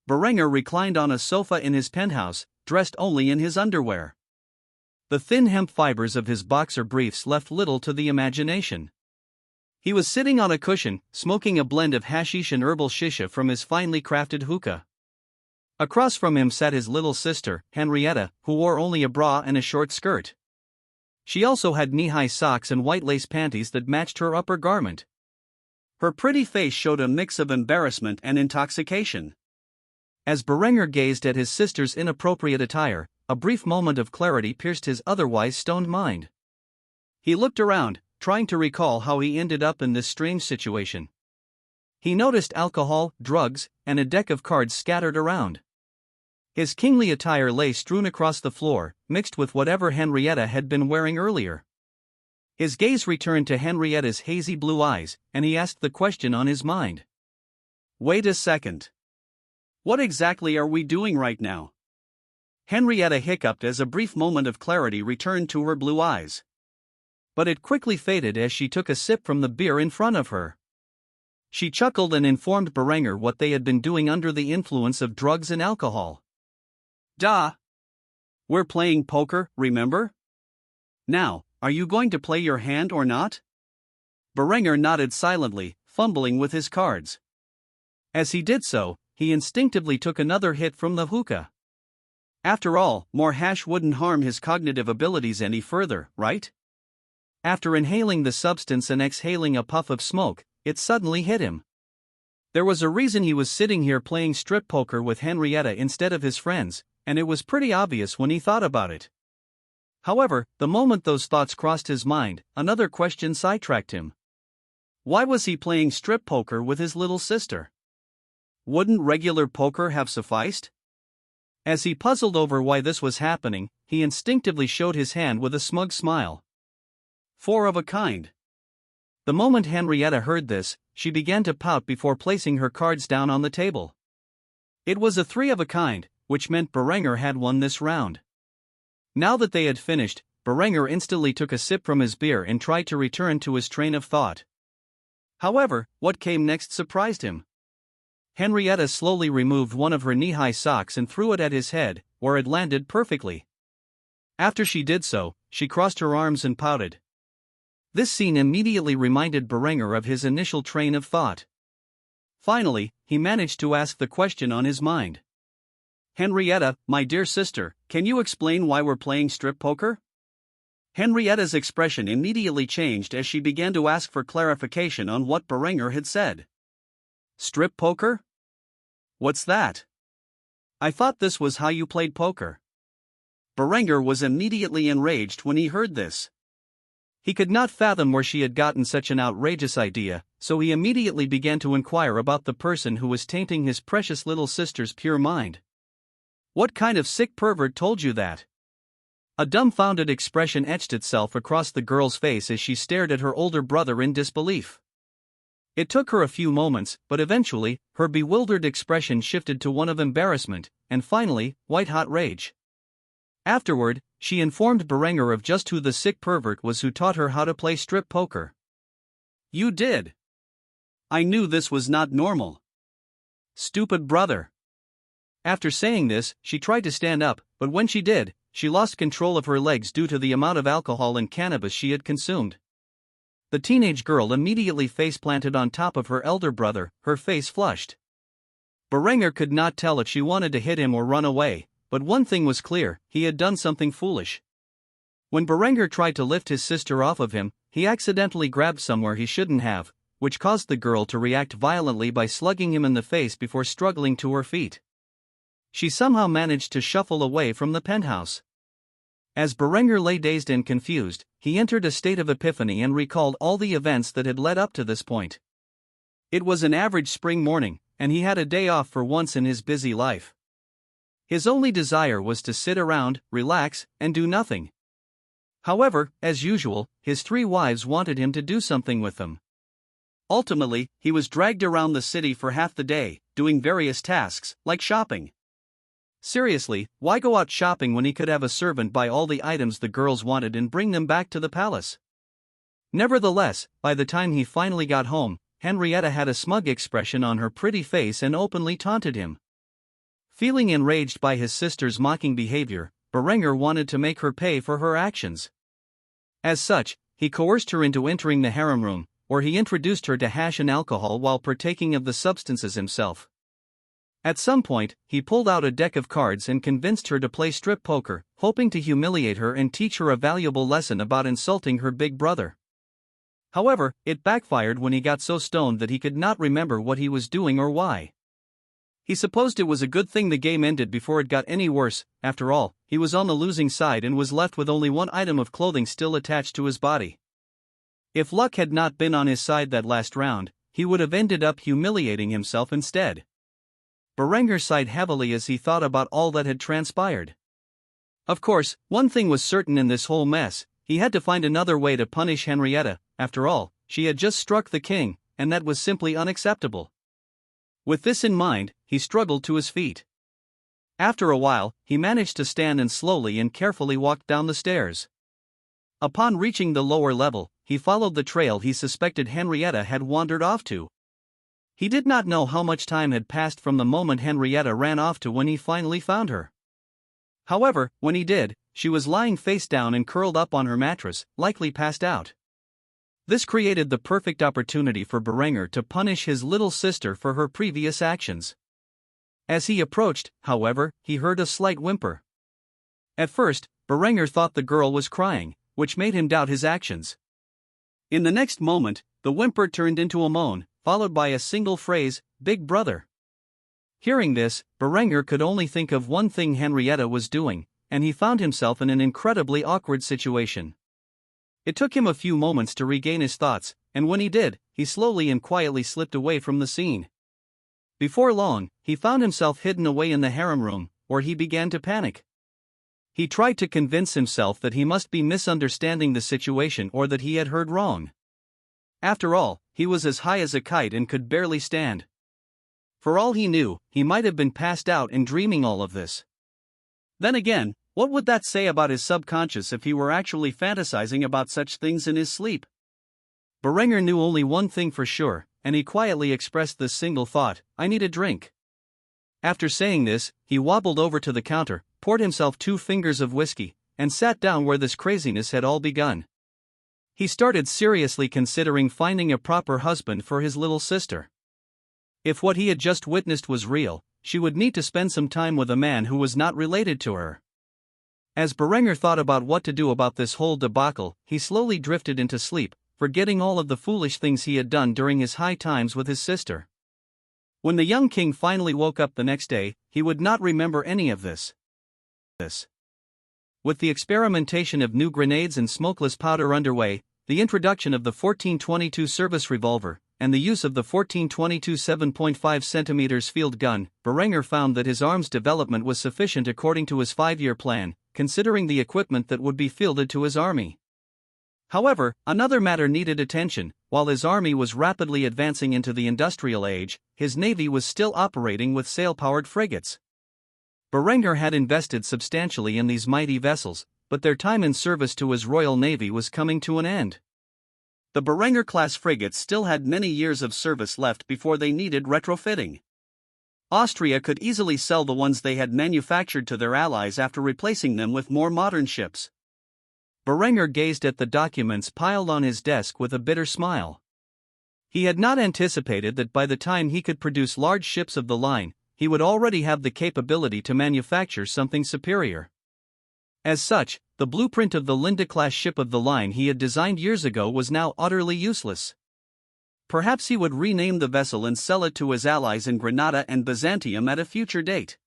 Berenger reclined on a sofa in his penthouse, dressed only in his underwear. The thin hemp fibers of his boxer briefs left little to the imagination. He was sitting on a cushion, smoking a blend of hashish and herbal shisha from his finely crafted hookah. Across from him sat his little sister, Henrietta, who wore only a bra and a short skirt. She also had knee-high socks and white lace panties that matched her upper garment. Her pretty face showed a mix of embarrassment and intoxication. As Berenger gazed at his sister's inappropriate attire, a brief moment of clarity pierced his otherwise stoned mind. He looked around, trying to recall how he ended up in this strange situation. He noticed alcohol, drugs, and a deck of cards scattered around. His kingly attire lay strewn across the floor, mixed with whatever Henrietta had been wearing earlier. His gaze returned to Henrietta's hazy blue eyes, and he asked the question on his mind. "Wait a second. What exactly are we doing right now?" Henrietta hiccuped as a brief moment of clarity returned to her blue eyes. But it quickly faded as she took a sip from the beer in front of her. She chuckled and informed Berenger what they had been doing under the influence of drugs and alcohol. "Duh! We're playing poker, remember? Now, are you going to play your hand or not?" Berenger nodded silently, fumbling with his cards. As he did so, he instinctively took another hit from the hookah. After all, more hash wouldn't harm his cognitive abilities any further, right? After inhaling the substance and exhaling a puff of smoke, it suddenly hit him. There was a reason he was sitting here playing strip poker with Henrietta instead of his friends, and it was pretty obvious when he thought about it. However, the moment those thoughts crossed his mind, another question sidetracked him. Why was he playing strip poker with his little sister? Wouldn't regular poker have sufficed? As he puzzled over why this was happening, he instinctively showed his hand with a smug smile. 4 of a kind. The moment Henrietta heard this, she began to pout before placing her cards down on the table. It was a 3 of a kind, which meant Berenger had won this round. Now that they had finished, Berenger instantly took a sip from his beer and tried to return to his train of thought. However, what came next surprised him. Henrietta slowly removed one of her knee-high socks and threw it at his head, where it landed perfectly. After she did so, she crossed her arms and pouted. This scene immediately reminded Berenger of his initial train of thought. Finally, he managed to ask the question on his mind. "Henrietta, my dear sister, can you explain why we're playing strip poker?" Henrietta's expression immediately changed as she began to ask for clarification on what Berenger had said. "Strip poker? What's that? I thought this was how you played poker." Berenger was immediately enraged when he heard this. He could not fathom where she had gotten such an outrageous idea, so he immediately began to inquire about the person who was tainting his precious little sister's pure mind. "What kind of sick pervert told you that?" A dumbfounded expression etched itself across the girl's face as she stared at her older brother in disbelief. It took her a few moments, but eventually, her bewildered expression shifted to one of embarrassment, and finally, white-hot rage. Afterward, she informed Berenger of just who the sick pervert was who taught her how to play strip poker. "You did. I knew this was not normal. Stupid brother." After saying this, she tried to stand up, but when she did, she lost control of her legs due to the amount of alcohol and cannabis she had consumed. The teenage girl immediately face-planted on top of her elder brother, her face flushed. Berenger could not tell if she wanted to hit him or run away, but one thing was clear, he had done something foolish. When Berenger tried to lift his sister off of him, he accidentally grabbed somewhere he shouldn't have, which caused the girl to react violently by slugging him in the face before struggling to her feet. She somehow managed to shuffle away from the penthouse. As Berenger lay dazed and confused, he entered a state of epiphany and recalled all the events that had led up to this point. It was an average spring morning, and he had a day off for once in his busy life. His only desire was to sit around, relax, and do nothing. However, as usual, his 3 wives wanted him to do something with them. Ultimately, he was dragged around the city for half the day, doing various tasks, like shopping. Seriously, why go out shopping when he could have a servant buy all the items the girls wanted and bring them back to the palace? Nevertheless, by the time he finally got home, Henrietta had a smug expression on her pretty face and openly taunted him. Feeling enraged by his sister's mocking behavior, Berenger wanted to make her pay for her actions. As such, he coerced her into entering the harem room, where he introduced her to hash and alcohol while partaking of the substances himself. At some point, he pulled out a deck of cards and convinced her to play strip poker, hoping to humiliate her and teach her a valuable lesson about insulting her big brother. However, it backfired when he got so stoned that he could not remember what he was doing or why. He supposed it was a good thing the game ended before it got any worse. After all, he was on the losing side and was left with only one item of clothing still attached to his body. If luck had not been on his side that last round, he would have ended up humiliating himself instead. Berenger sighed heavily as he thought about all that had transpired. Of course, one thing was certain in this whole mess: he had to find another way to punish Henrietta. After all, she had just struck the king, and that was simply unacceptable. With this in mind, he struggled to his feet. After a while, he managed to stand and slowly and carefully walked down the stairs. Upon reaching the lower level, he followed the trail he suspected Henrietta had wandered off to. He did not know how much time had passed from the moment Henrietta ran off to when he finally found her. However, when he did, she was lying face down and curled up on her mattress, likely passed out. This created the perfect opportunity for Berenger to punish his little sister for her previous actions. As he approached, however, he heard a slight whimper. At first, Berenger thought the girl was crying, which made him doubt his actions. In the next moment, the whimper turned into a moan, followed by a single phrase, "Big brother." Hearing this, Berenger could only think of one thing Henrietta was doing, and he found himself in an incredibly awkward situation. It took him a few moments to regain his thoughts, and when he did, he slowly and quietly slipped away from the scene. Before long, he found himself hidden away in the harem room, where he began to panic. He tried to convince himself that he must be misunderstanding the situation or that he had heard wrong. After all, he was as high as a kite and could barely stand. For all he knew, he might have been passed out and dreaming all of this. Then again, what would that say about his subconscious if he were actually fantasizing about such things in his sleep? Berenger knew only one thing for sure, and he quietly expressed this single thought: "I need a drink." After saying this, he wobbled over to the counter, poured himself 2 fingers of whiskey, and sat down where this craziness had all begun. He started seriously considering finding a proper husband for his little sister. If what he had just witnessed was real, she would need to spend some time with a man who was not related to her. As Berenger thought about what to do about this whole debacle, he slowly drifted into sleep, forgetting all of the foolish things he had done during his high times with his sister. When the young king finally woke up the next day, he would not remember any of this. With the experimentation of new grenades and smokeless powder underway, the introduction of the 1422 service revolver, and the use of the 1422 7.5 cm field gun, Berenger found that his arms development was sufficient according to his 5-year plan, considering the equipment that would be fielded to his army. However, another matter needed attention. While his army was rapidly advancing into the industrial age, his navy was still operating with sail-powered frigates. Berenger had invested substantially in these mighty vessels, but their time in service to his Royal Navy was coming to an end. The Berenger-class frigates still had many years of service left before they needed retrofitting. Austria could easily sell the ones they had manufactured to their allies after replacing them with more modern ships. Berenger gazed at the documents piled on his desk with a bitter smile. He had not anticipated that by the time he could produce large ships of the line, he would already have the capability to manufacture something superior. As such, the blueprint of the Linda-class ship of the line he had designed years ago was now utterly useless. Perhaps he would rename the vessel and sell it to his allies in Granada and Byzantium at a future date.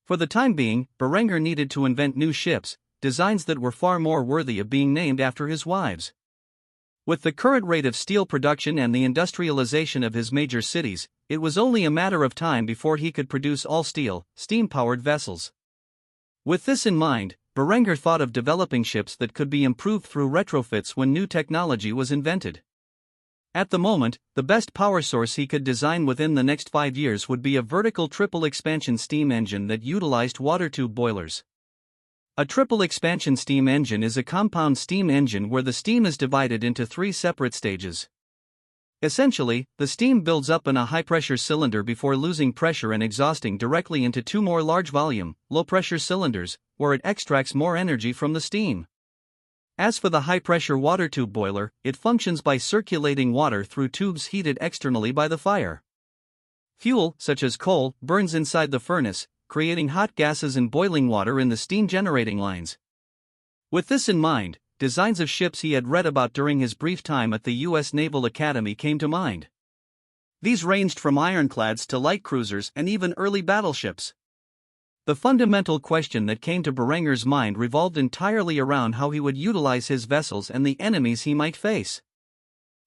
For the time being, Berenger needed to invent new ships, designs that were far more worthy of being named after his wives. With the current rate of steel production and the industrialization of his major cities, it was only a matter of time before he could produce all-steel, steam-powered vessels. With this in mind, Berenger thought of developing ships that could be improved through retrofits when new technology was invented. At the moment, the best power source he could design within the next 5 years would be a vertical triple expansion steam engine that utilized water tube boilers. A triple expansion steam engine is a compound steam engine where the steam is divided into 3 separate stages. Essentially, the steam builds up in a high-pressure cylinder before losing pressure and exhausting directly into two more large-volume, low-pressure cylinders, where it extracts more energy from the steam. As for the high-pressure water tube boiler, it functions by circulating water through tubes heated externally by the fire. Fuel, such as coal, burns inside the furnace, creating hot gases and boiling water in the steam-generating lines. With this in mind, designs of ships he had read about during his brief time at the U.S. Naval Academy came to mind. These ranged from ironclads to light cruisers and even early battleships. The fundamental question that came to Berenger's mind revolved entirely around how he would utilize his vessels and the enemies he might face.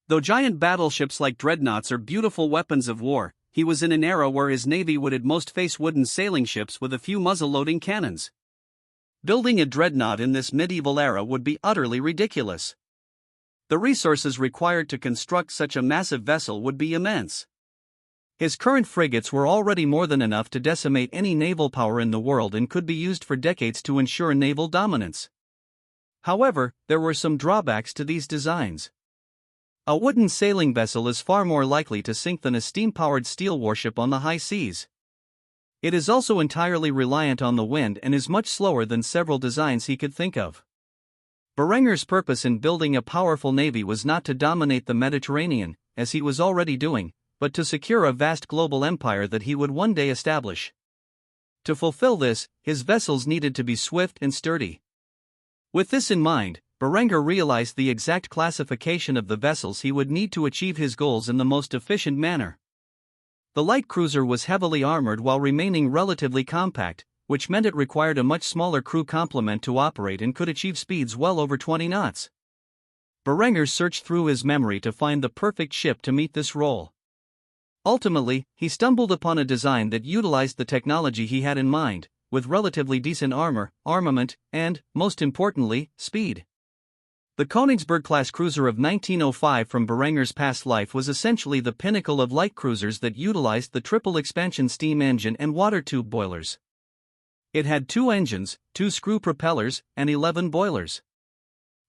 Though giant battleships like dreadnoughts are beautiful weapons of war, he was in an era where his navy would at most face wooden sailing ships with a few muzzle-loading cannons. Building a dreadnought in this medieval era would be utterly ridiculous. The resources required to construct such a massive vessel would be immense. His current frigates were already more than enough to decimate any naval power in the world and could be used for decades to ensure naval dominance. However, there were some drawbacks to these designs. A wooden sailing vessel is far more likely to sink than a steam-powered steel warship on the high seas. It is also entirely reliant on the wind and is much slower than several designs he could think of. Berenger's purpose in building a powerful navy was not to dominate the Mediterranean, as he was already doing, but to secure a vast global empire that he would one day establish. To fulfill this, his vessels needed to be swift and sturdy. With this in mind, Berenger realized the exact classification of the vessels he would need to achieve his goals in the most efficient manner. The light cruiser was heavily armored while remaining relatively compact, which meant it required a much smaller crew complement to operate and could achieve speeds well over 20 knots. Berenger searched through his memory to find the perfect ship to meet this role. Ultimately, he stumbled upon a design that utilized the technology he had in mind, with relatively decent armor, armament, and, most importantly, speed. The Königsberg-class cruiser of 1905 from Berenger's past life was essentially the pinnacle of light cruisers that utilized the triple expansion steam engine and water tube boilers. It had 2 engines, 2 screw propellers, and 11 boilers.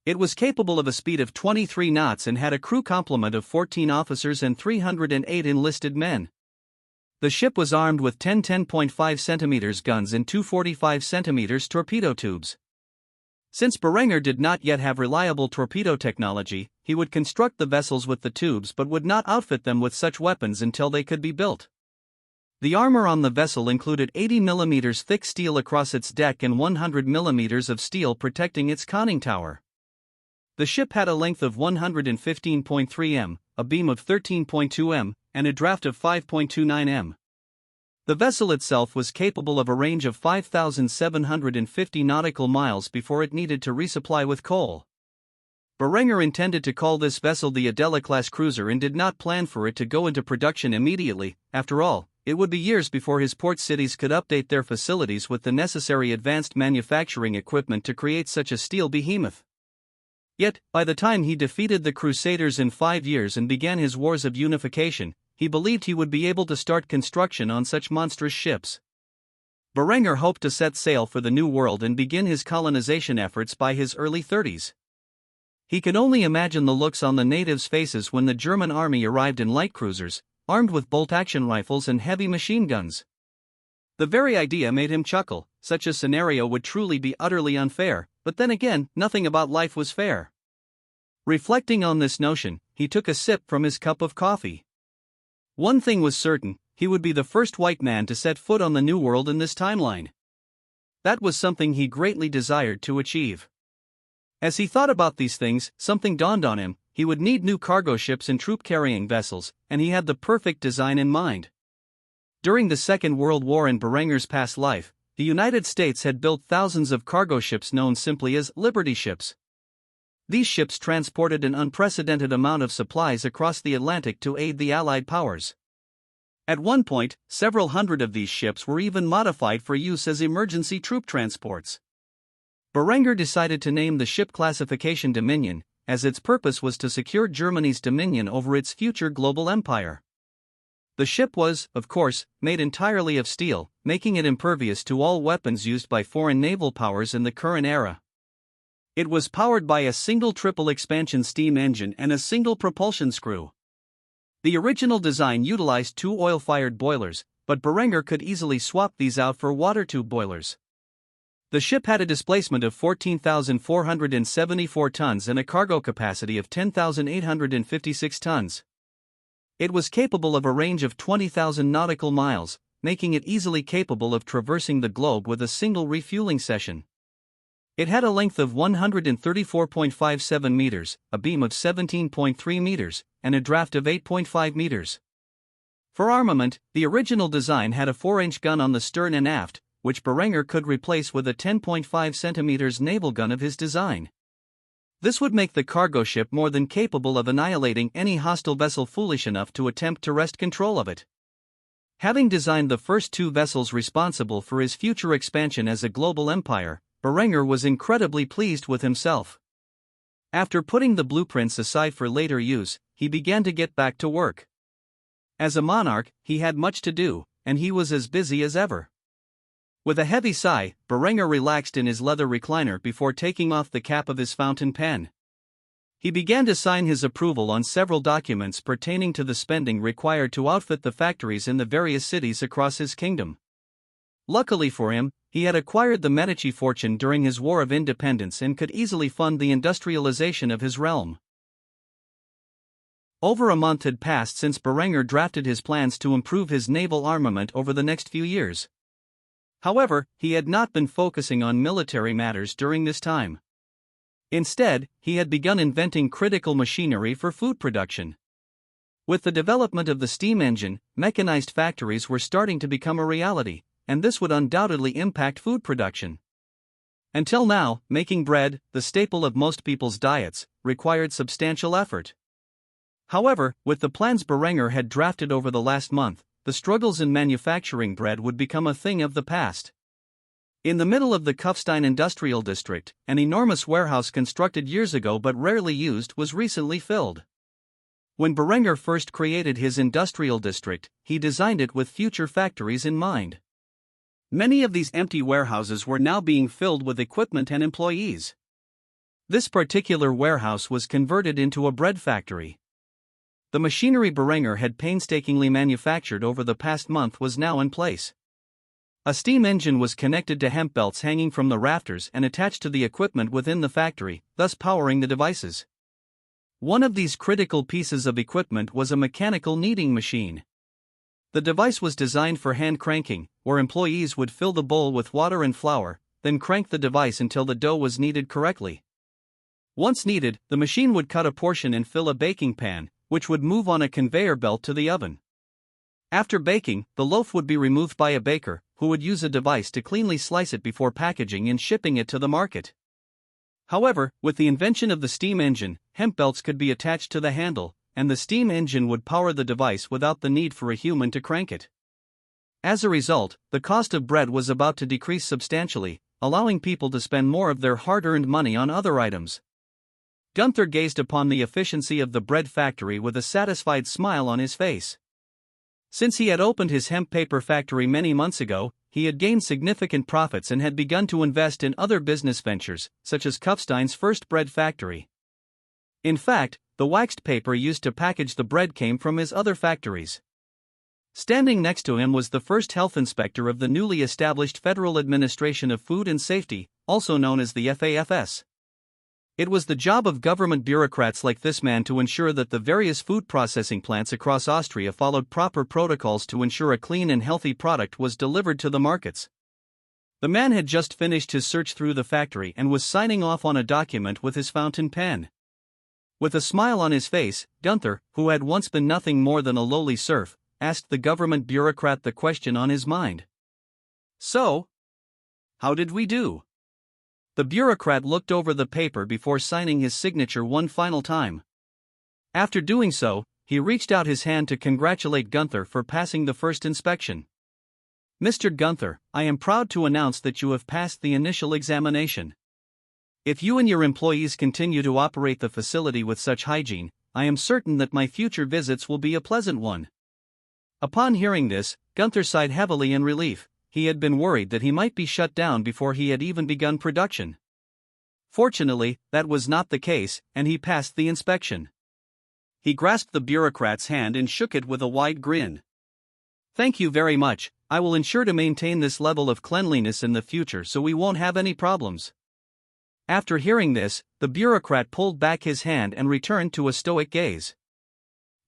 It was capable of a speed of 23 knots and had a crew complement of 14 officers and 308 enlisted men. The ship was armed with 10 10.5 cm guns and 2 45 cm torpedo tubes. Since Berenger did not yet have reliable torpedo technology, he would construct the vessels with the tubes but would not outfit them with such weapons until they could be built. The armor on the vessel included 80 mm thick steel across its deck and 100 mm of steel protecting its conning tower. The ship had a length of 115.3 m, a beam of 13.2 m, and a draft of 5.29 m. The vessel itself was capable of a range of 5,750 nautical miles before it needed to resupply with coal. Berenger intended to call this vessel the Adela-class cruiser and did not plan for it to go into production immediately. After all, it would be years before his port cities could update their facilities with the necessary advanced manufacturing equipment to create such a steel behemoth. Yet, by the time he defeated the Crusaders in 5 years and began his wars of unification, he believed he would be able to start construction on such monstrous ships. Berenger hoped to set sail for the New World and begin his colonization efforts by his early 30s. He could only imagine the looks on the natives' faces when the German army arrived in light cruisers, armed with bolt-action rifles and heavy machine guns. The very idea made him chuckle. Such a scenario would truly be utterly unfair, but then again, nothing about life was fair. Reflecting on this notion, he took a sip from his cup of coffee. One thing was certain, he would be the first white man to set foot on the New World in this timeline. That was something he greatly desired to achieve. As he thought about these things, something dawned on him: he would need new cargo ships and troop-carrying vessels, and he had the perfect design in mind. During the Second World War in Berenger's past life, the United States had built thousands of cargo ships known simply as Liberty ships. These ships transported an unprecedented amount of supplies across the Atlantic to aid the Allied powers. At one point, several hundred of these ships were even modified for use as emergency troop transports. Berenger decided to name the ship classification Dominion, as its purpose was to secure Germany's dominion over its future global empire. The ship was, of course, made entirely of steel, making it impervious to all weapons used by foreign naval powers in the current era. It was powered by a single triple expansion steam engine and a single propulsion screw. The original design utilized 2 oil-fired boilers, but Berenger could easily swap these out for water tube boilers. The ship had a displacement of 14,474 tons and a cargo capacity of 10,856 tons. It was capable of a range of 20,000 nautical miles, making it easily capable of traversing the globe with a single refueling session. It had a length of 134.57 meters, a beam of 17.3 meters, and a draft of 8.5 meters. For armament, the original design had a 4-inch gun on the stern and aft, which Berenger could replace with a 10.5 centimeters naval gun of his design. This would make the cargo ship more than capable of annihilating any hostile vessel foolish enough to attempt to wrest control of it. Having designed the first 2 vessels responsible for his future expansion as a global empire, Berenger was incredibly pleased with himself. After putting the blueprints aside for later use, he began to get back to work. As a monarch, he had much to do, and he was as busy as ever. With a heavy sigh, Berenger relaxed in his leather recliner before taking off the cap of his fountain pen. He began to sign his approval on several documents pertaining to the spending required to outfit the factories in the various cities across his kingdom. Luckily for him, he had acquired the Medici fortune during his War of Independence and could easily fund the industrialization of his realm. Over a month had passed since Berenger drafted his plans to improve his naval armament over the next few years. However, he had not been focusing on military matters during this time. Instead, he had begun inventing critical machinery for food production. With the development of the steam engine, mechanized factories were starting to become a reality, and this would undoubtedly impact food production. Until now, making bread, the staple of most people's diets, required substantial effort. However, with the plans Berenger had drafted over the last month, the struggles in manufacturing bread would become a thing of the past. In the middle of the Kufstein Industrial District, an enormous warehouse constructed years ago but rarely used was recently filled. When Berenger first created his industrial district, he designed it with future factories in mind. Many of these empty warehouses were now being filled with equipment and employees. This particular warehouse was converted into a bread factory. The machinery Berenger had painstakingly manufactured over the past month was now in place. A steam engine was connected to hemp belts hanging from the rafters and attached to the equipment within the factory, thus powering the devices. One of these critical pieces of equipment was a mechanical kneading machine. The device was designed for hand cranking, where employees would fill the bowl with water and flour, then crank the device until the dough was kneaded correctly. Once kneaded, the machine would cut a portion and fill a baking pan, which would move on a conveyor belt to the oven. After baking, the loaf would be removed by a baker, who would use a device to cleanly slice it before packaging and shipping it to the market. However, with the invention of the steam engine, hemp belts could be attached to the handle, and the steam engine would power the device without the need for a human to crank it. As a result, the cost of bread was about to decrease substantially, allowing people to spend more of their hard-earned money on other items. Gunther gazed upon the efficiency of the bread factory with a satisfied smile on his face. Since he had opened his hemp paper factory many months ago, he had gained significant profits and had begun to invest in other business ventures, such as Kufstein's first bread factory. In fact, the waxed paper used to package the bread came from his other factories. Standing next to him was the first health inspector of the newly established Federal Administration of Food and Safety, also known as the FAFS. It was the job of government bureaucrats like this man to ensure that the various food processing plants across Austria followed proper protocols to ensure a clean and healthy product was delivered to the markets. The man had just finished his search through the factory and was signing off on a document with his fountain pen. With a smile on his face, Gunther, who had once been nothing more than a lowly serf, asked the government bureaucrat the question on his mind. "So, how did we do?" The bureaucrat looked over the paper before signing his signature one final time. After doing so, he reached out his hand to congratulate Gunther for passing the first inspection. "Mr. Gunther, I am proud to announce that you have passed the initial examination. If you and your employees continue to operate the facility with such hygiene, I am certain that my future visits will be a pleasant one." Upon hearing this, Gunther sighed heavily in relief. He had been worried that he might be shut down before he had even begun production. Fortunately, that was not the case, and he passed the inspection. He grasped the bureaucrat's hand and shook it with a wide grin. "Thank you very much, I will ensure to maintain this level of cleanliness in the future so we won't have any problems." After hearing this, the bureaucrat pulled back his hand and returned to a stoic gaze.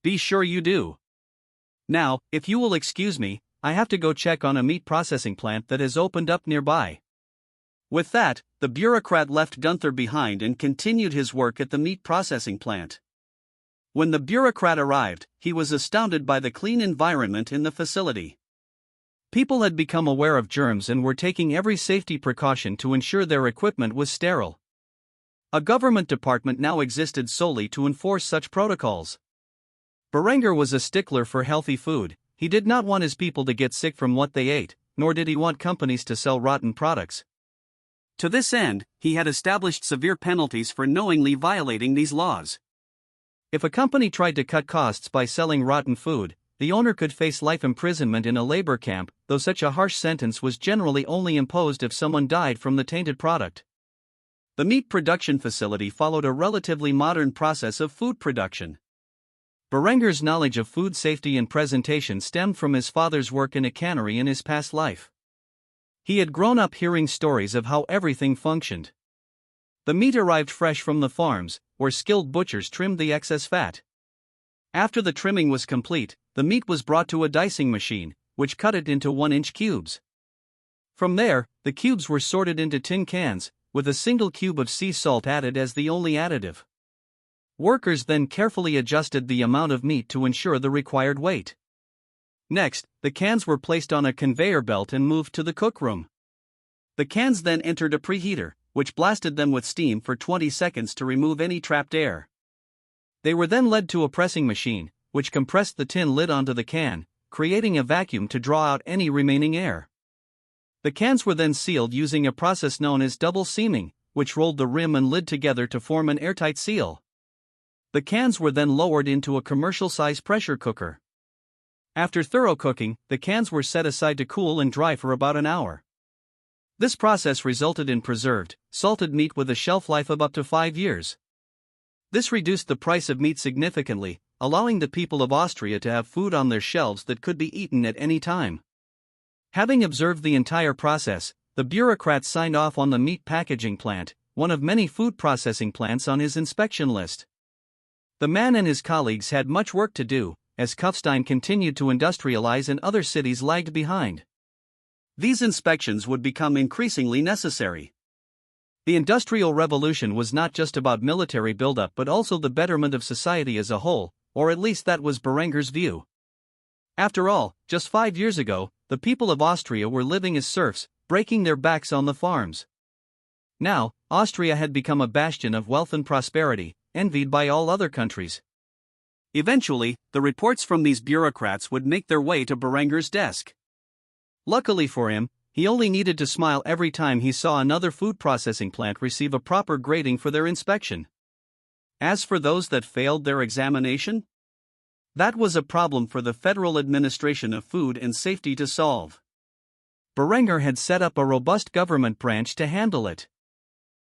"Be sure you do. Now, if you will excuse me, I have to go check on a meat processing plant that has opened up nearby." With that, the bureaucrat left Gunther behind and continued his work at the meat processing plant. When the bureaucrat arrived, he was astounded by the clean environment in the facility. People had become aware of germs and were taking every safety precaution to ensure their equipment was sterile. A government department now existed solely to enforce such protocols. Berenger was a stickler for healthy food. He did not want his people to get sick from what they ate, nor did he want companies to sell rotten products. To this end, he had established severe penalties for knowingly violating these laws. If a company tried to cut costs by selling rotten food, the owner could face life imprisonment in a labor camp, though such a harsh sentence was generally only imposed if someone died from the tainted product. The meat production facility followed a relatively modern process of food production. Berenger's knowledge of food safety and presentation stemmed from his father's work in a cannery in his past life. He had grown up hearing stories of how everything functioned. The meat arrived fresh from the farms, where skilled butchers trimmed the excess fat. After the trimming was complete, the meat was brought to a dicing machine, which cut it into 1-inch cubes. From there, the cubes were sorted into tin cans, with a single cube of sea salt added as the only additive. Workers then carefully adjusted the amount of meat to ensure the required weight. Next, the cans were placed on a conveyor belt and moved to the cookroom. The cans then entered a preheater, which blasted them with steam for 20 seconds to remove any trapped air. They were then led to a pressing machine, which compressed the tin lid onto the can, creating a vacuum to draw out any remaining air. The cans were then sealed using a process known as double seaming, which rolled the rim and lid together to form an airtight seal. The cans were then lowered into a commercial-size pressure cooker. After thorough cooking, the cans were set aside to cool and dry for about an hour. This process resulted in preserved, salted meat with a shelf life of up to 5 years. This reduced the price of meat significantly, allowing the people of Austria to have food on their shelves that could be eaten at any time. Having observed the entire process, the bureaucrat signed off on the meat packaging plant, one of many food processing plants on his inspection list. The man and his colleagues had much work to do, as Kufstein continued to industrialize and other cities lagged behind. These inspections would become increasingly necessary. The Industrial Revolution was not just about military buildup but also the betterment of society as a whole, or at least that was Berenger's view. After all, just 5 years ago, the people of Austria were living as serfs, breaking their backs on the farms. Now, Austria had become a bastion of wealth and prosperity, envied by all other countries. Eventually, the reports from these bureaucrats would make their way to Berenger's desk. Luckily for him, he only needed to smile every time he saw another food processing plant receive a proper grading for their inspection. As for those that failed their examination, that was a problem for the Federal Administration of Food and Safety to solve. Berenger had set up a robust government branch to handle it.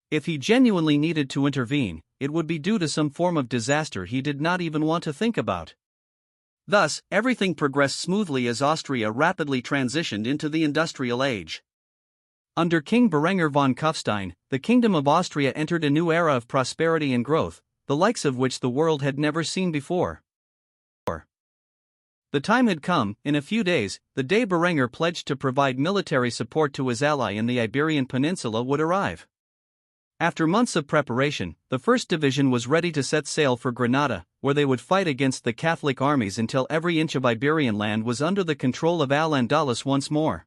If he genuinely needed to intervene, it would be due to some form of disaster he did not even want to think about. Thus, everything progressed smoothly as Austria rapidly transitioned into the industrial age. Under King Berenger von Kufstein, the Kingdom of Austria entered a new era of prosperity and growth, the likes of which the world had never seen before. The time had come. In a few days, the day Berenger pledged to provide military support to his ally in the Iberian Peninsula would arrive. After months of preparation, the 1st Division was ready to set sail for Granada, where they would fight against the Catholic armies until every inch of Iberian land was under the control of Al-Andalus once more.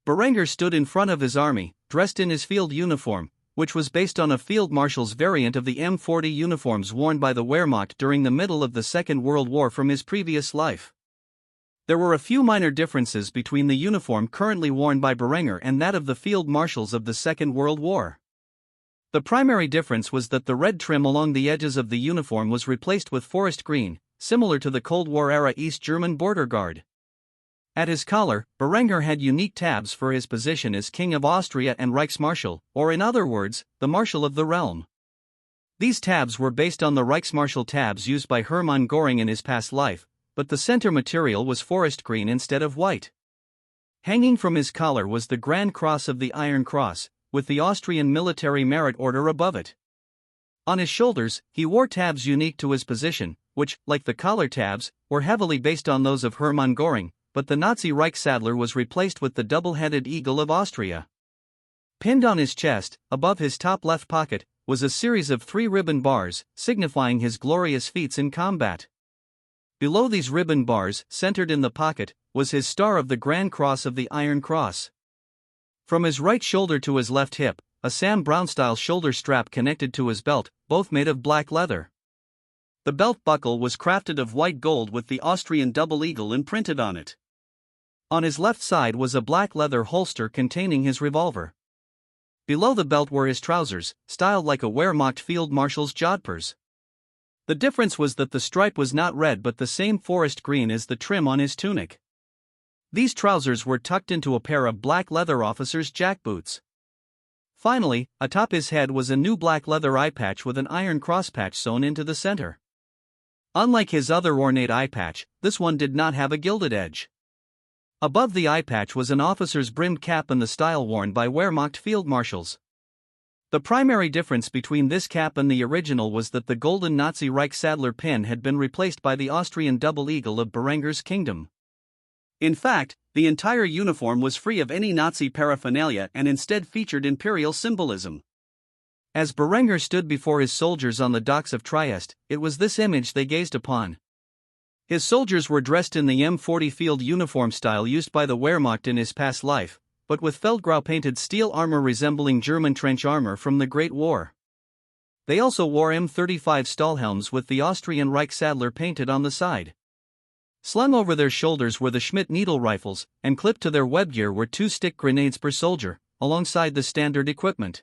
Berenger stood in front of his army, dressed in his field uniform, which was based on a field marshal's variant of the M40 uniforms worn by the Wehrmacht during the middle of the Second World War from his previous life. There were a few minor differences between the uniform currently worn by Berenger and that of the field marshals of the Second World War. The primary difference was that the red trim along the edges of the uniform was replaced with forest green, similar to the Cold War-era East German border guard. At his collar, Berenger had unique tabs for his position as King of Austria and Reichsmarschall, or in other words, the Marshal of the Realm. These tabs were based on the Reichsmarschall tabs used by Hermann Göring in his past life, but the center material was forest green instead of white. Hanging from his collar was the Grand Cross of the Iron Cross, with the Austrian Military Merit Order above it. On his shoulders, he wore tabs unique to his position, which, like the collar tabs, were heavily based on those of Hermann Göring, but the Nazi Reichsadler was replaced with the double-headed eagle of Austria. Pinned on his chest, above his top left pocket, was a series of 3 ribbon bars, signifying his glorious feats in combat. Below these ribbon bars, centered in the pocket, was his star of the Grand Cross of the Iron Cross. From his right shoulder to his left hip, a Sam Brown-style shoulder strap connected to his belt, both made of black leather. The belt buckle was crafted of white gold with the Austrian double eagle imprinted on it. On his left side was a black leather holster containing his revolver. Below the belt were his trousers, styled like a Wehrmacht field marshal's jodhpurs. The difference was that the stripe was not red but the same forest green as the trim on his tunic. These trousers were tucked into a pair of black leather officer's jackboots. Finally, atop his head was a new black leather eye patch with an iron cross patch sewn into the center. Unlike his other ornate eye patch, this one did not have a gilded edge. Above the eye patch was an officer's brimmed cap in the style worn by Wehrmacht field marshals. The primary difference between this cap and the original was that the golden Nazi Reichsadler pin had been replaced by the Austrian double eagle of Berenger's kingdom. In fact, the entire uniform was free of any Nazi paraphernalia and instead featured imperial symbolism. As Berenger stood before his soldiers on the docks of Trieste, it was this image they gazed upon. His soldiers were dressed in the M40 field uniform style used by the Wehrmacht in his past life, but with Feldgrau painted steel armor resembling German trench armor from the Great War. They also wore M35 Stahlhelms with the Austrian Reichsadler painted on the side. Slung over their shoulders were the Schmidt needle rifles, and clipped to their webgear were 2 stick grenades per soldier, alongside the standard equipment.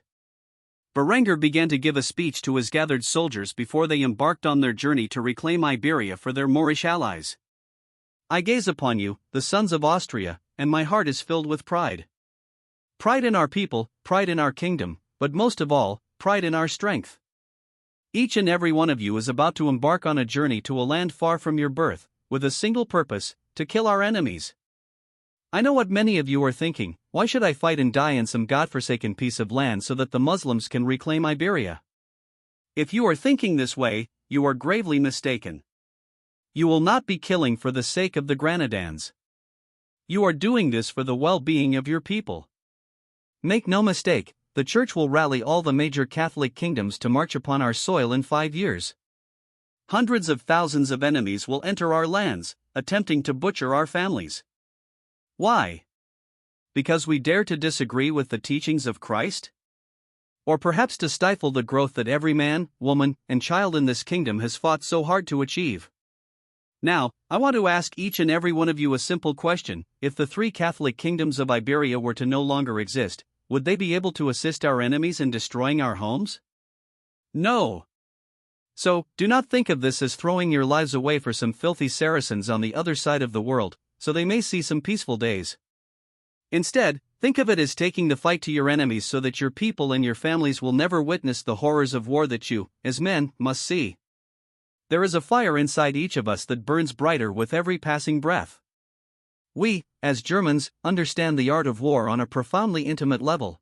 Berenger began to give a speech to his gathered soldiers before they embarked on their journey to reclaim Iberia for their Moorish allies. I gaze upon you, the sons of Austria, and my heart is filled with pride. Pride in our people, pride in our kingdom, but most of all, pride in our strength. Each and every one of you is about to embark on a journey to a land far from your birth, with a single purpose, to kill our enemies. I know what many of you are thinking: why should I fight and die in some godforsaken piece of land so that the Muslims can reclaim Iberia? If you are thinking this way, you are gravely mistaken. You will not be killing for the sake of the Granadans. You are doing this for the well-being of your people. Make no mistake, the Church will rally all the major Catholic kingdoms to march upon our soil in 5 years. Hundreds of thousands of enemies will enter our lands, attempting to butcher our families. Why? Because we dare to disagree with the teachings of Christ? Or perhaps to stifle the growth that every man, woman, and child in this kingdom has fought so hard to achieve? Now, I want to ask each and every one of you a simple question: if the 3 Catholic kingdoms of Iberia were to no longer exist, would they be able to assist our enemies in destroying our homes? No. So, do not think of this as throwing your lives away for some filthy Saracens on the other side of the world, so they may see some peaceful days. Instead, think of it as taking the fight to your enemies so that your people and your families will never witness the horrors of war that you, as men, must see. There is a fire inside each of us that burns brighter with every passing breath. We, as Germans, understand the art of war on a profoundly intimate level.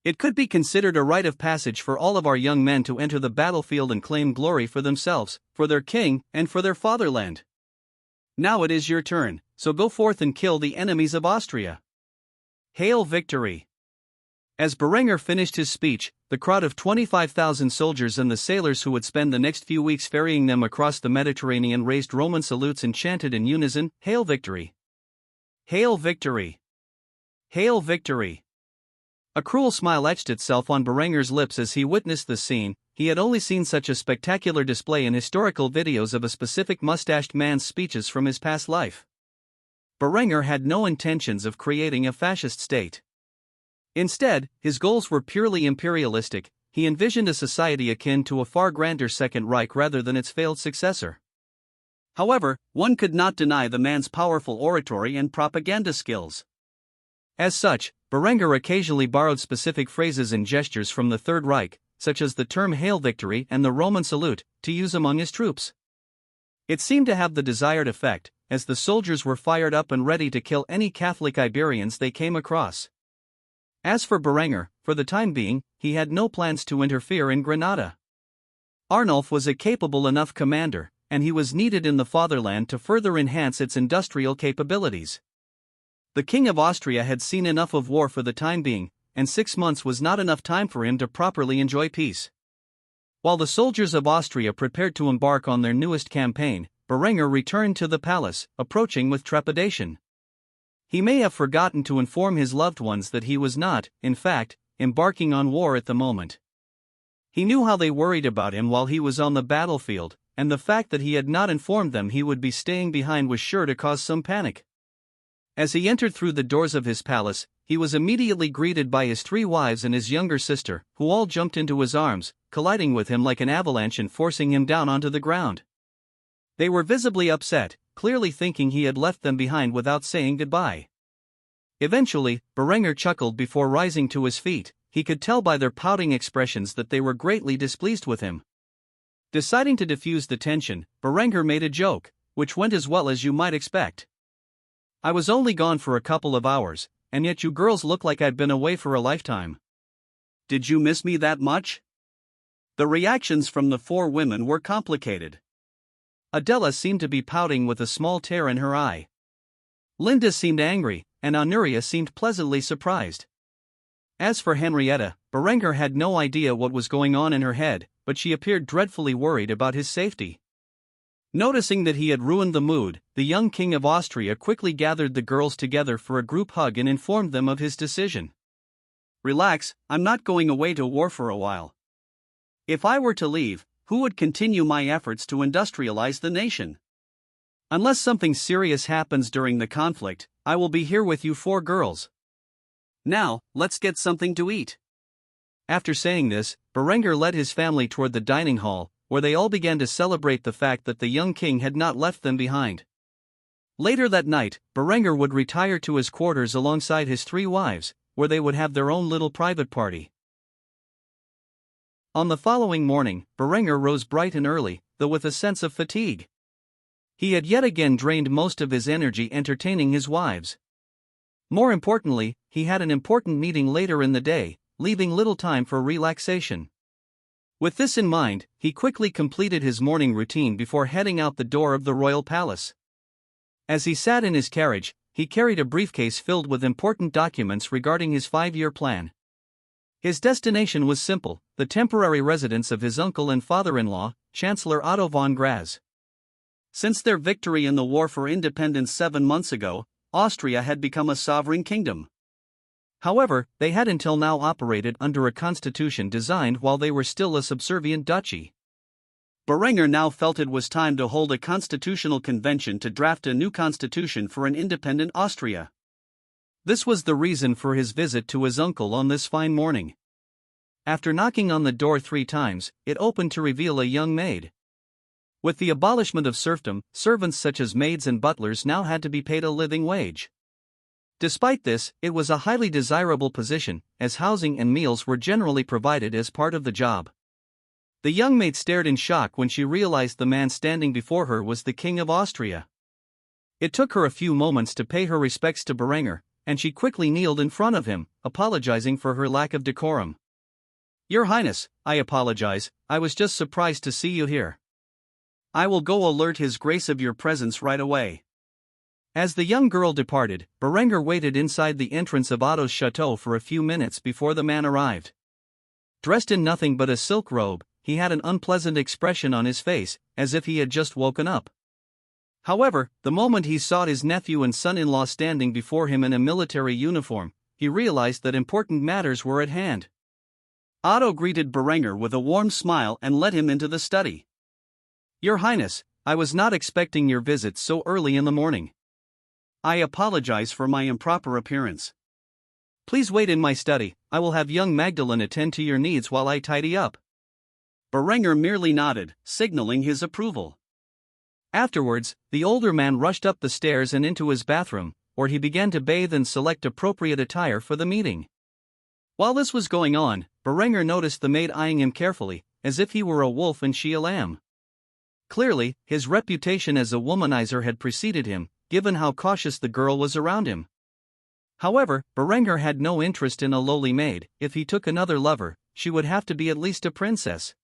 It could be considered a rite of passage for all of our young men to enter the battlefield and claim glory for themselves, for their king, and for their fatherland. Now it is your turn, so go forth and kill the enemies of Austria. Hail victory! As Berenger finished his speech, the crowd of 25,000 soldiers and the sailors who would spend the next few weeks ferrying them across the Mediterranean raised Roman salutes and chanted in unison, "Hail victory! Hail victory! Hail victory!" A cruel smile etched itself on Berenger's lips as he witnessed the scene. He had only seen such a spectacular display in historical videos of a specific mustached man's speeches from his past life. Berenger had no intentions of creating a fascist state. Instead, his goals were purely imperialistic. He envisioned a society akin to a far grander Second Reich rather than its failed successor. However, one could not deny the man's powerful oratory and propaganda skills. As such, Berenger occasionally borrowed specific phrases and gestures from the Third Reich, such as the term Hail Victory and the Roman salute, to use among his troops. It seemed to have the desired effect, as the soldiers were fired up and ready to kill any Catholic Iberians they came across. As for Berenger, for the time being, he had no plans to interfere in Granada. Arnulf was a capable enough commander, and he was needed in the fatherland to further enhance its industrial capabilities. The King of Austria had seen enough of war for the time being, and 6 months was not enough time for him to properly enjoy peace. While the soldiers of Austria prepared to embark on their newest campaign, Berenger returned to the palace, approaching with trepidation. He may have forgotten to inform his loved ones that he was not, in fact, embarking on war at the moment. He knew how they worried about him while he was on the battlefield, and the fact that he had not informed them he would be staying behind was sure to cause some panic. As he entered through the doors of his palace, he was immediately greeted by his 3 wives and his younger sister, who all jumped into his arms, colliding with him like an avalanche and forcing him down onto the ground. They were visibly upset, clearly thinking he had left them behind without saying goodbye. Eventually, Berenger chuckled before rising to his feet. He could tell by their pouting expressions that they were greatly displeased with him. Deciding to diffuse the tension, Berenger made a joke, which went as well as you might expect. "I was only gone for a couple of hours, and yet you girls look like I'd been away for a lifetime. Did you miss me that much?" The reactions from the 4 women were complicated. Adela seemed to be pouting with a small tear in her eye. Linda seemed angry, and Honoria seemed pleasantly surprised. As for Henrietta, Berenger had no idea what was going on in her head, but she appeared dreadfully worried about his safety. Noticing that he had ruined the mood, the young King of Austria quickly gathered the girls together for a group hug and informed them of his decision. "Relax, I'm not going away to war for a while. If I were to leave, who would continue my efforts to industrialize the nation? Unless something serious happens during the conflict, I will be here with you 4 girls. Now, let's get something to eat." After saying this, Berenger led his family toward the dining hall, where they all began to celebrate the fact that the young king had not left them behind. Later that night, Berenger would retire to his quarters alongside his 3 wives, where they would have their own little private party. On the following morning, Berenger rose bright and early, though with a sense of fatigue. He had yet again drained most of his energy entertaining his wives. More importantly, he had an important meeting later in the day, leaving little time for relaxation. With this in mind, he quickly completed his morning routine before heading out the door of the royal palace. As he sat in his carriage, he carried a briefcase filled with important documents regarding his 5-year plan. His destination was simple: the temporary residence of his uncle and father-in-law, Chancellor Otto von Graz. Since their victory in the war for independence 7 months ago, Austria had become a sovereign kingdom. However, they had until now operated under a constitution designed while they were still a subservient duchy. Berenger now felt it was time to hold a constitutional convention to draft a new constitution for an independent Austria. This was the reason for his visit to his uncle on this fine morning. After knocking on the door 3 times, it opened to reveal a young maid. With the abolishment of serfdom, servants such as maids and butlers now had to be paid a living wage. Despite this, it was a highly desirable position, as housing and meals were generally provided as part of the job. The young maid stared in shock when she realized the man standing before her was the King of Austria. It took her a few moments to pay her respects to Berenger, and she quickly kneeled in front of him, apologizing for her lack of decorum. "Your Highness, I apologize, I was just surprised to see you here. I will go alert His Grace of your presence right away." As the young girl departed, Berenger waited inside the entrance of Otto's chateau for a few minutes before the man arrived. Dressed in nothing but a silk robe, he had an unpleasant expression on his face, as if he had just woken up. However, the moment he saw his nephew and son-in-law standing before him in a military uniform, he realized that important matters were at hand. Otto greeted Berenger with a warm smile and led him into the study. "Your Highness, I was not expecting your visit so early in the morning. I apologize for my improper appearance. Please wait in my study, I will have young Magdalene attend to your needs while I tidy up." Berenger merely nodded, signaling his approval. Afterwards, the older man rushed up the stairs and into his bathroom, where he began to bathe and select appropriate attire for the meeting. While this was going on, Berenger noticed the maid eyeing him carefully, as if he were a wolf and she a lamb. Clearly, his reputation as a womanizer had preceded him, given how cautious the girl was around him. However, Berenger had no interest in a lowly maid. If he took another lover, she would have to be at least a princess.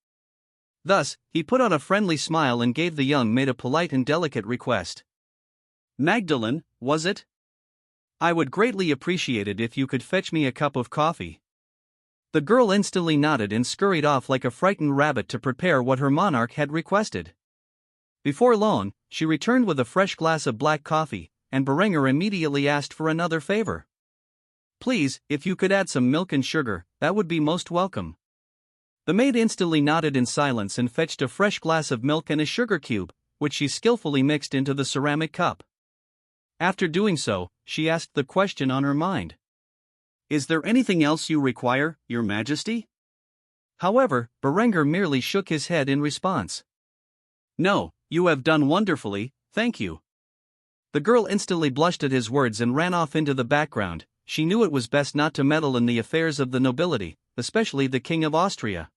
Thus, he put on a friendly smile and gave the young maid a polite and delicate request. "Magdalene, was it? I would greatly appreciate it if you could fetch me a cup of coffee." The girl instantly nodded and scurried off like a frightened rabbit to prepare what her monarch had requested. Before long, she returned with a fresh glass of black coffee, and Berenger immediately asked for another favor. "Please, if you could add some milk and sugar, that would be most welcome." The maid instantly nodded in silence and fetched a fresh glass of milk and a sugar cube, which she skillfully mixed into the ceramic cup. After doing so, she asked the question on her mind. "Is there anything else you require, Your Majesty?" However, Berenger merely shook his head in response. "No, you have done wonderfully, thank you." The girl instantly blushed at his words and ran off into the background. She knew it was best not to meddle in the affairs of the nobility, especially the King of Austria.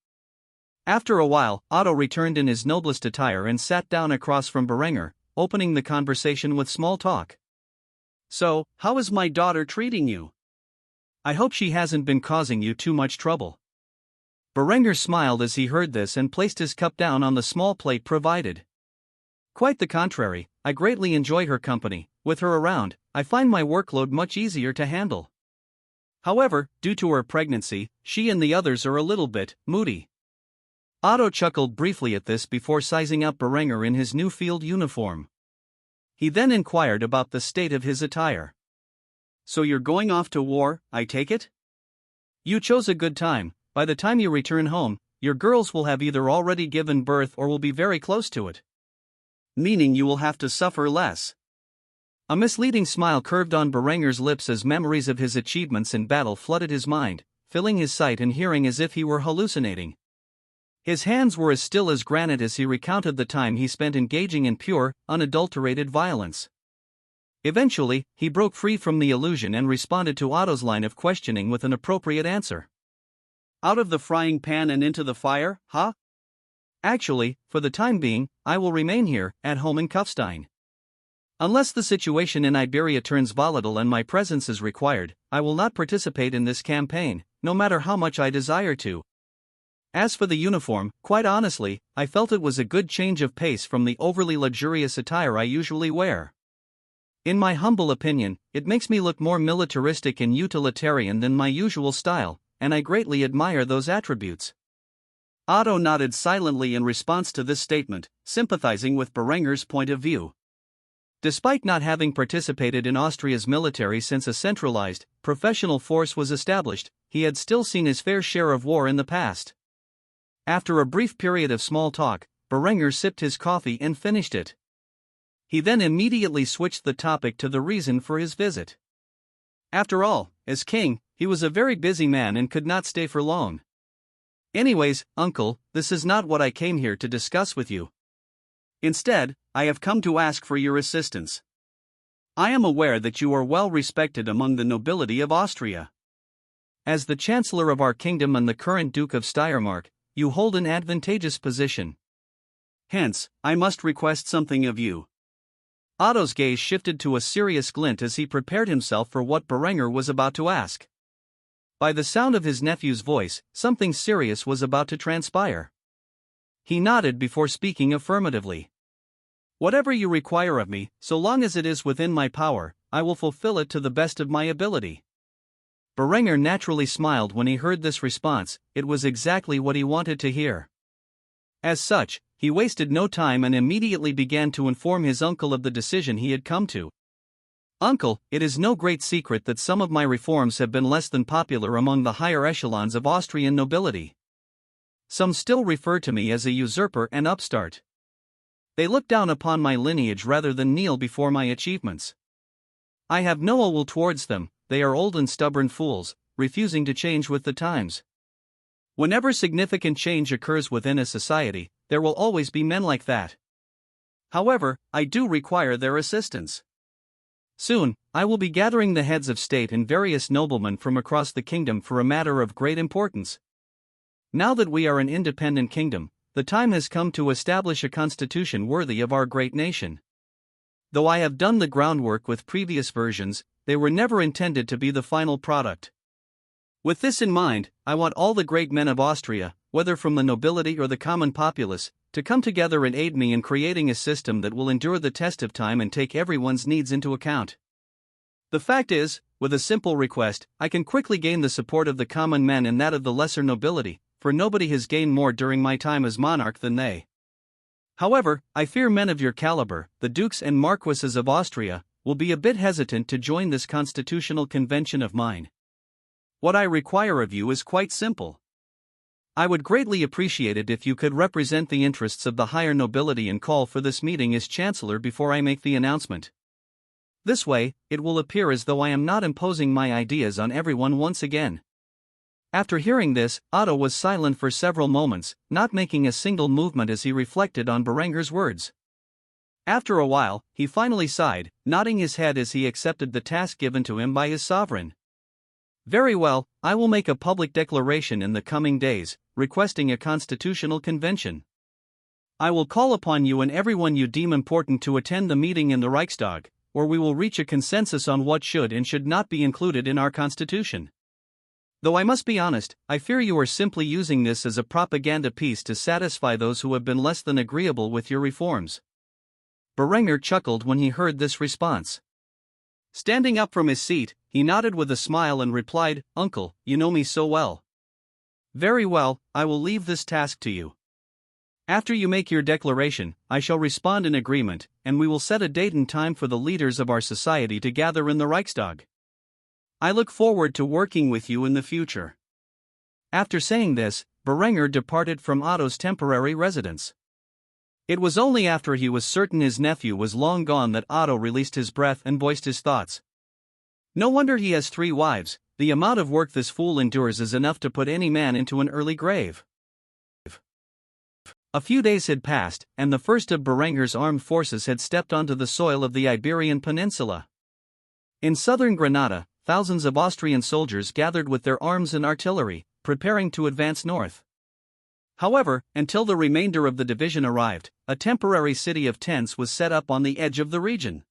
After a while, Otto returned in his noblest attire and sat down across from Berenger, opening the conversation with small talk. "So, how is my daughter treating you? I hope she hasn't been causing you too much trouble." Berenger smiled as he heard this and placed his cup down on the small plate provided. "Quite the contrary, I greatly enjoy her company. With her around, I find my workload much easier to handle. However, due to her pregnancy, she and the others are a little bit moody." Otto chuckled briefly at this before sizing up Berenger in his new field uniform. He then inquired about the state of his attire. "So you're going off to war, I take it? You chose a good time. By the time you return home, your girls will have either already given birth or will be very close to it. Meaning you will have to suffer less." A misleading smile curved on Berenger's lips as memories of his achievements in battle flooded his mind, filling his sight and hearing as if he were hallucinating. His hands were as still as granite as he recounted the time he spent engaging in pure, unadulterated violence. Eventually, he broke free from the illusion and responded to Otto's line of questioning with an appropriate answer. "Out of the frying pan and into the fire, huh? Actually, for the time being, I will remain here, at home in Kufstein. Unless the situation in Iberia turns volatile and my presence is required, I will not participate in this campaign, no matter how much I desire to. As for the uniform, quite honestly, I felt it was a good change of pace from the overly luxurious attire I usually wear. In my humble opinion, it makes me look more militaristic and utilitarian than my usual style, and I greatly admire those attributes." Otto nodded silently in response to this statement, sympathizing with Berenger's point of view. Despite not having participated in Austria's military since a centralized, professional force was established, he had still seen his fair share of war in the past. After a brief period of small talk, Berenger sipped his coffee and finished it. He then immediately switched the topic to the reason for his visit. After all, as king, he was a very busy man and could not stay for long. "Anyways, uncle, this is not what I came here to discuss with you. Instead, I have come to ask for your assistance. I am aware that you are well respected among the nobility of Austria. As the Chancellor of our kingdom and the current Duke of Steiermark, you hold an advantageous position. Hence, I must request something of you." Otto's gaze shifted to a serious glint as he prepared himself for what Berenger was about to ask. By the sound of his nephew's voice, something serious was about to transpire. He nodded before speaking affirmatively. "Whatever you require of me, so long as it is within my power, I will fulfill it to the best of my ability." Berenger naturally smiled when he heard this response. It was exactly what he wanted to hear. As such, he wasted no time and immediately began to inform his uncle of the decision he had come to. "Uncle, it is no great secret that some of my reforms have been less than popular among the higher echelons of Austrian nobility. Some still refer to me as a usurper and upstart. They look down upon my lineage rather than kneel before my achievements. I have no ill will towards them. They are old and stubborn fools, refusing to change with the times. Whenever significant change occurs within a society, there will always be men like that. However, I do require their assistance. Soon, I will be gathering the heads of state and various noblemen from across the kingdom for a matter of great importance. Now that we are an independent kingdom, the time has come to establish a constitution worthy of our great nation. Though I have done the groundwork with previous versions, they were never intended to be the final product. With this in mind, I want all the great men of Austria, whether from the nobility or the common populace, to come together and aid me in creating a system that will endure the test of time and take everyone's needs into account. The fact is, with a simple request, I can quickly gain the support of the common men and that of the lesser nobility, for nobody has gained more during my time as monarch than they. However, I fear men of your caliber, the dukes and marquises of Austria, will be a bit hesitant to join this constitutional convention of mine. What I require of you is quite simple. I would greatly appreciate it if you could represent the interests of the higher nobility and call for this meeting as Chancellor before I make the announcement. This way, it will appear as though I am not imposing my ideas on everyone once again. After hearing this, Otto was silent for several moments, not making a single movement as he reflected on Berenger's words. After a while, he finally sighed, nodding his head as he accepted the task given to him by his sovereign. Very well, I will make a public declaration in the coming days, requesting a constitutional convention. I will call upon you and everyone you deem important to attend the meeting in the Reichstag, where we will reach a consensus on what should and should not be included in our constitution. Though I must be honest, I fear you are simply using this as a propaganda piece to satisfy those who have been less than agreeable with your reforms. Berenger chuckled when he heard this response. Standing up from his seat, he nodded with a smile and replied, "Uncle, you know me so well. Very well, I will leave this task to you. After you make your declaration, I shall respond in agreement, and we will set a date and time for the leaders of our society to gather in the Reichstag. I look forward to working with you in the future." After saying this, Berenger departed from Otto's temporary residence. It was only after he was certain his nephew was long gone that Otto released his breath and voiced his thoughts. No wonder he has 3 wives, the amount of work this fool endures is enough to put any man into an early grave. A few days had passed, and the first of Berenger's armed forces had stepped onto the soil of the Iberian Peninsula. In southern Granada, thousands of Austrian soldiers gathered with their arms and artillery, preparing to advance north. However, until the remainder of the division arrived, a temporary city of tents was set up on the edge of the region.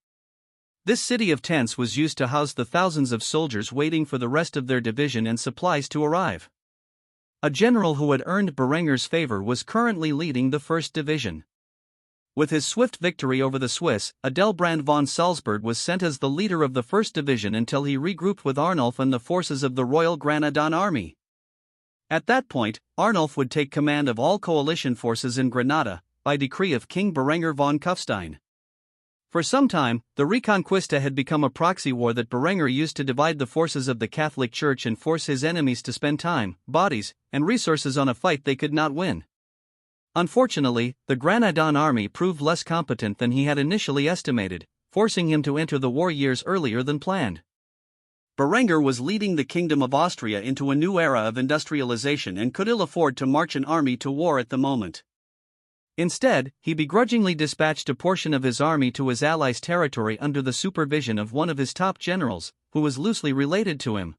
This city of tents was used to house the thousands of soldiers waiting for the rest of their division and supplies to arrive. A general who had earned Berenger's favor was currently leading the 1st Division. With his swift victory over the Swiss, Adelbrand von Salzburg was sent as the leader of the 1st Division until he regrouped with Arnulf and the forces of the Royal Granadan Army. At that point, Arnulf would take command of all coalition forces in Granada, by decree of King Berenger von Kufstein. For some time, the Reconquista had become a proxy war that Berenger used to divide the forces of the Catholic Church and force his enemies to spend time, bodies, and resources on a fight they could not win. Unfortunately, the Granadan army proved less competent than he had initially estimated, forcing him to enter the war years earlier than planned. Berenger was leading the Kingdom of Austria into a new era of industrialization and could ill afford to march an army to war at the moment. Instead, he begrudgingly dispatched a portion of his army to his allies' territory under the supervision of one of his top generals, who was loosely related to him.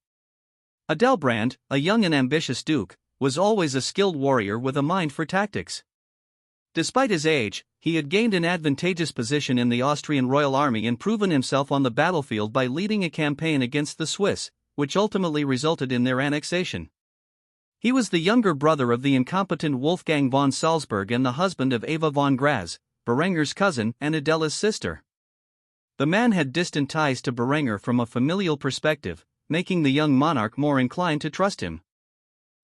Adelbrand, a young and ambitious duke, was always a skilled warrior with a mind for tactics. Despite his age, he had gained an advantageous position in the Austrian Royal Army and proven himself on the battlefield by leading a campaign against the Swiss, which ultimately resulted in their annexation. He was the younger brother of the incompetent Wolfgang von Salzburg and the husband of Eva von Graz, Berenger's cousin and Adela's sister. The man had distant ties to Berenger from a familial perspective, making the young monarch more inclined to trust him.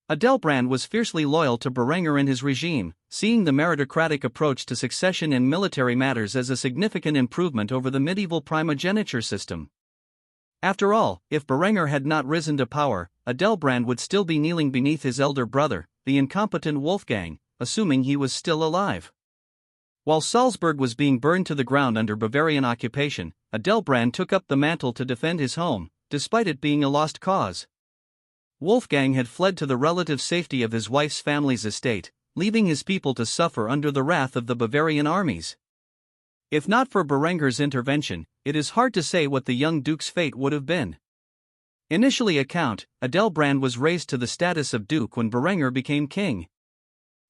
Adelbrand was fiercely loyal to Berenger and his regime, seeing the meritocratic approach to succession in military matters as a significant improvement over the medieval primogeniture system. After all, if Berenger had not risen to power, Adelbrand would still be kneeling beneath his elder brother, the incompetent Wolfgang, assuming he was still alive. While Salzburg was being burned to the ground under Bavarian occupation, Adelbrand took up the mantle to defend his home, despite it being a lost cause. Wolfgang had fled to the relative safety of his wife's family's estate, leaving his people to suffer under the wrath of the Bavarian armies. If not for Berenger's intervention, it is hard to say what the young duke's fate would have been. Initially a count, Adelbrand was raised to the status of duke when Berenger became king.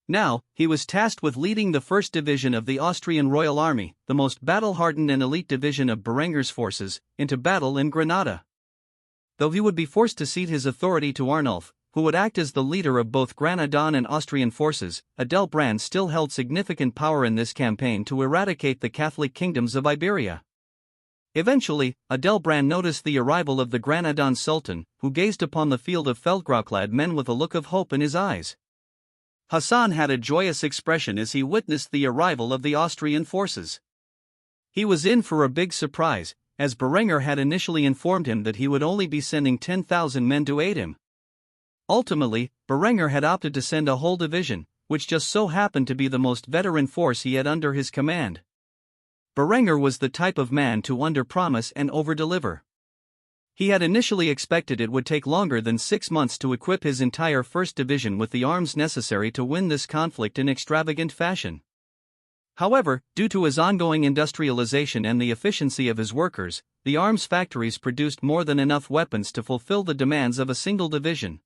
Now, he was tasked with leading the 1st Division of the Austrian Royal Army, the most battle-hardened and elite division of Berenger's forces, into battle in Granada. Though he would be forced to cede his authority to Arnulf, who would act as the leader of both Granadan and Austrian forces, Adelbrand still held significant power in this campaign to eradicate the Catholic kingdoms of Iberia. Eventually, Adelbrand noticed the arrival of the Granadan Sultan, who gazed upon the field of Feldgrau-clad men with a look of hope in his eyes. Hassan had a joyous expression as he witnessed the arrival of the Austrian forces. He was in for a big surprise, as Berenger had initially informed him that he would only be sending 10,000 men to aid him. Ultimately, Berenger had opted to send a whole division, which just so happened to be the most veteran force he had under his command. Berenger was the type of man to under-promise and over-deliver. He had initially expected it would take longer than 6 months to equip his entire 1st Division with the arms necessary to win this conflict in extravagant fashion. However, due to his ongoing industrialization and the efficiency of his workers, the arms factories produced more than enough weapons to fulfill the demands of a single division.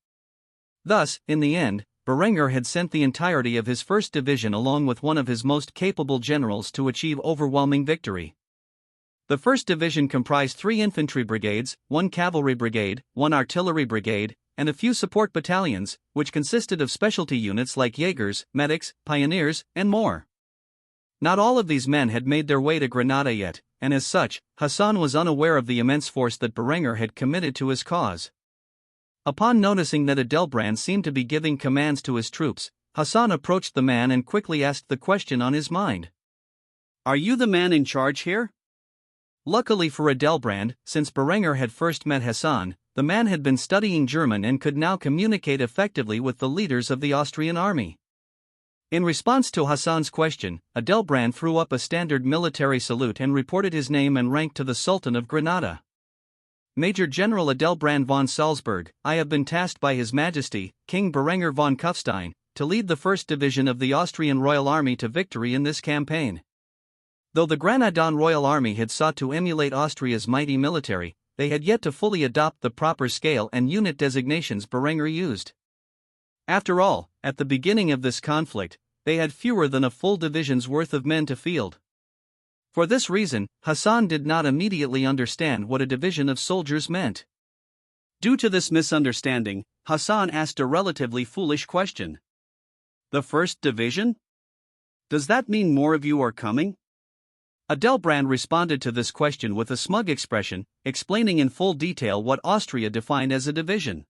Thus, in the end, Berenger had sent the entirety of his 1st Division along with one of his most capable generals to achieve overwhelming victory. The 1st Division comprised 3 infantry brigades, 1 cavalry brigade, 1 artillery brigade, and a few support battalions, which consisted of specialty units like Jaegers, medics, pioneers, and more. Not all of these men had made their way to Granada yet, and as such, Hassan was unaware of the immense force that Berenger had committed to his cause. Upon noticing that Adelbrand seemed to be giving commands to his troops, Hassan approached the man and quickly asked the question on his mind. "Are you the man in charge here?" Luckily for Adelbrand, since Berenger had first met Hassan, the man had been studying German and could now communicate effectively with the leaders of the Austrian army. In response to Hassan's question, Adelbrand threw up a standard military salute and reported his name and rank to the Sultan of Granada. "Major General Adelbrand von Salzburg, I have been tasked by His Majesty, King Berenger von Kufstein, to lead the 1st Division of the Austrian Royal Army to victory in this campaign." Though the Granadan Royal Army had sought to emulate Austria's mighty military, they had yet to fully adopt the proper scale and unit designations Berenger used. After all, at the beginning of this conflict, they had fewer than a full division's worth of men to field. For this reason, Hassan did not immediately understand what a division of soldiers meant. Due to this misunderstanding, Hassan asked a relatively foolish question. "The 1st Division? Does that mean more of you are coming?" Adelbrand responded to this question with a smug expression, explaining in full detail what Austria defined as a division.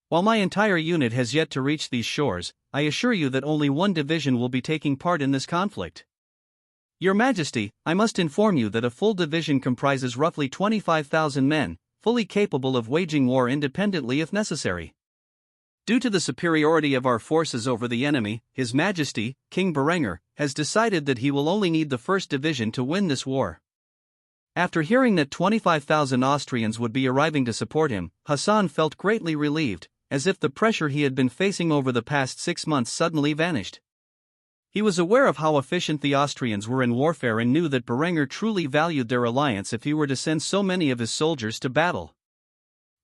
"While my entire unit has yet to reach these shores, I assure you that only 1 division will be taking part in this conflict. Your Majesty, I must inform you that a full division comprises roughly 25,000 men, fully capable of waging war independently if necessary. Due to the superiority of our forces over the enemy, His Majesty, King Berenger, has decided that he will only need the 1st Division to win this war." After hearing that 25,000 Austrians would be arriving to support him, Hassan felt greatly relieved, as if the pressure he had been facing over the past 6 months suddenly vanished. He was aware of how efficient the Austrians were in warfare and knew that Berenger truly valued their alliance if he were to send so many of his soldiers to battle.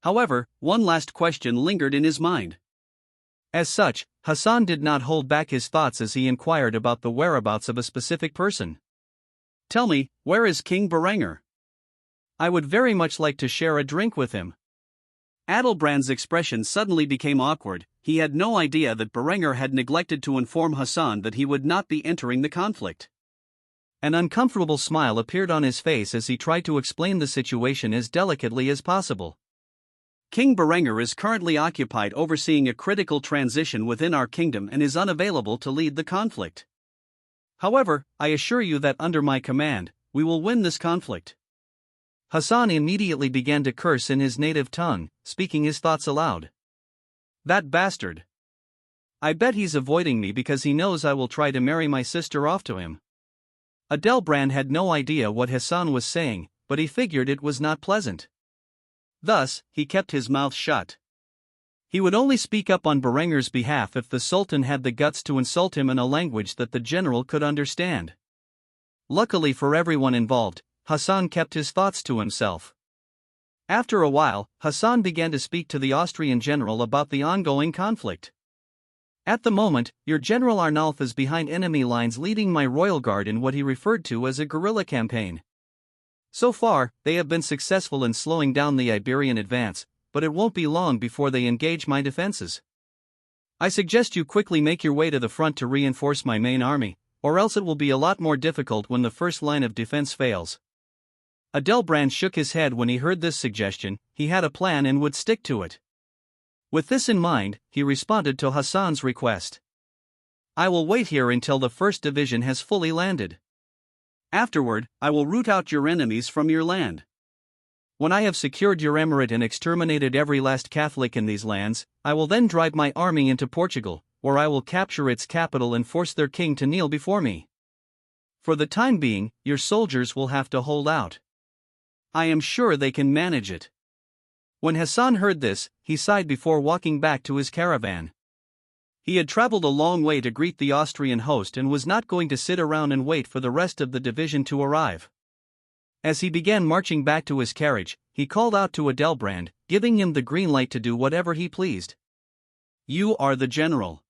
However, one last question lingered in his mind. As such, Hassan did not hold back his thoughts as he inquired about the whereabouts of a specific person. "Tell me, where is King Berenger? I would very much like to share a drink with him." Adelbrand's expression suddenly became awkward. He had no idea that Berenger had neglected to inform Hassan that he would not be entering the conflict. An uncomfortable smile appeared on his face as he tried to explain the situation as delicately as possible. "King Berenger is currently occupied overseeing a critical transition within our kingdom and is unavailable to lead the conflict. However, I assure you that under my command, we will win this conflict." Hassan immediately began to curse in his native tongue, speaking his thoughts aloud. "That bastard! I bet he's avoiding me because he knows I will try to marry my sister off to him." Adelbrand had no idea what Hassan was saying, but he figured it was not pleasant. Thus, he kept his mouth shut. He would only speak up on Berenger's behalf if the Sultan had the guts to insult him in a language that the general could understand. Luckily for everyone involved, Hassan kept his thoughts to himself. After a while, Hassan began to speak to the Austrian general about the ongoing conflict. At the moment, your General Arnulf is behind enemy lines leading my royal guard in what he referred to as a guerrilla campaign. So far, they have been successful in slowing down the Iberian advance, but it won't be long before they engage my defenses. I suggest you quickly make your way to the front to reinforce my main army, or else it will be a lot more difficult when the first line of defense fails. Adelbrand shook his head when he heard this suggestion. He had a plan and would stick to it. With this in mind, he responded to Hassan's request. I will wait here until the 1st Division has fully landed. Afterward, I will root out your enemies from your land. When I have secured your emirate and exterminated every last Catholic in these lands, I will then drive my army into Portugal, where I will capture its capital and force their king to kneel before me. For the time being, your soldiers will have to hold out. I am sure they can manage it. When Hassan heard this, he sighed before walking back to his caravan. He had traveled a long way to greet the Austrian host and was not going to sit around and wait for the rest of the division to arrive. As he began marching back to his carriage, he called out to Adelbrand, giving him the green light to do whatever he pleased. You are the general.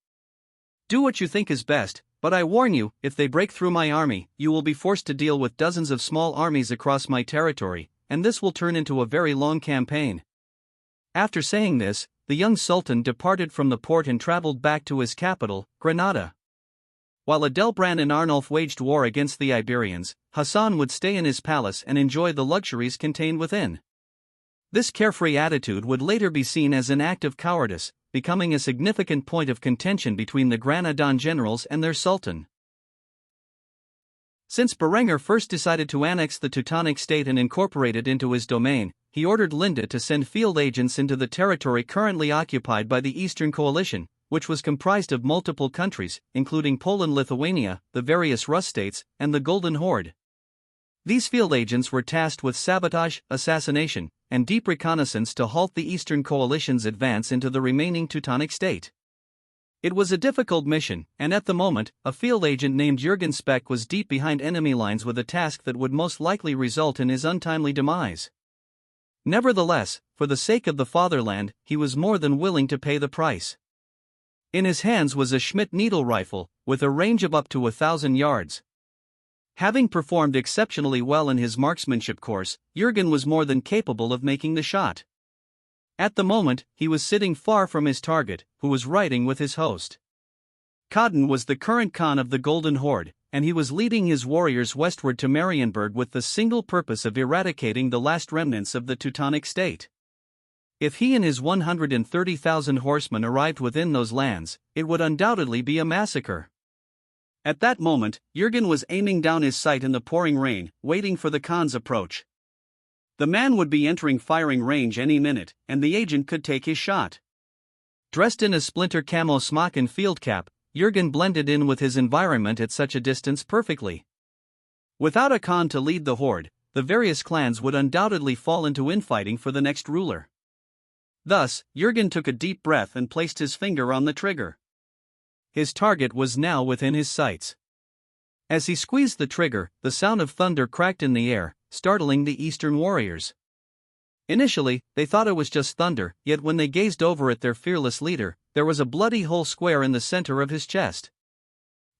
Do what you think is best, but I warn you, if they break through my army, you will be forced to deal with dozens of small armies across my territory, and this will turn into a very long campaign. After saying this, the young sultan departed from the port and traveled back to his capital, Granada. While Adelbrand and Arnulf waged war against the Iberians, Hassan would stay in his palace and enjoy the luxuries contained within. This carefree attitude would later be seen as an act of cowardice, becoming a significant point of contention between the Granadan generals and their sultan. Since Berengar first decided to annex the Teutonic state and incorporate it into his domain, he ordered Linde to send field agents into the territory currently occupied by the Eastern Coalition, which was comprised of multiple countries, including Poland, Lithuania, the various Rus states, and the Golden Horde. These field agents were tasked with sabotage, assassination, and deep reconnaissance to halt the Eastern Coalition's advance into the remaining Teutonic state. It was a difficult mission, and at the moment, a field agent named Jürgen Speck was deep behind enemy lines with a task that would most likely result in his untimely demise. Nevertheless, for the sake of the fatherland, he was more than willing to pay the price. In his hands was a Schmidt needle rifle, with a range of up to 1,000 yards. Having performed exceptionally well in his marksmanship course, Jürgen was more than capable of making the shot. At the moment, he was sitting far from his target, who was riding with his host. Codden was the current Khan of the Golden Horde, and he was leading his warriors westward to Marienburg with the single purpose of eradicating the last remnants of the Teutonic state. If he and his 130,000 horsemen arrived within those lands, it would undoubtedly be a massacre. At that moment, Jürgen was aiming down his sight in the pouring rain, waiting for the Khan's approach. The man would be entering firing range any minute, and the agent could take his shot. Dressed in a splinter camo smock and field cap, Jürgen blended in with his environment at such a distance perfectly. Without a Khan to lead the horde, the various clans would undoubtedly fall into infighting for the next ruler. Thus, Jürgen took a deep breath and placed his finger on the trigger. His target was now within his sights. As he squeezed the trigger, the sound of thunder cracked in the air, startling the Eastern warriors. Initially, they thought it was just thunder, yet when they gazed over at their fearless leader, there was a bloody hole square in the center of his chest.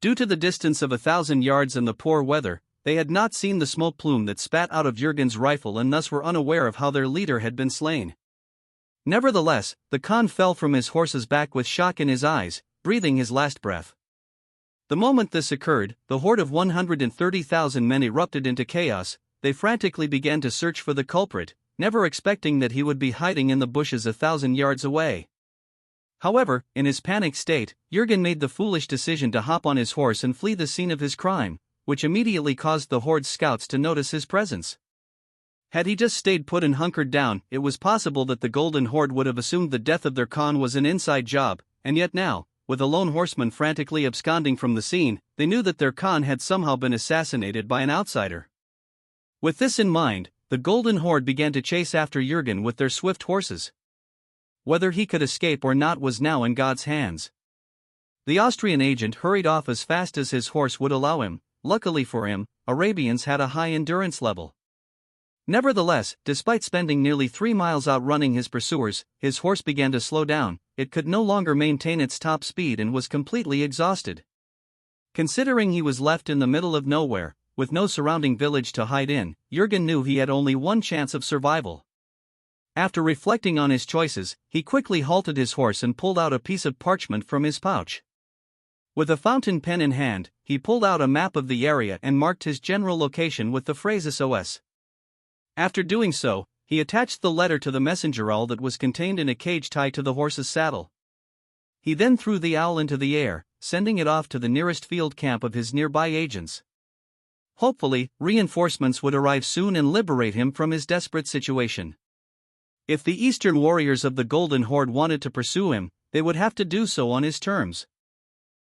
Due to the distance of 1,000 yards and the poor weather, they had not seen the smoke plume that spat out of Jürgen's rifle and thus were unaware of how their leader had been slain. Nevertheless, the Khan fell from his horse's back with shock in his eyes, breathing his last breath. The moment this occurred, the horde of 130,000 men erupted into chaos. They frantically began to search for the culprit, never expecting that he would be hiding in the bushes 1,000 yards away. However, in his panicked state, Jürgen made the foolish decision to hop on his horse and flee the scene of his crime, which immediately caused the horde's scouts to notice his presence. Had he just stayed put and hunkered down, it was possible that the Golden Horde would have assumed the death of their Khan was an inside job, and yet now, with a lone horseman frantically absconding from the scene, they knew that their Khan had somehow been assassinated by an outsider. With this in mind, the Golden Horde began to chase after Jürgen with their swift horses. Whether he could escape or not was now in God's hands. The Austrian agent hurried off as fast as his horse would allow him, luckily for him, Arabians had a high endurance level. Nevertheless, despite spending nearly 3 miles outrunning his pursuers, his horse began to slow down. It could no longer maintain its top speed and was completely exhausted. Considering he was left in the middle of nowhere, with no surrounding village to hide in, Jürgen knew he had only one chance of survival. After reflecting on his choices, he quickly halted his horse and pulled out a piece of parchment from his pouch. With a fountain pen in hand, he pulled out a map of the area and marked his general location with the phrase SOS. After doing so, he attached the letter to the messenger owl that was contained in a cage tied to the horse's saddle. He then threw the owl into the air, sending it off to the nearest field camp of his nearby agents. Hopefully, reinforcements would arrive soon and liberate him from his desperate situation. If the Eastern warriors of the Golden Horde wanted to pursue him, they would have to do so on his terms.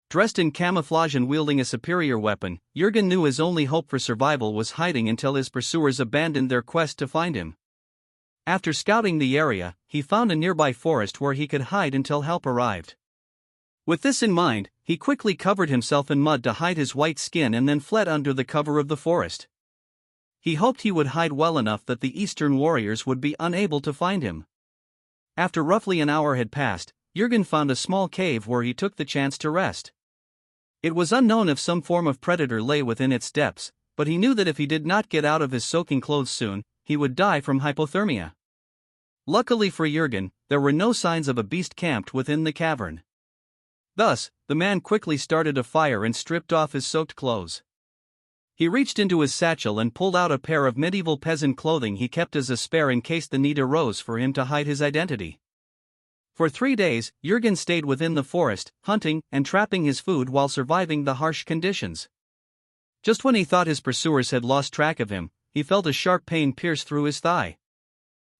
Dressed in camouflage and wielding a superior weapon, Jürgen knew his only hope for survival was hiding until his pursuers abandoned their quest to find him. After scouting the area, he found a nearby forest where he could hide until help arrived. With this in mind, he quickly covered himself in mud to hide his white skin and then fled under the cover of the forest. He hoped he would hide well enough that the Eastern warriors would be unable to find him. After roughly an hour had passed, Jürgen found a small cave where he took the chance to rest. It was unknown if some form of predator lay within its depths, but he knew that if he did not get out of his soaking clothes soon, he would die from hypothermia. Luckily for Jürgen, there were no signs of a beast camped within the cavern. Thus, the man quickly started a fire and stripped off his soaked clothes. He reached into his satchel and pulled out a pair of medieval peasant clothing he kept as a spare in case the need arose for him to hide his identity. For 3 days, Jürgen stayed within the forest, hunting and trapping his food while surviving the harsh conditions. Just when he thought his pursuers had lost track of him, he felt a sharp pain pierce through his thigh.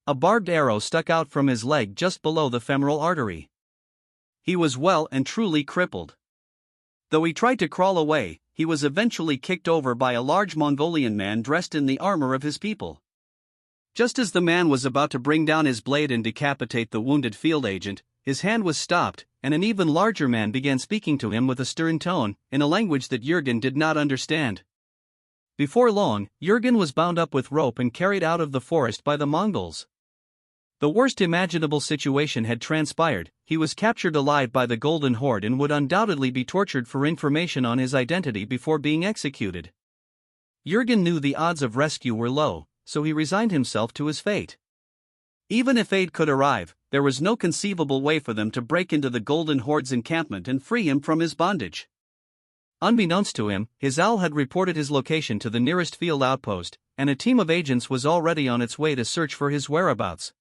A barbed arrow stuck out from his leg just below the femoral artery. He was well and truly crippled. Though he tried to crawl away, he was eventually kicked over by a large Mongolian man dressed in the armor of his people. Just as the man was about to bring down his blade and decapitate the wounded field agent, his hand was stopped, and an even larger man began speaking to him with a stern tone, in a language that Jürgen did not understand. Before long, Jürgen was bound up with rope and carried out of the forest by the Mongols. The worst imaginable situation had transpired. He was captured alive by the Golden Horde and would undoubtedly be tortured for information on his identity before being executed. Jürgen knew the odds of rescue were low, so he resigned himself to his fate. Even if aid could arrive, there was no conceivable way for them to break into the Golden Horde's encampment and free him from his bondage. Unbeknownst to him, his owl had reported his location to the nearest field outpost, and a team of agents was already on its way to search for his whereabouts.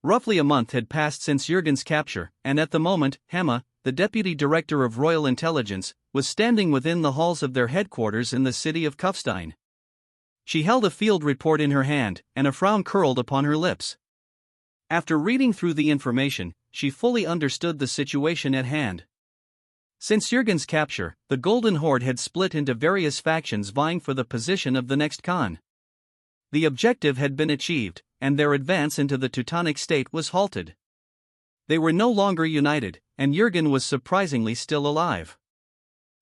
Roughly a month had passed since Jürgen's capture, and at the moment, Hema, the deputy director of Royal Intelligence, was standing within the halls of their headquarters in the city of Kufstein. She held a field report in her hand, and a frown curled upon her lips. After reading through the information, she fully understood the situation at hand. Since Jürgen's capture, the Golden Horde had split into various factions vying for the position of the next Khan. The objective had been achieved, and their advance into the Teutonic state was halted. They were no longer united, and Jürgen was surprisingly still alive.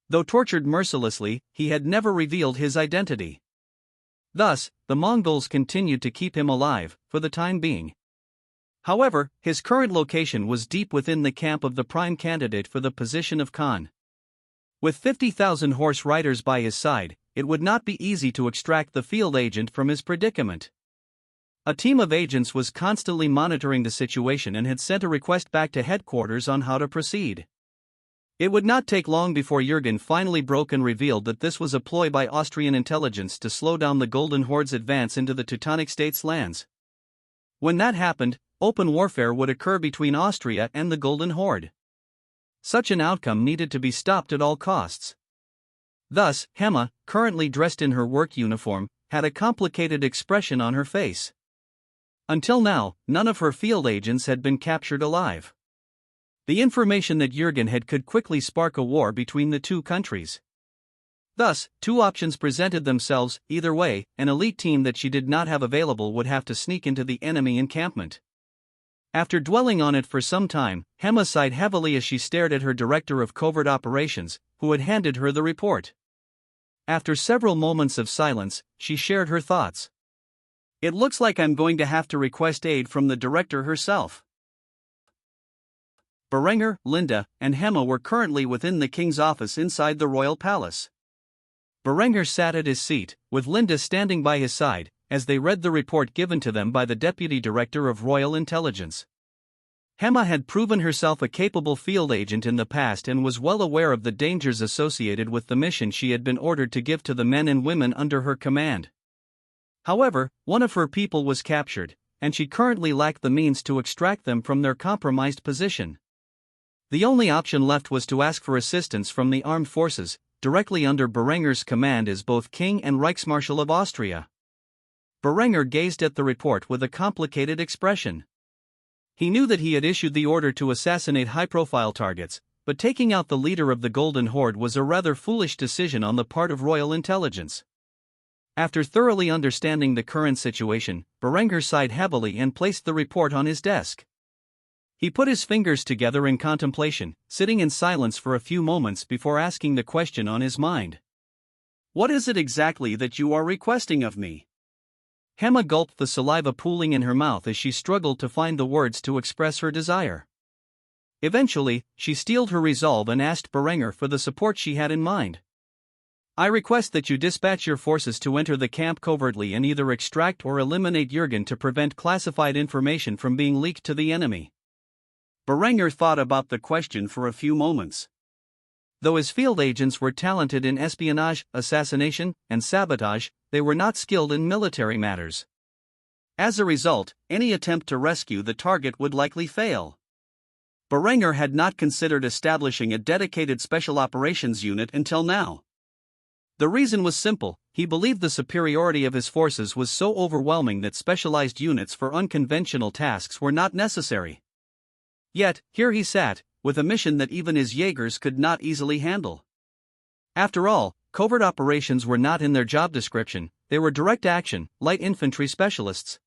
Though tortured mercilessly, he had never revealed his identity. Thus, the Mongols continued to keep him alive, for the time being. However, his current location was deep within the camp of the prime candidate for the position of Khan. With 50,000 horse riders by his side, it would not be easy to extract the field agent from his predicament. A team of agents was constantly monitoring the situation and had sent a request back to headquarters on how to proceed. It would not take long before Jürgen finally broke and revealed that this was a ploy by Austrian intelligence to slow down the Golden Horde's advance into the Teutonic states' lands. When that happened, open warfare would occur between Austria and the Golden Horde. Such an outcome needed to be stopped at all costs. Thus, Hema, currently dressed in her work uniform, had a complicated expression on her face. Until now, none of her field agents had been captured alive. The information that Jürgen had could quickly spark a war between the two countries. Thus, two options presented themselves. Either way, an elite team that she did not have available would have to sneak into the enemy encampment. After dwelling on it for some time, Hema sighed heavily as she stared at her director of covert operations, who had handed her the report. After several moments of silence, she shared her thoughts. It looks like I'm going to have to request aid from the director herself. Berenger, Linda, and Hema were currently within the king's office inside the royal palace. Berenger sat at his seat, with Linda standing by his side, as they read the report given to them by the Deputy Director of Royal Intelligence. Hema had proven herself a capable field agent in the past and was well aware of the dangers associated with the mission she had been ordered to give to the men and women under her command. However, one of her people was captured, and she currently lacked the means to extract them from their compromised position. The only option left was to ask for assistance from the armed forces, directly under Berenger's command as both King and Reichsmarshal of Austria. Berenger gazed at the report with a complicated expression. He knew that he had issued the order to assassinate high-profile targets, but taking out the leader of the Golden Horde was a rather foolish decision on the part of royal intelligence. After thoroughly understanding the current situation, Berenger sighed heavily and placed the report on his desk. He put his fingers together in contemplation, sitting in silence for a few moments before asking the question on his mind. What is it exactly that you are requesting of me? Hema gulped the saliva pooling in her mouth as she struggled to find the words to express her desire. Eventually, she steeled her resolve and asked Berenger for the support she had in mind. I request that you dispatch your forces to enter the camp covertly and either extract or eliminate Jürgen to prevent classified information from being leaked to the enemy. Berenger thought about the question for a few moments. Though his field agents were talented in espionage, assassination, and sabotage, they were not skilled in military matters. As a result, any attempt to rescue the target would likely fail. Berenger had not considered establishing a dedicated special operations unit until now. The reason was simple: he believed the superiority of his forces was so overwhelming that specialized units for unconventional tasks were not necessary. Yet, here he sat, with a mission that even his Jaegers could not easily handle. After all, covert operations were not in their job description, they were direct action, light infantry specialists.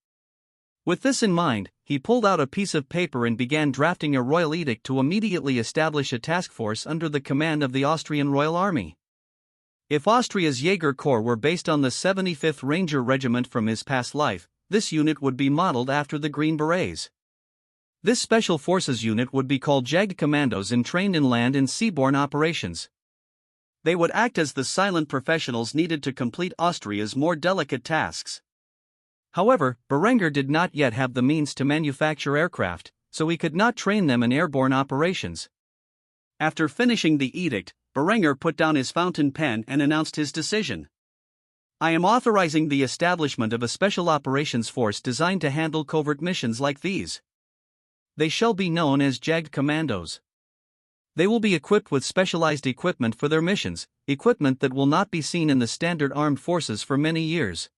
With this in mind, he pulled out a piece of paper and began drafting a royal edict to immediately establish a task force under the command of the Austrian Royal Army. If Austria's Jaeger Corps were based on the 75th Ranger Regiment from his past life, this unit would be modeled after the Green Berets. This special forces unit would be called Jagdkommandos and trained in land and seaborne operations. They would act as the silent professionals needed to complete Austria's more delicate tasks. However, Berenger did not yet have the means to manufacture aircraft, so he could not train them in airborne operations. After finishing the edict, Berenger put down his fountain pen and announced his decision. I am authorizing the establishment of a special operations force designed to handle covert missions like these. They shall be known as Jagdkommandos. They will be equipped with specialized equipment for their missions, equipment that will not be seen in the standard armed forces for many years.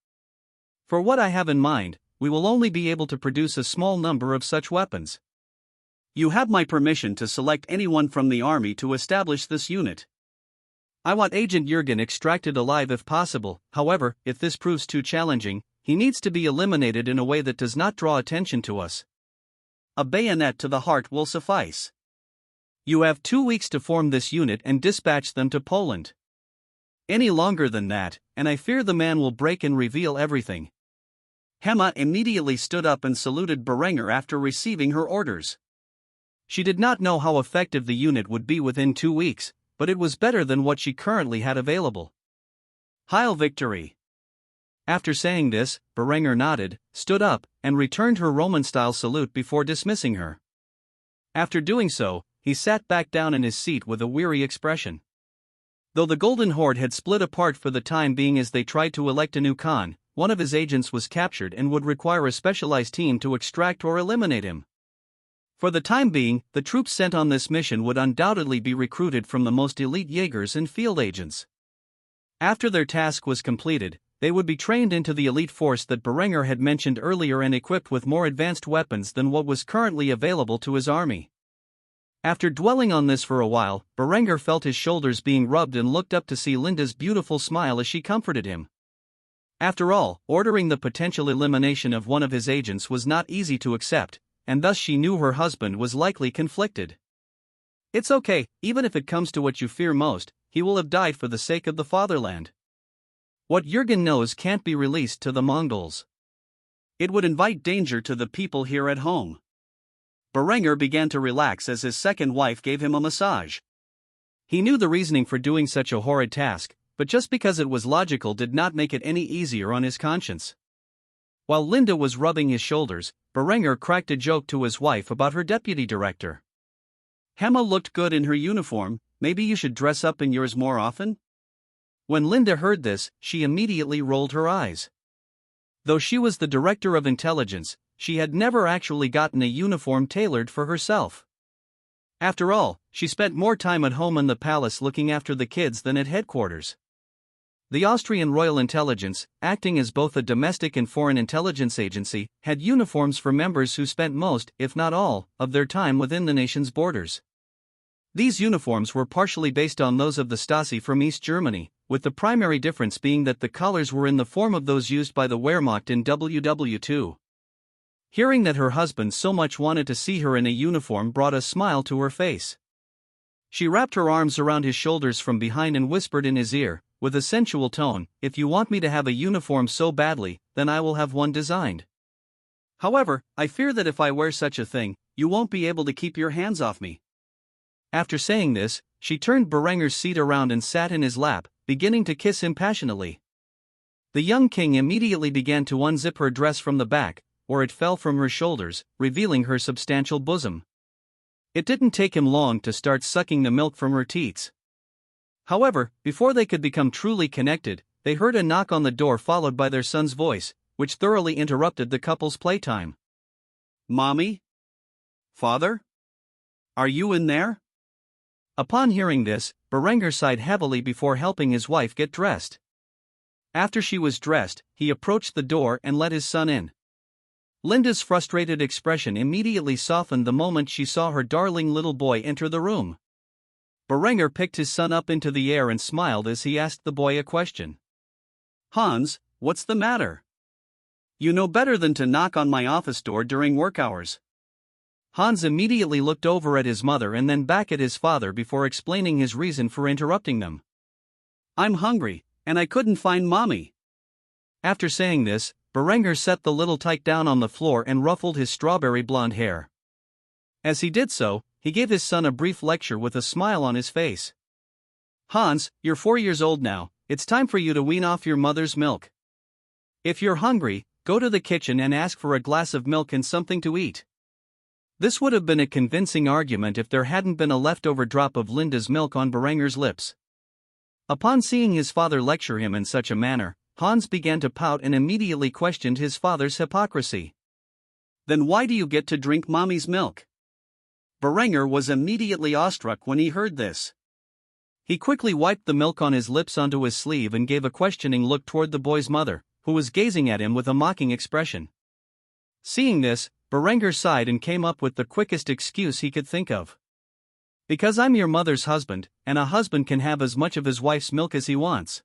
For what I have in mind, we will only be able to produce a small number of such weapons. You have my permission to select anyone from the army to establish this unit. I want Agent Jürgen extracted alive if possible. However, if this proves too challenging, he needs to be eliminated in a way that does not draw attention to us. A bayonet to the heart will suffice. You have 2 weeks to form this unit and dispatch them to Poland. Any longer than that, and I fear the man will break and reveal everything. Hema immediately stood up and saluted Berenger after receiving her orders. She did not know how effective the unit would be within 2 weeks, but it was better than what she currently had available. Heil Victory! After saying this, Berenger nodded, stood up, and returned her Roman-style salute before dismissing her. After doing so, he sat back down in his seat with a weary expression. Though the Golden Horde had split apart for the time being as they tried to elect a new Khan, one of his agents was captured and would require a specialized team to extract or eliminate him. For the time being, the troops sent on this mission would undoubtedly be recruited from the most elite Jaegers and field agents. After their task was completed, they would be trained into the elite force that Berenger had mentioned earlier and equipped with more advanced weapons than what was currently available to his army. After dwelling on this for a while, Berenger felt his shoulders being rubbed and looked up to see Linda's beautiful smile as she comforted him. After all, ordering the potential elimination of one of his agents was not easy to accept, and thus she knew her husband was likely conflicted. It's okay, even if it comes to what you fear most, he will have died for the sake of the fatherland. What Jürgen knows can't be released to the Mongols. It would invite danger to the people here at home. Berenger began to relax as his second wife gave him a massage. He knew the reasoning for doing such a horrid task, but just because it was logical did not make it any easier on his conscience. While Linda was rubbing his shoulders, Berenger cracked a joke to his wife about her deputy director. "Hema looked good in her uniform, maybe you should dress up in yours more often?" When Linda heard this, she immediately rolled her eyes. Though she was the director of intelligence, she had never actually gotten a uniform tailored for herself. After all, she spent more time at home in the palace looking after the kids than at headquarters. The Austrian Royal Intelligence, acting as both a domestic and foreign intelligence agency, had uniforms for members who spent most, if not all, of their time within the nation's borders. These uniforms were partially based on those of the Stasi from East Germany, with the primary difference being that the collars were in the form of those used by the Wehrmacht in WW2. Hearing that her husband so much wanted to see her in a uniform brought a smile to her face. She wrapped her arms around his shoulders from behind and whispered in his ear, with a sensual tone, "If you want me to have a uniform so badly, then I will have one designed. However, I fear that if I wear such a thing, you won't be able to keep your hands off me." After saying this, she turned Berenger's seat around and sat in his lap, beginning to kiss him passionately. The young king immediately began to unzip her dress from the back, or it fell from her shoulders, revealing her substantial bosom. It didn't take him long to start sucking the milk from her teats. However, before they could become truly connected, they heard a knock on the door followed by their son's voice, which thoroughly interrupted the couple's playtime. "Mommy? Father? Are you in there?" Upon hearing this, Berenger sighed heavily before helping his wife get dressed. After she was dressed, he approached the door and let his son in. Linda's frustrated expression immediately softened the moment she saw her darling little boy enter the room. Berenger picked his son up into the air and smiled as he asked the boy a question. "Hans, what's the matter? You know better than to knock on my office door during work hours." Hans immediately looked over at his mother and then back at his father before explaining his reason for interrupting them. "I'm hungry, and I couldn't find Mommy." After saying this, Berenger set the little tyke down on the floor and ruffled his strawberry blonde hair. As he did so, he gave his son a brief lecture with a smile on his face. "Hans, you're 4 years old now, it's time for you to wean off your mother's milk. If you're hungry, go to the kitchen and ask for a glass of milk and something to eat." This would have been a convincing argument if there hadn't been a leftover drop of Linda's milk on Berenger's lips. Upon seeing his father lecture him in such a manner, Hans began to pout and immediately questioned his father's hypocrisy. "Then why do you get to drink Mommy's milk?" Berenger was immediately awestruck when he heard this. He quickly wiped the milk on his lips onto his sleeve and gave a questioning look toward the boy's mother, who was gazing at him with a mocking expression. Seeing this, Berenger sighed and came up with the quickest excuse he could think of. "Because I'm your mother's husband, and a husband can have as much of his wife's milk as he wants."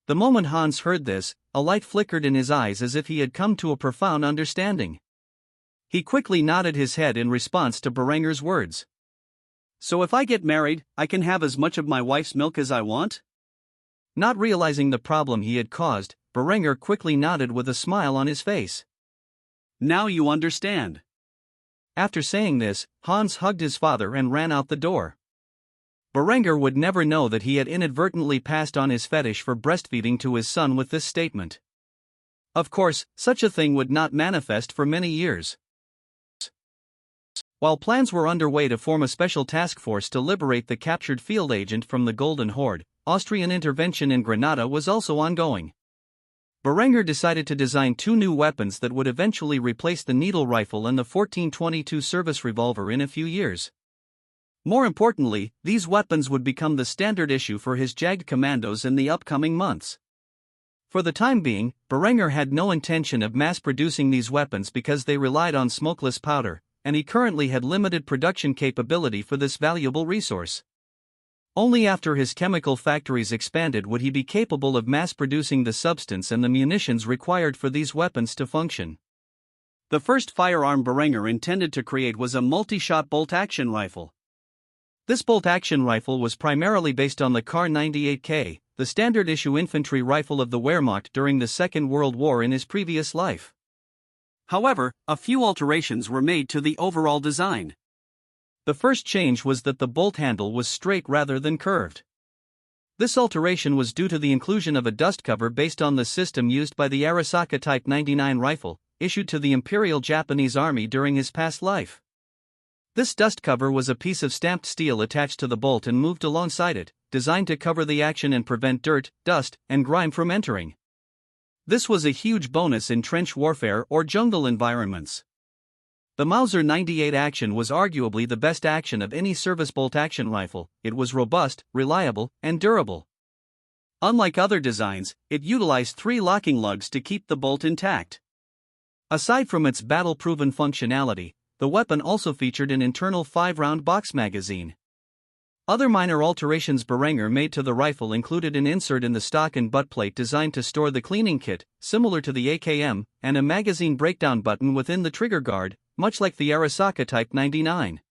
The moment Hans heard this, a light flickered in his eyes as if he had come to a profound understanding. He quickly nodded his head in response to Berenger's words. "So if I get married, I can have as much of my wife's milk as I want?" Not realizing the problem he had caused, Berenger quickly nodded with a smile on his face. "Now you understand." After saying this, Hans hugged his father and ran out the door. Berenger would never know that he had inadvertently passed on his fetish for breastfeeding to his son with this statement. Of course, such a thing would not manifest for many years. While plans were underway to form a special task force to liberate the captured field agent from the Golden Horde, Austrian intervention in Granada was also ongoing. Berenger decided to design 2 new weapons that would eventually replace the needle rifle and the 1422 service revolver in a few years. More importantly, these weapons would become the standard issue for his JAG commandos in the upcoming months. For the time being, Berenger had no intention of mass-producing these weapons because they relied on smokeless powder, and he currently had limited production capability for this valuable resource. Only after his chemical factories expanded would he be capable of mass-producing the substance and the munitions required for these weapons to function. The first firearm Berenger intended to create was a multi-shot bolt-action rifle. This bolt-action rifle was primarily based on the Kar-98K, the standard-issue infantry rifle of the Wehrmacht during the Second World War in his previous life. However, a few alterations were made to the overall design. The first change was that the bolt handle was straight rather than curved. This alteration was due to the inclusion of a dust cover based on the system used by the Arisaka Type 99 rifle, issued to the Imperial Japanese Army during his past life. This dust cover was a piece of stamped steel attached to the bolt and moved alongside it, designed to cover the action and prevent dirt, dust, and grime from entering. This was a huge bonus in trench warfare or jungle environments. The Mauser 98 action was arguably the best action of any service bolt-action rifle. It was robust, reliable, and durable. Unlike other designs, it utilized 3 locking lugs to keep the bolt intact. Aside from its battle-proven functionality, the weapon also featured an internal 5-round box magazine. Other minor alterations Berenger made to the rifle included an insert in the stock and butt plate designed to store the cleaning kit, similar to the AKM, and a magazine breakdown button within the trigger guard, much like the Arisaka Type 99.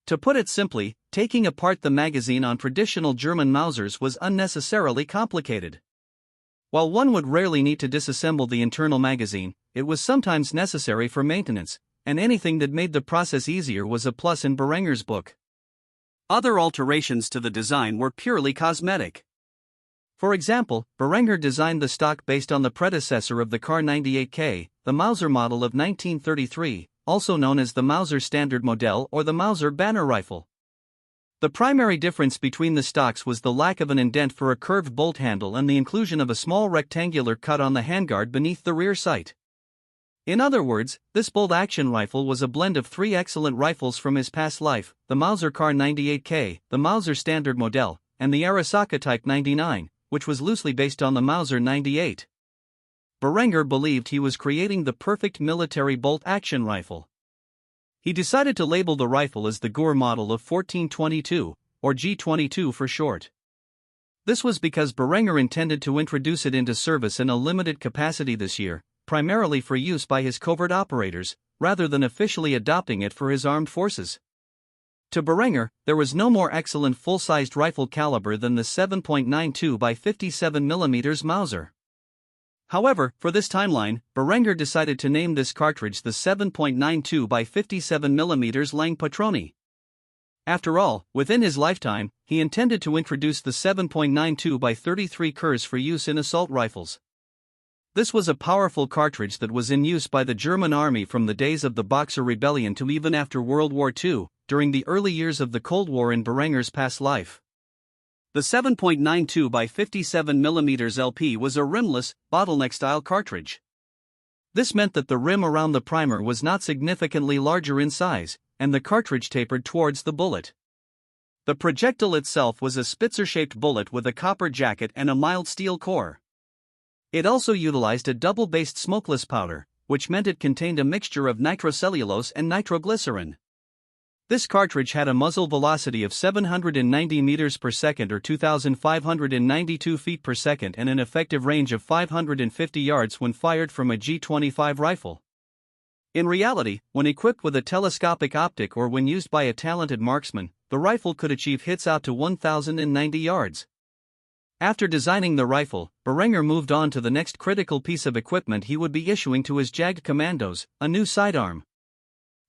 To put it simply, taking apart the magazine on traditional German Mausers was unnecessarily complicated. While one would rarely need to disassemble the internal magazine, it was sometimes necessary for maintenance, and anything that made the process easier was a plus in Berenger's book. Other alterations to the design were purely cosmetic. For example, Berenger designed the stock based on the predecessor of the Kar-98K, the Mauser model of 1933, also known as the Mauser Standard Modell or the Mauser Banner Rifle. The primary difference between the stocks was the lack of an indent for a curved bolt handle and the inclusion of a small rectangular cut on the handguard beneath the rear sight. In other words, this bolt-action rifle was a blend of 3 excellent rifles from his past life, the Mauser Kar-98K, the Mauser Standard Modell, and the Arisaka Type 99, which was loosely based on the Mauser 98. Berenger believed he was creating the perfect military bolt-action rifle. He decided to label the rifle as the Gür model of 1422, or G22 for short. This was because Berenger intended to introduce it into service in a limited capacity this year, primarily for use by his covert operators, rather than officially adopting it for his armed forces. To Berenger, there was no more excellent full-sized rifle caliber than the 7.92 by 57 mm Mauser. However, for this timeline, Berenger decided to name this cartridge the 7.92 by 57 mm Lang Patroni. After all, within his lifetime, he intended to introduce the 7.92 by 33 Kurs for use in assault rifles. This was a powerful cartridge that was in use by the German army from the days of the Boxer Rebellion to even after World War II, during the early years of the Cold War in Berenger's past life. The 7.92 by 57 mm LP was a rimless, bottleneck-style cartridge. This meant that the rim around the primer was not significantly larger in size, and the cartridge tapered towards the bullet. The projectile itself was a Spitzer-shaped bullet with a copper jacket and a mild steel core. It also utilized a double-based smokeless powder, which meant it contained a mixture of nitrocellulose and nitroglycerin. This cartridge had a muzzle velocity of 790 meters per second or 2,592 feet per second and an effective range of 550 yards when fired from a G25 rifle. In reality, when equipped with a telescopic optic or when used by a talented marksman, the rifle could achieve hits out to 1,090 yards. After designing the rifle, Berenger moved on to the next critical piece of equipment he would be issuing to his JAG commandos, a new sidearm.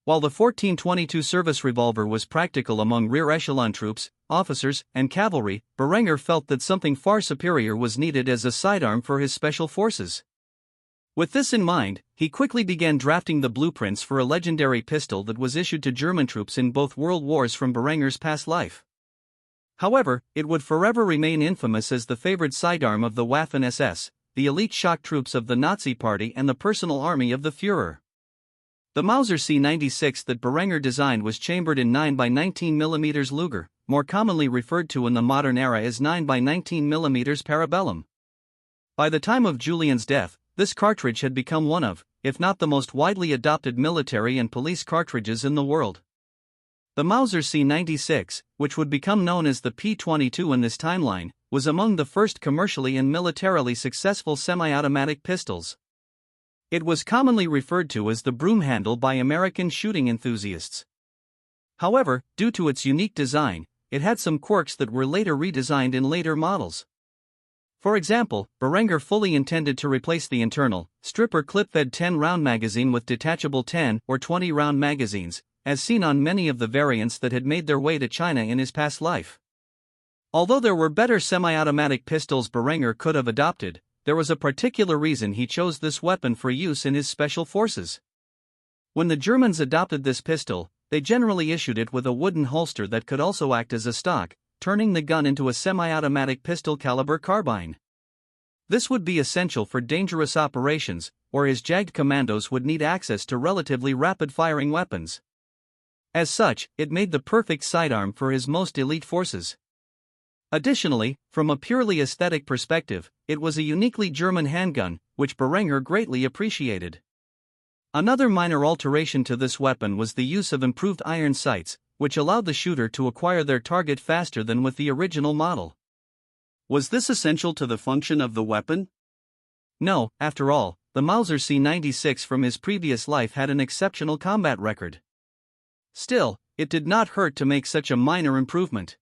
While the 1422 service revolver was practical among rear echelon troops, officers, and cavalry, Berenger felt that something far superior was needed as a sidearm for his special forces. With this in mind, he quickly began drafting the blueprints for a legendary pistol that was issued to German troops in both world wars from Berenger's past life. However, it would forever remain infamous as the favored sidearm of the Waffen-SS, the elite shock troops of the Nazi Party and the personal army of the Führer. The Mauser C96 that Berenger designed was chambered in 9 by 19 mm Luger, more commonly referred to in the modern era as 9 by 19 mm Parabellum. By the time of Julian's death, this cartridge had become one of, if not the most widely adopted military and police cartridges in the world. The Mauser C96, which would become known as the P22 in this timeline, was among the first commercially and militarily successful semi-automatic pistols. It was commonly referred to as the broom handle by American shooting enthusiasts. However, due to its unique design, it had some quirks that were later redesigned in later models. For example, Berenger fully intended to replace the internal, stripper clip-fed 10-round magazine with detachable 10 or 20-round magazines, as seen on many of the variants that had made their way to China in his past life. Although there were better semi-automatic pistols Berenger could have adopted, there was a particular reason he chose this weapon for use in his special forces. When the Germans adopted this pistol, they generally issued it with a wooden holster that could also act as a stock, turning the gun into a semi-automatic pistol-caliber carbine. This would be essential for dangerous operations, or his jagged commandos would need access to relatively rapid-firing weapons. As such, it made the perfect sidearm for his most elite forces. Additionally, from a purely aesthetic perspective, it was a uniquely German handgun, which Berenger greatly appreciated. Another minor alteration to this weapon was the use of improved iron sights, which allowed the shooter to acquire their target faster than with the original model. Was this essential to the function of the weapon? No, after all, the Mauser C96 from his previous life had an exceptional combat record. Still, it did not hurt to make such a minor improvement.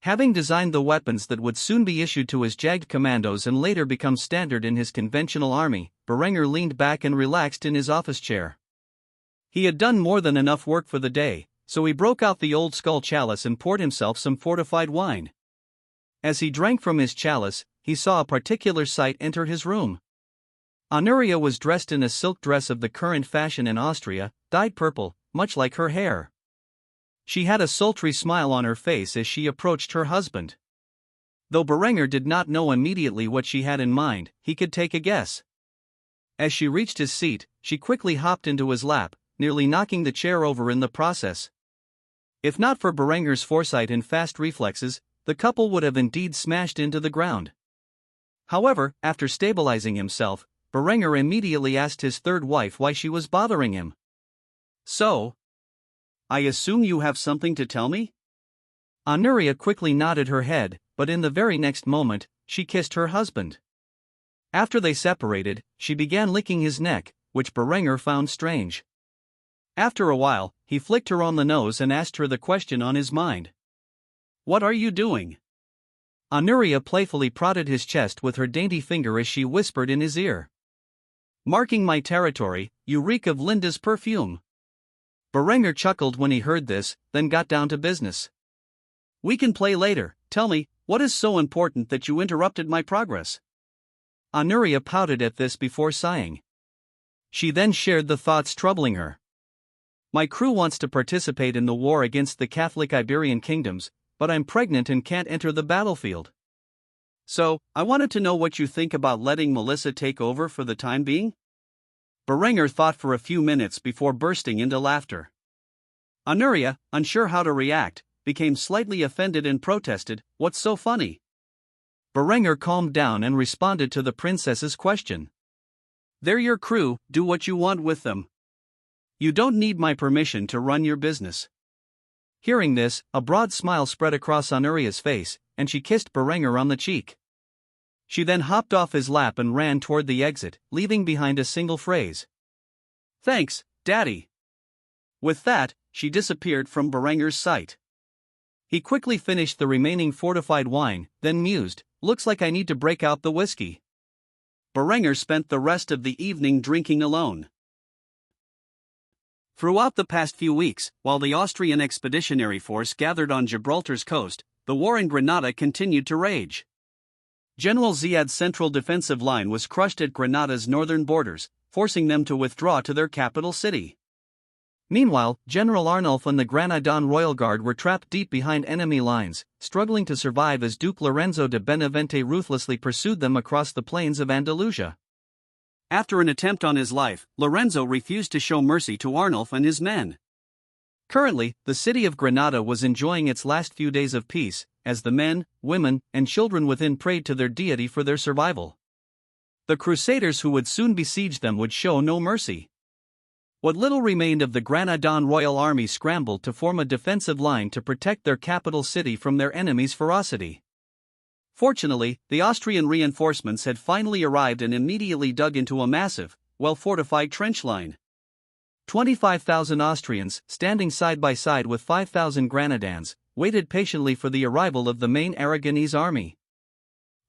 Having designed the weapons that would soon be issued to his jagged commandos and later become standard in his conventional army, Berenger leaned back and relaxed in his office chair. He had done more than enough work for the day, so he broke out the old skull chalice and poured himself some fortified wine. As he drank from his chalice, he saw a particular sight enter his room. Honoria was dressed in a silk dress of the current fashion in Austria, dyed purple, much like her hair. She had a sultry smile on her face as she approached her husband. Though Berenger did not know immediately what she had in mind, he could take a guess. As she reached his seat, she quickly hopped into his lap, nearly knocking the chair over in the process. If not for Berenger's foresight and fast reflexes, the couple would have indeed smashed into the ground. However, after stabilizing himself, Berenger immediately asked his third wife why she was bothering him. "So, I assume you have something to tell me?" Honoria quickly nodded her head, but in the very next moment, she kissed her husband. After they separated, she began licking his neck, which Berenger found strange. After a while, he flicked her on the nose and asked her the question on his mind. "What are you doing?" Honoria playfully prodded his chest with her dainty finger as she whispered in his ear. "Marking my territory, you reek of Linda's perfume." Berenger chuckled when he heard this, then got down to business. "We can play later. Tell me, what is so important that you interrupted my progress?" Honoria pouted at this before sighing. She then shared the thoughts troubling her. "My crew wants to participate in the war against the Catholic Iberian kingdoms, but I'm pregnant and can't enter the battlefield. So, I wanted to know what you think about letting Melissa take over for the time being?" Berenger thought for a few minutes before bursting into laughter. Honoria, unsure how to react, became slightly offended and protested, "What's so funny?" Berenger calmed down and responded to the princess's question. "They're your crew, do what you want with them. You don't need my permission to run your business." Hearing this, a broad smile spread across Honoria's face, and she kissed Berenger on the cheek. She then hopped off his lap and ran toward the exit, leaving behind a single phrase. "Thanks, Daddy." With that, she disappeared from Berenger's sight. He quickly finished the remaining fortified wine, then mused, "Looks like I need to break out the whiskey." Berenger spent the rest of the evening drinking alone. Throughout the past few weeks, while the Austrian expeditionary force gathered on Gibraltar's coast, the war in Granada continued to rage. General Ziad's central defensive line was crushed at Granada's northern borders, forcing them to withdraw to their capital city. Meanwhile, General Arnulf and the Granadan Royal Guard were trapped deep behind enemy lines, struggling to survive as Duke Lorenzo de Benavente ruthlessly pursued them across the plains of Andalusia. After an attempt on his life, Lorenzo refused to show mercy to Arnulf and his men. Currently, the city of Granada was enjoying its last few days of peace, as the men, women, and children within prayed to their deity for their survival. The crusaders who would soon besiege them would show no mercy. What little remained of the Granadan royal army scrambled to form a defensive line to protect their capital city from their enemies' ferocity. Fortunately, the Austrian reinforcements had finally arrived and immediately dug into a massive, well-fortified trench line. 25,000 Austrians, standing side by side with 5,000 Granadans, waited patiently for the arrival of the main Aragonese army.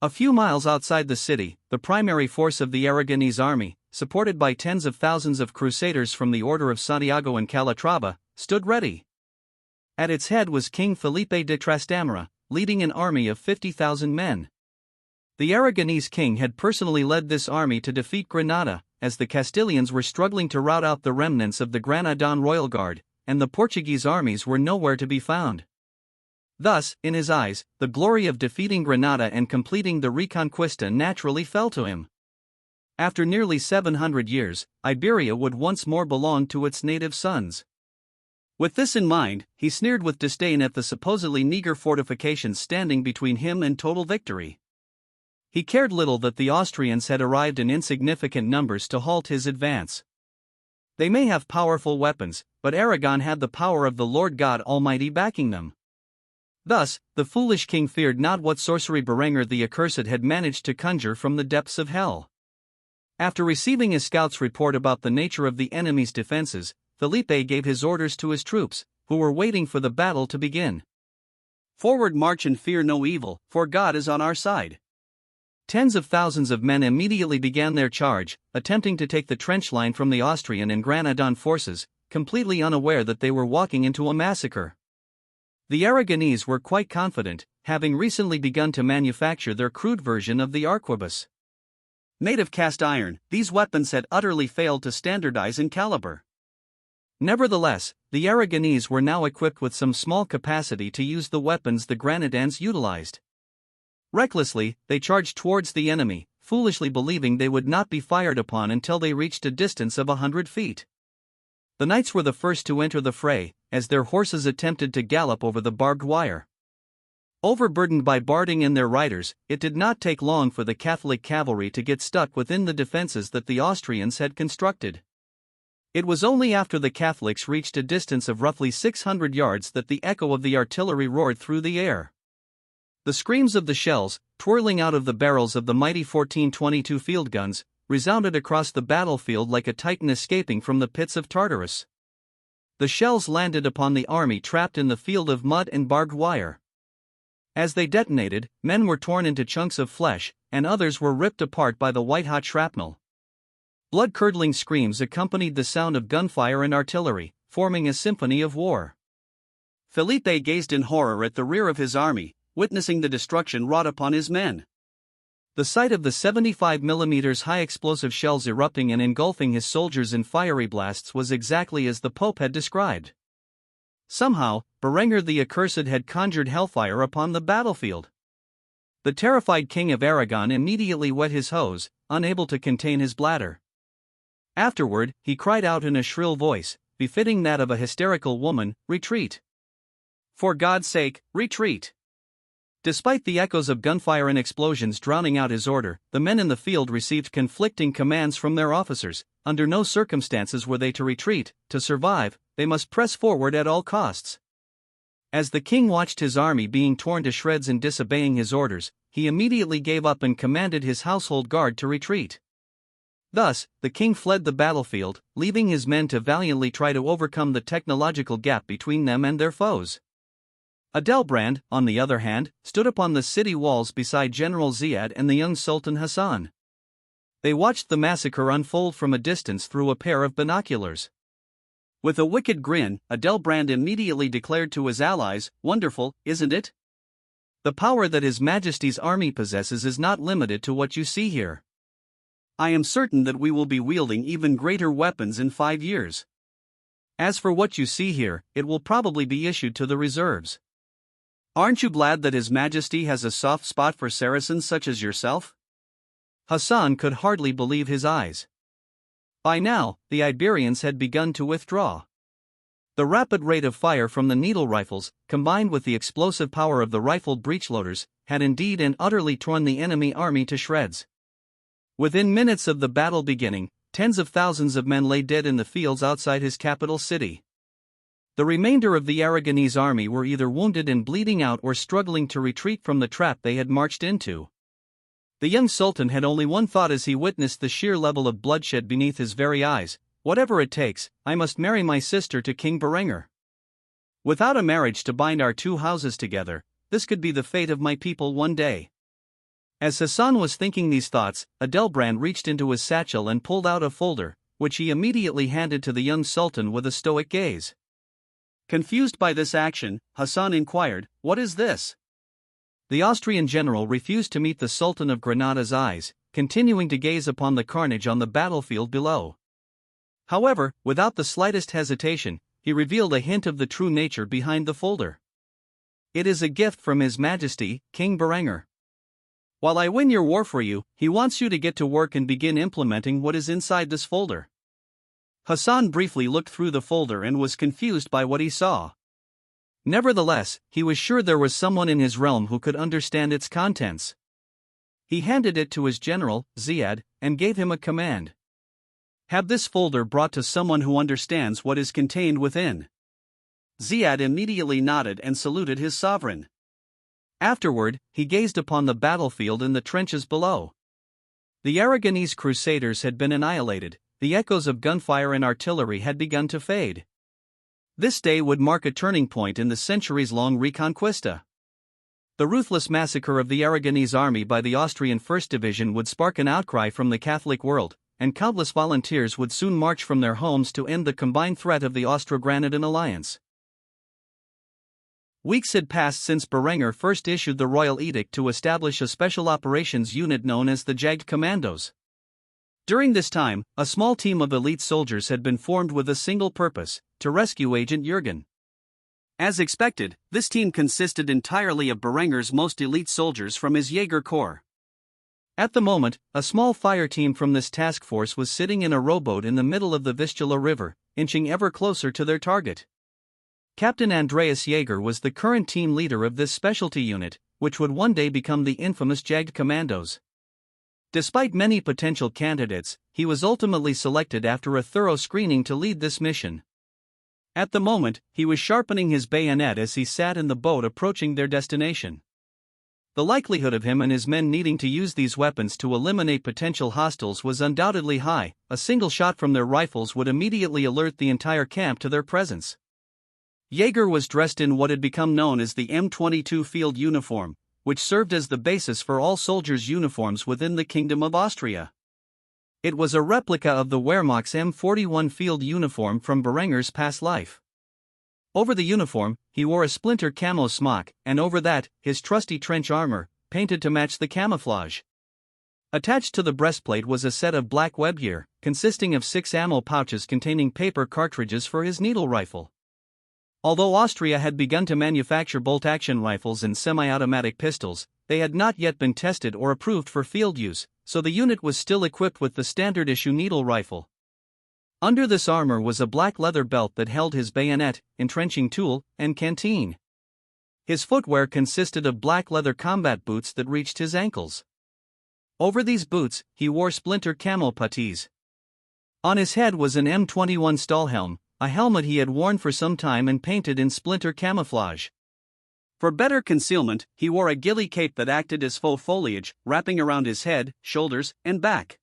A few miles outside the city, the primary force of the Aragonese army, supported by tens of thousands of crusaders from the Order of Santiago and Calatrava, stood ready. At its head was King Felipe de Trastamara, leading an army of 50,000 men. The Aragonese king had personally led this army to defeat Granada, as the Castilians were struggling to rout out the remnants of the Granadan royal guard, and the Portuguese armies were nowhere to be found. Thus, in his eyes, the glory of defeating Granada and completing the Reconquista naturally fell to him. After nearly 700 years, Iberia would once more belong to its native sons. With this in mind, he sneered with disdain at the supposedly meager fortifications standing between him and total victory. He cared little that the Austrians had arrived in insignificant numbers to halt his advance. They may have powerful weapons, but Aragon had the power of the Lord God Almighty backing them. Thus, the foolish king feared not what sorcery Berenger the Accursed had managed to conjure from the depths of hell. After receiving a scout's report about the nature of the enemy's defenses, Felipe gave his orders to his troops, who were waiting for the battle to begin. "Forward march and fear no evil, for God is on our side." Tens of thousands of men immediately began their charge, attempting to take the trench line from the Austrian and Granadan forces, completely unaware that they were walking into a massacre. The Aragonese were quite confident, having recently begun to manufacture their crude version of the arquebus. Made of cast iron, these weapons had utterly failed to standardize in caliber. Nevertheless, the Aragonese were now equipped with some small capacity to use the weapons the Granadans utilized. Recklessly, they charged towards the enemy, foolishly believing they would not be fired upon until they reached a distance of 100 feet. The knights were the first to enter the fray, as their horses attempted to gallop over the barbed wire. Overburdened by barding and their riders, it did not take long for the Catholic cavalry to get stuck within the defenses that the Austrians had constructed. It was only after the Catholics reached a distance of roughly 600 yards that the echo of the artillery roared through the air. The screams of the shells, twirling out of the barrels of the mighty 1422 field guns, resounded across the battlefield like a titan escaping from the pits of Tartarus. The shells landed upon the army trapped in the field of mud and barbed wire. As they detonated, men were torn into chunks of flesh, and others were ripped apart by the white-hot shrapnel. Blood-curdling screams accompanied the sound of gunfire and artillery, forming a symphony of war. Felipe gazed in horror at the rear of his army, witnessing the destruction wrought upon his men. The sight of the 75mm high explosive shells erupting and engulfing his soldiers in fiery blasts was exactly as the Pope had described. Somehow, Berenger the Accursed had conjured hellfire upon the battlefield. The terrified King of Aragon immediately wet his hose, unable to contain his bladder. Afterward, he cried out in a shrill voice, befitting that of a hysterical woman, "Retreat! For God's sake, retreat!" Despite the echoes of gunfire and explosions drowning out his order, the men in the field received conflicting commands from their officers. Under no circumstances were they to retreat. To survive, they must press forward at all costs. As the king watched his army being torn to shreds and disobeying his orders, he immediately gave up and commanded his household guard to retreat. Thus, the king fled the battlefield, leaving his men to valiantly try to overcome the technological gap between them and their foes. Adelbrand, on the other hand, stood upon the city walls beside General Ziad and the young Sultan Hassan. They watched the massacre unfold from a distance through a pair of binoculars. With a wicked grin, Adelbrand immediately declared to his allies, "Wonderful, isn't it? The power that His Majesty's army possesses is not limited to what you see here. I am certain that we will be wielding even greater weapons in 5 years. As for what you see here, it will probably be issued to the reserves. Aren't you glad that His Majesty has a soft spot for Saracens such as yourself?" Hassan could hardly believe his eyes. By now, the Iberians had begun to withdraw. The rapid rate of fire from the needle rifles, combined with the explosive power of the rifled breechloaders, had indeed and utterly torn the enemy army to shreds. Within minutes of the battle beginning, tens of thousands of men lay dead in the fields outside his capital city. The remainder of the Aragonese army were either wounded and bleeding out or struggling to retreat from the trap they had marched into. The young sultan had only one thought as he witnessed the sheer level of bloodshed beneath his very eyes: Whatever it takes, I must marry my sister to King Berenger. Without a marriage to bind our two houses together, this could be the fate of my people one day. As Hassan was thinking these thoughts, Adelbrand reached into his satchel and pulled out a folder, which he immediately handed to the young sultan with a stoic gaze. Confused by this action, Hassan inquired, "What is this?" The Austrian general refused to meet the Sultan of Granada's eyes, continuing to gaze upon the carnage on the battlefield below. However, without the slightest hesitation, he revealed a hint of the true nature behind the folder. "It is a gift from His Majesty, King Berenger. While I win your war for you, he wants you to get to work and begin implementing what is inside this folder." Hassan briefly looked through the folder and was confused by what he saw. Nevertheless, he was sure there was someone in his realm who could understand its contents. He handed it to his general, Ziad, and gave him a command. "Have this folder brought to someone who understands what is contained within." Ziad immediately nodded and saluted his sovereign. Afterward, he gazed upon the battlefield and the trenches below. The Aragonese crusaders had been annihilated, the echoes of gunfire and artillery had begun to fade. This day would mark a turning point in the centuries-long Reconquista. The ruthless massacre of the Aragonese army by the Austrian 1st Division would spark an outcry from the Catholic world, and countless volunteers would soon march from their homes to end the combined threat of the Austro-Granadan alliance. Weeks had passed since Berenger first issued the royal edict to establish a special operations unit known as the Jagged Commandos. During this time, a small team of elite soldiers had been formed with a single purpose: to rescue Agent Jürgen. As expected, this team consisted entirely of Berenger's most elite soldiers from his Jaeger Corps. At the moment, a small fire team from this task force was sitting in a rowboat in the middle of the Vistula River, inching ever closer to their target. Captain Andreas Jaeger was the current team leader of this specialty unit, which would one day become the infamous Jagged Commandos. Despite many potential candidates, he was ultimately selected after a thorough screening to lead this mission. At the moment, he was sharpening his bayonet as he sat in the boat approaching their destination. The likelihood of him and his men needing to use these weapons to eliminate potential hostiles was undoubtedly high. A single shot from their rifles would immediately alert the entire camp to their presence. Jaeger was dressed in what had become known as the M22 field uniform, which served as the basis for all soldiers' uniforms within the Kingdom of Austria. It was a replica of the Wehrmacht's M41 field uniform from Berenger's past life. Over the uniform, he wore a splinter camo smock, and over that, his trusty trench armor, painted to match the camouflage. Attached to the breastplate was a set of black webgear, consisting of 6 ammo pouches containing paper cartridges for his needle rifle. Although Austria had begun to manufacture bolt-action rifles and semi-automatic pistols, they had not yet been tested or approved for field use, so the unit was still equipped with the standard-issue needle rifle. Under this armor was a black leather belt that held his bayonet, entrenching tool, and canteen. His footwear consisted of black leather combat boots that reached his ankles. Over these boots, he wore splinter camo puttees. On his head was an M21 Stahlhelm, a helmet he had worn for some time and painted in splinter camouflage. For better concealment, he wore a ghillie cape that acted as faux foliage, wrapping around his head, shoulders, and back.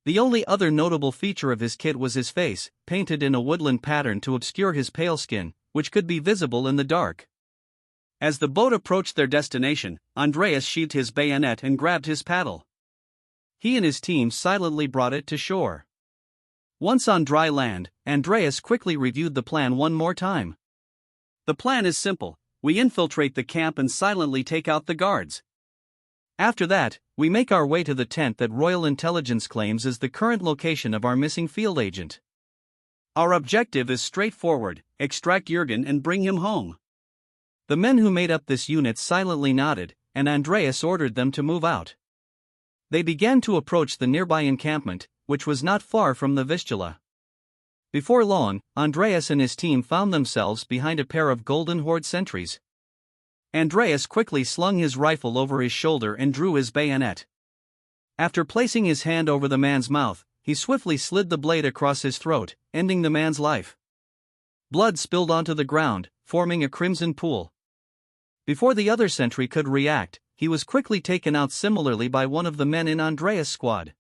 The only other notable feature of his kit was his face, painted in a woodland pattern to obscure his pale skin, which could be visible in the dark. As the boat approached their destination, Andreas sheathed his bayonet and grabbed his paddle. He and his team silently brought it to shore. Once on dry land, Andreas quickly reviewed the plan one more time. "The plan is simple. We infiltrate the camp and silently take out the guards. After that, we make our way to the tent that Royal Intelligence claims is the current location of our missing field agent. Our objective is straightforward: extract Jürgen and bring him home." The men who made up this unit silently nodded, and Andreas ordered them to move out. They began to approach the nearby encampment, which was not far from the Vistula. Before long, Andreas and his team found themselves behind a pair of Golden Horde sentries. Andreas quickly slung his rifle over his shoulder and drew his bayonet. After placing his hand over the man's mouth, he swiftly slid the blade across his throat, ending the man's life. Blood spilled onto the ground, forming a crimson pool. Before the other sentry could react, he was quickly taken out similarly by one of the men in Andreas' squad.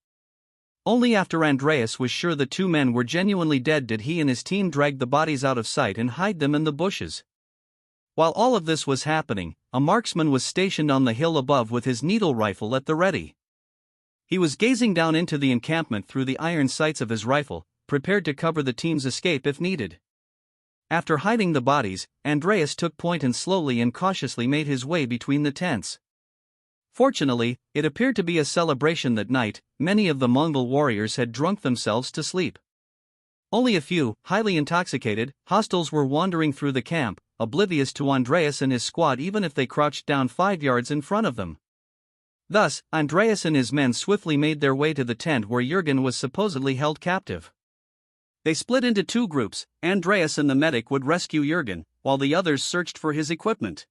Only after Andreas was sure the two men were genuinely dead did he and his team drag the bodies out of sight and hide them in the bushes. While all of this was happening, a marksman was stationed on the hill above with his needle rifle at the ready. He was gazing down into the encampment through the iron sights of his rifle, prepared to cover the team's escape if needed. After hiding the bodies, Andreas took point and slowly and cautiously made his way between the tents. Fortunately, it appeared to be a celebration that night. Many of the Mongol warriors had drunk themselves to sleep. Only a few, highly intoxicated, hostiles were wandering through the camp, oblivious to Andreas and his squad even if they crouched down 5 yards in front of them. Thus, Andreas and his men swiftly made their way to the tent where Jürgen was supposedly held captive. They split into 2 groups. Andreas and the medic would rescue Jürgen, while the others searched for his equipment.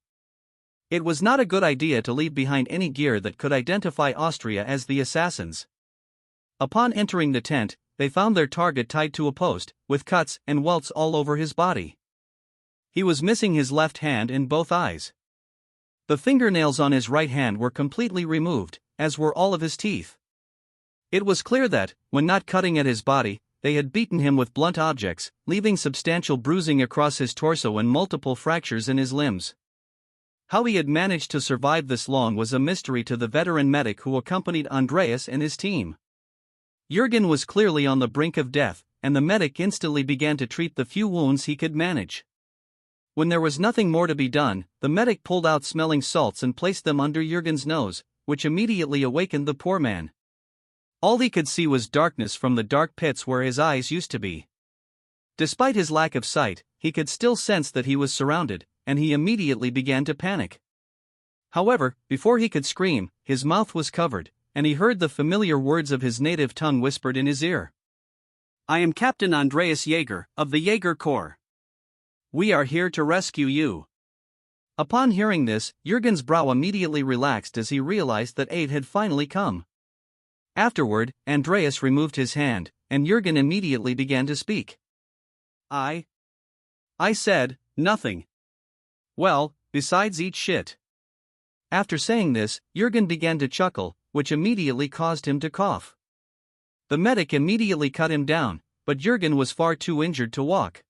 It was not a good idea to leave behind any gear that could identify Austria as the assassins. Upon entering the tent, they found their target tied to a post, with cuts and welts all over his body. He was missing his left hand and both eyes. The fingernails on his right hand were completely removed, as were all of his teeth. It was clear that, when not cutting at his body, they had beaten him with blunt objects, leaving substantial bruising across his torso and multiple fractures in his limbs. How he had managed to survive this long was a mystery to the veteran medic who accompanied Andreas and his team. Jürgen was clearly on the brink of death, and the medic instantly began to treat the few wounds he could manage. When there was nothing more to be done, the medic pulled out smelling salts and placed them under Jürgen's nose, which immediately awakened the poor man. All he could see was darkness from the dark pits where his eyes used to be. Despite his lack of sight, he could still sense that he was surrounded, and he immediately began to panic. However, before he could scream, his mouth was covered, and he heard the familiar words of his native tongue whispered in his ear. "I am Captain Andreas Jäger, of the Jäger Corps. We are here to rescue you." Upon hearing this, Jürgen's brow immediately relaxed as he realized that aid had finally come. Afterward, Andreas removed his hand, and Jürgen immediately began to speak. I said, nothing. Well, besides eat shit." After saying this, Jürgen began to chuckle, which immediately caused him to cough. The medic immediately cut him down, but Jürgen was far too injured to walk.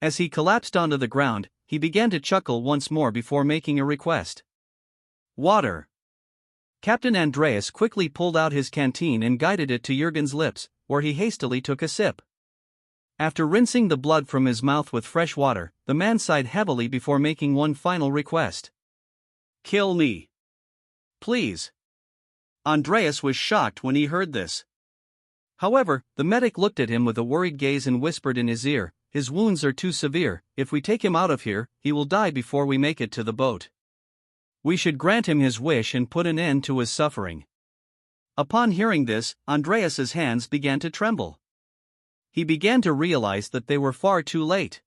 As he collapsed onto the ground, he began to chuckle once more before making a request. "Water." Captain Andreas quickly pulled out his canteen and guided it to Jürgen's lips, where he hastily took a sip. After rinsing the blood from his mouth with fresh water, the man sighed heavily before making one final request. "Kill me. Please." Andreas was shocked when he heard this. However, the medic looked at him with a worried gaze and whispered in his ear, "His wounds are too severe. If we take him out of here, he will die before we make it to the boat. We should grant him his wish and put an end to his suffering." Upon hearing this, Andreas's hands began to tremble. He began to realize that they were far too late.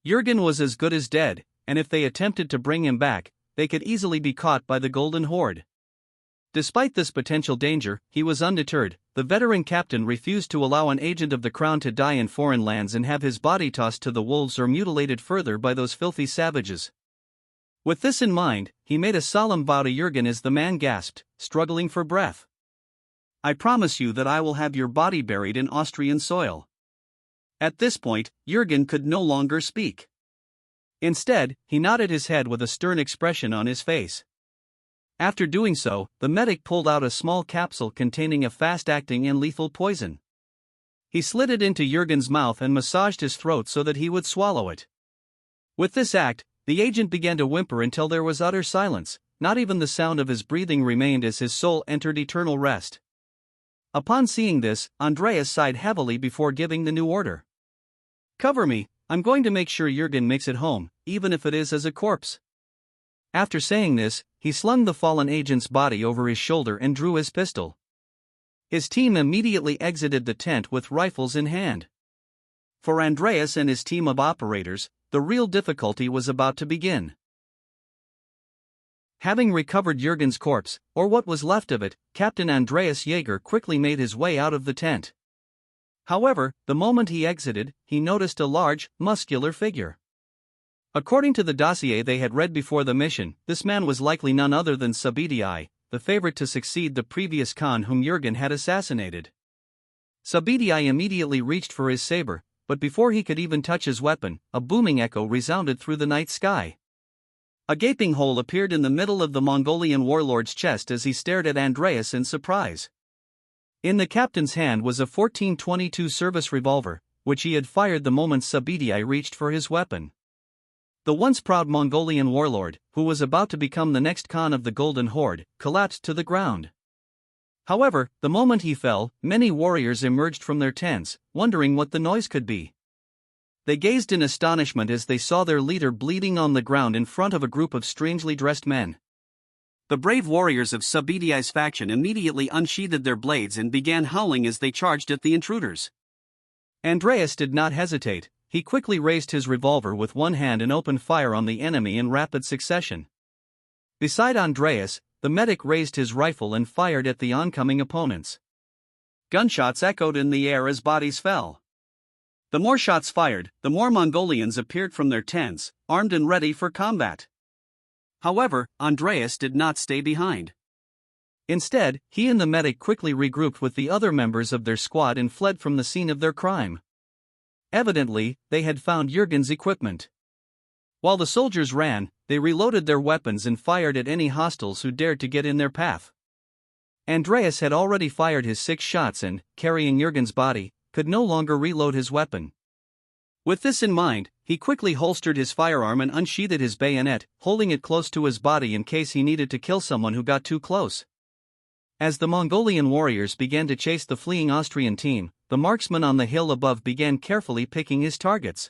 Jürgen was as good as dead, and if they attempted to bring him back, they could easily be caught by the Golden Horde. Despite this potential danger, he was undeterred. The veteran captain refused to allow an agent of the crown to die in foreign lands and have his body tossed to the wolves or mutilated further by those filthy savages. With this in mind, he made a solemn vow to Jürgen as the man gasped, struggling for breath. "I promise you that I will have your body buried in Austrian soil." At this point, Jürgen could no longer speak. Instead, he nodded his head with a stern expression on his face. After doing so, the medic pulled out a small capsule containing a fast-acting and lethal poison. He slid it into Jürgen's mouth and massaged his throat so that he would swallow it. With this act, the agent began to whimper until there was utter silence. Not even the sound of his breathing remained as his soul entered eternal rest. Upon seeing this, Andreas sighed heavily before giving the new order. "Cover me, I'm going to make sure Jürgen makes it home, even if it is as a corpse." After saying this, he slung the fallen agent's body over his shoulder and drew his pistol. His team immediately exited the tent with rifles in hand. For Andreas and his team of operators, the real difficulty was about to begin. Having recovered Jürgen's corpse, or what was left of it, Captain Andreas Jäger quickly made his way out of the tent. However, the moment he exited, he noticed a large, muscular figure. According to the dossier they had read before the mission, this man was likely none other than Sabiti, the favorite to succeed the previous Khan whom Jürgen had assassinated. Sabidii immediately reached for his saber, but before he could even touch his weapon, a booming echo resounded through the night sky. A gaping hole appeared in the middle of the Mongolian warlord's chest as he stared at Andreas in surprise. In the captain's hand was a 1422 service revolver, which he had fired the moment Sabidii reached for his weapon. The once proud Mongolian warlord, who was about to become the next Khan of the Golden Horde, collapsed to the ground. However, the moment he fell, many warriors emerged from their tents, wondering what the noise could be. They gazed in astonishment as they saw their leader bleeding on the ground in front of a group of strangely dressed men. The brave warriors of Sabidii's faction immediately unsheathed their blades and began howling as they charged at the intruders. Andreas did not hesitate. He quickly raised his revolver with one hand and opened fire on the enemy in rapid succession. Beside Andreas, the medic raised his rifle and fired at the oncoming opponents. Gunshots echoed in the air as bodies fell. The more shots fired, the more Mongolians appeared from their tents, armed and ready for combat. However, Andreas did not stay behind. Instead, he and the medic quickly regrouped with the other members of their squad and fled from the scene of their crime. Evidently, they had found Jürgen's equipment. While the soldiers ran, they reloaded their weapons and fired at any hostiles who dared to get in their path. Andreas had already fired his 6 shots and, carrying Jürgen's body, could no longer reload his weapon. With this in mind, he quickly holstered his firearm and unsheathed his bayonet, holding it close to his body in case he needed to kill someone who got too close. As the Mongolian warriors began to chase the fleeing Austrian team, the marksman on the hill above began carefully picking his targets.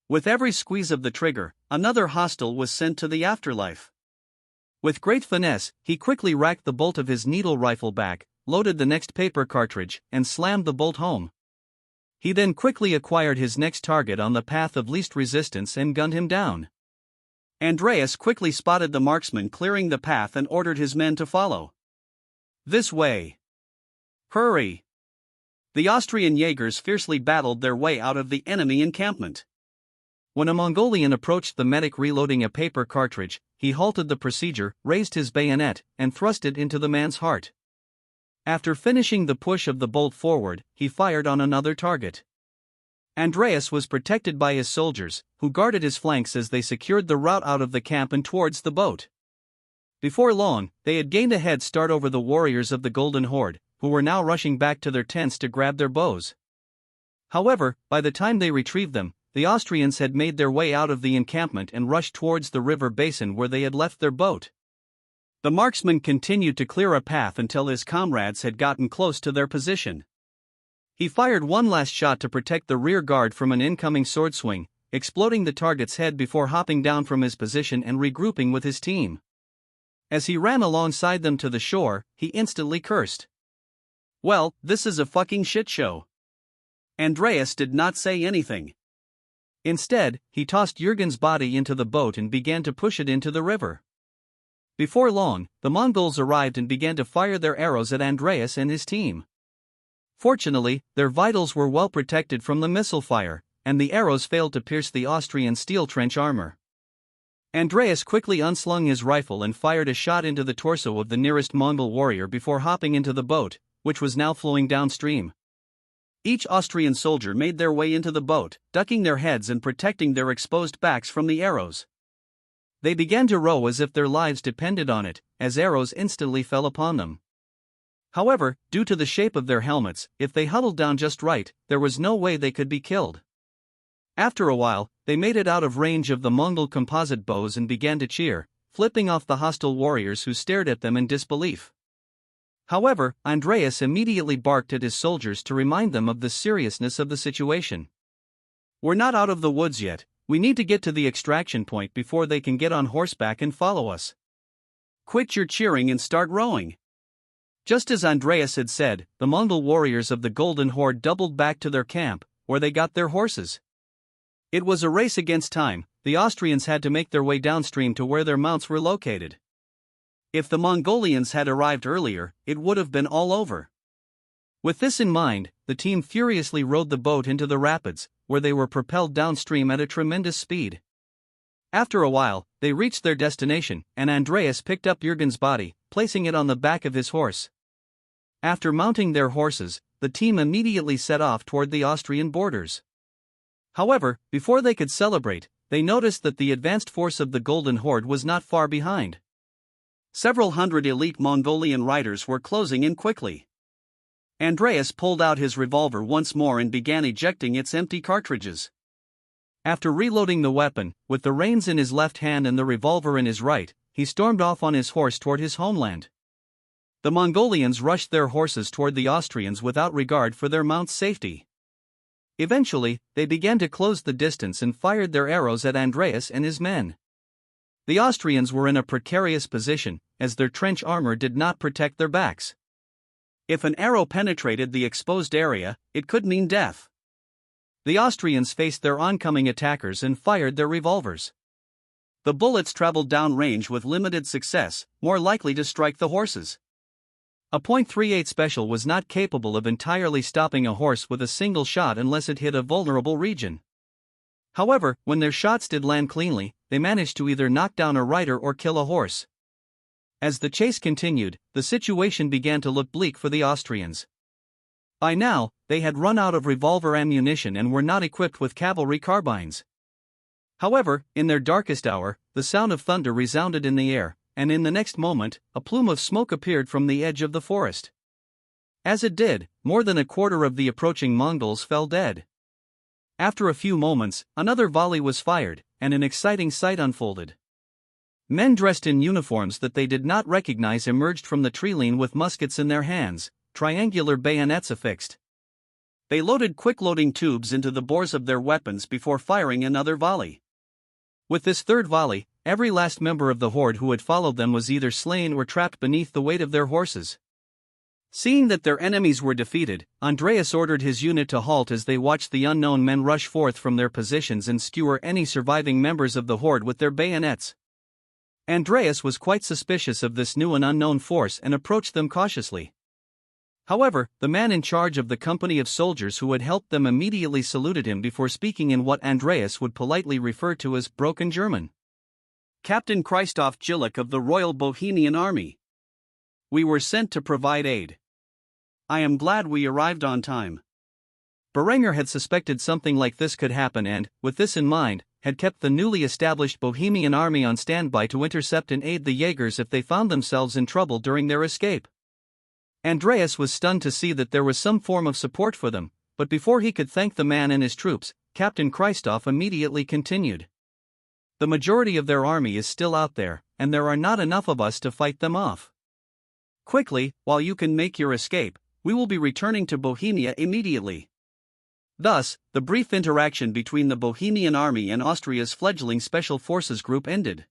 With every squeeze of the trigger, another hostile was sent to the afterlife. With great finesse, he quickly racked the bolt of his needle rifle back, loaded the next paper cartridge, and slammed the bolt home. He then quickly acquired his next target on the path of least resistance and gunned him down. Andreas quickly spotted the marksman clearing the path and ordered his men to follow. This way. Hurry! The Austrian Jaegers fiercely battled their way out of the enemy encampment. When a Mongolian approached the medic reloading a paper cartridge, he halted the procedure, raised his bayonet, and thrust it into the man's heart. After finishing the push of the bolt forward, he fired on another target. Andreas was protected by his soldiers, who guarded his flanks as they secured the route out of the camp and towards the boat. Before long, they had gained a head start over the warriors of the Golden Horde, who were now rushing back to their tents to grab their bows. However, by the time they retrieved them, the Austrians had made their way out of the encampment and rushed towards the river basin where they had left their boat. The marksman continued to clear a path until his comrades had gotten close to their position. He fired one last shot to protect the rear guard from an incoming sword swing, exploding the target's head before hopping down from his position and regrouping with his team. As he ran alongside them to the shore, he instantly cursed. "Well, this is a fucking shit show." Andreas did not say anything. Instead, he tossed Jürgen's body into the boat and began to push it into the river. Before long, the Mongols arrived and began to fire their arrows at Andreas and his team. Fortunately, their vitals were well protected from the missile fire, and the arrows failed to pierce the Austrian steel trench armor. Andreas quickly unslung his rifle and fired a shot into the torso of the nearest Mongol warrior before hopping into the boat, which was now flowing downstream. Each Austrian soldier made their way into the boat, ducking their heads and protecting their exposed backs from the arrows. They began to row as if their lives depended on it, as arrows instantly fell upon them. However, due to the shape of their helmets, if they huddled down just right, there was no way they could be killed. After a while, they made it out of range of the Mongol composite bows and began to cheer, flipping off the hostile warriors who stared at them in disbelief. However, Andreas immediately barked at his soldiers to remind them of the seriousness of the situation. "We're not out of the woods yet, we need to get to the extraction point before they can get on horseback and follow us. Quit your cheering and start rowing." Just as Andreas had said, the Mongol warriors of the Golden Horde doubled back to their camp, where they got their horses. It was a race against time. The Austrians had to make their way downstream to where their mounts were located. If the Mongolians had arrived earlier, it would have been all over. With this in mind, the team furiously rowed the boat into the rapids, where they were propelled downstream at a tremendous speed. After a while, they reached their destination, and Andreas picked up Jürgen's body, placing it on the back of his horse. After mounting their horses, the team immediately set off toward the Austrian borders. However, before they could celebrate, they noticed that the advanced force of the Golden Horde was not far behind. Several hundred elite Mongolian riders were closing in quickly. Andreas pulled out his revolver once more and began ejecting its empty cartridges. After reloading the weapon, with the reins in his left hand and the revolver in his right, he stormed off on his horse toward his homeland. The Mongolians rushed their horses toward the Austrians without regard for their mounts' safety. Eventually, they began to close the distance and fired their arrows at Andreas and his men. The Austrians were in a precarious position, as their trench armor did not protect their backs. If an arrow penetrated the exposed area, it could mean death. The Austrians faced their oncoming attackers and fired their revolvers. The bullets traveled downrange with limited success, more likely to strike the horses. A .38 special was not capable of entirely stopping a horse with a single shot unless it hit a vulnerable region. However, when their shots did land cleanly, they managed to either knock down a rider or kill a horse. As the chase continued, the situation began to look bleak for the Austrians. By now, they had run out of revolver ammunition and were not equipped with cavalry carbines. However, in their darkest hour, the sound of thunder resounded in the air, and in the next moment, a plume of smoke appeared from the edge of the forest. As it did, more than a quarter of the approaching Mongols fell dead. After a few moments, another volley was fired, and an exciting sight unfolded. Men dressed in uniforms that they did not recognize emerged from the treeline with muskets in their hands, triangular bayonets affixed. They loaded quick-loading tubes into the bores of their weapons before firing another volley. With this third volley, every last member of the horde who had followed them was either slain or trapped beneath the weight of their horses. Seeing that their enemies were defeated, Andreas ordered his unit to halt as they watched the unknown men rush forth from their positions and skewer any surviving members of the horde with their bayonets. Andreas was quite suspicious of this new and unknown force and approached them cautiously. However, the man in charge of the company of soldiers who had helped them immediately saluted him before speaking in what Andreas would politely refer to as broken German. "Captain Christoph Jillik of the Royal Bohemian Army. We were sent to provide aid. I am glad we arrived on time." Berenger had suspected something like this could happen and, with this in mind, had kept the newly established Bohemian army on standby to intercept and aid the Jaegers if they found themselves in trouble during their escape. Andreas was stunned to see that there was some form of support for them, but before he could thank the man and his troops, Captain Christoph immediately continued. "The majority of their army is still out there, and there are not enough of us to fight them off. Quickly, while you can make your escape, we will be returning to Bohemia immediately." Thus, the brief interaction between the Bohemian army and Austria's fledgling Special Forces group ended.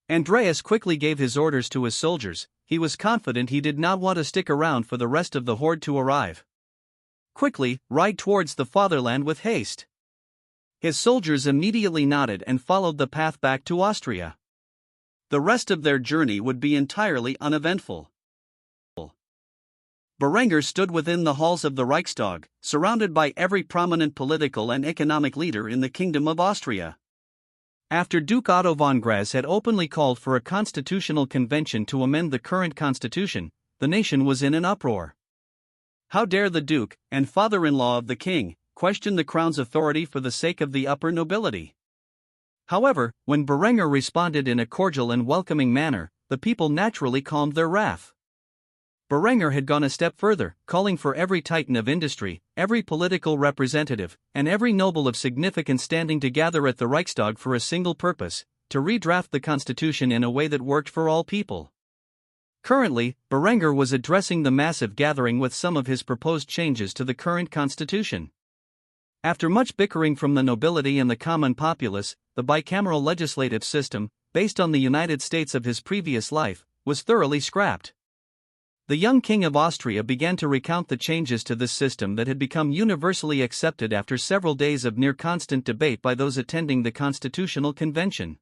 Andreas quickly gave his orders to his soldiers. He was confident he did not want to stick around for the rest of the horde to arrive. "Quickly, ride towards the fatherland with haste." His soldiers immediately nodded and followed the path back to Austria. The rest of their journey would be entirely uneventful. Berenger stood within the halls of the Reichstag, surrounded by every prominent political and economic leader in the Kingdom of Austria. After Duke Otto von Graz had openly called for a constitutional convention to amend the current constitution, the nation was in an uproar. How dare the Duke, and father-in-law of the king, question the crown's authority for the sake of the upper nobility? However, when Berenger responded in a cordial and welcoming manner, the people naturally calmed their wrath. Berenger had gone a step further, calling for every titan of industry, every political representative, and every noble of significance standing to gather at the Reichstag for a single purpose: to redraft the constitution in a way that worked for all people. Currently, Berenger was addressing the massive gathering with some of his proposed changes to the current constitution. After much bickering from the nobility and the common populace, the bicameral legislative system, based on the United States of his previous life, was thoroughly scrapped. The young King of Austria began to recount the changes to this system that had become universally accepted after several days of near-constant debate by those attending the Constitutional Convention.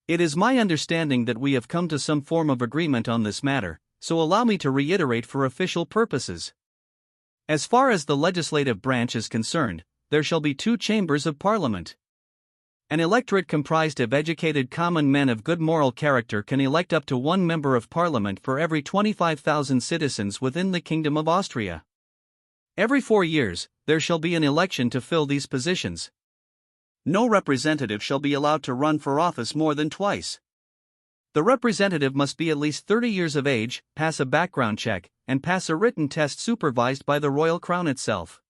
"It is my understanding that we have come to some form of agreement on this matter, so allow me to reiterate for official purposes. As far as the legislative branch is concerned, there shall be 2 chambers of parliament. An electorate comprised of educated common men of good moral character can elect up to 1 member of parliament for every 25,000 citizens within the Kingdom of Austria. Every 4 years, there shall be an election to fill these positions. No representative shall be allowed to run for office more than twice. The representative must be at least 30 years of age, pass a background check, and pass a written test supervised by the royal crown itself.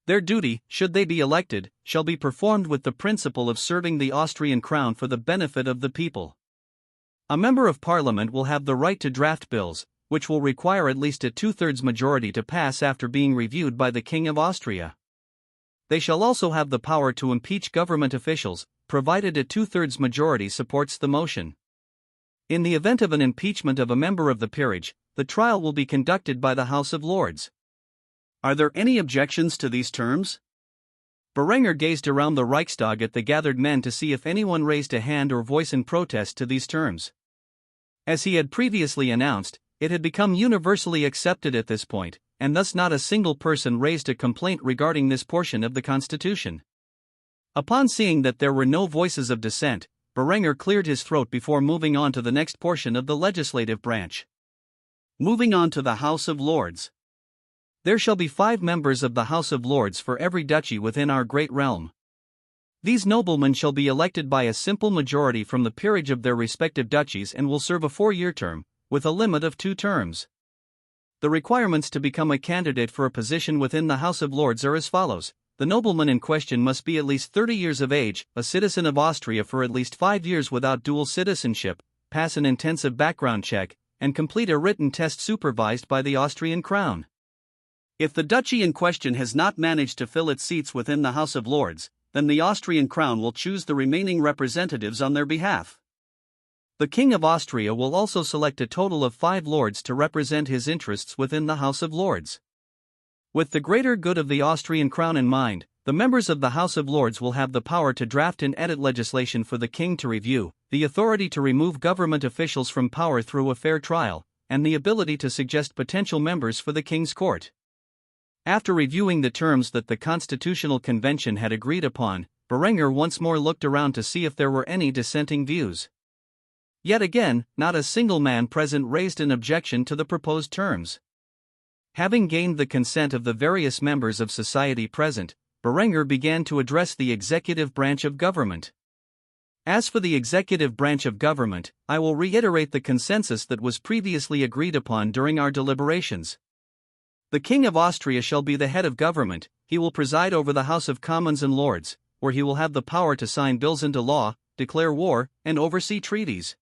Their duty, should they be elected, shall be performed with the principle of serving the Austrian crown for the benefit of the people. A member of parliament will have the right to draft bills, which will require at least a 2/3 majority to pass after being reviewed by the King of Austria. They shall also have the power to impeach government officials, provided a 2/3 majority supports the motion. In the event of an impeachment of a member of the peerage, the trial will be conducted by the House of Lords. Are there any objections to these terms? Berenger gazed around the Reichstag at the gathered men to see if anyone raised a hand or voice in protest to these terms. As he had previously announced, it had become universally accepted at this point, and thus not a single person raised a complaint regarding this portion of the Constitution. Upon seeing that there were no voices of dissent, Berenger cleared his throat before moving on to the next portion of the legislative branch. Moving on to the House of Lords. There shall be 5 members of the House of Lords for every duchy within our great realm. These noblemen shall be elected by a simple majority from the peerage of their respective duchies and will serve a 4-year term, with a limit of 2 terms. The requirements to become a candidate for a position within the House of Lords are as follows. The nobleman in question must be at least 30 years of age, a citizen of Austria for at least 5 years without dual citizenship, pass an intensive background check, and complete a written test supervised by the Austrian crown. If the duchy in question has not managed to fill its seats within the House of Lords, then the Austrian crown will choose the remaining representatives on their behalf. The King of Austria will also select a total of 5 lords to represent his interests within the House of Lords. With the greater good of the Austrian crown in mind, the members of the House of Lords will have the power to draft and edit legislation for the king to review, the authority to remove government officials from power through a fair trial, and the ability to suggest potential members for the king's court. After reviewing the terms that the Constitutional Convention had agreed upon, Berenger once more looked around to see if there were any dissenting views. Yet again, not a single man present raised an objection to the proposed terms. Having gained the consent of the various members of society present, Berenger began to address the executive branch of government. As for the executive branch of government, I will reiterate the consensus that was previously agreed upon during our deliberations. The King of Austria shall be the head of government. He will preside over the House of Commons and Lords, where he will have the power to sign bills into law, declare war, and oversee treaties.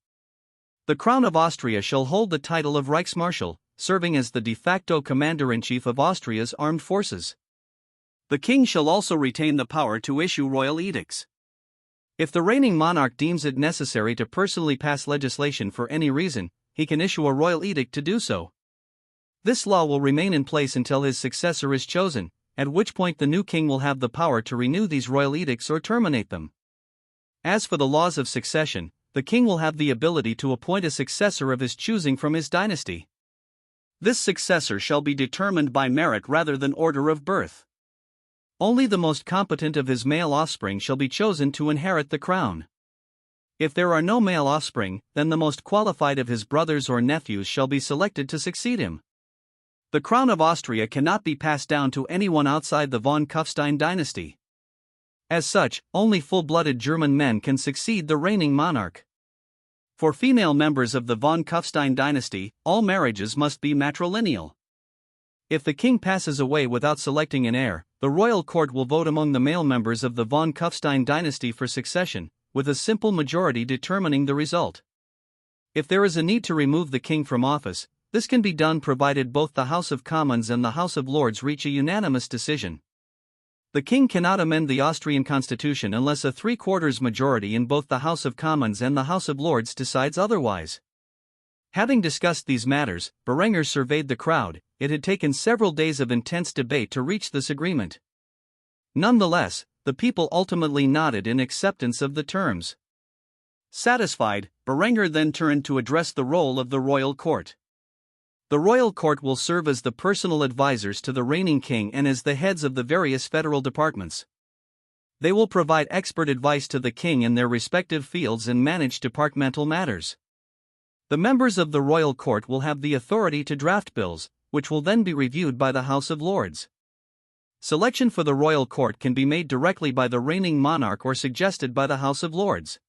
The Crown of Austria shall hold the title of Reichsmarschall, serving as the de facto commander-in-chief of Austria's armed forces. The king shall also retain the power to issue royal edicts. If the reigning monarch deems it necessary to personally pass legislation for any reason, he can issue a royal edict to do so. This law will remain in place until his successor is chosen, at which point the new king will have the power to renew these royal edicts or terminate them. As for the laws of succession, the king will have the ability to appoint a successor of his choosing from his dynasty. This successor shall be determined by merit rather than order of birth. Only the most competent of his male offspring shall be chosen to inherit the crown. If there are no male offspring, then the most qualified of his brothers or nephews shall be selected to succeed him. The crown of Austria cannot be passed down to anyone outside the von Kufstein dynasty. As such, only full-blooded German men can succeed the reigning monarch. For female members of the von Kufstein dynasty, all marriages must be matrilineal. If the king passes away without selecting an heir, the royal court will vote among the male members of the von Kufstein dynasty for succession, with a simple majority determining the result. If there is a need to remove the king from office, this can be done provided both the House of Commons and the House of Lords reach a unanimous decision. The king cannot amend the Austrian constitution unless a 3/4 majority in both the House of Commons and the House of Lords decides otherwise. Having discussed these matters, Berenger surveyed the crowd. It had taken several days of intense debate to reach this agreement. Nonetheless, the people ultimately nodded in acceptance of the terms. Satisfied, Berenger then turned to address the role of the royal court. The royal court will serve as the personal advisors to the reigning king and as the heads of the various federal departments. They will provide expert advice to the king in their respective fields and manage departmental matters. The members of the royal court will have the authority to draft bills, which will then be reviewed by the House of Lords. Selection for the royal court can be made directly by the reigning monarch or suggested by the House of Lords.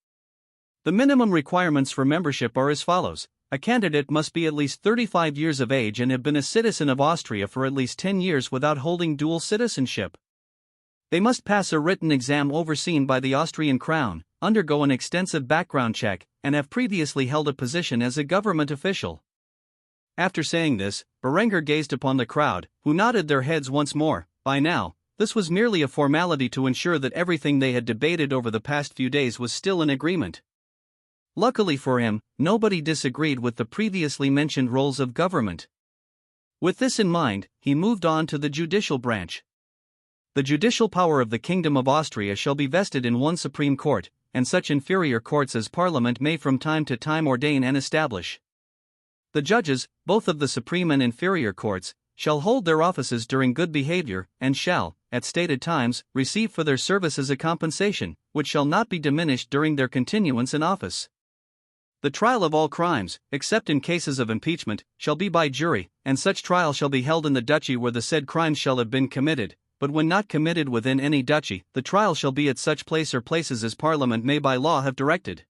The minimum requirements for membership are as follows. A candidate must be at least 35 years of age and have been a citizen of Austria for at least 10 years without holding dual citizenship. They must pass a written exam overseen by the Austrian crown, undergo an extensive background check, and have previously held a position as a government official. After saying this, Berengar gazed upon the crowd, who nodded their heads once more. By now, this was merely a formality to ensure that everything they had debated over the past few days was still in agreement. Luckily for him, nobody disagreed with the previously mentioned roles of government. With this in mind, he moved on to the judicial branch. The judicial power of the Kingdom of Austria shall be vested in one Supreme Court, and such inferior courts as Parliament may from time to time ordain and establish. The judges, both of the Supreme and inferior courts, shall hold their offices during good behavior, and shall, at stated times, receive for their services a compensation, which shall not be diminished during their continuance in office. The trial of all crimes, except in cases of impeachment, shall be by jury, and such trial shall be held in the duchy where the said crimes shall have been committed, but when not committed within any duchy, the trial shall be at such place or places as Parliament may by law have directed.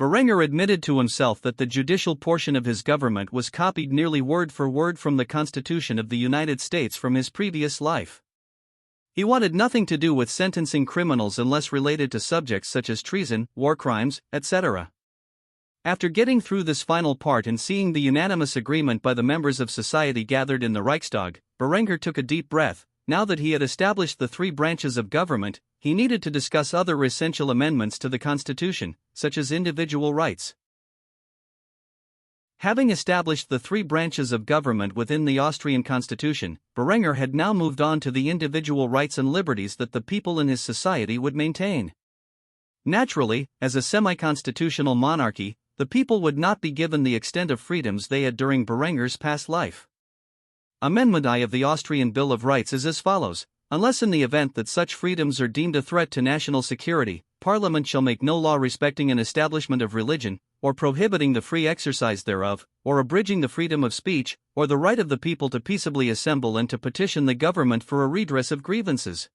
Berengar admitted to himself that the judicial portion of his government was copied nearly word for word from the Constitution of the United States from his previous life. He wanted nothing to do with sentencing criminals unless related to subjects such as treason, war crimes, etc. After getting through this final part and seeing the unanimous agreement by the members of society gathered in the Reichstag, Berengar took a deep breath. Now that he had established the three branches of government, he needed to discuss other essential amendments to the Constitution, such as individual rights. Having established the three branches of government within the Austrian Constitution, Berengar had now moved on to the individual rights and liberties that the people in his society would maintain. Naturally, as a semi-constitutional monarchy, the people would not be given the extent of freedoms they had during Berengar's past life. Amendment I of the Austrian Bill of Rights is as follows. Unless in the event that such freedoms are deemed a threat to national security, Parliament shall make no law respecting an establishment of religion, or prohibiting the free exercise thereof, or abridging the freedom of speech, or the right of the people to peaceably assemble and to petition the government for a redress of grievances.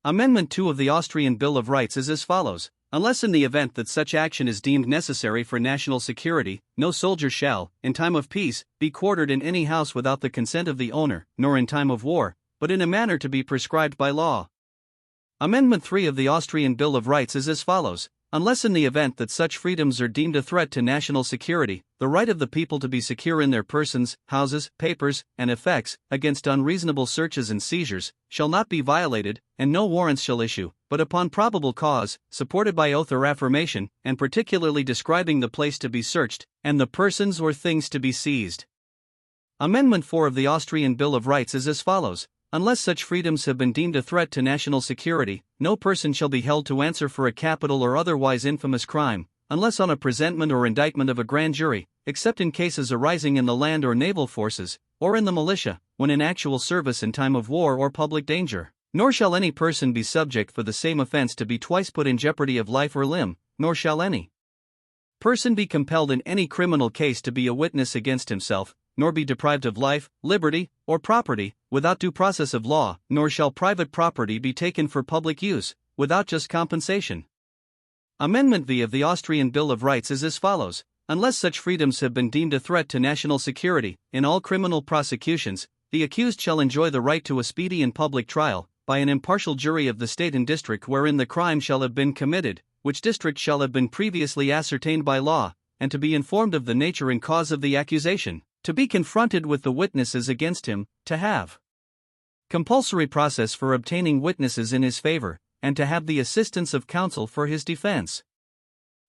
Amendment II of the Austrian Bill of Rights is as follows. Unless in the event that such action is deemed necessary for national security, no soldier shall, in time of peace, be quartered in any house without the consent of the owner, nor in time of war, but in a manner to be prescribed by law. Amendment III of the Austrian Bill of Rights is as follows. Unless in the event that such freedoms are deemed a threat to national security, the right of the people to be secure in their persons, houses, papers, and effects, against unreasonable searches and seizures, shall not be violated, and no warrants shall issue, but upon probable cause, supported by oath or affirmation, and particularly describing the place to be searched, and the persons or things to be seized. Amendment IV of the Austrian Bill of Rights is as follows. Unless such freedoms have been deemed a threat to national security, no person shall be held to answer for a capital or otherwise infamous crime, unless on a presentment or indictment of a grand jury, except in cases arising in the land or naval forces, or in the militia, when in actual service in time of war or public danger. Nor shall any person be subject for the same offense to be twice put in jeopardy of life or limb, nor shall any person be compelled in any criminal case to be a witness against himself, nor be deprived of life, liberty, or property, without due process of law, nor shall private property be taken for public use, without just compensation. Amendment V of the Austrian Bill of Rights is as follows. Unless such freedoms have been deemed a threat to national security, in all criminal prosecutions, the accused shall enjoy the right to a speedy and public trial, by an impartial jury of the state and district wherein the crime shall have been committed, which district shall have been previously ascertained by law, and to be informed of the nature and cause of the accusation, to be confronted with the witnesses against him, to have compulsory process for obtaining witnesses in his favor, and to have the assistance of counsel for his defense.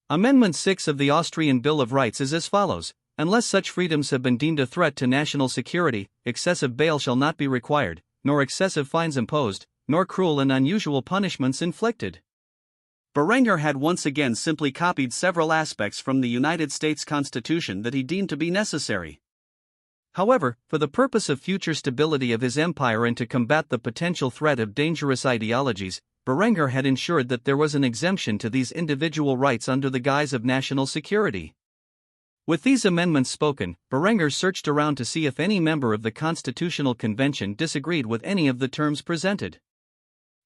Amendment 6 of the Austrian Bill of Rights is as follows. Unless such freedoms have been deemed a threat to national security, excessive bail shall not be required, nor excessive fines imposed, nor cruel and unusual punishments inflicted. Berengar had once again simply copied several aspects from the United States Constitution that he deemed to be necessary. However, for the purpose of future stability of his empire and to combat the potential threat of dangerous ideologies, Berengar had ensured that there was an exemption to these individual rights under the guise of national security. With these amendments spoken, Berengar searched around to see if any member of the Constitutional Convention disagreed with any of the terms presented.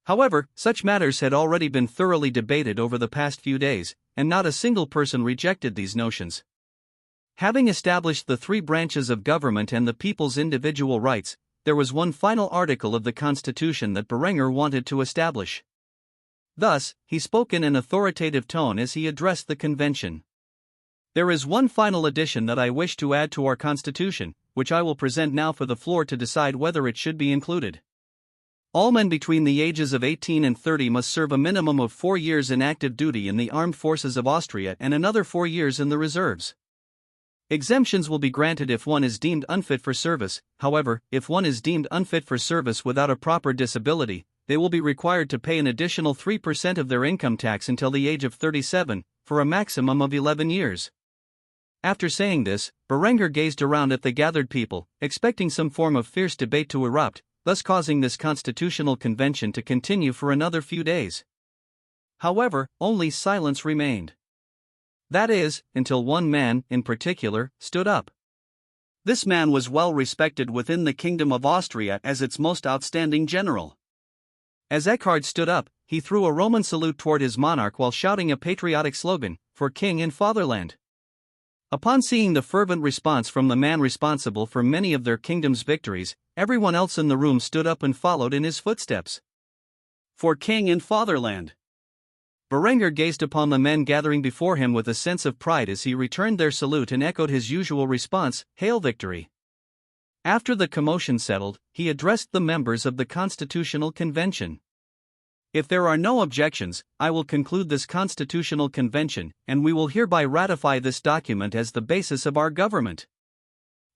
However, such matters had already been thoroughly debated over the past few days, and not a single person rejected these notions. Having established the three branches of government and the people's individual rights, there was one final article of the Constitution that Berengar wanted to establish. Thus, he spoke in an authoritative tone as he addressed the convention. There is one final addition that I wish to add to our Constitution, which I will present now for the floor to decide whether it should be included. All men between the ages of 18 and 30 must serve a minimum of 4 years in active duty in the armed forces of Austria and another 4 years in the reserves. Exemptions will be granted if one is deemed unfit for service. However, if one is deemed unfit for service without a proper disability, they will be required to pay an additional 3% of their income tax until the age of 37, for a maximum of 11 years. After saying this, Berengar gazed around at the gathered people, expecting some form of fierce debate to erupt, thus causing this constitutional convention to continue for another few days. However, only silence remained. That is, until one man, in particular, stood up. This man was well respected within the Kingdom of Austria as its most outstanding general. As Eckhard stood up, he threw a Roman salute toward his monarch while shouting a patriotic slogan, "For King and Fatherland." Upon seeing the fervent response from the man responsible for many of their kingdom's victories, everyone else in the room stood up and followed in his footsteps. For King and Fatherland. Berengar gazed upon the men gathering before him with a sense of pride as he returned their salute and echoed his usual response, "Hail victory!" After the commotion settled, he addressed the members of the Constitutional Convention. If there are no objections, I will conclude this Constitutional Convention, and we will hereby ratify this document as the basis of our government.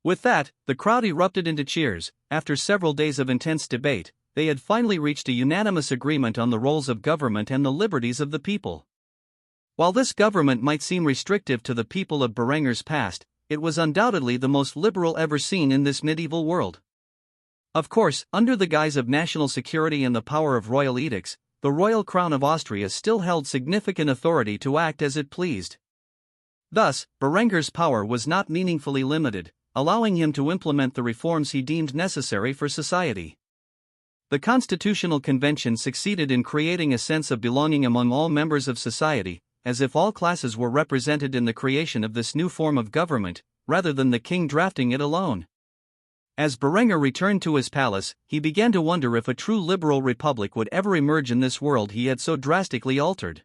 With that, the crowd erupted into cheers. After several days of intense debate, they had finally reached a unanimous agreement on the roles of government and the liberties of the people. While this government might seem restrictive to the people of Berengar's past, it was undoubtedly the most liberal ever seen in this medieval world. Of course, under the guise of national security and the power of royal edicts, the royal crown of Austria still held significant authority to act as it pleased. Thus, Berengar's power was not meaningfully limited, allowing him to implement the reforms he deemed necessary for society. The Constitutional Convention succeeded in creating a sense of belonging among all members of society, as if all classes were represented in the creation of this new form of government, rather than the king drafting it alone. As Berengar returned to his palace, he began to wonder if a true liberal republic would ever emerge in this world he had so drastically altered.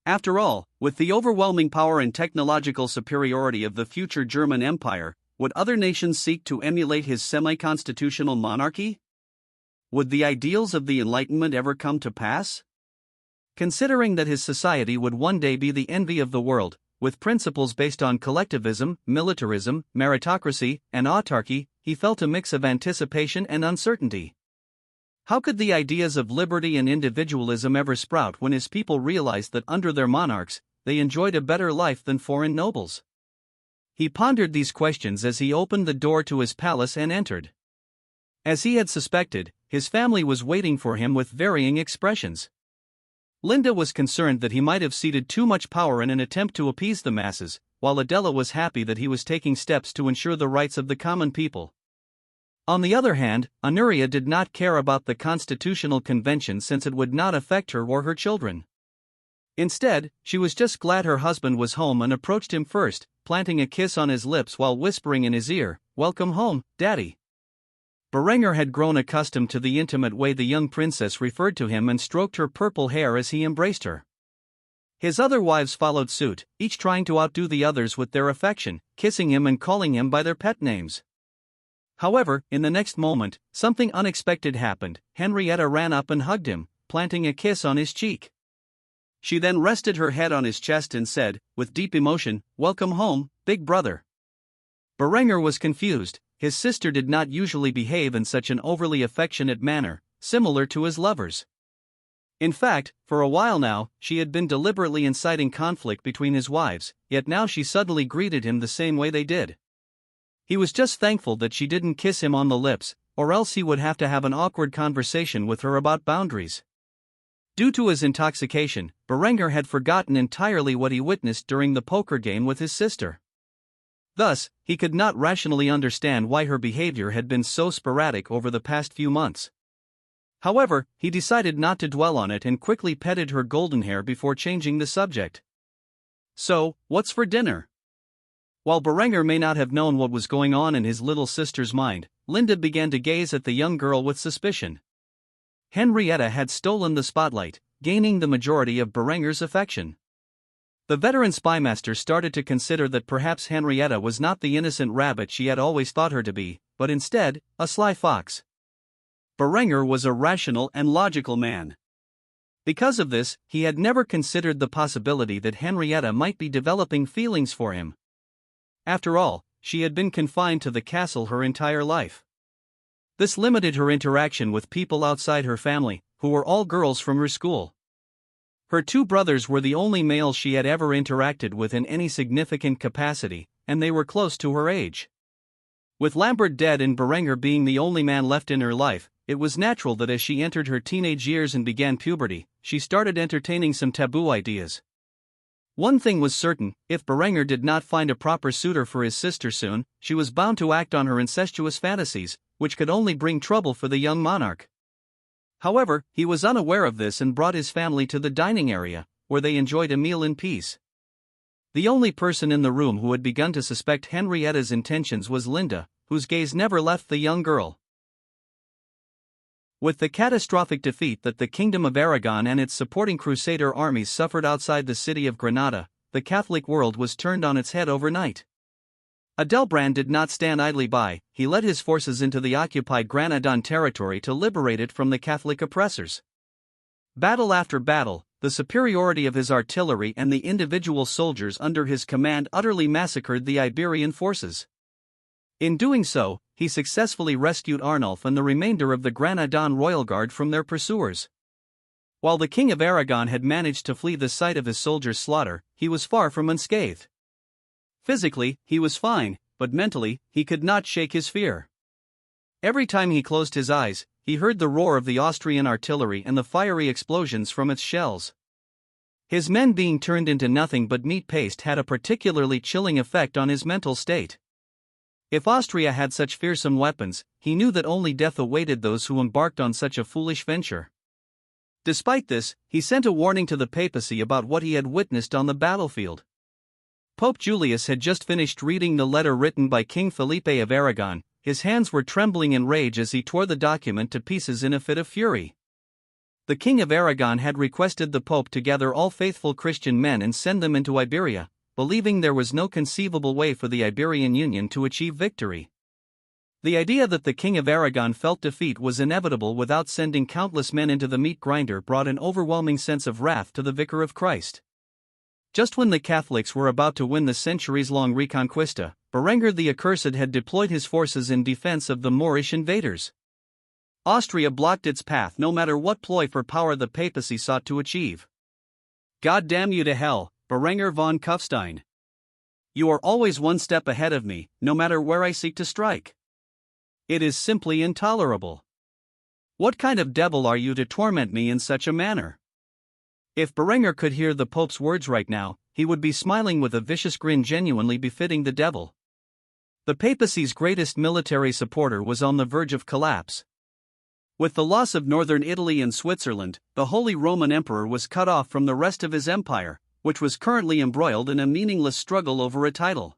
After all, with the overwhelming power and technological superiority of the future German Empire, would other nations seek to emulate his semi-constitutional monarchy? Would the ideals of the Enlightenment ever come to pass? Considering that his society would one day be the envy of the world, with principles based on collectivism, militarism, meritocracy, and autarky, he felt a mix of anticipation and uncertainty. How could the ideas of liberty and individualism ever sprout when his people realized that under their monarchs, they enjoyed a better life than foreign nobles? He pondered these questions as he opened the door to his palace and entered. As he had suspected, his family was waiting for him with varying expressions. Linda was concerned that he might have ceded too much power in an attempt to appease the masses, while Adela was happy that he was taking steps to ensure the rights of the common people. On the other hand, Honoria did not care about the Constitutional Convention since it would not affect her or her children. Instead, she was just glad her husband was home and approached him first, planting a kiss on his lips while whispering in his ear, "Welcome home, Daddy." Berengar had grown accustomed to the intimate way the young princess referred to him and stroked her purple hair as he embraced her. His other wives followed suit, each trying to outdo the others with their affection, kissing him and calling him by their pet names. However, in the next moment, something unexpected happened. Henrietta ran up and hugged him, planting a kiss on his cheek. She then rested her head on his chest and said, with deep emotion, "Welcome home, big brother." Berengar was confused. His sister did not usually behave in such an overly affectionate manner, similar to his lovers. In fact, for a while now, she had been deliberately inciting conflict between his wives, yet now she suddenly greeted him the same way they did. He was just thankful that she didn't kiss him on the lips, or else he would have to have an awkward conversation with her about boundaries. Due to his intoxication, Berengar had forgotten entirely what he witnessed during the poker game with his sister. Thus, he could not rationally understand why her behavior had been so sporadic over the past few months. However, he decided not to dwell on it and quickly petted her golden hair before changing the subject. "So, what's for dinner?" While Berenger may not have known what was going on in his little sister's mind, Linda began to gaze at the young girl with suspicion. Henrietta had stolen the spotlight, gaining the majority of Berenger's affection. The veteran spymaster started to consider that perhaps Henrietta was not the innocent rabbit she had always thought her to be, but instead, a sly fox. Berenger was a rational and logical man. Because of this, he had never considered the possibility that Henrietta might be developing feelings for him. After all, she had been confined to the castle her entire life. This limited her interaction with people outside her family, who were all girls from her school. Her two brothers were the only males she had ever interacted with in any significant capacity, and they were close to her age. With Lambert dead and Berenger being the only man left in her life, it was natural that as she entered her teenage years and began puberty, she started entertaining some taboo ideas. One thing was certain: if Berenger did not find a proper suitor for his sister soon, she was bound to act on her incestuous fantasies, which could only bring trouble for the young monarch. However, he was unaware of this and brought his family to the dining area, where they enjoyed a meal in peace. The only person in the room who had begun to suspect Henrietta's intentions was Linda, whose gaze never left the young girl. With the catastrophic defeat that the Kingdom of Aragon and its supporting Crusader armies suffered outside the city of Granada, the Catholic world was turned on its head overnight. Adelbrand did not stand idly by. He led his forces into the occupied Granadan territory to liberate it from the Catholic oppressors. Battle after battle, the superiority of his artillery and the individual soldiers under his command utterly massacred the Iberian forces. In doing so, he successfully rescued Arnulf and the remainder of the Granadan royal guard from their pursuers. While the King of Aragon had managed to flee the site of his soldiers' slaughter, he was far from unscathed. Physically, he was fine, but mentally, he could not shake his fear. Every time he closed his eyes, he heard the roar of the Austrian artillery and the fiery explosions from its shells. His men being turned into nothing but meat paste had a particularly chilling effect on his mental state. If Austria had such fearsome weapons, he knew that only death awaited those who embarked on such a foolish venture. Despite this, he sent a warning to the papacy about what he had witnessed on the battlefield. Pope Julius had just finished reading the letter written by King Felipe of Aragon. His hands were trembling in rage as he tore the document to pieces in a fit of fury. The King of Aragon had requested the Pope to gather all faithful Christian men and send them into Iberia, believing there was no conceivable way for the Iberian Union to achieve victory. The idea that the King of Aragon felt defeat was inevitable without sending countless men into the meat grinder brought an overwhelming sense of wrath to the Vicar of Christ. Just when the Catholics were about to win the centuries-long Reconquista, Berenger the Accursed had deployed his forces in defense of the Moorish invaders. Austria blocked its path no matter what ploy for power the papacy sought to achieve. "God damn you to hell, Berenger von Kufstein. You are always one step ahead of me, no matter where I seek to strike. It is simply intolerable. What kind of devil are you to torment me in such a manner?" If Berenger could hear the Pope's words right now, he would be smiling with a vicious grin genuinely befitting the devil. The papacy's greatest military supporter was on the verge of collapse. With the loss of northern Italy and Switzerland, the Holy Roman Emperor was cut off from the rest of his empire, which was currently embroiled in a meaningless struggle over a title.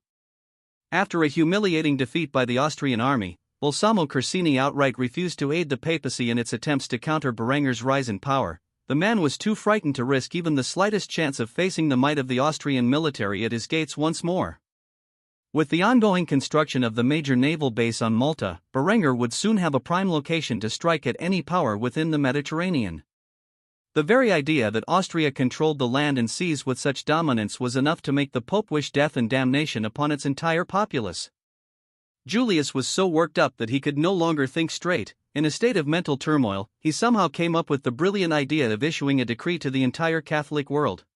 After a humiliating defeat by the Austrian army, Balsamo Corsini outright refused to aid the papacy in its attempts to counter Berenger's rise in power. The man was too frightened to risk even the slightest chance of facing the might of the Austrian military at his gates once more. With the ongoing construction of the major naval base on Malta, Berenger would soon have a prime location to strike at any power within the Mediterranean. The very idea that Austria controlled the land and seas with such dominance was enough to make the Pope wish death and damnation upon its entire populace. Julius was so worked up that he could no longer think straight. In a state of mental turmoil, he somehow came up with the brilliant idea of issuing a decree to the entire Catholic world.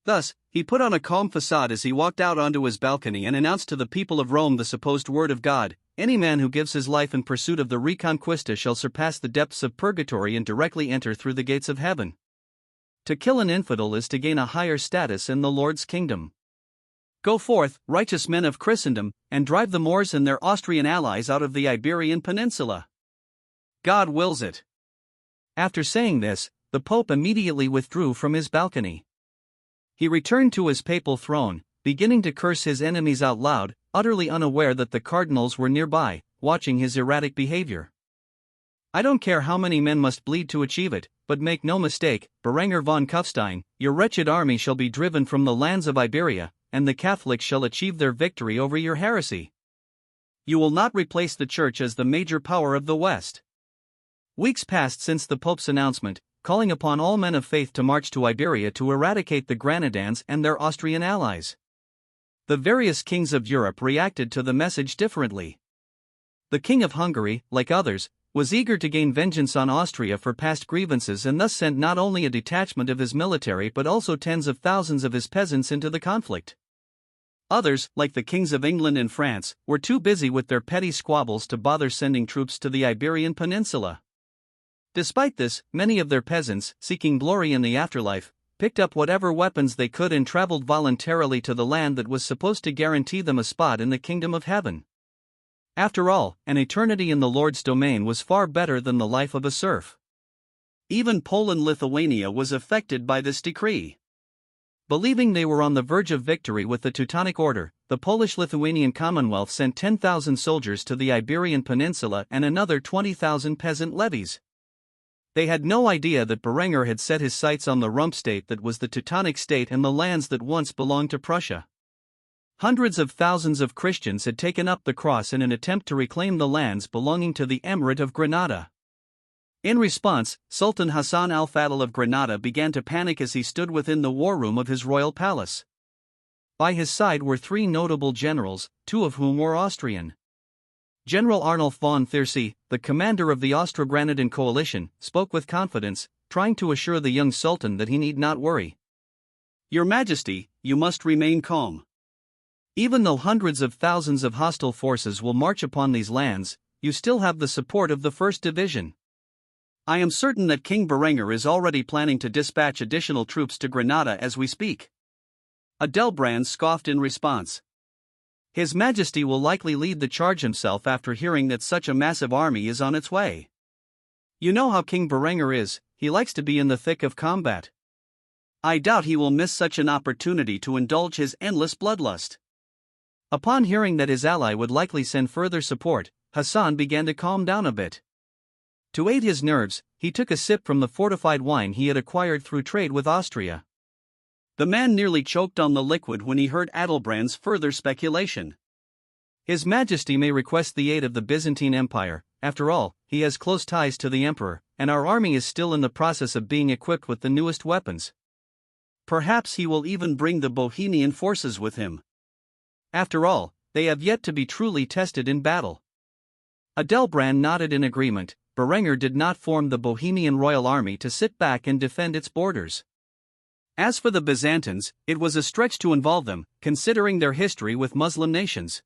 Thus, he put on a calm facade as he walked out onto his balcony and announced to the people of Rome the supposed word of God: "Any man who gives his life in pursuit of the Reconquista shall surpass the depths of purgatory and directly enter through the gates of heaven. To kill an infidel is to gain a higher status in the Lord's kingdom." Go forth, righteous men of Christendom, and drive the Moors and their Austrian allies out of the Iberian Peninsula. God wills it." After saying this, the Pope immediately withdrew from his balcony. He returned to his papal throne, beginning to curse his enemies out loud, utterly unaware that the cardinals were nearby, watching his erratic behavior. "I don't care how many men must bleed to achieve it, but make no mistake, Berenger von Kufstein, your wretched army shall be driven from the lands of Iberia, and the Catholics shall achieve their victory over your heresy. You will not replace the Church as the major power of the West." Weeks passed since the Pope's announcement, calling upon all men of faith to march to Iberia to eradicate the Granadans and their Austrian allies. The various kings of Europe reacted to the message differently. The King of Hungary, like others, was eager to gain vengeance on Austria for past grievances and thus sent not only a detachment of his military but also tens of thousands of his peasants into the conflict. Others, like the kings of England and France, were too busy with their petty squabbles to bother sending troops to the Iberian Peninsula. Despite this, many of their peasants, seeking glory in the afterlife, picked up whatever weapons they could and traveled voluntarily to the land that was supposed to guarantee them a spot in the kingdom of heaven. After all, an eternity in the Lord's domain was far better than the life of a serf. Even Poland-Lithuania was affected by this decree. Believing they were on the verge of victory with the Teutonic Order, the Polish-Lithuanian Commonwealth sent 10,000 soldiers to the Iberian Peninsula and another 20,000 peasant levies. They had no idea that Berenger had set his sights on the rump state that was the Teutonic state and the lands that once belonged to Prussia. Hundreds of thousands of Christians had taken up the cross in an attempt to reclaim the lands belonging to the Emirate of Granada. In response, Sultan Hassan al-Fadl of Granada began to panic as he stood within the war room of his royal palace. By his side were three notable generals, two of whom were Austrian. General Arnulf von Thierse, the commander of the Austro-Granadan coalition, spoke with confidence, trying to assure the young sultan that he need not worry. "Your Majesty, you must remain calm. Even though hundreds of thousands of hostile forces will march upon these lands, you still have the support of the 1st Division. I am certain that King Berenger is already planning to dispatch additional troops to Granada as we speak." Adelbrand scoffed in response. "His Majesty will likely lead the charge himself after hearing that such a massive army is on its way. You know how King Berenger is, he likes to be in the thick of combat. I doubt he will miss such an opportunity to indulge his endless bloodlust." Upon hearing that his ally would likely send further support, Hassan began to calm down a bit. To aid his nerves, he took a sip from the fortified wine he had acquired through trade with Austria. The man nearly choked on the liquid when he heard Adelbrand's further speculation. His Majesty may request the aid of the Byzantine Empire. After all, he has close ties to the Emperor, and our army is still in the process of being equipped with the newest weapons. Perhaps he will even bring the Bohemian forces with him. After all, they have yet to be truly tested in battle. Adelbrand nodded in agreement. Berenger did not form the Bohemian royal army to sit back and defend its borders. As for the Byzantines, it was a stretch to involve them, considering their history with Muslim nations.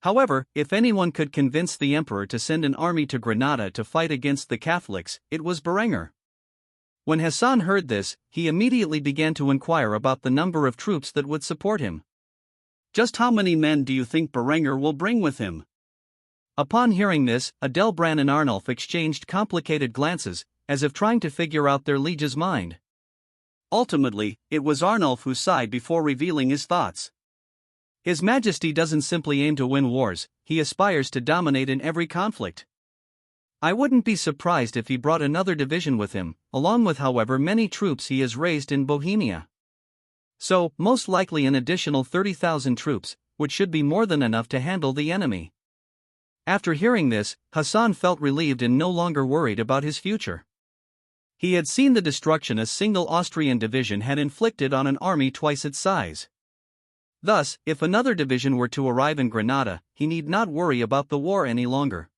However, if anyone could convince the emperor to send an army to Granada to fight against the Catholics, it was Berenger. When Hassan heard this, he immediately began to inquire about the number of troops that would support him. "Just how many men do you think Berenger will bring with him?" Upon hearing this, Adelbrand and Arnulf exchanged complicated glances, as if trying to figure out their liege's mind. Ultimately, it was Arnulf who sighed before revealing his thoughts. His Majesty doesn't simply aim to win wars, he aspires to dominate in every conflict. I wouldn't be surprised if he brought another division with him, along with however many troops he has raised in Bohemia. So, most likely an additional 30,000 troops, which should be more than enough to handle the enemy. After hearing this, Hassan felt relieved and no longer worried about his future. He had seen the destruction a single Austrian division had inflicted on an army twice its size. Thus, if another division were to arrive in Granada, he need not worry about the war any longer.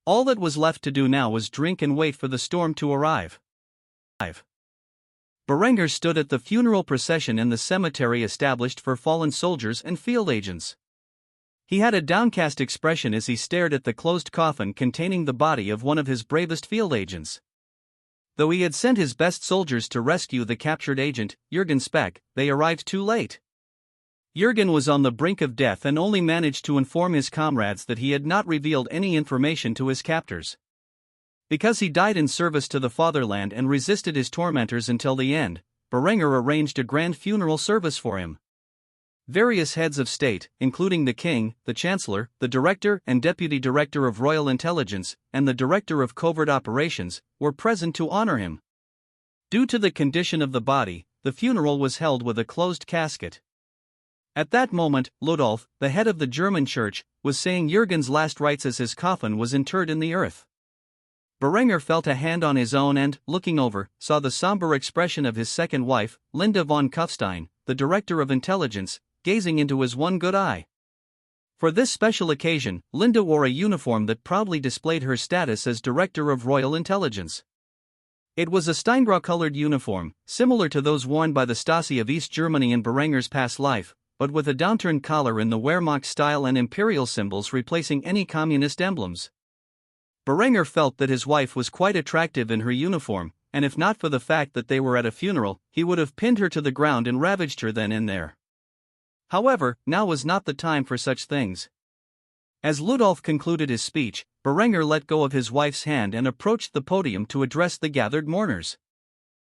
All that was left to do now was drink and wait for the storm to arrive. Berenger stood at the funeral procession in the cemetery established for fallen soldiers and field agents. He had a downcast expression as he stared at the closed coffin containing the body of one of his bravest field agents. Though he had sent his best soldiers to rescue the captured agent, Jürgen Speck, they arrived too late. Jürgen was on the brink of death and only managed to inform his comrades that he had not revealed any information to his captors. Because he died in service to the fatherland and resisted his tormentors until the end, Berenger arranged a grand funeral service for him. Various heads of state, including the king, the chancellor, the director and deputy director of royal intelligence, and the director of covert operations, were present to honor him. Due to the condition of the body, the funeral was held with a closed casket. At that moment, Ludolf, the head of the German church, was saying Jürgen's last rites as his coffin was interred in the earth. Berenger felt a hand on his own and, looking over, saw the somber expression of his second wife, Linda von Kufstein, the director of intelligence, gazing into his one good eye. For this special occasion, Linda wore a uniform that proudly displayed her status as director of royal intelligence. It was a Steingrau-colored uniform, similar to those worn by the Stasi of East Germany in Berenger's past life, but with a downturned collar in the Wehrmacht style and imperial symbols replacing any communist emblems. Berenger felt that his wife was quite attractive in her uniform, and if not for the fact that they were at a funeral, he would have pinned her to the ground and ravaged her then and there. However, now was not the time for such things. As Ludolf concluded his speech, Berenger let go of his wife's hand and approached the podium to address the gathered mourners.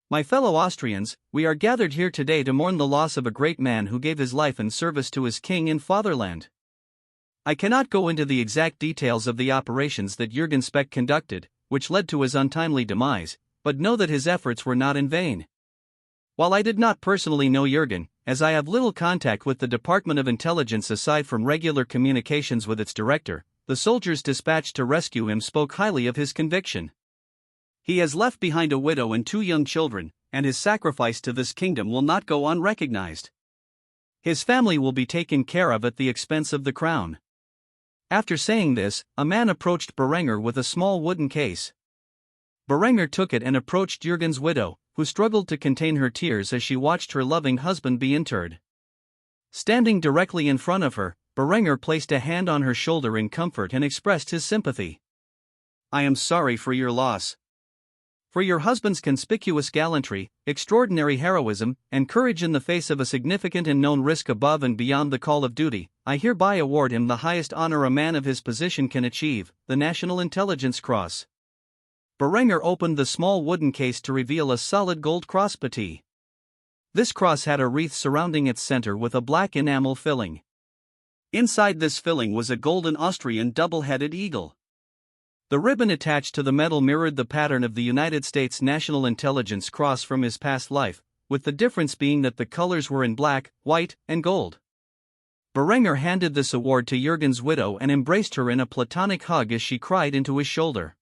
My fellow Austrians, we are gathered here today to mourn the loss of a great man who gave his life in service to his king and fatherland. I cannot go into the exact details of the operations that Jürgen Speck conducted, which led to his untimely demise, but know that his efforts were not in vain. While I did not personally know Jürgen, as I have little contact with the Department of Intelligence aside from regular communications with its director, the soldiers dispatched to rescue him spoke highly of his conviction. He has left behind a widow and 2 young children, and his sacrifice to this kingdom will not go unrecognized. His family will be taken care of at the expense of the crown. After saying this, a man approached Berenger with a small wooden case. Berenger took it and approached Jürgen's widow, who struggled to contain her tears as she watched her loving husband be interred. Standing directly in front of her, Berenger placed a hand on her shoulder in comfort and expressed his sympathy. I am sorry for your loss. For your husband's conspicuous gallantry, extraordinary heroism, and courage in the face of a significant and known risk above and beyond the call of duty, I hereby award him the highest honor a man of his position can achieve, the National Intelligence Cross. Berenger opened the small wooden case to reveal a solid gold cross patee. This cross had a wreath surrounding its center with a black enamel filling. Inside this filling was a golden Austrian double-headed eagle. The ribbon attached to the medal mirrored the pattern of the United States National Intelligence Cross from his past life, with the difference being that the colors were in black, white, and gold. Berenger handed this award to Jürgen's widow and embraced her in a platonic hug as she cried into his shoulder.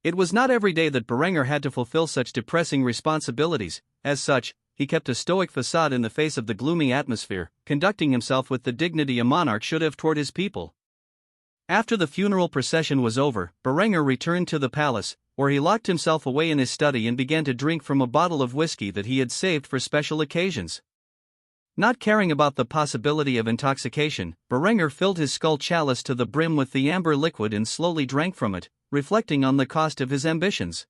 It was not every day that Berenger had to fulfill such depressing responsibilities. As such, he kept a stoic facade in the face of the gloomy atmosphere, conducting himself with the dignity a monarch should have toward his people. After the funeral procession was over, Berenger returned to the palace, where he locked himself away in his study and began to drink from a bottle of whiskey that he had saved for special occasions. Not caring about the possibility of intoxication, Berenger filled his skull chalice to the brim with the amber liquid and slowly drank from it, reflecting on the cost of his ambitions.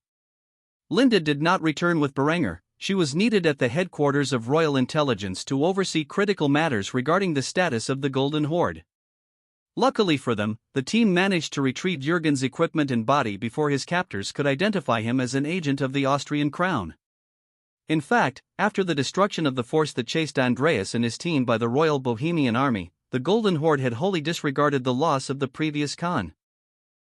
Linda did not return with Berenger. She was needed at the headquarters of Royal Intelligence to oversee critical matters regarding the status of the Golden Horde. Luckily for them, the team managed to retrieve Jürgen's equipment and body before his captors could identify him as an agent of the Austrian crown. In fact, after the destruction of the force that chased Andreas and his team by the Royal Bohemian Army, the Golden Horde had wholly disregarded the loss of the previous Khan.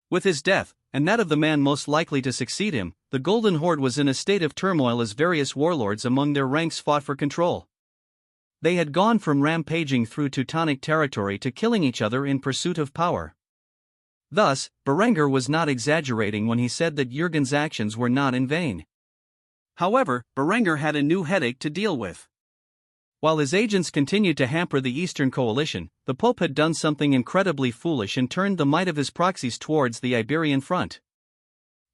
With his death, and that of the man most likely to succeed him, the Golden Horde was in a state of turmoil as various warlords among their ranks fought for control. They had gone from rampaging through Teutonic territory to killing each other in pursuit of power. Thus, Berenger was not exaggerating when he said that Jürgen's actions were not in vain. However, Berenger had a new headache to deal with. While his agents continued to hamper the Eastern Coalition, the Pope had done something incredibly foolish and turned the might of his proxies towards the Iberian front.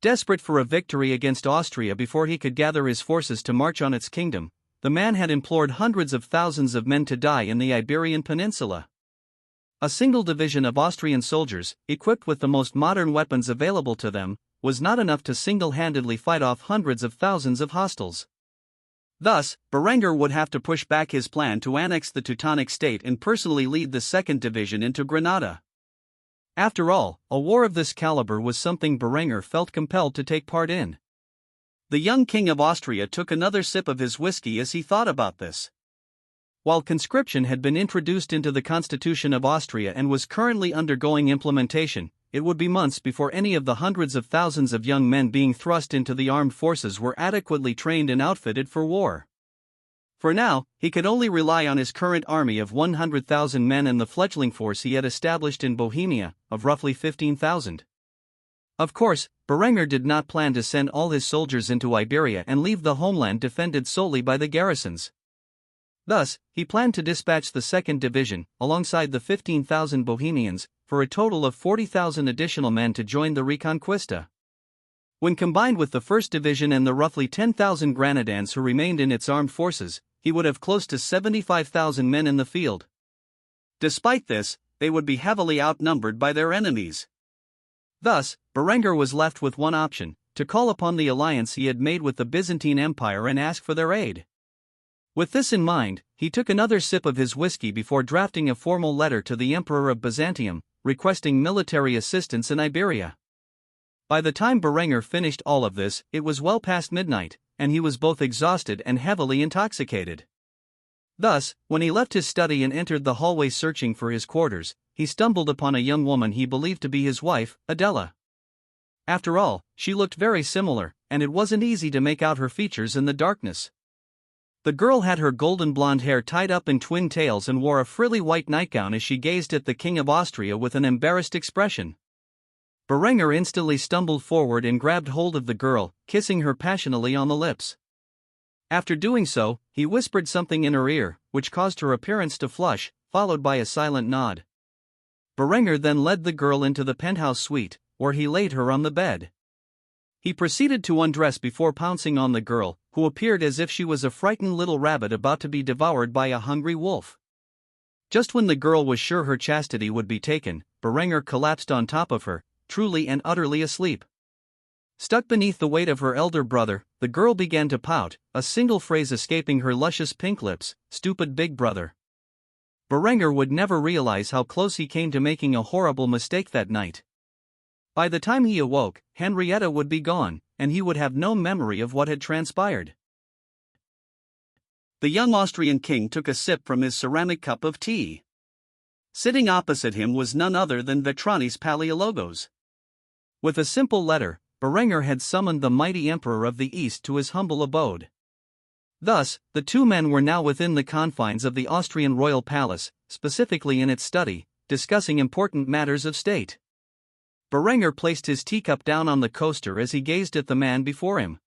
Desperate for a victory against Austria before he could gather his forces to march on its kingdom, the man had implored hundreds of thousands of men to die in the Iberian Peninsula. A single division of Austrian soldiers, equipped with the most modern weapons available to them, was not enough to single-handedly fight off hundreds of thousands of hostiles. Thus, Berengar would have to push back his plan to annex the Teutonic state and personally lead the second division into Granada. After all, a war of this caliber was something Berengar felt compelled to take part in. The young king of Austria took another sip of his whiskey as he thought about this. While conscription had been introduced into the Constitution of Austria and was currently undergoing implementation, it would be months before any of the hundreds of thousands of young men being thrust into the armed forces were adequately trained and outfitted for war. For now, he could only rely on his current army of 100,000 men and the fledgling force he had established in Bohemia, of roughly 15,000. Of course, Berengar did not plan to send all his soldiers into Iberia and leave the homeland defended solely by the garrisons. Thus, he planned to dispatch the 2nd Division, alongside the 15,000 Bohemians, for a total of 40,000 additional men to join the Reconquista. When combined with the 1st Division and the roughly 10,000 Granadans who remained in its armed forces, he would have close to 75,000 men in the field. Despite this, they would be heavily outnumbered by their enemies. Thus, Berengar was left with one option: to call upon the alliance he had made with the Byzantine Empire and ask for their aid. With this in mind, he took another sip of his whiskey before drafting a formal letter to the Emperor of Byzantium, requesting military assistance in Iberia. By the time Berengar finished all of this, it was well past midnight, and he was both exhausted and heavily intoxicated. Thus, when he left his study and entered the hallway searching for his quarters, he stumbled upon a young woman he believed to be his wife, Adela. After all, she looked very similar, and it wasn't easy to make out her features in the darkness. The girl had her golden blonde hair tied up in twin tails and wore a frilly white nightgown as she gazed at the King of Austria with an embarrassed expression. Berengar instantly stumbled forward and grabbed hold of the girl, kissing her passionately on the lips. After doing so, he whispered something in her ear, which caused her appearance to flush, followed by a silent nod. Berengar then led the girl into the penthouse suite, where he laid her on the bed. He proceeded to undress before pouncing on the girl, who appeared as if she was a frightened little rabbit about to be devoured by a hungry wolf. Just when the girl was sure her chastity would be taken, Berengar collapsed on top of her, truly and utterly asleep. Stuck beneath the weight of her elder brother, the girl began to pout, a single phrase escaping her luscious pink lips: "Stupid big brother." Berengar would never realize how close he came to making a horrible mistake that night. By the time he awoke, Henrietta would be gone, and he would have no memory of what had transpired. The young Austrian king took a sip from his ceramic cup of tea. Sitting opposite him was none other than Vetranis Palaiologos. With a simple letter, Berengar had summoned the mighty Emperor of the East to his humble abode. Thus, the two men were now within the confines of the Austrian royal palace, specifically in its study, discussing important matters of state. Berengar placed his teacup down on the coaster as he gazed at the man before him.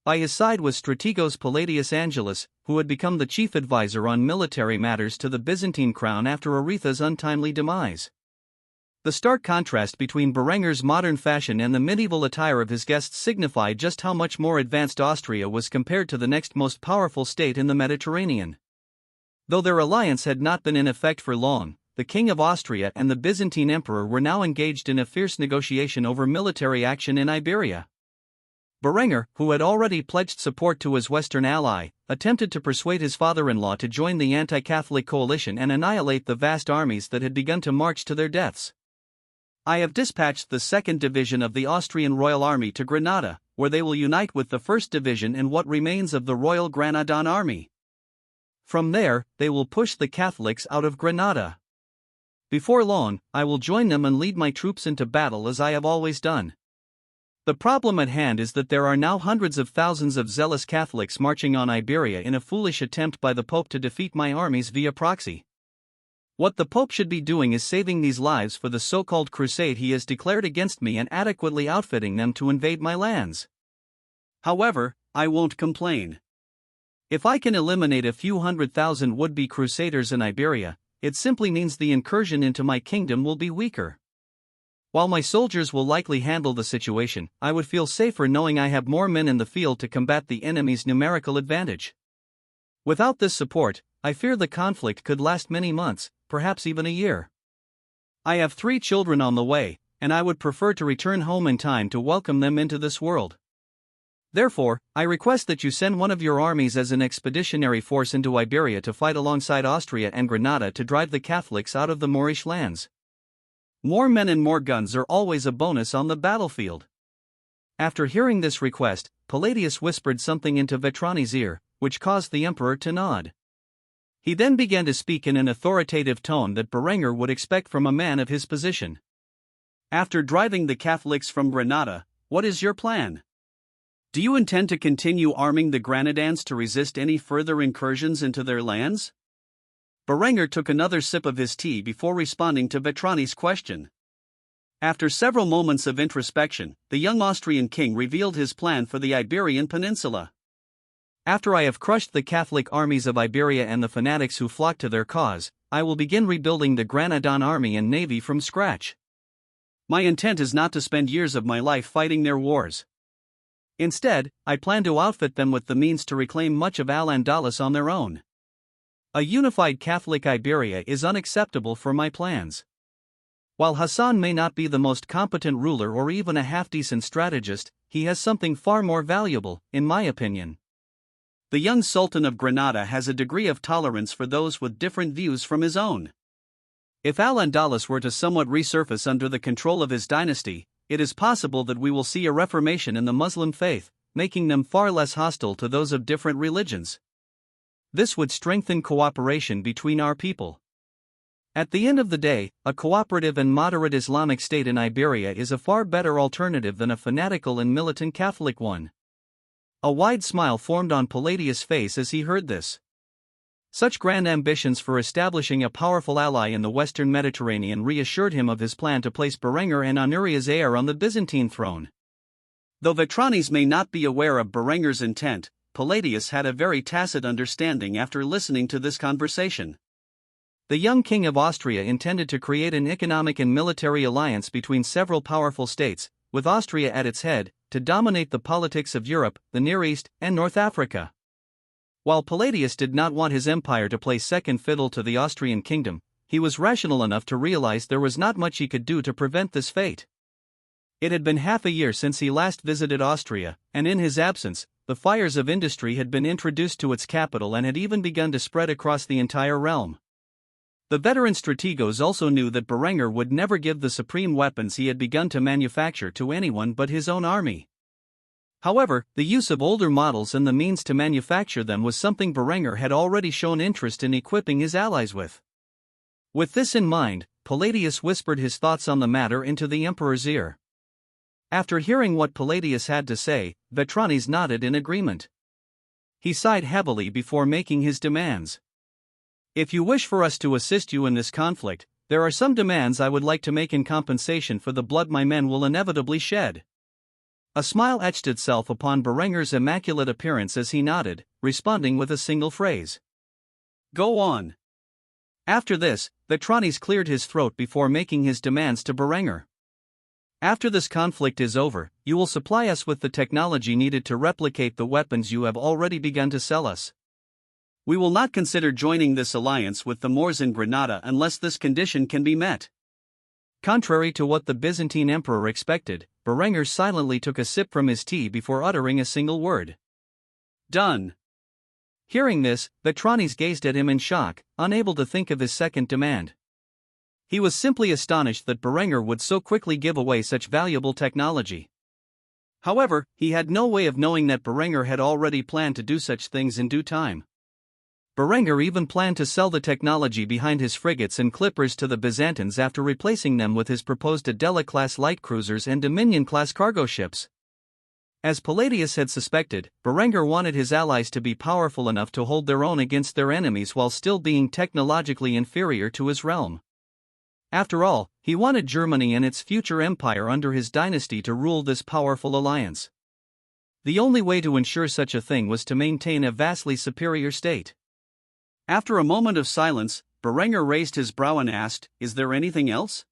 By his side was Strategos Palladius Angelus, who had become the chief advisor on military matters to the Byzantine crown after Aretha's untimely demise. The stark contrast between Berengar's modern fashion and the medieval attire of his guests signified just how much more advanced Austria was compared to the next most powerful state in the Mediterranean. Though their alliance had not been in effect for long, the King of Austria and the Byzantine Emperor were now engaged in a fierce negotiation over military action in Iberia. Berengar, who had already pledged support to his western ally, attempted to persuade his father-in-law to join the anti-Catholic coalition and annihilate the vast armies that had begun to march to their deaths. "I have dispatched the 2nd Division of the Austrian Royal Army to Granada, where they will unite with the 1st Division and what remains of the Royal Granadan Army. From there, they will push the Catholics out of Granada. Before long, I will join them and lead my troops into battle as I have always done. The problem at hand is that there are now hundreds of thousands of zealous Catholics marching on Iberia in a foolish attempt by the Pope to defeat my armies via proxy. What the Pope should be doing is saving these lives for the so-called crusade he has declared against me and adequately outfitting them to invade my lands. However, I won't complain. If I can eliminate a few 100,000 would-be crusaders in Iberia, it simply means the incursion into my kingdom will be weaker. While my soldiers will likely handle the situation, I would feel safer knowing I have more men in the field to combat the enemy's numerical advantage. Without this support, I fear the conflict could last many months, perhaps even a year. I have 3 children on the way, and I would prefer to return home in time to welcome them into this world. Therefore, I request that you send one of your armies as an expeditionary force into Iberia to fight alongside Austria and Granada to drive the Catholics out of the Moorish lands. More men and more guns are always a bonus on the battlefield. After hearing this request, Palladius whispered something into Vetrani's ear, which caused the emperor to nod. He then began to speak in an authoritative tone that Berengar would expect from a man of his position. After driving the Catholics from Granada, what is your plan? Do you intend to continue arming the Granadans to resist any further incursions into their lands? Berengar took another sip of his tea before responding to Vetrani's question. After several moments of introspection, the young Austrian king revealed his plan for the Iberian Peninsula. After I have crushed the Catholic armies of Iberia and the fanatics who flock to their cause, I will begin rebuilding the Granadan army and navy from scratch. My intent is not to spend years of my life fighting their wars. Instead, I plan to outfit them with the means to reclaim much of Al-Andalus on their own. A unified Catholic Iberia is unacceptable for my plans. While Hassan may not be the most competent ruler or even a half-decent strategist, he has something far more valuable, in my opinion. The young Sultan of Granada has a degree of tolerance for those with different views from his own. If Al-Andalus were to somewhat resurface under the control of his dynasty, it is possible that we will see a reformation in the Muslim faith, making them far less hostile to those of different religions. This would strengthen cooperation between our people. At the end of the day, a cooperative and moderate Islamic state in Iberia is a far better alternative than a fanatical and militant Catholic one. A wide smile formed on Palladius' face as he heard this. Such grand ambitions for establishing a powerful ally in the Western Mediterranean reassured him of his plan to place Berengar and Honoria's heir on the Byzantine throne. Though Vetranis may not be aware of Berengar's intent, Palladius had a very tacit understanding after listening to this conversation. The young king of Austria intended to create an economic and military alliance between several powerful states, with Austria at its head, to dominate the politics of Europe, the Near East, and North Africa. While Palladius did not want his empire to play second fiddle to the Austrian kingdom, he was rational enough to realize there was not much he could do to prevent this fate. It had been half a year since he last visited Austria, and in his absence, the fires of industry had been introduced to its capital and had even begun to spread across the entire realm. The veteran strategos also knew that Berengar would never give the supreme weapons he had begun to manufacture to anyone but his own army. However, the use of older models and the means to manufacture them was something Berengar had already shown interest in equipping his allies with. With this in mind, Palladius whispered his thoughts on the matter into the emperor's ear. After hearing what Palladius had to say, Vetranis nodded in agreement. He sighed heavily before making his demands. If you wish for us to assist you in this conflict, there are some demands I would like to make in compensation for the blood my men will inevitably shed. A smile etched itself upon Berengar's immaculate appearance as he nodded, responding with a single phrase. Go on. After this, Vetranis cleared his throat before making his demands to Berengar. After this conflict is over, you will supply us with the technology needed to replicate the weapons you have already begun to sell us. We will not consider joining this alliance with the Moors in Granada unless this condition can be met. Contrary to what the Byzantine emperor expected, Berengar silently took a sip from his tea before uttering a single word. Done. Hearing this, Vetranis gazed at him in shock, unable to think of his second demand. He was simply astonished that Berengar would so quickly give away such valuable technology. However, he had no way of knowing that Berengar had already planned to do such things in due time. Berengar even planned to sell the technology behind his frigates and clippers to the Byzantines after replacing them with his proposed Adela-class light cruisers and Dominion-class cargo ships. As Palladius had suspected, Berengar wanted his allies to be powerful enough to hold their own against their enemies while still being technologically inferior to his realm. After all, he wanted Germany and its future empire under his dynasty to rule this powerful alliance. The only way to ensure such a thing was to maintain a vastly superior state. After a moment of silence, Berengar raised his brow and asked, "Is there anything else?"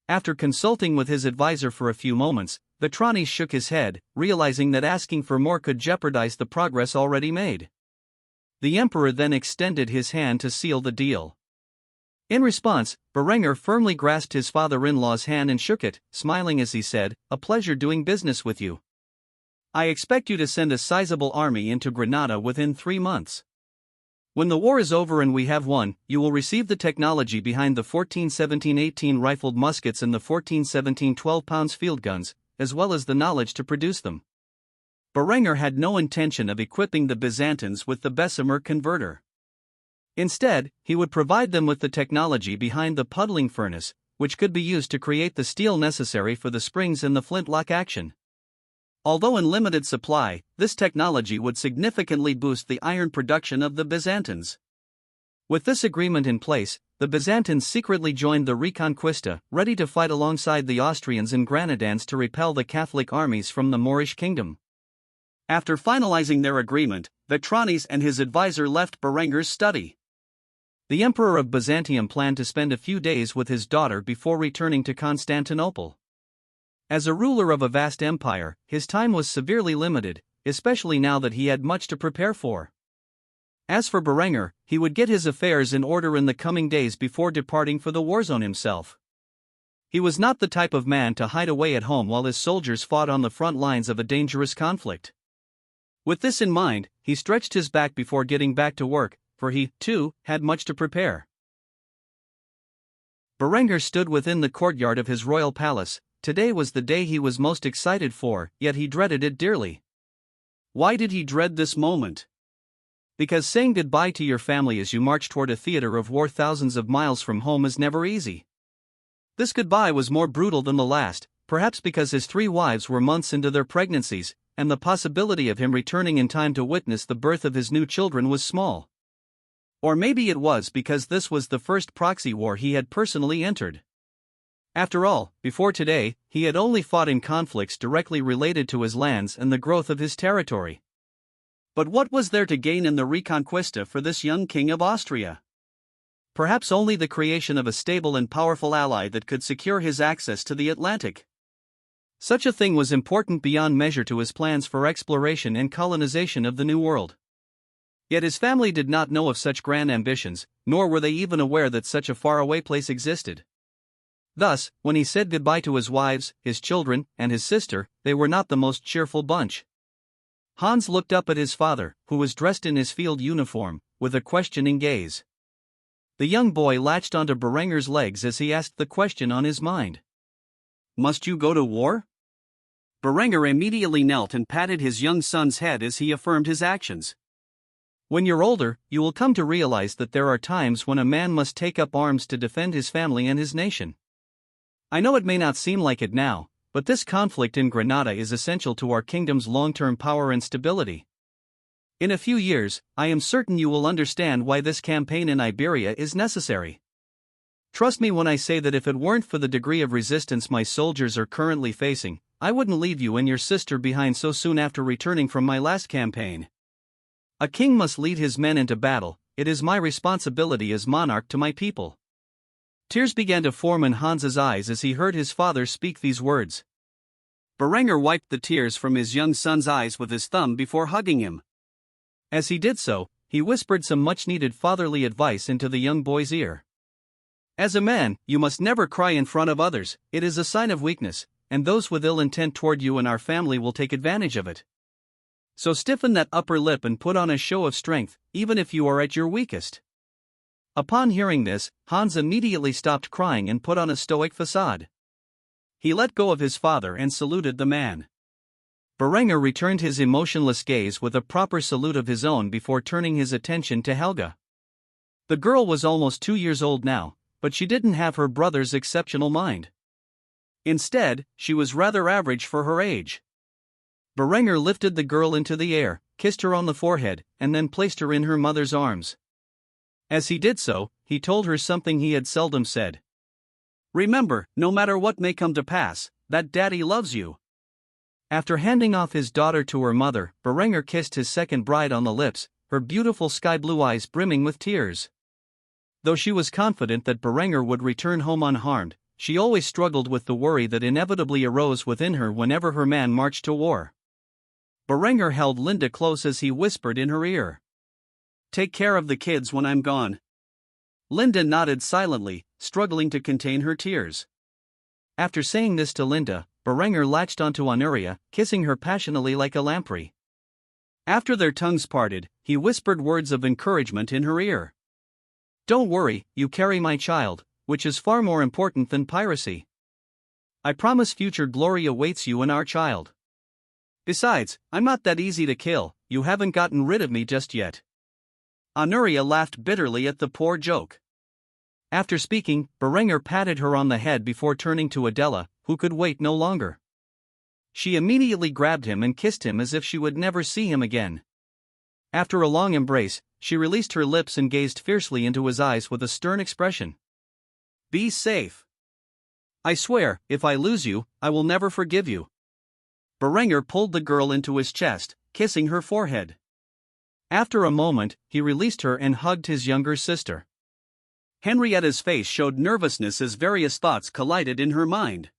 After consulting with his advisor for a few moments, Vetranis shook his head, realizing that asking for more could jeopardize the progress already made. The emperor then extended his hand to seal the deal. In response, Berengar firmly grasped his father-in-law's hand and shook it, smiling as he said, "A pleasure doing business with you. I expect you to send a sizable army into Granada within 3 months. When the war is over and we have won, you will receive the technology behind the 14-17-18 rifled muskets and the 14-17 12-pounds field guns, as well as the knowledge to produce them. Berengar had no intention of equipping the Byzantines with the Bessemer converter. Instead, he would provide them with the technology behind the puddling furnace, which could be used to create the steel necessary for the springs in the flintlock action. Although in limited supply, this technology would significantly boost the iron production of the Byzantines. With this agreement in place, the Byzantines secretly joined the Reconquista, ready to fight alongside the Austrians and Granadans to repel the Catholic armies from the Moorish kingdom. After finalizing their agreement, Vitranes and his advisor left Berengar's study. The Emperor of Byzantium planned to spend a few days with his daughter before returning to Constantinople. As a ruler of a vast empire, his time was severely limited, especially now that he had much to prepare for. As for Berengar, he would get his affairs in order in the coming days before departing for the war zone himself. He was not the type of man to hide away at home while his soldiers fought on the front lines of a dangerous conflict. With this in mind, he stretched his back before getting back to work, for he, too, had much to prepare. Berengar stood within the courtyard of his royal palace. Today was the day he was most excited for, yet he dreaded it dearly. Why did he dread this moment? Because saying goodbye to your family as you march toward a theater of war thousands of miles from home is never easy. This goodbye was more brutal than the last, perhaps because his 3 wives were months into their pregnancies, and the possibility of him returning in time to witness the birth of his new children was small. Or maybe it was because this was the first proxy war he had personally entered. After all, before today, he had only fought in conflicts directly related to his lands and the growth of his territory. But what was there to gain in the Reconquista for this young king of Austria? Perhaps only the creation of a stable and powerful ally that could secure his access to the Atlantic. Such a thing was important beyond measure to his plans for exploration and colonization of the New World. Yet his family did not know of such grand ambitions, nor were they even aware that such a faraway place existed. Thus, when he said goodbye to his wives, his children, and his sister, they were not the most cheerful bunch. Hans looked up at his father, who was dressed in his field uniform, with a questioning gaze. The young boy latched onto Berengar's legs as he asked the question on his mind. Must you go to war? Berengar immediately knelt and patted his young son's head as he affirmed his actions. When you're older, you will come to realize that there are times when a man must take up arms to defend his family and his nation. I know it may not seem like it now, but this conflict in Granada is essential to our kingdom's long-term power and stability. In a few years, I am certain you will understand why this campaign in Iberia is necessary. Trust me when I say that if it weren't for the degree of resistance my soldiers are currently facing, I wouldn't leave you and your sister behind so soon after returning from my last campaign. A king must lead his men into battle. It is my responsibility as monarch to my people. Tears began to form in Hans's eyes as he heard his father speak these words. Berengar wiped the tears from his young son's eyes with his thumb before hugging him. As he did so, he whispered some much-needed fatherly advice into the young boy's ear. As a man, you must never cry in front of others. It is a sign of weakness, and those with ill intent toward you and our family will take advantage of it. So stiffen that upper lip and put on a show of strength, even if you are at your weakest. Upon hearing this, Hans immediately stopped crying and put on a stoic facade. He let go of his father and saluted the man. Berengar returned his emotionless gaze with a proper salute of his own before turning his attention to Helga. The girl was almost 2 years old now, but she didn't have her brother's exceptional mind. Instead, she was rather average for her age. Berengar lifted the girl into the air, kissed her on the forehead, and then placed her in her mother's arms. As he did so, he told her something he had seldom said. Remember, no matter what may come to pass, that Daddy loves you. After handing off his daughter to her mother, Berengar kissed his second bride on the lips, her beautiful sky-blue eyes brimming with tears. Though she was confident that Berengar would return home unharmed, she always struggled with the worry that inevitably arose within her whenever her man marched to war. Berengar held Linda close as he whispered in her ear. Take care of the kids when I'm gone. Linda nodded silently, struggling to contain her tears. After saying this to Linda, Berenger latched onto Honoria, kissing her passionately like a lamprey. After their tongues parted, he whispered words of encouragement in her ear. "Don't worry, you carry my child, which is far more important than piracy. I promise future glory awaits you and our child. Besides, I'm not that easy to kill, you haven't gotten rid of me just yet." Honoria laughed bitterly at the poor joke. After speaking, Berenger patted her on the head before turning to Adela, who could wait no longer. She immediately grabbed him and kissed him as if she would never see him again. After a long embrace, she released her lips and gazed fiercely into his eyes with a stern expression. "Be safe. I swear, if I lose you, I will never forgive you." Berenger pulled the girl into his chest, kissing her forehead. After a moment, he released her and hugged his younger sister. Henrietta's face showed nervousness as various thoughts collided in her mind.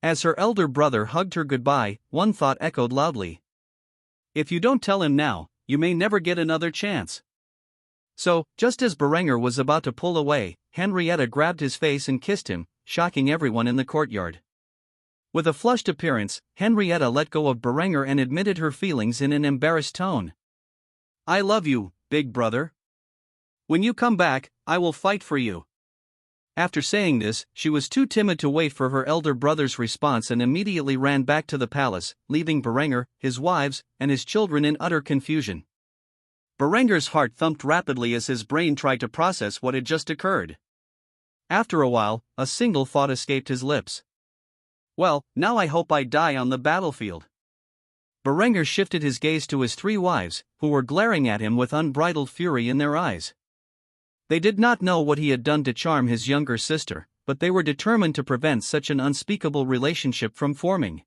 As her elder brother hugged her goodbye, one thought echoed loudly. "If you don't tell him now, you may never get another chance." So, just as Berenger was about to pull away, Henrietta grabbed his face and kissed him, shocking everyone in the courtyard. With a flushed appearance, Henrietta let go of Berenger and admitted her feelings in an embarrassed tone. "I love you, big brother. When you come back, I will fight for you." After saying this, she was too timid to wait for her elder brother's response and immediately ran back to the palace, leaving Berenger, his wives, and his children in utter confusion. Berenger's heart thumped rapidly as his brain tried to process what had just occurred. After a while, a single thought escaped his lips. "Well, now I hope I die on the battlefield." Berenger shifted his gaze to his three wives, who were glaring at him with unbridled fury in their eyes. They did not know what he had done to charm his younger sister, but they were determined to prevent such an unspeakable relationship from forming.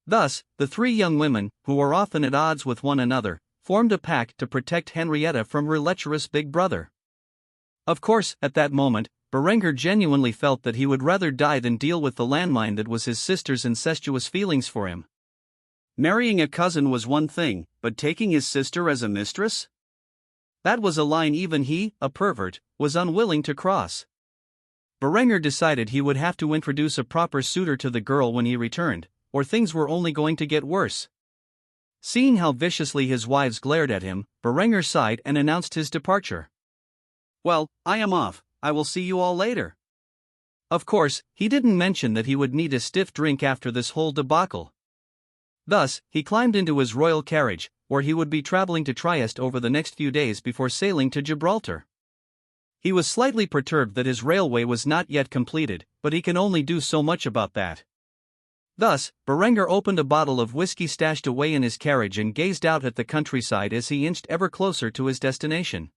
Thus, the three young women, who were often at odds with one another, formed a pact to protect Henrietta from her lecherous big brother. Of course, at that moment, Berenger genuinely felt that he would rather die than deal with the landmine that was his sister's incestuous feelings for him. Marrying a cousin was one thing, but taking his sister as a mistress? That was a line even he, a pervert, was unwilling to cross. Berenger decided he would have to introduce a proper suitor to the girl when he returned, or things were only going to get worse. Seeing how viciously his wives glared at him, Berenger sighed and announced his departure. "Well, I am off, I will see you all later." Of course, he didn't mention that he would need a stiff drink after this whole debacle. Thus, he climbed into his royal carriage, where he would be traveling to Trieste over the next few days before sailing to Gibraltar. He was slightly perturbed that his railway was not yet completed, but he can only do so much about that. Thus, Berenger opened a bottle of whiskey stashed away in his carriage and gazed out at the countryside as he inched ever closer to his destination.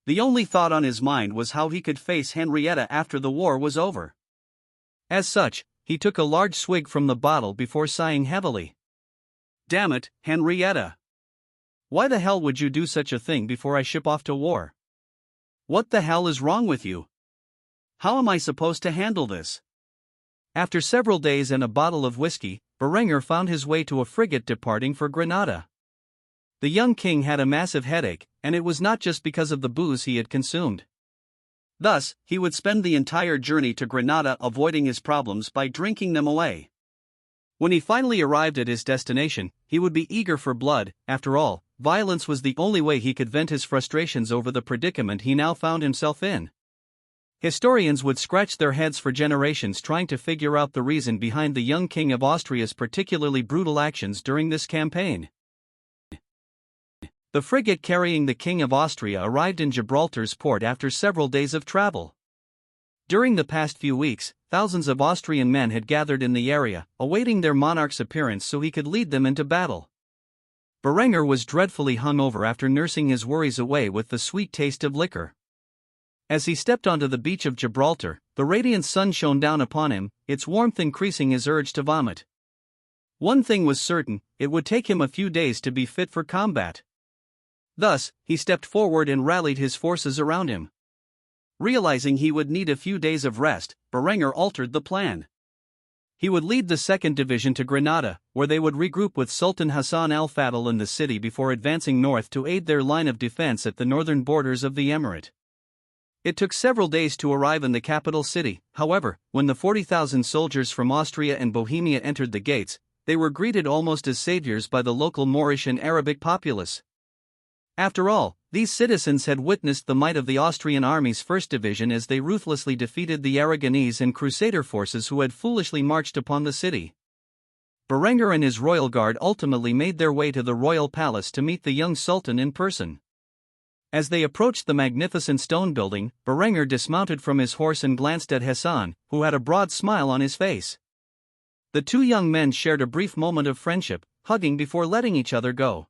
The only thought on his mind was how he could face Henrietta after the war was over. As such, he took a large swig from the bottle before sighing heavily. "Damn it, Henrietta. Why the hell would you do such a thing before I ship off to war? What the hell is wrong with you? How am I supposed to handle this?" After several days and a bottle of whiskey, Berenger found his way to a frigate departing for Granada. The young king had a massive headache, and it was not just because of the booze he had consumed. Thus, he would spend the entire journey to Granada avoiding his problems by drinking them away. When he finally arrived at his destination, he would be eager for blood. After all, violence was the only way he could vent his frustrations over the predicament he now found himself in. Historians would scratch their heads for generations trying to figure out the reason behind the young king of Austria's particularly brutal actions during this campaign. The frigate carrying the King of Austria arrived in Gibraltar's port after several days of travel. During the past few weeks, thousands of Austrian men had gathered in the area, awaiting their monarch's appearance so he could lead them into battle. Berenger was dreadfully hungover after nursing his worries away with the sweet taste of liquor. As he stepped onto the beach of Gibraltar, the radiant sun shone down upon him, its warmth increasing his urge to vomit. One thing was certain, it would take him a few days to be fit for combat. Thus, he stepped forward and rallied his forces around him. Realizing he would need a few days of rest, Berenger altered the plan. He would lead the 2nd Division to Granada, where they would regroup with Sultan Hassan al-Fadl in the city before advancing north to aid their line of defense at the northern borders of the emirate. It took several days to arrive in the capital city. However, when the 40,000 soldiers from Austria and Bohemia entered the gates, they were greeted almost as saviors by the local Moorish and Arabic populace. After all, these citizens had witnessed the might of the Austrian army's first division as they ruthlessly defeated the Aragonese and Crusader forces who had foolishly marched upon the city. Berengar and his royal guard ultimately made their way to the royal palace to meet the young sultan in person. As they approached the magnificent stone building, Berengar dismounted from his horse and glanced at Hassan, who had a broad smile on his face. The two young men shared a brief moment of friendship, hugging before letting each other go.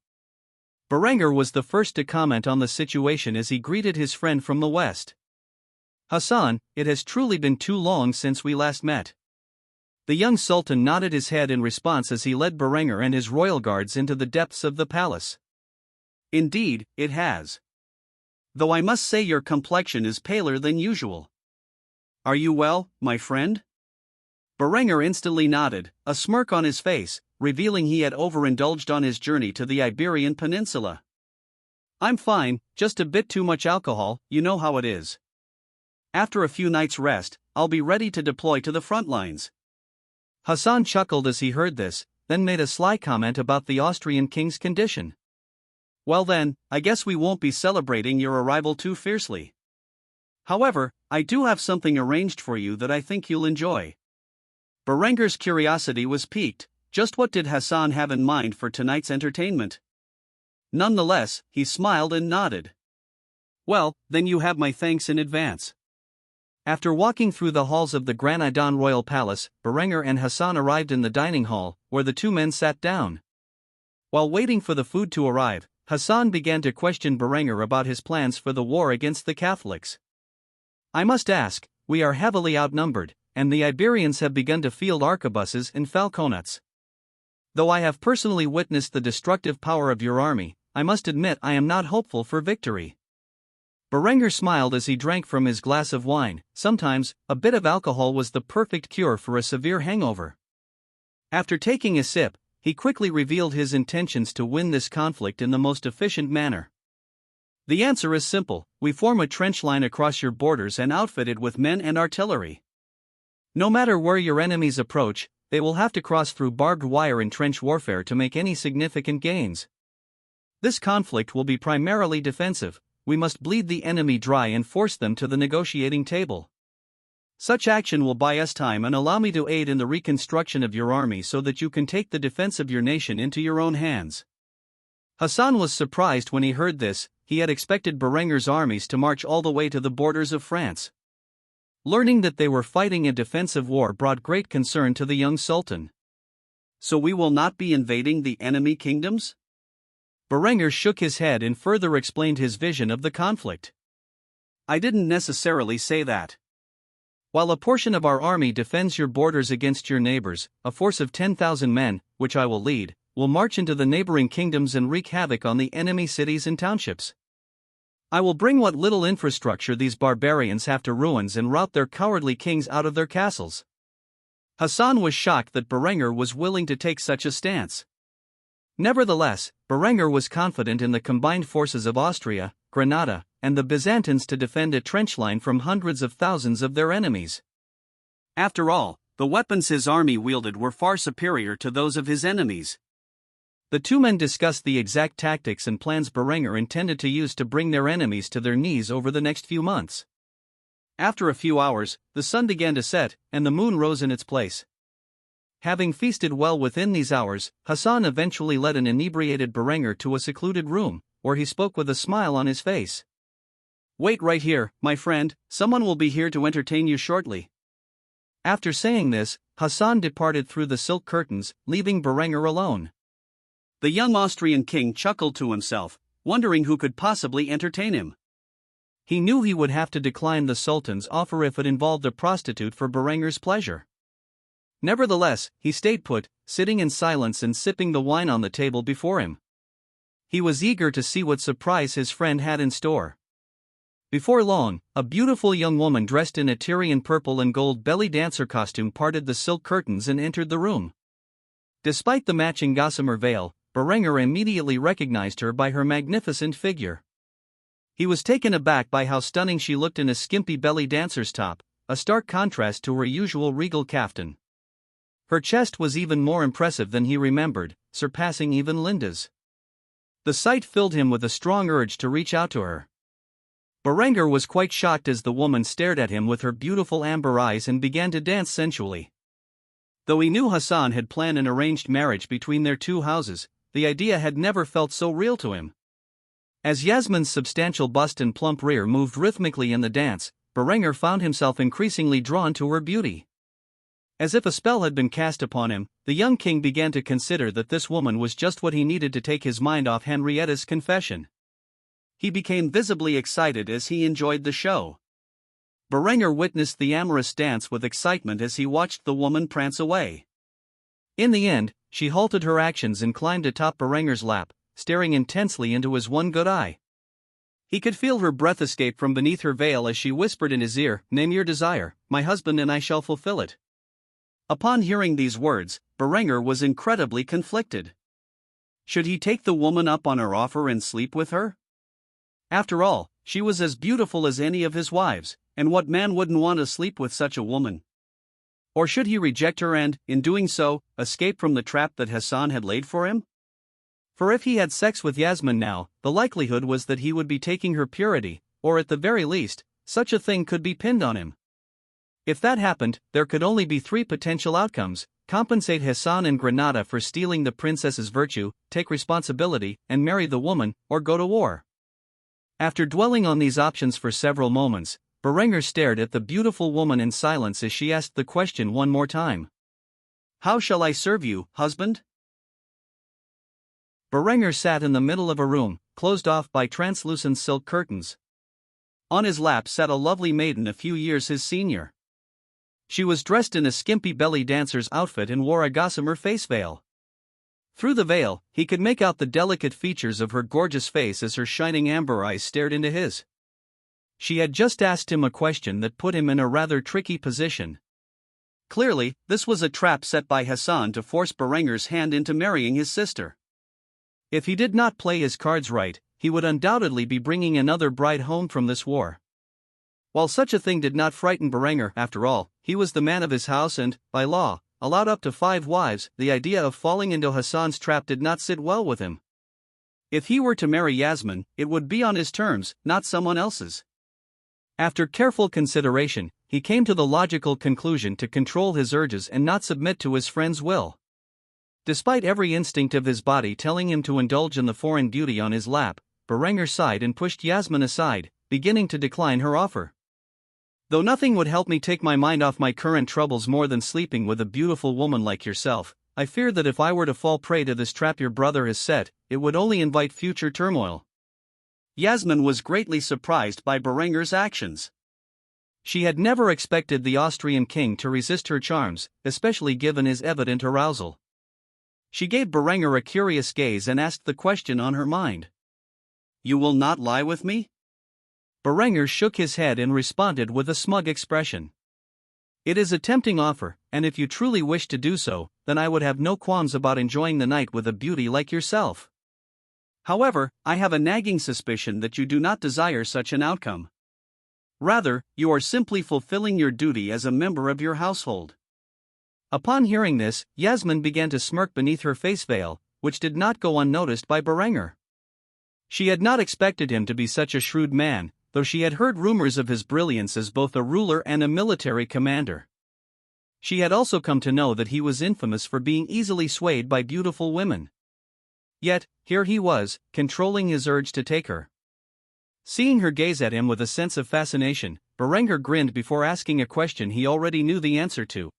Berengar was the first to comment on the situation as he greeted his friend from the west. "Hassan, it has truly been too long since we last met." The young sultan nodded his head in response as he led Berengar and his royal guards into the depths of the palace. "Indeed, it has. Though I must say your complexion is paler than usual. Are you well, my friend?" Berengar instantly nodded, a smirk on his face, revealing he had overindulged on his journey to the Iberian Peninsula. "I'm fine, just a bit too much alcohol, you know how it is. After a few nights' rest, I'll be ready to deploy to the front lines." Hassan chuckled as he heard this, then made a sly comment about the Austrian king's condition. "Well then, I guess we won't be celebrating your arrival too fiercely. However, I do have something arranged for you that I think you'll enjoy." Berengar's curiosity was piqued. Just what did Hassan have in mind for tonight's entertainment? Nonetheless, he smiled and nodded. "Well, then you have my thanks in advance." After walking through the halls of the Granadan royal palace, Berengar and Hassan arrived in the dining hall, where the two men sat down. While waiting for the food to arrive, Hassan began to question Berengar about his plans for the war against the Catholics. "I must ask, we are heavily outnumbered, and the Iberians have begun to field arquebuses and falconets. Though I have personally witnessed the destructive power of your army, I must admit I am not hopeful for victory." Berengar smiled as he drank from his glass of wine. Sometimes, a bit of alcohol was the perfect cure for a severe hangover. After taking a sip, he quickly revealed his intentions to win this conflict in the most efficient manner. "The answer is simple: we form a trench line across your borders and outfit it with men and artillery. No matter where your enemies approach, they will have to cross through barbed wire and trench warfare to make any significant gains. This conflict will be primarily defensive. We must bleed the enemy dry and force them to the negotiating table. Such action will buy us time and allow me to aid in the reconstruction of your army so that you can take the defense of your nation into your own hands." Hassan was surprised when he heard this. He had expected Berengar's armies to march all the way to the borders of France. Learning that they were fighting a defensive war brought great concern to the young sultan. "So we will not be invading the enemy kingdoms?" Berengar shook his head and further explained his vision of the conflict. "I didn't necessarily say that. While a portion of our army defends your borders against your neighbors, a force of 10,000 men, which I will lead, will march into the neighboring kingdoms and wreak havoc on the enemy cities and townships. I will bring what little infrastructure these barbarians have to ruins and rout their cowardly kings out of their castles." Hassan was shocked that Berengar was willing to take such a stance. Nevertheless, Berengar was confident in the combined forces of Austria, Granada, and the Byzantines to defend a trench line from hundreds of thousands of their enemies. After all, the weapons his army wielded were far superior to those of his enemies. The two men discussed the exact tactics and plans Berengar intended to use to bring their enemies to their knees over the next few months. After a few hours, the sun began to set, and the moon rose in its place. Having feasted well within these hours, Hassan eventually led an inebriated Berengar to a secluded room, where he spoke with a smile on his face. "Wait right here, my friend, someone will be here to entertain you shortly." After saying this, Hassan departed through the silk curtains, leaving Berengar alone. The young Austrian king chuckled to himself, wondering who could possibly entertain him. He knew he would have to decline the Sultan's offer if it involved a prostitute for Berengar's pleasure. Nevertheless, he stayed put, sitting in silence and sipping the wine on the table before him. He was eager to see what surprise his friend had in store. Before long, a beautiful young woman dressed in a Tyrian purple and gold belly dancer costume parted the silk curtains and entered the room. Despite the matching gossamer veil, Berengar immediately recognized her by her magnificent figure. He was taken aback by how stunning she looked in a skimpy belly dancer's top, a stark contrast to her usual regal kaftan. Her chest was even more impressive than he remembered, surpassing even Linda's. The sight filled him with a strong urge to reach out to her. Berengar was quite shocked as the woman stared at him with her beautiful amber eyes and began to dance sensually. Though he knew Hassan had planned an arranged marriage between their two houses, the idea had never felt so real to him. As Yasmin's substantial bust and plump rear moved rhythmically in the dance, Berengar found himself increasingly drawn to her beauty. As if a spell had been cast upon him, the young king began to consider that this woman was just what he needed to take his mind off Henrietta's confession. He became visibly excited as he enjoyed the show. Berengar witnessed the amorous dance with excitement as he watched the woman prance away. In the end, she halted her actions and climbed atop Berengar's lap, staring intensely into his one good eye. He could feel her breath escape from beneath her veil as she whispered in his ear, "Name your desire, my husband, and I shall fulfill it." Upon hearing these words, Berengar was incredibly conflicted. Should he take the woman up on her offer and sleep with her? After all, she was as beautiful as any of his wives, and what man wouldn't want to sleep with such a woman? Or should he reject her and, in doing so, escape from the trap that Hassan had laid for him? For if he had sex with Yasmin now, the likelihood was that he would be taking her purity, or at the very least, such a thing could be pinned on him. If that happened, there could only be three potential outcomes: compensate Hassan in Granada for stealing the princess's virtue, take responsibility, and marry the woman, or go to war. After dwelling on these options for several moments, Berengar stared at the beautiful woman in silence as she asked the question one more time. "How shall I serve you, husband?" Berengar sat in the middle of a room, closed off by translucent silk curtains. On his lap sat a lovely maiden a few years his senior. She was dressed in a skimpy belly dancer's outfit and wore a gossamer face veil. Through the veil, he could make out the delicate features of her gorgeous face as her shining amber eyes stared into his. She had just asked him a question that put him in a rather tricky position. Clearly, this was a trap set by Hassan to force Berengar's hand into marrying his sister. If he did not play his cards right, he would undoubtedly be bringing another bride home from this war. While such a thing did not frighten Berengar, after all, he was the man of his house and, by law, allowed up to 5 wives. The idea of falling into Hassan's trap did not sit well with him. If he were to marry Yasmin, it would be on his terms, not someone else's. After careful consideration, he came to the logical conclusion to control his urges and not submit to his friend's will. Despite every instinct of his body telling him to indulge in the foreign beauty on his lap, Berengar sighed and pushed Yasmin aside, beginning to decline her offer. "Though nothing would help me take my mind off my current troubles more than sleeping with a beautiful woman like yourself, I fear that if I were to fall prey to this trap your brother has set, it would only invite future turmoil." Yasmin was greatly surprised by Berengar's actions. She had never expected the Austrian king to resist her charms, especially given his evident arousal. She gave Berengar a curious gaze and asked the question on her mind. "You will not lie with me?" Berengar shook his head and responded with a smug expression. "It is a tempting offer, and if you truly wish to do so, then I would have no qualms about enjoying the night with a beauty like yourself. However, I have a nagging suspicion that you do not desire such an outcome. Rather, you are simply fulfilling your duty as a member of your household." Upon hearing this, Yasmin began to smirk beneath her face veil, which did not go unnoticed by Berengar. She had not expected him to be such a shrewd man, though she had heard rumors of his brilliance as both a ruler and a military commander. She had also come to know that he was infamous for being easily swayed by beautiful women. Yet, here he was, controlling his urge to take her. Seeing her gaze at him with a sense of fascination, Berengar grinned before asking a question he already knew the answer to.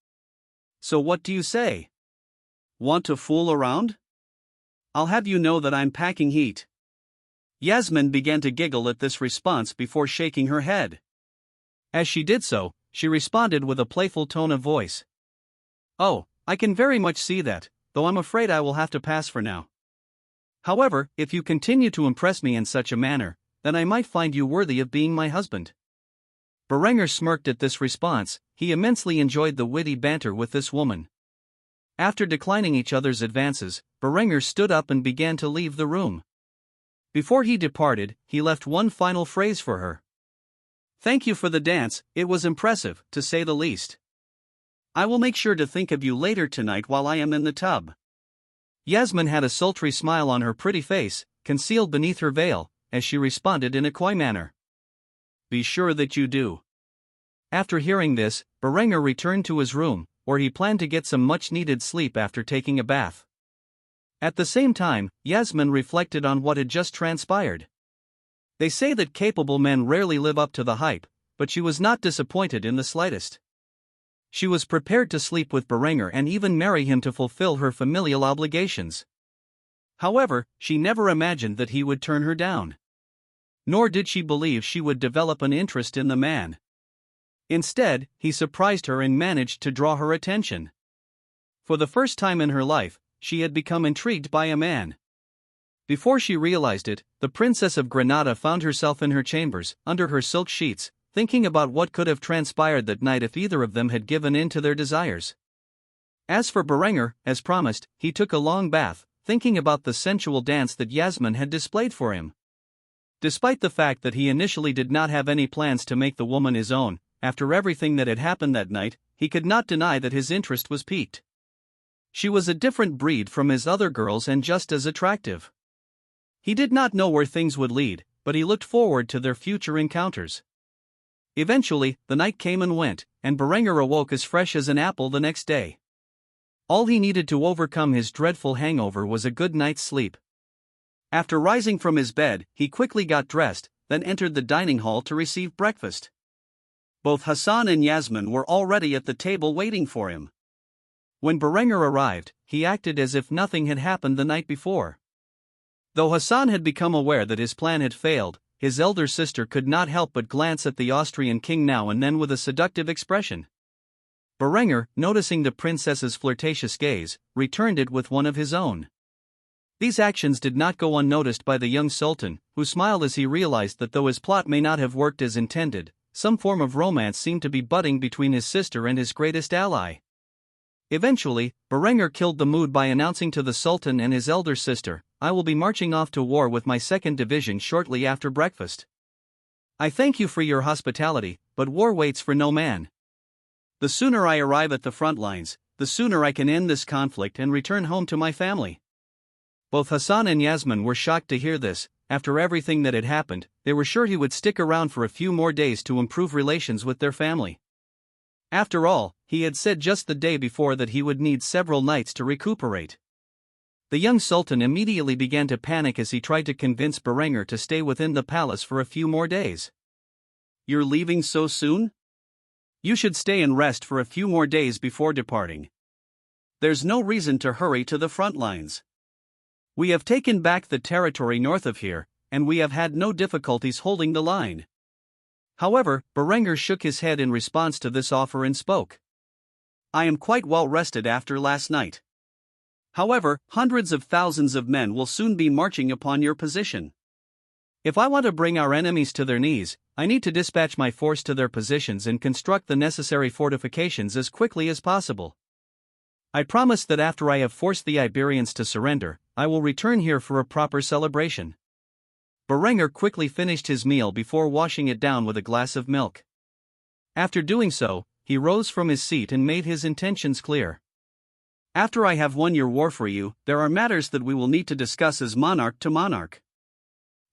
"So what do you say? Want to fool around? I'll have you know that I'm packing heat." Yasmin began to giggle at this response before shaking her head. As she did so, she responded with a playful tone of voice. "Oh, I can very much see that, though I'm afraid I will have to pass for now. However, if you continue to impress me in such a manner, then I might find you worthy of being my husband." Berengar smirked at this response. He immensely enjoyed the witty banter with this woman. After declining each other's advances, Berengar stood up and began to leave the room. Before he departed, he left one final phrase for her. "Thank you for the dance, it was impressive, to say the least. I will make sure to think of you later tonight while I am in the tub." Yasmin had a sultry smile on her pretty face, concealed beneath her veil, as she responded in a coy manner. "Be sure that you do." After hearing this, Berenger returned to his room, where he planned to get some much-needed sleep after taking a bath. At the same time, Yasmin reflected on what had just transpired. They say that capable men rarely live up to the hype, but she was not disappointed in the slightest. She was prepared to sleep with Berenger and even marry him to fulfill her familial obligations. However, she never imagined that he would turn her down. Nor did she believe she would develop an interest in the man. Instead, he surprised her and managed to draw her attention. For the first time in her life, she had become intrigued by a man. Before she realized it, the Princess of Granada found herself in her chambers, under her silk sheets, thinking about what could have transpired that night if either of them had given in to their desires. As for Berenger, as promised, he took a long bath, thinking about the sensual dance that Yasmin had displayed for him. Despite the fact that he initially did not have any plans to make the woman his own, after everything that had happened that night, he could not deny that his interest was piqued. She was a different breed from his other girls and just as attractive. He did not know where things would lead, but he looked forward to their future encounters. Eventually, the night came and went, and Berenger awoke as fresh as an apple the next day. All he needed to overcome his dreadful hangover was a good night's sleep. After rising from his bed, he quickly got dressed, then entered the dining hall to receive breakfast. Both Hassan and Yasmin were already at the table waiting for him. When Berenger arrived, he acted as if nothing had happened the night before. Though Hassan had become aware that his plan had failed, his elder sister could not help but glance at the Austrian king now and then with a seductive expression. Berenger, noticing the princess's flirtatious gaze, returned it with one of his own. These actions did not go unnoticed by the young sultan, who smiled as he realized that though his plot may not have worked as intended, some form of romance seemed to be budding between his sister and his greatest ally. Eventually, Berenger killed the mood by announcing to the sultan and his elder sister, "I will be marching off to war with my 2nd Division shortly after breakfast. I thank you for your hospitality, but war waits for no man. The sooner I arrive at the front lines, the sooner I can end this conflict and return home to my family." Both Hassan and Yasmin were shocked to hear this. After everything that had happened, they were sure he would stick around for a few more days to improve relations with their family. After all, he had said just the day before that he would need several nights to recuperate. The young sultan immediately began to panic as he tried to convince Berenger to stay within the palace for a few more days. "You're leaving so soon? You should stay and rest for a few more days before departing. There's no reason to hurry to the front lines. We have taken back the territory north of here, and we have had no difficulties holding the line." However, Berenger shook his head in response to this offer and spoke. "I am quite well rested after last night. However, hundreds of thousands of men will soon be marching upon your position. If I want to bring our enemies to their knees, I need to dispatch my force to their positions and construct the necessary fortifications as quickly as possible. I promise that after I have forced the Iberians to surrender, I will return here for a proper celebration." Berenger quickly finished his meal before washing it down with a glass of milk. After doing so, he rose from his seat and made his intentions clear. "After I have won your war for you, there are matters that we will need to discuss as monarch to monarch.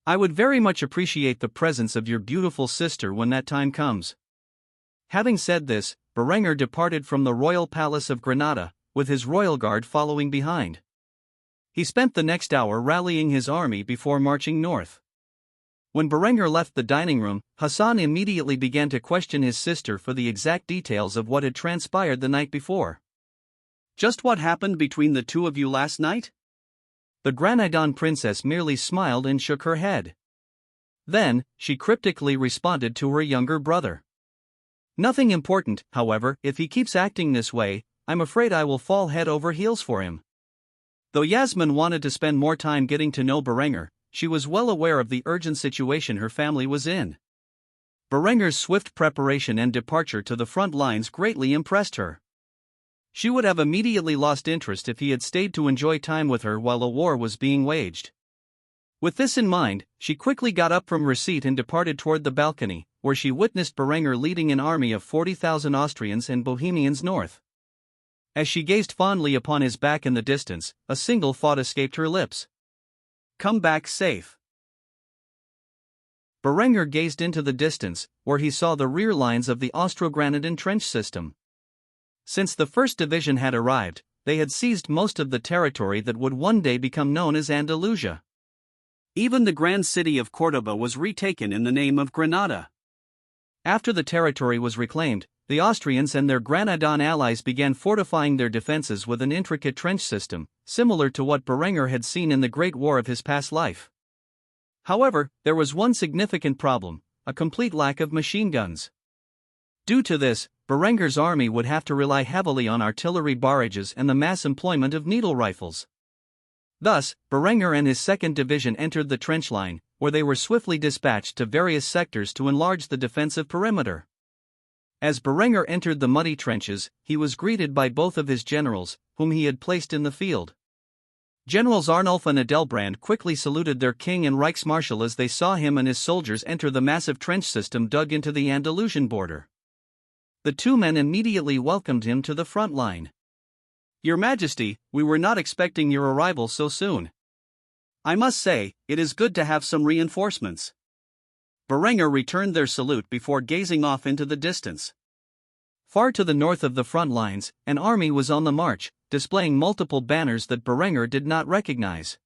I would very much appreciate the presence of your beautiful sister when that time comes." Having said this, Berenger departed from the royal palace of Granada, with his royal guard following behind. He spent the next hour rallying his army before marching north. When Berenger left the dining room, Hassan immediately began to question his sister for the exact details of what had transpired the night before. "Just what happened between the two of you last night?" The Granadan princess merely smiled and shook her head. Then, she cryptically responded to her younger brother. "Nothing important, however. If he keeps acting this way, I'm afraid I will fall head over heels for him." Though Yasmin wanted to spend more time getting to know Berenger, she was well aware of the urgent situation her family was in. Berenger's swift preparation and departure to the front lines greatly impressed her. She would have immediately lost interest if he had stayed to enjoy time with her while a war was being waged. With this in mind, she quickly got up from her seat and departed toward the balcony, where she witnessed Berenger leading an army of 40,000 Austrians and Bohemians north. As she gazed fondly upon his back in the distance, a single thought escaped her lips. Come back safe. Berenger gazed into the distance, where he saw the rear lines of the Austro-Granadan trench system. Since the 1st Division had arrived, they had seized most of the territory that would one day become known as Andalusia. Even the grand city of Córdoba was retaken in the name of Granada. After the territory was reclaimed, the Austrians and their Granadan allies began fortifying their defenses with an intricate trench system, similar to what Berenger had seen in the Great War of his past life. However, there was one significant problem: a complete lack of machine guns. Due to this, Berenger's army would have to rely heavily on artillery barrages and the mass employment of needle rifles. Thus, Berenger and his 2nd Division entered the trench line, where they were swiftly dispatched to various sectors to enlarge the defensive perimeter. As Berenger entered the muddy trenches, he was greeted by both of his generals, whom he had placed in the field. Generals Arnulf and Adelbrand quickly saluted their king and Reichsmarschall as they saw him and his soldiers enter the massive trench system dug into the Andalusian border. The two men immediately welcomed him to the front line. Your Majesty, we were not expecting your arrival so soon. I must say, it is good to have some reinforcements. Berenger returned their salute before gazing off into the distance. Far to the north of the front lines, an army was on the march, displaying multiple banners that Berenger did not recognize.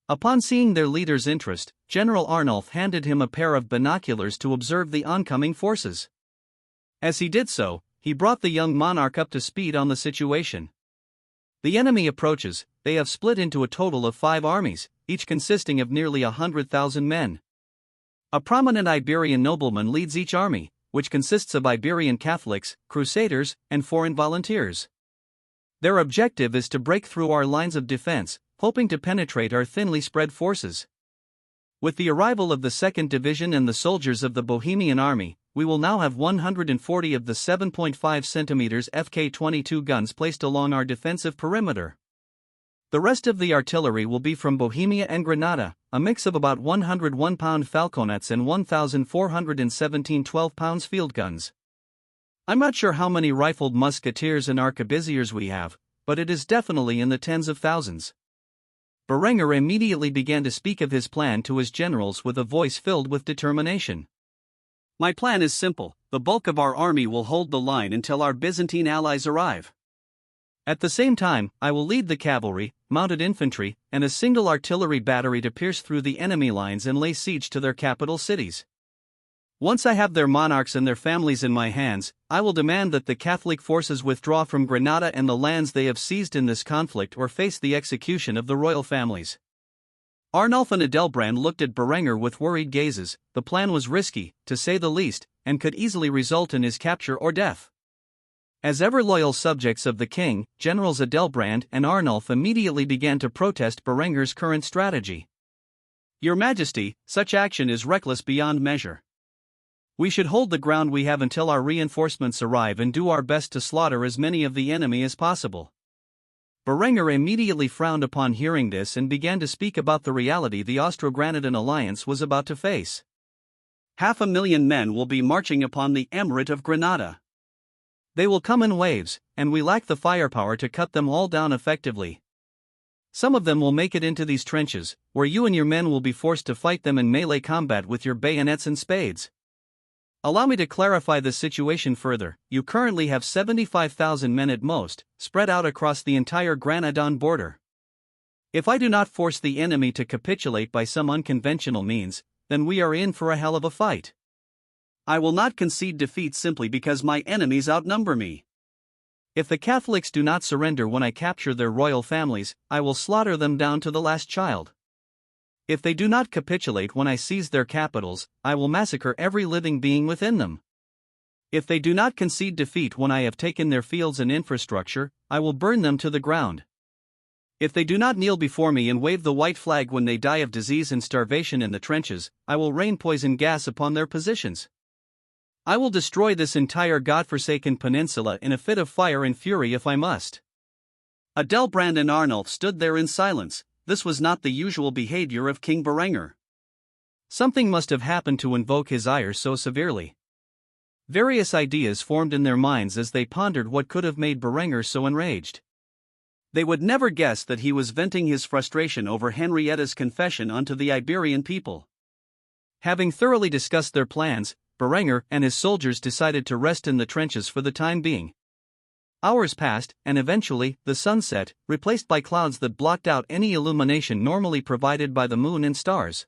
Upon seeing their leader's interest, General Arnulf handed him a pair of binoculars to observe the oncoming forces. As he did so, he brought the young monarch up to speed on the situation. The enemy approaches. They have split into a total of 5 armies, each consisting of nearly 100,000 men. A prominent Iberian nobleman leads each army, which consists of Iberian Catholics, Crusaders, and foreign volunteers. Their objective is to break through our lines of defense, hoping to penetrate our thinly spread forces. With the arrival of the 2nd Division and the soldiers of the Bohemian army, we will now have 140 of the 7.5 cm FK-22 guns placed along our defensive perimeter. The rest of the artillery will be from Bohemia and Granada, a mix of about 101-pound falconets and 1,417 12-pound field guns. I'm not sure how many rifled musketeers and arquebusiers we have, but it is definitely in the tens of thousands. Berenger immediately began to speak of his plan to his generals with a voice filled with determination. My plan is simple: the bulk of our army will hold the line until our Byzantine allies arrive. At the same time, I will lead the cavalry, mounted infantry, and a single artillery battery to pierce through the enemy lines and lay siege to their capital cities. Once I have their monarchs and their families in my hands, I will demand that the Catholic forces withdraw from Granada and the lands they have seized in this conflict or face the execution of the royal families. Arnulf and Adelbrand looked at Berenger with worried gazes. The plan was risky, to say the least, and could easily result in his capture or death. As ever-loyal subjects of the king, Generals Adelbrand and Arnulf immediately began to protest Berenger's current strategy. Your Majesty, such action is reckless beyond measure. We should hold the ground we have until our reinforcements arrive and do our best to slaughter as many of the enemy as possible. Berenger immediately frowned upon hearing this and began to speak about the reality the Austro-Granadan alliance was about to face. 500,000 men will be marching upon the Emirate of Granada. They will come in waves, and we lack the firepower to cut them all down effectively. Some of them will make it into these trenches, where you and your men will be forced to fight them in melee combat with your bayonets and spades. Allow me to clarify the situation further. You currently have 75,000 men at most, spread out across the entire Granadan border. If I do not force the enemy to capitulate by some unconventional means, then we are in for a hell of a fight. I will not concede defeat simply because my enemies outnumber me. If the Catholics do not surrender when I capture their royal families, I will slaughter them down to the last child. If they do not capitulate when I seize their capitals, I will massacre every living being within them. If they do not concede defeat when I have taken their fields and infrastructure, I will burn them to the ground. If they do not kneel before me and wave the white flag when they die of disease and starvation in the trenches, I will rain poison gas upon their positions. I will destroy this entire godforsaken peninsula in a fit of fire and fury if I must. Adelbrand and Arnulf stood there in silence, this was not the usual behavior of King Berenger. Something must have happened to invoke his ire so severely. Various ideas formed in their minds as they pondered what could have made Berenger so enraged. They would never guess that he was venting his frustration over Henrietta's confession onto the Iberian people. Having thoroughly discussed their plans, Berenger and his soldiers decided to rest in the trenches for the time being. Hours passed, and eventually, the sun set, replaced by clouds that blocked out any illumination normally provided by the moon and stars.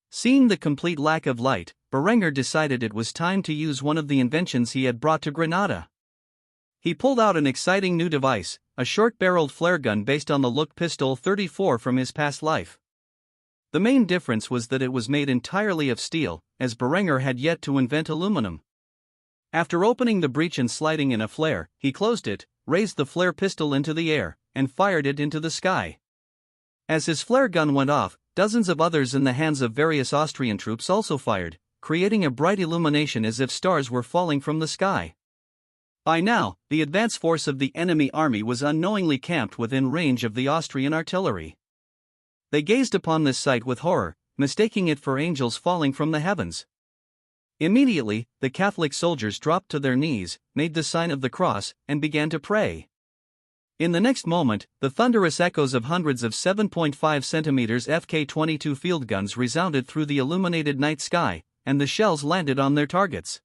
Seeing the complete lack of light, Berenger decided it was time to use one of the inventions he had brought to Granada. He pulled out an exciting new device, a short-barreled flare gun based on the Look Pistol 34 from his past life. The main difference was that it was made entirely of steel, as Berenger had yet to invent aluminum. After opening the breech and sliding in a flare, he closed it, raised the flare pistol into the air, and fired it into the sky. As his flare gun went off, dozens of others in the hands of various Austrian troops also fired, creating a bright illumination as if stars were falling from the sky. By now, the advance force of the enemy army was unknowingly camped within range of the Austrian artillery. They gazed upon this sight with horror, mistaking it for angels falling from the heavens. Immediately, the Catholic soldiers dropped to their knees, made the sign of the cross, and began to pray. In the next moment, the thunderous echoes of hundreds of 7.5 centimeters FK-22 field guns resounded through the illuminated night sky, and the shells landed on their targets.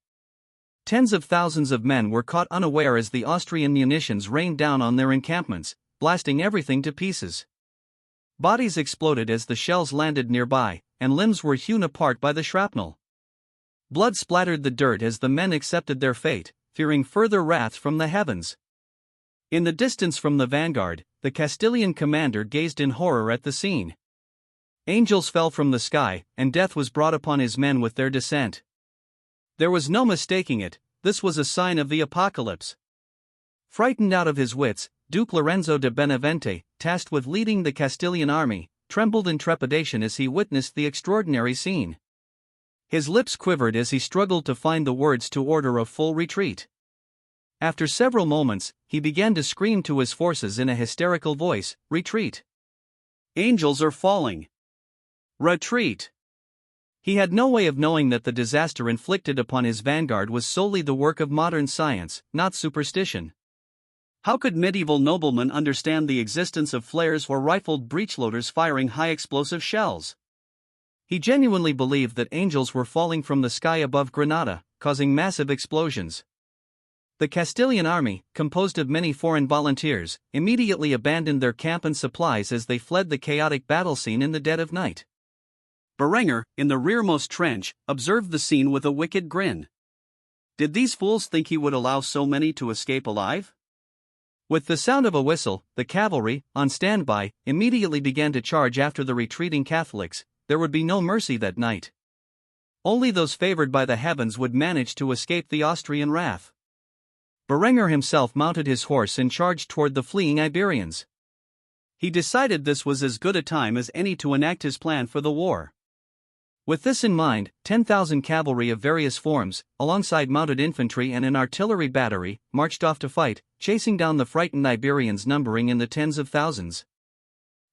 Tens of thousands of men were caught unaware as the Austrian munitions rained down on their encampments, blasting everything to pieces. Bodies exploded as the shells landed nearby, and limbs were hewn apart by the shrapnel. Blood splattered the dirt as the men accepted their fate, fearing further wrath from the heavens. In the distance from the vanguard, the Castilian commander gazed in horror at the scene. Angels fell from the sky, and death was brought upon his men with their descent. There was no mistaking it, this was a sign of the apocalypse. Frightened out of his wits, Duke Lorenzo de Benevente, tasked with leading the Castilian army, trembled in trepidation as he witnessed the extraordinary scene. His lips quivered as he struggled to find the words to order a full retreat. After several moments, he began to scream to his forces in a hysterical voice, "Retreat! Angels are falling! Retreat!" He had no way of knowing that the disaster inflicted upon his vanguard was solely the work of modern science, not superstition. How could medieval noblemen understand the existence of flares or rifled breechloaders firing high-explosive shells? He genuinely believed that angels were falling from the sky above Granada, causing massive explosions. The Castilian army, composed of many foreign volunteers, immediately abandoned their camp and supplies as they fled the chaotic battle scene in the dead of night. Berenger, in the rearmost trench, observed the scene with a wicked grin. Did these fools think he would allow so many to escape alive? With the sound of a whistle, the cavalry, on standby, immediately began to charge after the retreating Catholics. There would be no mercy that night. Only those favored by the heavens would manage to escape the Austrian wrath. Berenger himself mounted his horse and charged toward the fleeing Iberians. He decided this was as good a time as any to enact his plan for the war. With this in mind, 10,000 cavalry of various forms, alongside mounted infantry and an artillery battery, marched off to fight, chasing down the frightened Iberians numbering in the tens of thousands.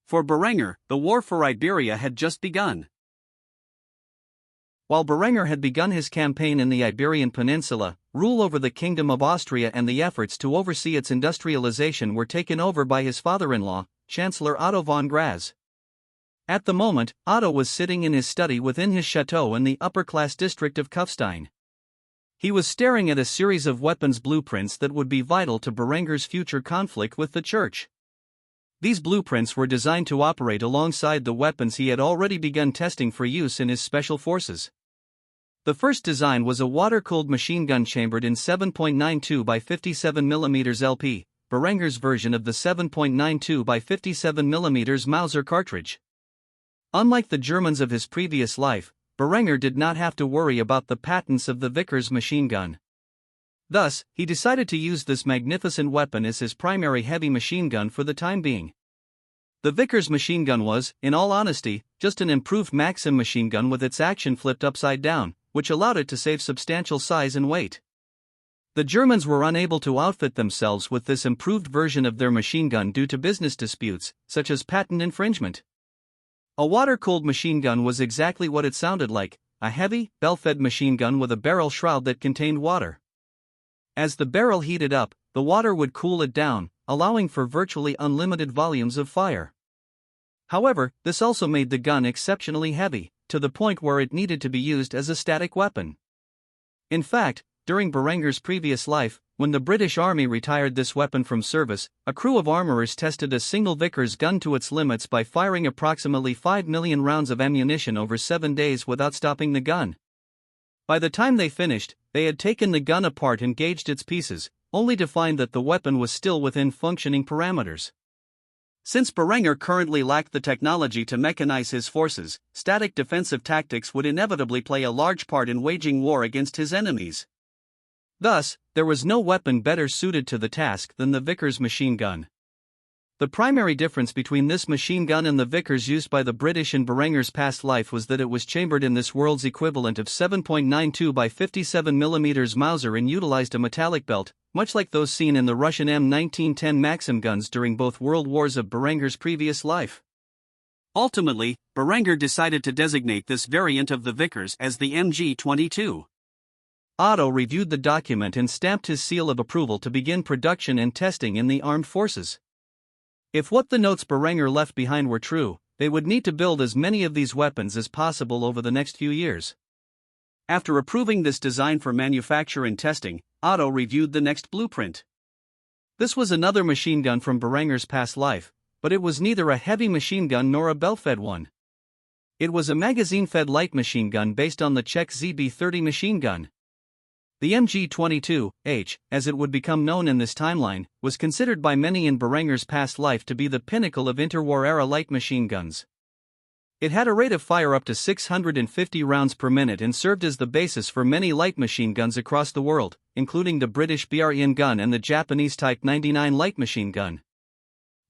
For Berenger, the war for Iberia had just begun. While Berenger had begun his campaign in the Iberian Peninsula, rule over the Kingdom of Austria and the efforts to oversee its industrialization were taken over by his father-in-law, Chancellor Otto von Graz. At the moment, Otto was sitting in his study within his chateau in the upper-class district of Kufstein. He was staring at a series of weapons blueprints that would be vital to Berenger's future conflict with the Church. These blueprints were designed to operate alongside the weapons he had already begun testing for use in his special forces. The first design was a water-cooled machine gun chambered in 7.92 by 57 mm LP, Berenger's version of the 7.92 by 57 mm Mauser cartridge. Unlike the Germans of his previous life, Berenger did not have to worry about the patents of the Vickers machine gun. Thus, he decided to use this magnificent weapon as his primary heavy machine gun for the time being. The Vickers machine gun was, in all honesty, just an improved Maxim machine gun with its action flipped upside down, which allowed it to save substantial size and weight. The Germans were unable to outfit themselves with this improved version of their machine gun due to business disputes, such as patent infringement. A water-cooled machine gun was exactly what it sounded like, a heavy, bell-fed machine gun with a barrel shroud that contained water. As the barrel heated up, the water would cool it down, allowing for virtually unlimited volumes of fire. However, this also made the gun exceptionally heavy, to the point where it needed to be used as a static weapon. In fact, during Berenger's previous life, when the British Army retired this weapon from service, a crew of armorers tested a single Vickers gun to its limits by firing approximately 5 million rounds of ammunition over 7 days without stopping the gun. By the time they finished, they had taken the gun apart and gauged its pieces, only to find that the weapon was still within functioning parameters. Since Berenger currently lacked the technology to mechanize his forces, static defensive tactics would inevitably play a large part in waging war against his enemies. Thus, there was no weapon better suited to the task than the Vickers machine gun. The primary difference between this machine gun and the Vickers used by the British in Berenger's past life was that it was chambered in this world's equivalent of 7.92 by 57 mm Mauser and utilized a metallic belt, much like those seen in the Russian M1910 Maxim guns during both world wars of Berenger's previous life. Ultimately, Berenger decided to designate this variant of the Vickers as the MG-22. Otto reviewed the document and stamped his seal of approval to begin production and testing in the armed forces. If what the notes Berenger left behind were true, they would need to build as many of these weapons as possible over the next few years. After approving this design for manufacture and testing, Otto reviewed the next blueprint. This was another machine gun from Berenger's past life, but it was neither a heavy machine gun nor a bell-fed one. It was a magazine-fed light machine gun based on the Czech ZB-30 machine gun. The MG-22H, as it would become known in this timeline, was considered by many in Berenger's past life to be the pinnacle of interwar-era light machine guns. It had a rate of fire up to 650 rounds per minute and served as the basis for many light machine guns across the world, including the British BRN gun and the Japanese Type 99 light machine gun.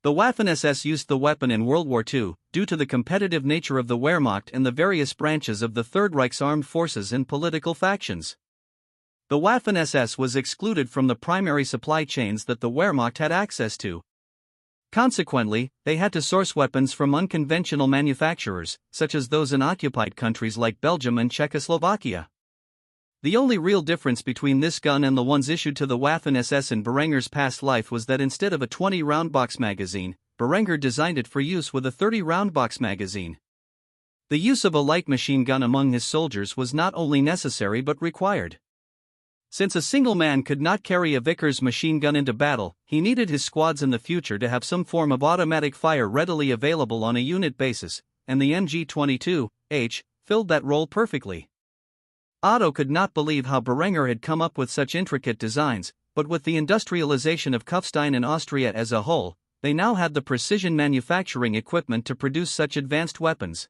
The Waffen-SS used the weapon in World War II, due to the competitive nature of the Wehrmacht and the various branches of the Third Reich's armed forces and political factions. The Waffen-SS was excluded from the primary supply chains that the Wehrmacht had access to. Consequently, they had to source weapons from unconventional manufacturers, such as those in occupied countries like Belgium and Czechoslovakia. The only real difference between this gun and the ones issued to the Waffen-SS in Berenger's past life was that instead of a 20-round box magazine, Berenger designed it for use with a 30-round box magazine. The use of a light machine gun among his soldiers was not only necessary but required. Since a single man could not carry a Vickers machine gun into battle, he needed his squads in the future to have some form of automatic fire readily available on a unit basis, and the MG-22H filled that role perfectly. Otto could not believe how Berenger had come up with such intricate designs, but with the industrialization of Kufstein and Austria as a whole, they now had the precision manufacturing equipment to produce such advanced weapons.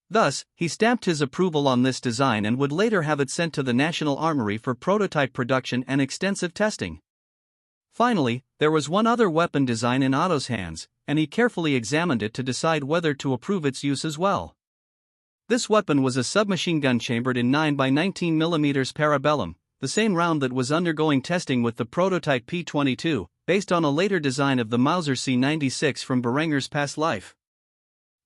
Thus, he stamped his approval on this design and would later have it sent to the National Armory for prototype production and extensive testing. Finally, there was one other weapon design in Otto's hands, and he carefully examined it to decide whether to approve its use as well. This weapon was a submachine gun chambered in 9 by 19 mm parabellum, the same round that was undergoing testing with the prototype P-22, based on a later design of the Mauser C-96 from Berenger's past life.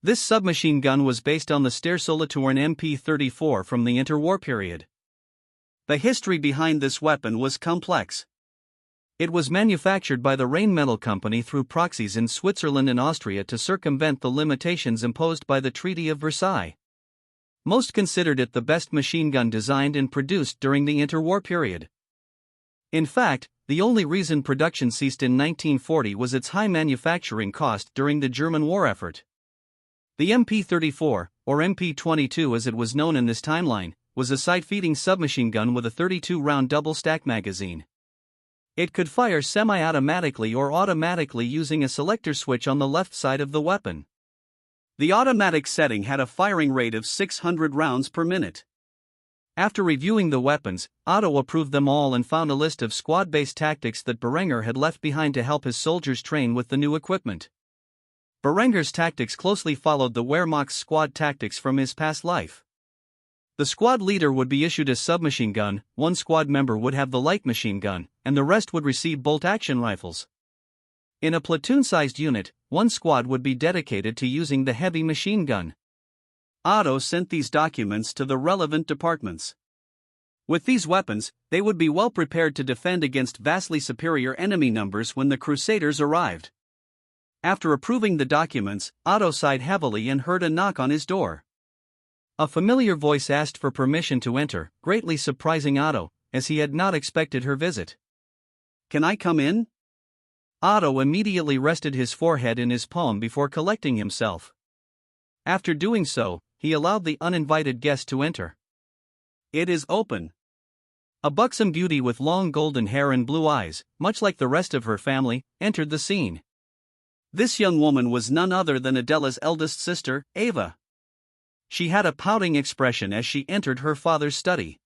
This submachine gun was based on the Ster-Solothurn MP-34 from the interwar period. The history behind this weapon was complex. It was manufactured by the Rheinmetall Company through proxies in Switzerland and Austria to circumvent the limitations imposed by the Treaty of Versailles. Most considered it the best machine gun designed and produced during the interwar period. In fact, the only reason production ceased in 1940 was its high manufacturing cost during the German war effort. The MP-34, or MP-22 as it was known in this timeline, was a side-feeding submachine gun with a 32-round double-stack magazine. It could fire semi-automatically or automatically using a selector switch on the left side of the weapon. The automatic setting had a firing rate of 600 rounds per minute. After reviewing the weapons, Otto approved them all and found a list of squad-based tactics that Berenger had left behind to help his soldiers train with the new equipment. Berenger's tactics closely followed the Wehrmacht's squad tactics from his past life. The squad leader would be issued a submachine gun, one squad member would have the light machine gun, and the rest would receive bolt-action rifles. In a platoon-sized unit, one squad would be dedicated to using the heavy machine gun. Otto sent these documents to the relevant departments. With these weapons, they would be well prepared to defend against vastly superior enemy numbers when the Crusaders arrived. After approving the documents, Otto sighed heavily and heard a knock on his door. A familiar voice asked for permission to enter, greatly surprising Otto, as he had not expected her visit. "Can I come in?" Otto immediately rested his forehead in his palm before collecting himself. After doing so, he allowed the uninvited guest to enter. "It is open." A buxom beauty with long golden hair and blue eyes, much like the rest of her family, entered the scene. This young woman was none other than Adela's eldest sister, Eva. She had a pouting expression as she entered her father's study.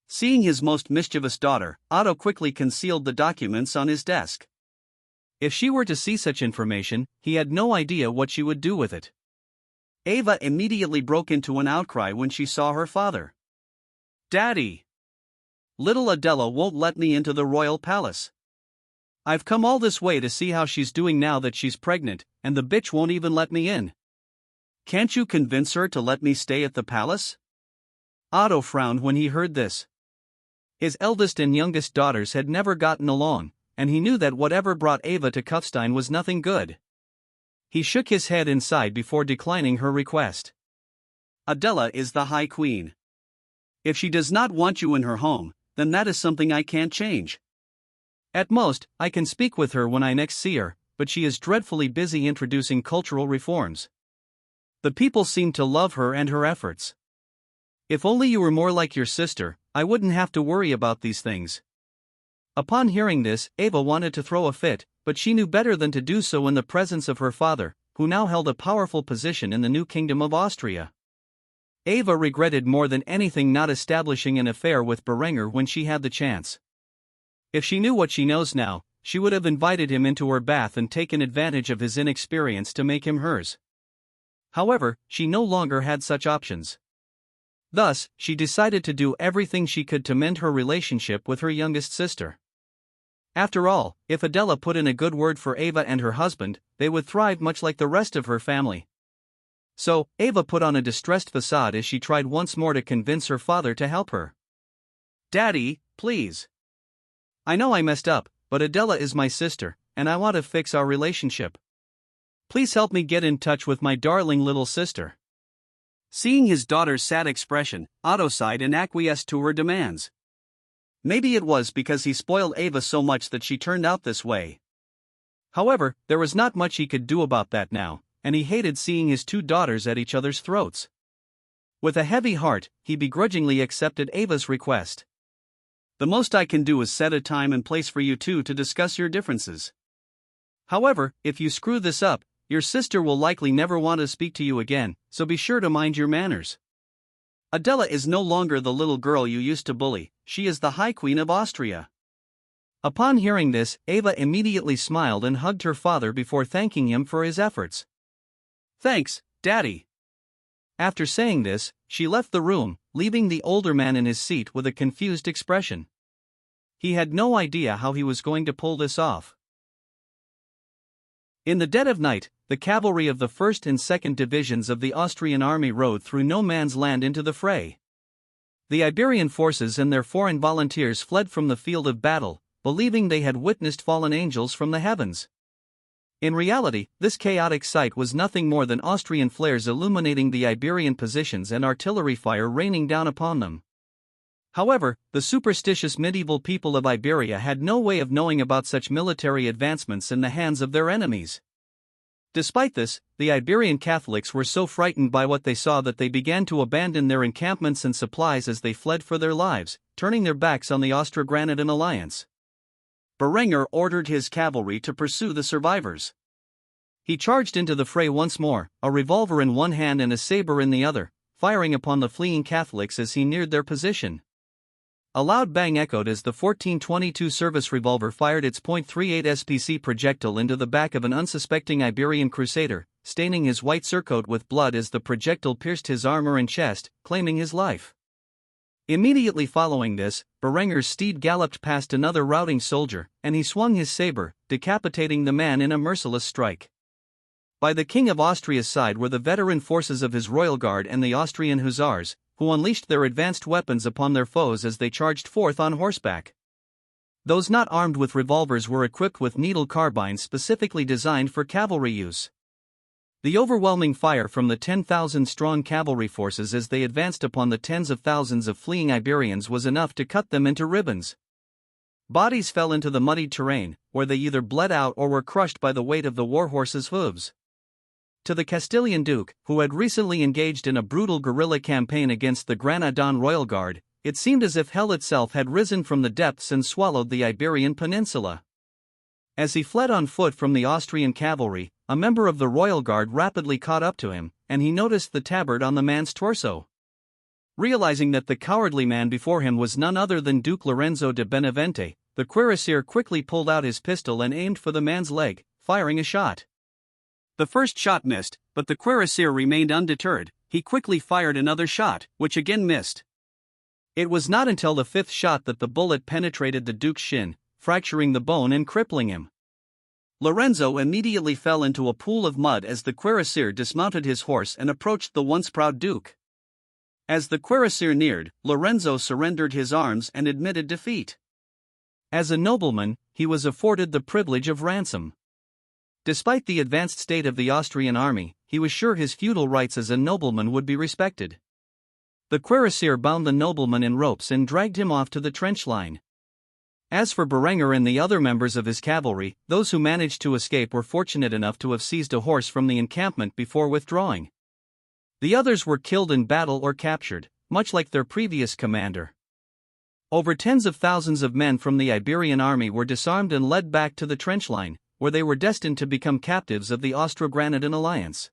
Seeing his most mischievous daughter, Otto quickly concealed the documents on his desk. If she were to see such information, he had no idea what she would do with it. Eva immediately broke into an outcry when she saw her father. "Daddy! Little Adela won't let me into the royal palace. I've come all this way to see how she's doing now that she's pregnant, and the bitch won't even let me in. Can't you convince her to let me stay at the palace?" Otto frowned when he heard this. His eldest and youngest daughters had never gotten along, and he knew that whatever brought Eva to Kufstein was nothing good. He shook his head inside before declining her request. "Adela is the High Queen. If she does not want you in her home, then that is something I can't change. At most, I can speak with her when I next see her, but she is dreadfully busy introducing cultural reforms. The people seem to love her and her efforts. If only you were more like your sister, I wouldn't have to worry about these things." Upon hearing this, Eva wanted to throw a fit, but she knew better than to do so in the presence of her father, who now held a powerful position in the new kingdom of Austria. Eva regretted more than anything not establishing an affair with Berenger when she had the chance. If she knew what she knows now, she would have invited him into her bath and taken advantage of his inexperience to make him hers. However, she no longer had such options. Thus, she decided to do everything she could to mend her relationship with her youngest sister. After all, if Adela put in a good word for Eva and her husband, they would thrive much like the rest of her family. So, Eva put on a distressed facade as she tried once more to convince her father to help her. "Daddy, please. I know I messed up, but Adela is my sister, and I want to fix our relationship. Please help me get in touch with my darling little sister." Seeing his daughter's sad expression, Otto sighed and acquiesced to her demands. Maybe it was because he spoiled Eva so much that she turned out this way. However, there was not much he could do about that now, and he hated seeing his two daughters at each other's throats. With a heavy heart, he begrudgingly accepted Eva's request. "The most I can do is set a time and place for you two to discuss your differences. However, if you screw this up, your sister will likely never want to speak to you again, so be sure to mind your manners. Adela is no longer the little girl you used to bully, she is the High Queen of Austria." Upon hearing this, Eva immediately smiled and hugged her father before thanking him for his efforts. "Thanks, Daddy." After saying this, she left the room, leaving the older man in his seat with a confused expression. He had no idea how he was going to pull this off. In the dead of night, the cavalry of the 1st and 2nd Divisions of the Austrian army rode through no man's land into the fray. The Iberian forces and their foreign volunteers fled from the field of battle, believing they had witnessed fallen angels from the heavens. In reality, this chaotic sight was nothing more than Austrian flares illuminating the Iberian positions and artillery fire raining down upon them. However, the superstitious medieval people of Iberia had no way of knowing about such military advancements in the hands of their enemies. Despite this, the Iberian Catholics were so frightened by what they saw that they began to abandon their encampments and supplies as they fled for their lives, turning their backs on the Austro-Granadan alliance. Berenger ordered his cavalry to pursue the survivors. He charged into the fray once more, a revolver in one hand and a saber in the other, firing upon the fleeing Catholics as he neared their position. A loud bang echoed as the 1422 service revolver fired its .38 SPC projectile into the back of an unsuspecting Iberian crusader, staining his white surcoat with blood as the projectile pierced his armor and chest, claiming his life. Immediately following this, Berenger's steed galloped past another routing soldier, and he swung his saber, decapitating the man in a merciless strike. By the King of Austria's side were the veteran forces of his royal guard and the Austrian hussars, who unleashed their advanced weapons upon their foes as they charged forth on horseback. Those not armed with revolvers were equipped with needle carbines specifically designed for cavalry use. The overwhelming fire from the 10,000-strong cavalry forces as they advanced upon the tens of thousands of fleeing Iberians was enough to cut them into ribbons. Bodies fell into the muddied terrain, where they either bled out or were crushed by the weight of the warhorses' hooves. To the Castilian duke, who had recently engaged in a brutal guerrilla campaign against the Granadan royal guard, it seemed as if hell itself had risen from the depths and swallowed the Iberian peninsula. As he fled on foot from the Austrian cavalry, a member of the royal guard rapidly caught up to him, and he noticed the tabard on the man's torso. Realizing that the cowardly man before him was none other than Duke Lorenzo de Benevente, the cuirassier quickly pulled out his pistol and aimed for the man's leg, firing a shot. The first shot missed, but the cuirassier remained undeterred. He quickly fired another shot, which again missed. It was not until the fifth shot that the bullet penetrated the duke's shin, fracturing the bone and crippling him. Lorenzo immediately fell into a pool of mud as the cuirassier dismounted his horse and approached the once proud duke. As the cuirassier neared, Lorenzo surrendered his arms and admitted defeat. As a nobleman, he was afforded the privilege of ransom. Despite the advanced state of the Austrian army, he was sure his feudal rights as a nobleman would be respected. The cuirassier bound the nobleman in ropes and dragged him off to the trench line. As for Berenger and the other members of his cavalry, those who managed to escape were fortunate enough to have seized a horse from the encampment before withdrawing. The others were killed in battle or captured, much like their previous commander. Over tens of thousands of men from the Iberian army were disarmed and led back to the trench line, where they were destined to become captives of the Austro-Granadan alliance.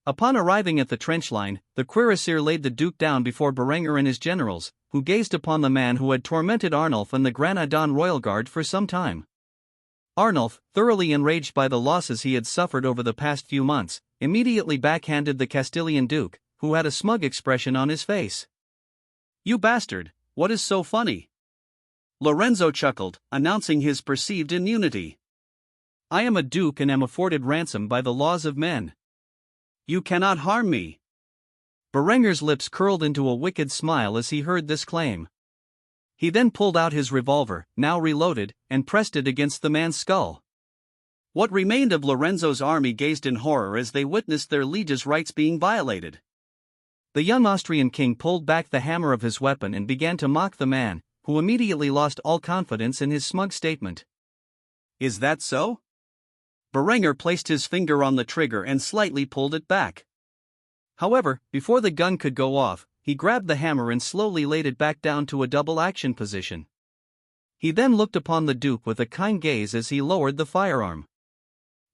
Upon arriving at the trench line, the cuirassier laid the duke down before Berenger and his generals, who gazed upon the man who had tormented Arnulf and the Granadan royal guard for some time. Arnulf, thoroughly enraged by the losses he had suffered over the past few months, immediately backhanded the Castilian duke, who had a smug expression on his face. "You bastard, what is so funny?" Lorenzo chuckled, announcing his perceived immunity. "I am a duke and am afforded ransom by the laws of men. You cannot harm me." Berenger's lips curled into a wicked smile as he heard this claim. He then pulled out his revolver, now reloaded, and pressed it against the man's skull. What remained of Lorenzo's army gazed in horror as they witnessed their liege's rights being violated. The young Austrian king pulled back the hammer of his weapon and began to mock the man, who immediately lost all confidence in his smug statement. "Is that so?" Berenger placed his finger on the trigger and slightly pulled it back. However, before the gun could go off, he grabbed the hammer and slowly laid it back down to a double action position. He then looked upon the duke with a kind gaze as he lowered the firearm.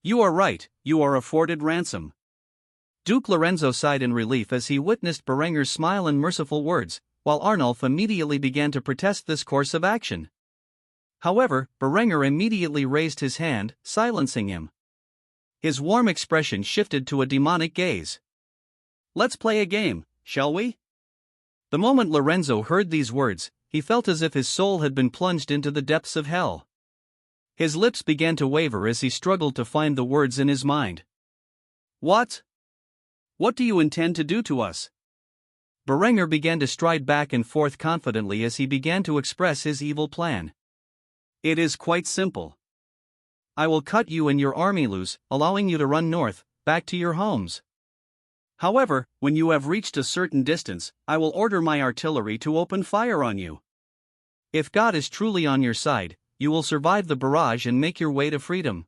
"You are right, you are afforded ransom." Duke Lorenzo sighed in relief as he witnessed Berenger's smile and merciful words, while Arnulf immediately began to protest this course of action. However, Berenger immediately raised his hand, silencing him. His warm expression shifted to a demonic gaze. "Let's play a game, shall we?" The moment Lorenzo heard these words, he felt as if his soul had been plunged into the depths of hell. His lips began to waver as he struggled to find the words in his mind. What do you intend to do to us?" Berenger began to stride back and forth confidently as he began to express his evil plan. "It is quite simple. I will cut you and your army loose, allowing you to run north, back to your homes. However, when you have reached a certain distance, I will order my artillery to open fire on you. If God is truly on your side, you will survive the barrage and make your way to freedom.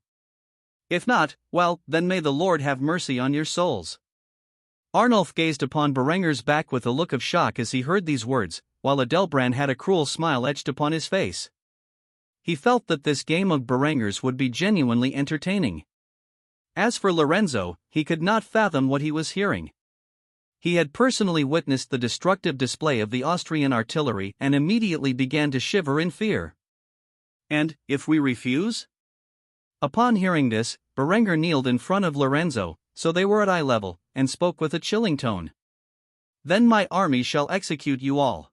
If not, well, then may the Lord have mercy on your souls." Arnulf gazed upon Berenger's back with a look of shock as he heard these words, while Adelbrand had a cruel smile etched upon his face. He felt that this game of Berenger's would be genuinely entertaining. As for Lorenzo, he could not fathom what he was hearing. He had personally witnessed the destructive display of the Austrian artillery and immediately began to shiver in fear. "And, if we refuse?" Upon hearing this, Berenger kneeled in front of Lorenzo, so they were at eye level, and spoke with a chilling tone. "Then my army shall execute you all."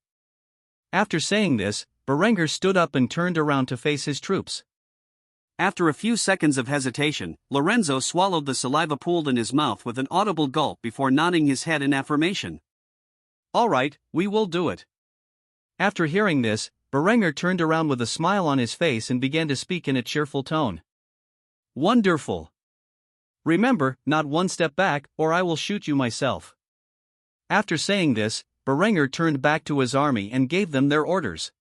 After saying this, Berengar stood up and turned around to face his troops. After a few seconds of hesitation, Lorenzo swallowed the saliva pooled in his mouth with an audible gulp before nodding his head in affirmation. "All right, we will do it." After hearing this, Berengar turned around with a smile on his face and began to speak in a cheerful tone. "Wonderful! Remember, not one step back, or I will shoot you myself." After saying this, Berengar turned back to his army and gave them their orders.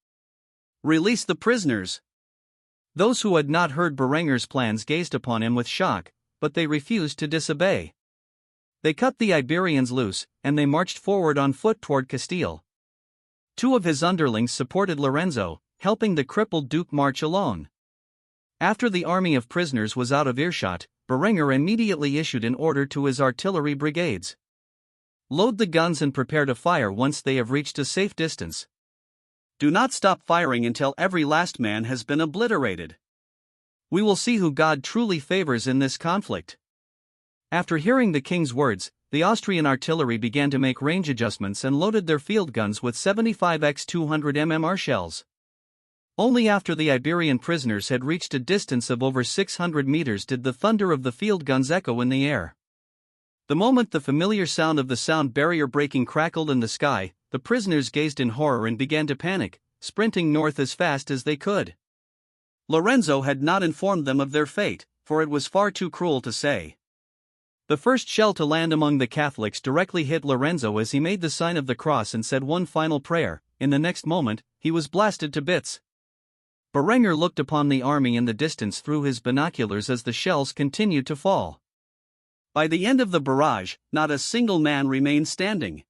"Release the prisoners." Those who had not heard Berengar's plans gazed upon him with shock, but they refused to disobey. They cut the Iberians loose, and they marched forward on foot toward Castile. Two of his underlings supported Lorenzo, helping the crippled duke march alone. After the army of prisoners was out of earshot, Berengar immediately issued an order to his artillery brigades. "Load the guns and prepare to fire once they have reached a safe distance. Do not stop firing until every last man has been obliterated. We will see who God truly favors in this conflict." After hearing the king's words, the Austrian artillery began to make range adjustments and loaded their field guns with 75x 200 mmR shells. Only after the Iberian prisoners had reached a distance of over 600 meters did the thunder of the field guns echo in the air. The moment the familiar sound of the sound barrier breaking crackled in the sky, the prisoners gazed in horror and began to panic, sprinting north as fast as they could. Lorenzo had not informed them of their fate, for it was far too cruel to say. The first shell to land among the Catholics directly hit Lorenzo as he made the sign of the cross and said one final prayer. In the next moment, he was blasted to bits. Berengar looked upon the army in the distance through his binoculars as the shells continued to fall. By the end of the barrage, not a single man remained standing.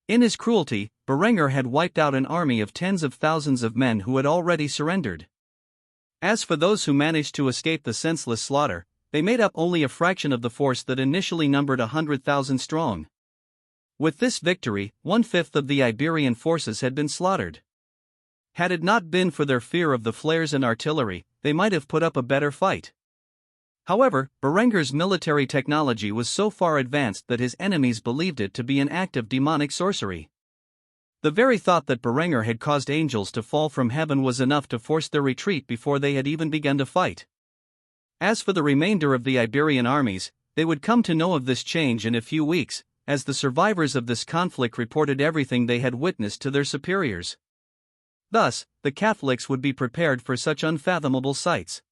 In his cruelty, Berengar had wiped out an army of tens of thousands of men who had already surrendered. As for those who managed to escape the senseless slaughter, they made up only a fraction of the force that initially numbered 100,000 strong. With this victory, 1/5 of the Iberian forces had been slaughtered. Had it not been for their fear of the flares and artillery, they might have put up a better fight. However, Berengar's military technology was so far advanced that his enemies believed it to be an act of demonic sorcery. The very thought that Berengar had caused angels to fall from heaven was enough to force their retreat before they had even begun to fight. As for the remainder of the Iberian armies, they would come to know of this change in a few weeks, as the survivors of this conflict reported everything they had witnessed to their superiors. Thus, the Catholics would be prepared for such unfathomable sights.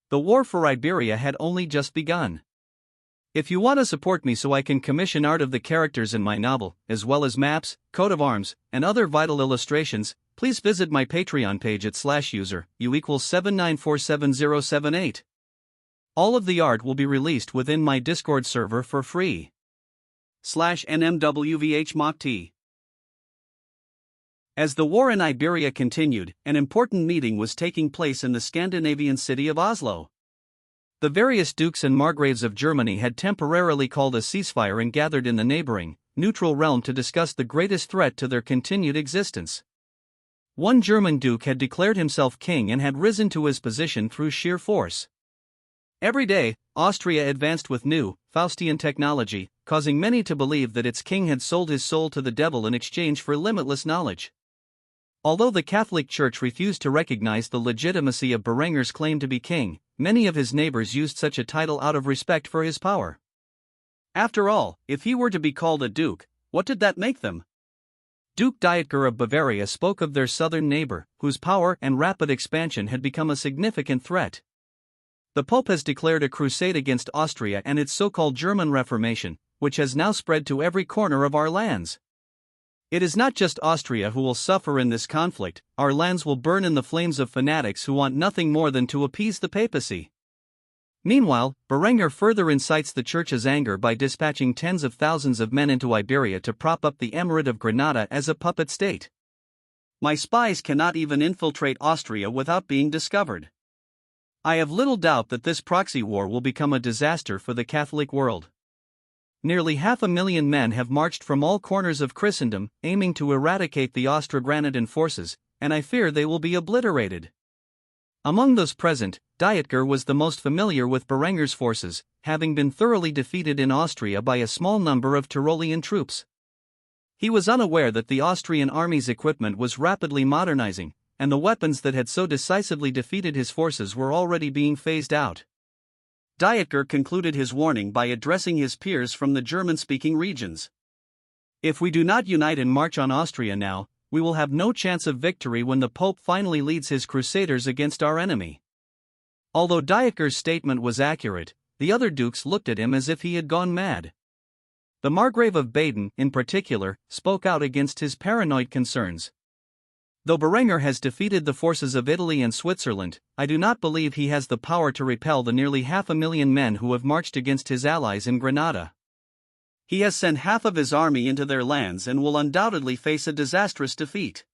The war for Iberia had only just begun. If you want to support me so I can commission art of the characters in my novel, as well as maps, coat of arms, and other vital illustrations, please visit my Patreon page at /user u=79477078. All of the art will be released within my Discord server for free. /NMWVHMOCT. As the war in Iberia continued, an important meeting was taking place in the Scandinavian city of Oslo. The various dukes and margraves of Germany had temporarily called a ceasefire and gathered in the neighboring, neutral realm to discuss the greatest threat to their continued existence. One German duke had declared himself king and had risen to his position through sheer force. Every day, Austria advanced with new, Faustian technology, causing many to believe that its king had sold his soul to the devil in exchange for limitless knowledge. Although the Catholic Church refused to recognize the legitimacy of Berengar's claim to be king, many of his neighbors used such a title out of respect for his power. After all, if he were to be called a duke, what did that make them? Duke Dietger of Bavaria spoke of their southern neighbor, whose power and rapid expansion had become a significant threat. The Pope has declared a crusade against Austria and its so-called German Reformation, which has now spread to every corner of our lands. It is not just Austria who will suffer in this conflict, our lands will burn in the flames of fanatics who want nothing more than to appease the papacy. Meanwhile, Berengar further incites the Church's anger by dispatching tens of thousands of men into Iberia to prop up the Emirate of Granada as a puppet state. My spies cannot even infiltrate Austria without being discovered. I have little doubt that this proxy war will become a disaster for the Catholic world. Nearly 500,000 men have marched from all corners of Christendom, aiming to eradicate the Austro-Granadan forces, and I fear they will be obliterated. Among those present, Dietger was the most familiar with Berenger's forces, having been thoroughly defeated in Austria by a small number of Tyrolean troops. He was unaware that the Austrian army's equipment was rapidly modernizing, and the weapons that had so decisively defeated his forces were already being phased out. Dietger concluded his warning by addressing his peers from the German-speaking regions. If we do not unite and march on Austria now, we will have no chance of victory when the Pope finally leads his crusaders against our enemy. Although Dietger's statement was accurate, the other dukes looked at him as if he had gone mad. The Margrave of Baden, in particular, spoke out against his paranoid concerns. Though Berenger has defeated the forces of Italy and Switzerland, I do not believe he has the power to repel the nearly 500,000 men who have marched against his allies in Granada. He has sent half of his army into their lands and will undoubtedly face a disastrous defeat.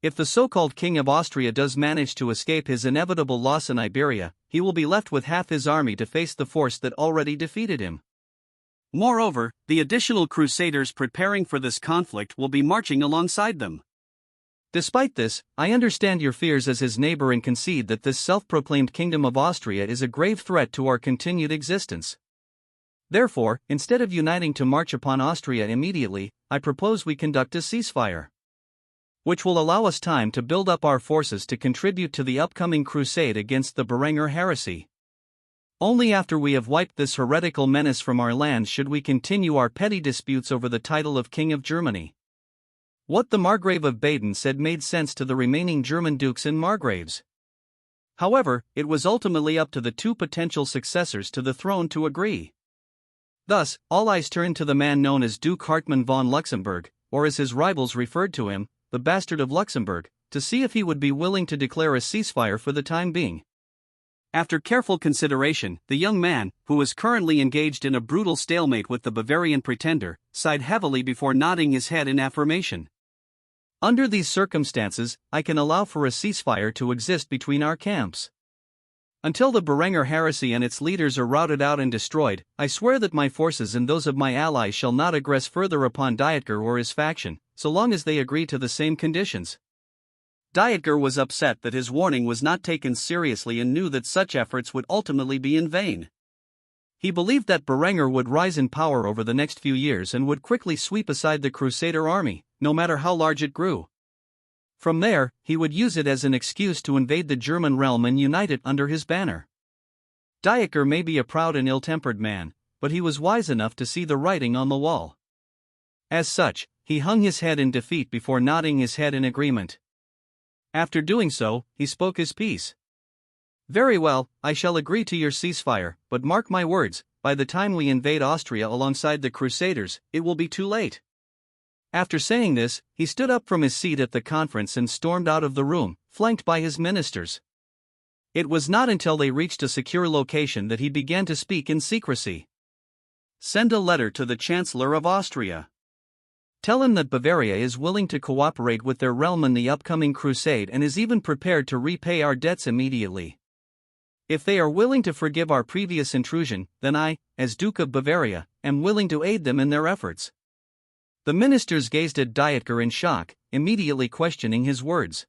If the so-called King of Austria does manage to escape his inevitable loss in Iberia, he will be left with half his army to face the force that already defeated him. Moreover, the additional crusaders preparing for this conflict will be marching alongside them. Despite this, I understand your fears as his neighbor and concede that this self-proclaimed Kingdom of Austria is a grave threat to our continued existence. Therefore, instead of uniting to march upon Austria immediately, I propose we conduct a ceasefire, which will allow us time to build up our forces to contribute to the upcoming crusade against the Berenger heresy. Only after we have wiped this heretical menace from our lands should we continue our petty disputes over the title of King of Germany. What the Margrave of Baden said made sense to the remaining German dukes and margraves. However, it was ultimately up to the two potential successors to the throne to agree. Thus, all eyes turned to the man known as Duke Hartmann von Luxemburg, or as his rivals referred to him, the Bastard of Luxembourg, to see if he would be willing to declare a ceasefire for the time being. After careful consideration, the young man, who was currently engaged in a brutal stalemate with the Bavarian pretender, sighed heavily before nodding his head in affirmation. Under these circumstances, I can allow for a ceasefire to exist between our camps. Until the Berenger heresy and its leaders are routed out and destroyed, I swear that my forces and those of my allies shall not aggress further upon Dietger or his faction, so long as they agree to the same conditions. Dietger was upset that his warning was not taken seriously and knew that such efforts would ultimately be in vain. He believed that Berenger would rise in power over the next few years and would quickly sweep aside the Crusader army, no matter how large it grew. From there, he would use it as an excuse to invade the German realm and unite it under his banner. Dietger may be a proud and ill-tempered man, but he was wise enough to see the writing on the wall. As such, he hung his head in defeat before nodding his head in agreement. After doing so, he spoke his piece. Very well, I shall agree to your ceasefire, but mark my words, by the time we invade Austria alongside the Crusaders, it will be too late. After saying this, he stood up from his seat at the conference and stormed out of the room, flanked by his ministers. It was not until they reached a secure location that he began to speak in secrecy. Send a letter to the Chancellor of Austria. Tell him that Bavaria is willing to cooperate with their realm in the upcoming crusade and is even prepared to repay our debts immediately. If they are willing to forgive our previous intrusion, then I, as Duke of Bavaria, am willing to aid them in their efforts. The ministers gazed at Dietger in shock, immediately questioning his words.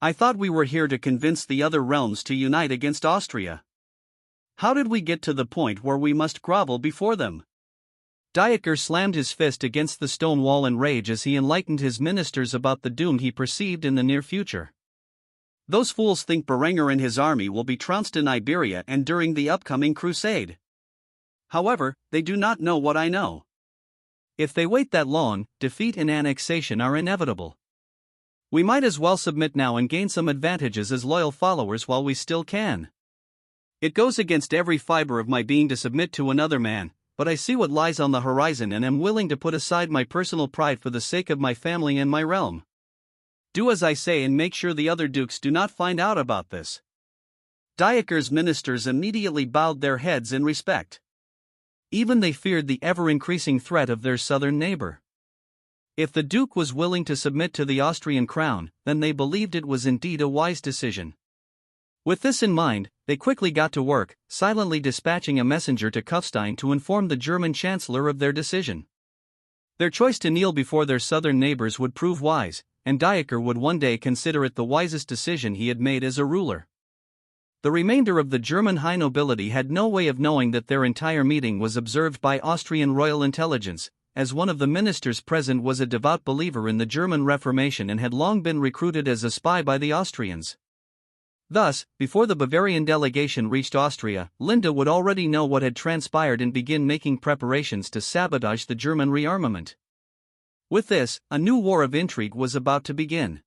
I thought we were here to convince the other realms to unite against Austria. How did we get to the point where we must grovel before them? Dietger slammed his fist against the stone wall in rage as he enlightened his ministers about the doom he perceived in the near future. Those fools think Berenger and his army will be trounced in Iberia and during the upcoming crusade. However, they do not know what I know. If they wait that long, defeat and annexation are inevitable. We might as well submit now and gain some advantages as loyal followers while we still can. It goes against every fiber of my being to submit to another man, but I see what lies on the horizon and am willing to put aside my personal pride for the sake of my family and my realm. Do as I say and make sure the other dukes do not find out about this. Dietger's ministers immediately bowed their heads in respect. Even they feared the ever-increasing threat of their southern neighbor. If the Duke was willing to submit to the Austrian crown, then they believed it was indeed a wise decision. With this in mind, they quickly got to work, silently dispatching a messenger to Kufstein to inform the German chancellor of their decision. Their choice to kneel before their southern neighbors would prove wise, and Diaker would one day consider it the wisest decision he had made as a ruler. The remainder of the German high nobility had no way of knowing that their entire meeting was observed by Austrian royal intelligence, as one of the ministers present was a devout believer in the German Reformation and had long been recruited as a spy by the Austrians. Thus, before the Bavarian delegation reached Austria, Linda would already know what had transpired and begin making preparations to sabotage the German rearmament. With this, a new war of intrigue was about to begin.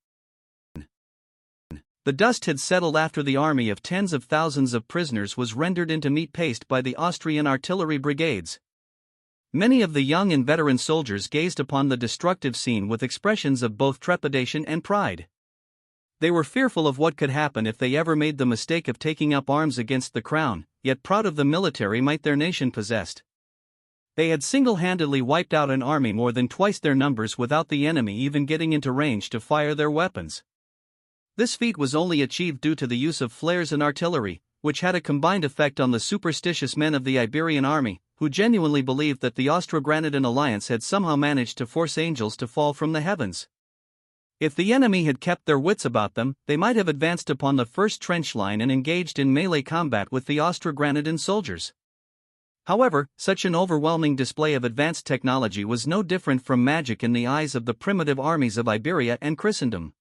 The dust had settled after the army of tens of thousands of prisoners was rendered into meat paste by the Austrian artillery brigades. Many of the young and veteran soldiers gazed upon the destructive scene with expressions of both trepidation and pride. They were fearful of what could happen if they ever made the mistake of taking up arms against the crown, yet proud of the military might their nation possessed. They had single-handedly wiped out an army more than twice their numbers without the enemy even getting into range to fire their weapons. This feat was only achieved due to the use of flares and artillery, which had a combined effect on the superstitious men of the Iberian army, who genuinely believed that the Austro-Granadan alliance had somehow managed to force angels to fall from the heavens. If the enemy had kept their wits about them, they might have advanced upon the first trench line and engaged in melee combat with the Austro-Granadan soldiers. However, such an overwhelming display of advanced technology was no different from magic in the eyes of the primitive armies of Iberia and Christendom.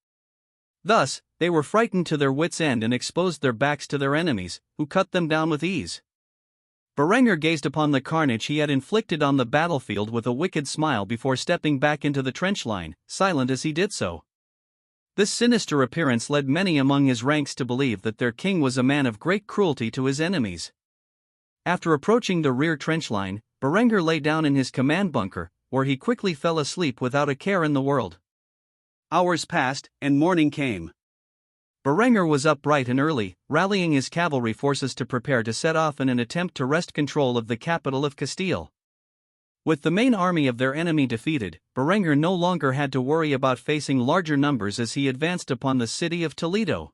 Thus, they were frightened to their wits' end and exposed their backs to their enemies, who cut them down with ease. Berenger gazed upon the carnage he had inflicted on the battlefield with a wicked smile before stepping back into the trench line, silent as he did so. This sinister appearance led many among his ranks to believe that their king was a man of great cruelty to his enemies. After approaching the rear trench line, Berenger lay down in his command bunker, where he quickly fell asleep without a care in the world. Hours passed, and morning came. Berenger was up bright and early, rallying his cavalry forces to prepare to set off in an attempt to wrest control of the capital of Castile. With the main army of their enemy defeated, Berenger no longer had to worry about facing larger numbers as he advanced upon the city of Toledo.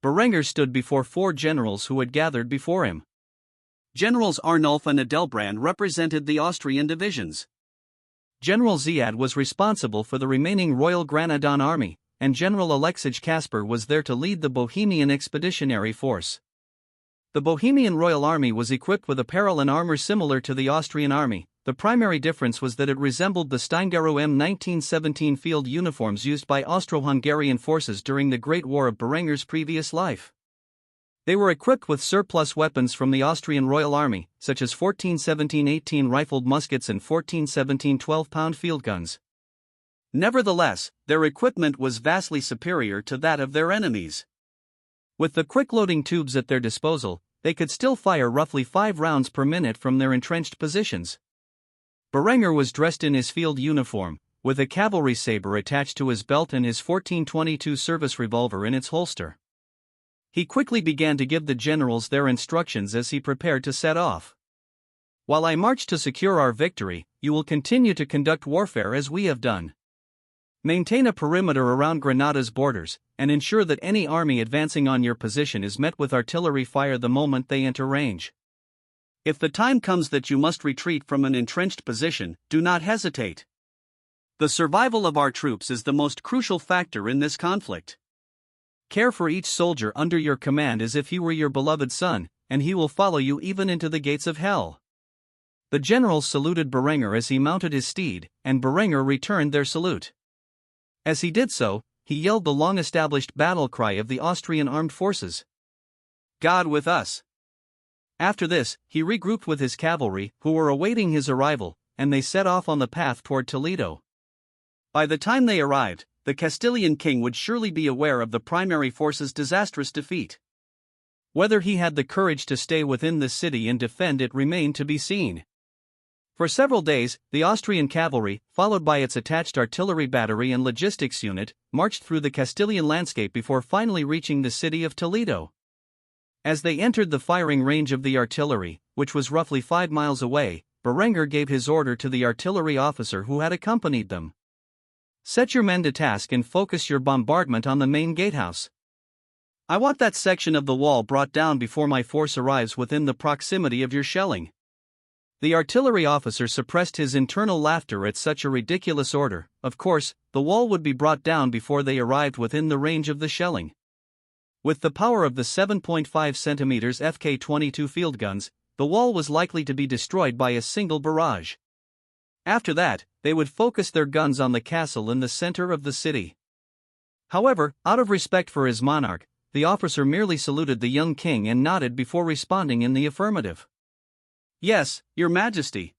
Berenger stood before 4 generals who had gathered before him. Generals Arnulf and Adelbrand represented the Austrian divisions. General Ziad was responsible for the remaining Royal Granadan army, and General Alexej Kasper was there to lead the Bohemian expeditionary force. The Bohemian Royal Army was equipped with apparel and armor similar to the Austrian army. The primary difference was that it resembled the Steingarrow M1917 field uniforms used by Austro-Hungarian forces during the Great War of Berenger's previous life. They were equipped with surplus weapons from the Austrian Royal Army, such as 14-17-18 rifled muskets and 14-17 12-pound field guns. Nevertheless, their equipment was vastly superior to that of their enemies. With the quick-loading tubes at their disposal, they could still fire roughly 5 rounds per minute from their entrenched positions. Berenger was dressed in his field uniform, with a cavalry saber attached to his belt and his 14-22 service revolver in its holster. He quickly began to give the generals their instructions as he prepared to set off. "While I march to secure our victory, you will continue to conduct warfare as we have done. Maintain a perimeter around Granada's borders, and ensure that any army advancing on your position is met with artillery fire the moment they enter range. If the time comes that you must retreat from an entrenched position, do not hesitate. The survival of our troops is the most crucial factor in this conflict. Care for each soldier under your command as if he were your beloved son, and he will follow you even into the gates of hell." The generals saluted Berenger as he mounted his steed, and Berenger returned their salute. As he did so, he yelled the long-established battle cry of the Austrian armed forces: "God with us!" After this, he regrouped with his cavalry, who were awaiting his arrival, and they set off on the path toward Toledo. By the time they arrived, the Castilian king would surely be aware of the primary force's disastrous defeat. Whether he had the courage to stay within the city and defend it remained to be seen. For several days, the Austrian cavalry, followed by its attached artillery battery and logistics unit, marched through the Castilian landscape before finally reaching the city of Toledo. As they entered the firing range of the artillery, which was roughly 5 miles away, Berenger gave his order to the artillery officer who had accompanied them. "Set your men to task and focus your bombardment on the main gatehouse. I want that section of the wall brought down before my force arrives within the proximity of your shelling. The artillery officer suppressed his internal laughter at such a ridiculous order. Of course, the wall would be brought down before they arrived within the range of the shelling. With the power of the 7.5 cm FK-22 field guns, the wall was likely to be destroyed by a single barrage. After that, they would focus their guns on the castle in the center of the city. However, out of respect for his monarch, the officer merely saluted the young king and nodded before responding in the affirmative. "Yes, Your Majesty."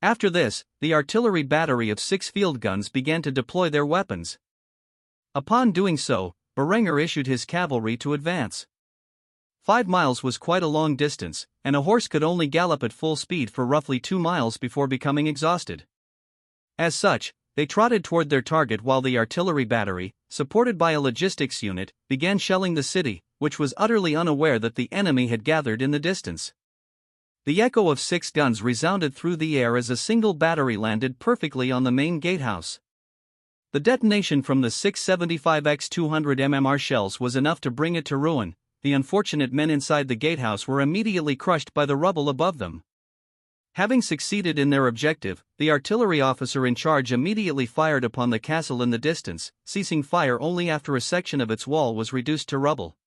After this, the artillery battery of 6 field guns began to deploy their weapons. Upon doing so, Berenger issued his cavalry to advance. 5 miles was quite a long distance, and a horse could only gallop at full speed for roughly 2 miles before becoming exhausted. As such, they trotted toward their target while the artillery battery, supported by a logistics unit, began shelling the city, which was utterly unaware that the enemy had gathered in the distance. The echo of 6 guns resounded through the air as a single battery landed perfectly on the main gatehouse. The detonation from the 675x 200 mmR shells was enough to bring it to ruin. The unfortunate men inside the gatehouse were immediately crushed by the rubble above them. Having succeeded in their objective, the artillery officer in charge immediately fired upon the castle in the distance, ceasing fire only after a section of its wall was reduced to rubble.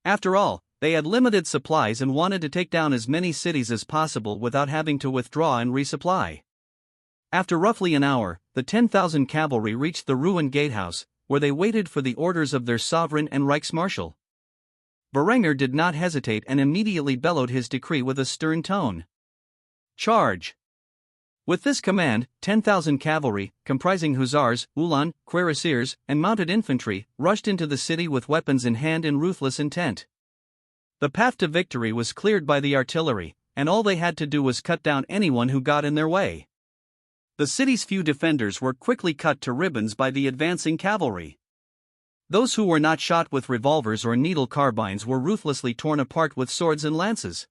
After all, they had limited supplies and wanted to take down as many cities as possible without having to withdraw and resupply. After roughly an hour, the 10,000 cavalry reached the ruined gatehouse, where they waited for the orders of their sovereign and Reichsmarshal. Berenger did not hesitate and immediately bellowed his decree with a stern tone. "Charge!" With this command, 10,000 cavalry, comprising hussars, uhlans, cuirassiers, and mounted infantry, rushed into the city with weapons in hand in ruthless intent. The path to victory was cleared by the artillery, and all they had to do was cut down anyone who got in their way. The city's few defenders were quickly cut to ribbons by the advancing cavalry. Those who were not shot with revolvers or needle carbines were ruthlessly torn apart with swords and lances.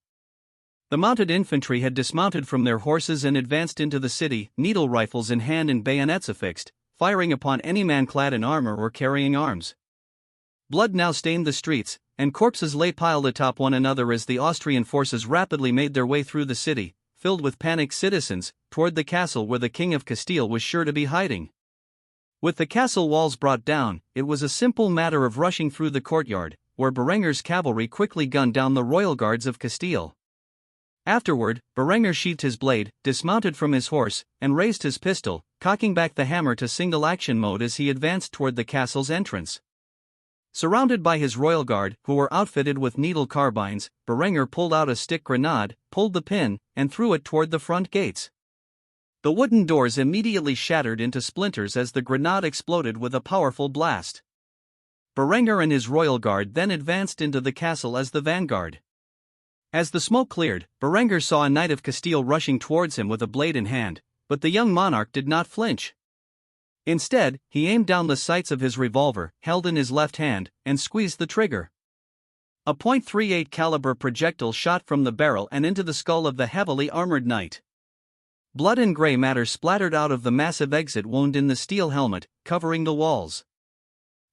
The mounted infantry had dismounted from their horses and advanced into the city, needle rifles in hand and bayonets affixed, firing upon any man clad in armor or carrying arms. Blood now stained the streets, and corpses lay piled atop one another as the Austrian forces rapidly made their way through the city, filled with panicked citizens, toward the castle where the King of Castile was sure to be hiding. With the castle walls brought down, it was a simple matter of rushing through the courtyard, where Berenger's cavalry quickly gunned down the royal guards of Castile. Afterward, Berenger sheathed his blade, dismounted from his horse, and raised his pistol, cocking back the hammer to single action mode as he advanced toward the castle's entrance. Surrounded by his royal guard, who were outfitted with needle carbines, Berenger pulled out a stick grenade, pulled the pin, and threw it toward the front gates. The wooden doors immediately shattered into splinters as the grenade exploded with a powerful blast. Berenger and his royal guard then advanced into the castle as the vanguard. As the smoke cleared, Berenger saw a knight of Castile rushing towards him with a blade in hand, but the young monarch did not flinch. Instead, he aimed down the sights of his revolver, held in his left hand, and squeezed the trigger. A .38 caliber projectile shot from the barrel and into the skull of the heavily armored knight. Blood and gray matter splattered out of the massive exit wound in the steel helmet, covering the walls.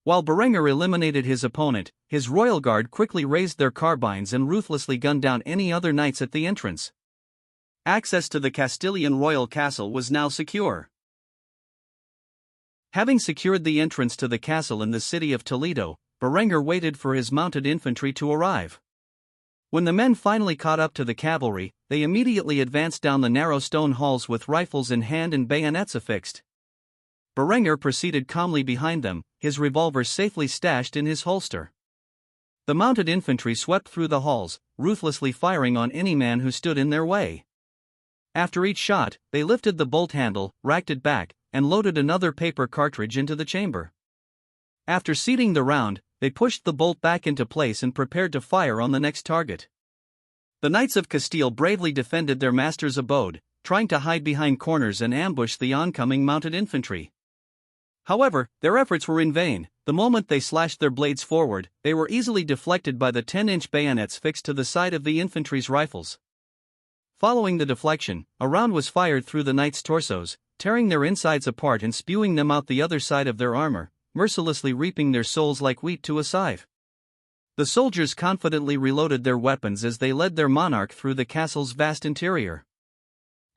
While Berenger eliminated his opponent, his royal guard quickly raised their carbines and ruthlessly gunned down any other knights at the entrance. Access to the Castilian royal castle was now secure. Having secured the entrance to the castle in the city of Toledo, Berenger waited for his mounted infantry to arrive. When the men finally caught up to the cavalry, they immediately advanced down the narrow stone halls with rifles in hand and bayonets affixed. Berenger proceeded calmly behind them, his revolver safely stashed in his holster. The mounted infantry swept through the halls, ruthlessly firing on any man who stood in their way. After each shot, they lifted the bolt handle, racked it back, and loaded another paper cartridge into the chamber. After seating the round, they pushed the bolt back into place and prepared to fire on the next target. The Knights of Castile bravely defended their master's abode, trying to hide behind corners and ambush the oncoming mounted infantry. However, their efforts were in vain. The moment they slashed their blades forward, they were easily deflected by the 10-inch bayonets fixed to the side of the infantry's rifles. Following the deflection, a round was fired through the knights' torsos, tearing their insides apart and spewing them out the other side of their armor, mercilessly reaping their souls like wheat to a scythe. The soldiers confidently reloaded their weapons as they led their monarch through the castle's vast interior.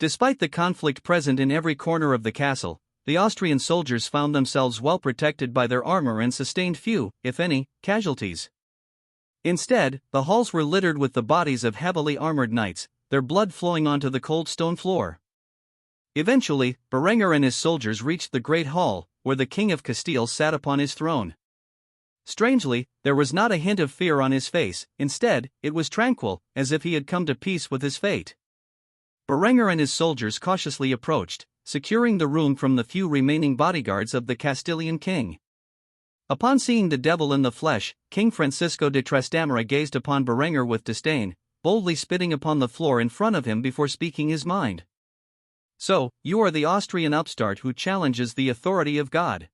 Despite the conflict present in every corner of the castle, the Austrian soldiers found themselves well protected by their armor and sustained few, if any, casualties. Instead, the halls were littered with the bodies of heavily armored knights, their blood flowing onto the cold stone floor. Eventually, Berenger and his soldiers reached the Great Hall, where the King of Castile sat upon his throne. Strangely, there was not a hint of fear on his face. Instead, it was tranquil, as if he had come to peace with his fate. Berenger and his soldiers cautiously approached, securing the room from the few remaining bodyguards of the Castilian king. Upon seeing the devil in the flesh, King Francisco de Trastamara gazed upon Berenger with disdain, boldly spitting upon the floor in front of him before speaking his mind. "So, you are the Austrian upstart who challenges the authority of God.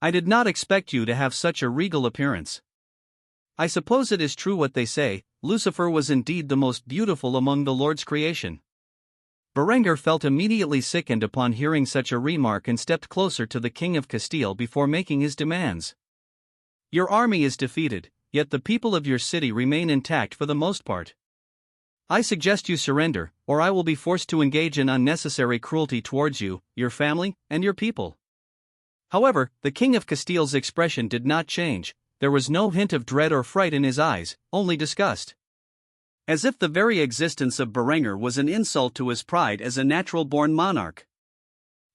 I did not expect you to have such a regal appearance. I suppose it is true what they say, Lucifer was indeed the most beautiful among the Lord's creation." Berenger felt immediately sickened upon hearing such a remark and stepped closer to the King of Castile before making his demands. "Your army is defeated, yet the people of your city remain intact for the most part. I suggest you surrender, or I will be forced to engage in unnecessary cruelty towards you, your family, and your people." However, the King of Castile's expression did not change. There was no hint of dread or fright in his eyes, only disgust. As if the very existence of Berenger was an insult to his pride as a natural-born monarch.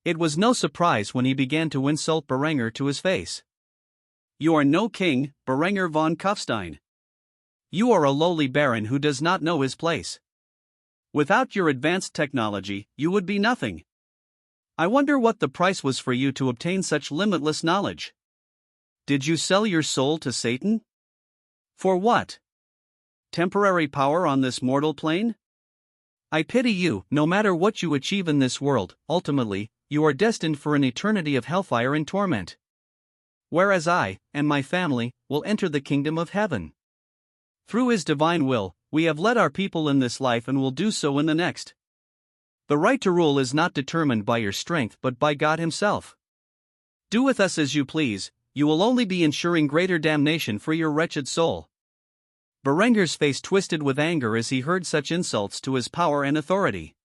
It was no surprise when he began to insult Berenger to his face. "You are no king, Berenger von Kufstein. You are a lowly baron who does not know his place. Without your advanced technology, you would be nothing. I wonder what the price was for you to obtain such limitless knowledge. Did you sell your soul to Satan? For what? Temporary power on this mortal plane? I pity you. No matter what you achieve in this world, ultimately, you are destined for an eternity of hellfire and torment. Whereas I, and my family, will enter the kingdom of heaven. Through his divine will, we have led our people in this life and will do so in the next. The right to rule is not determined by your strength but by God himself. Do with us as you please, you will only be ensuring greater damnation for your wretched soul." Berenger's face twisted with anger as he heard such insults to his power and authority.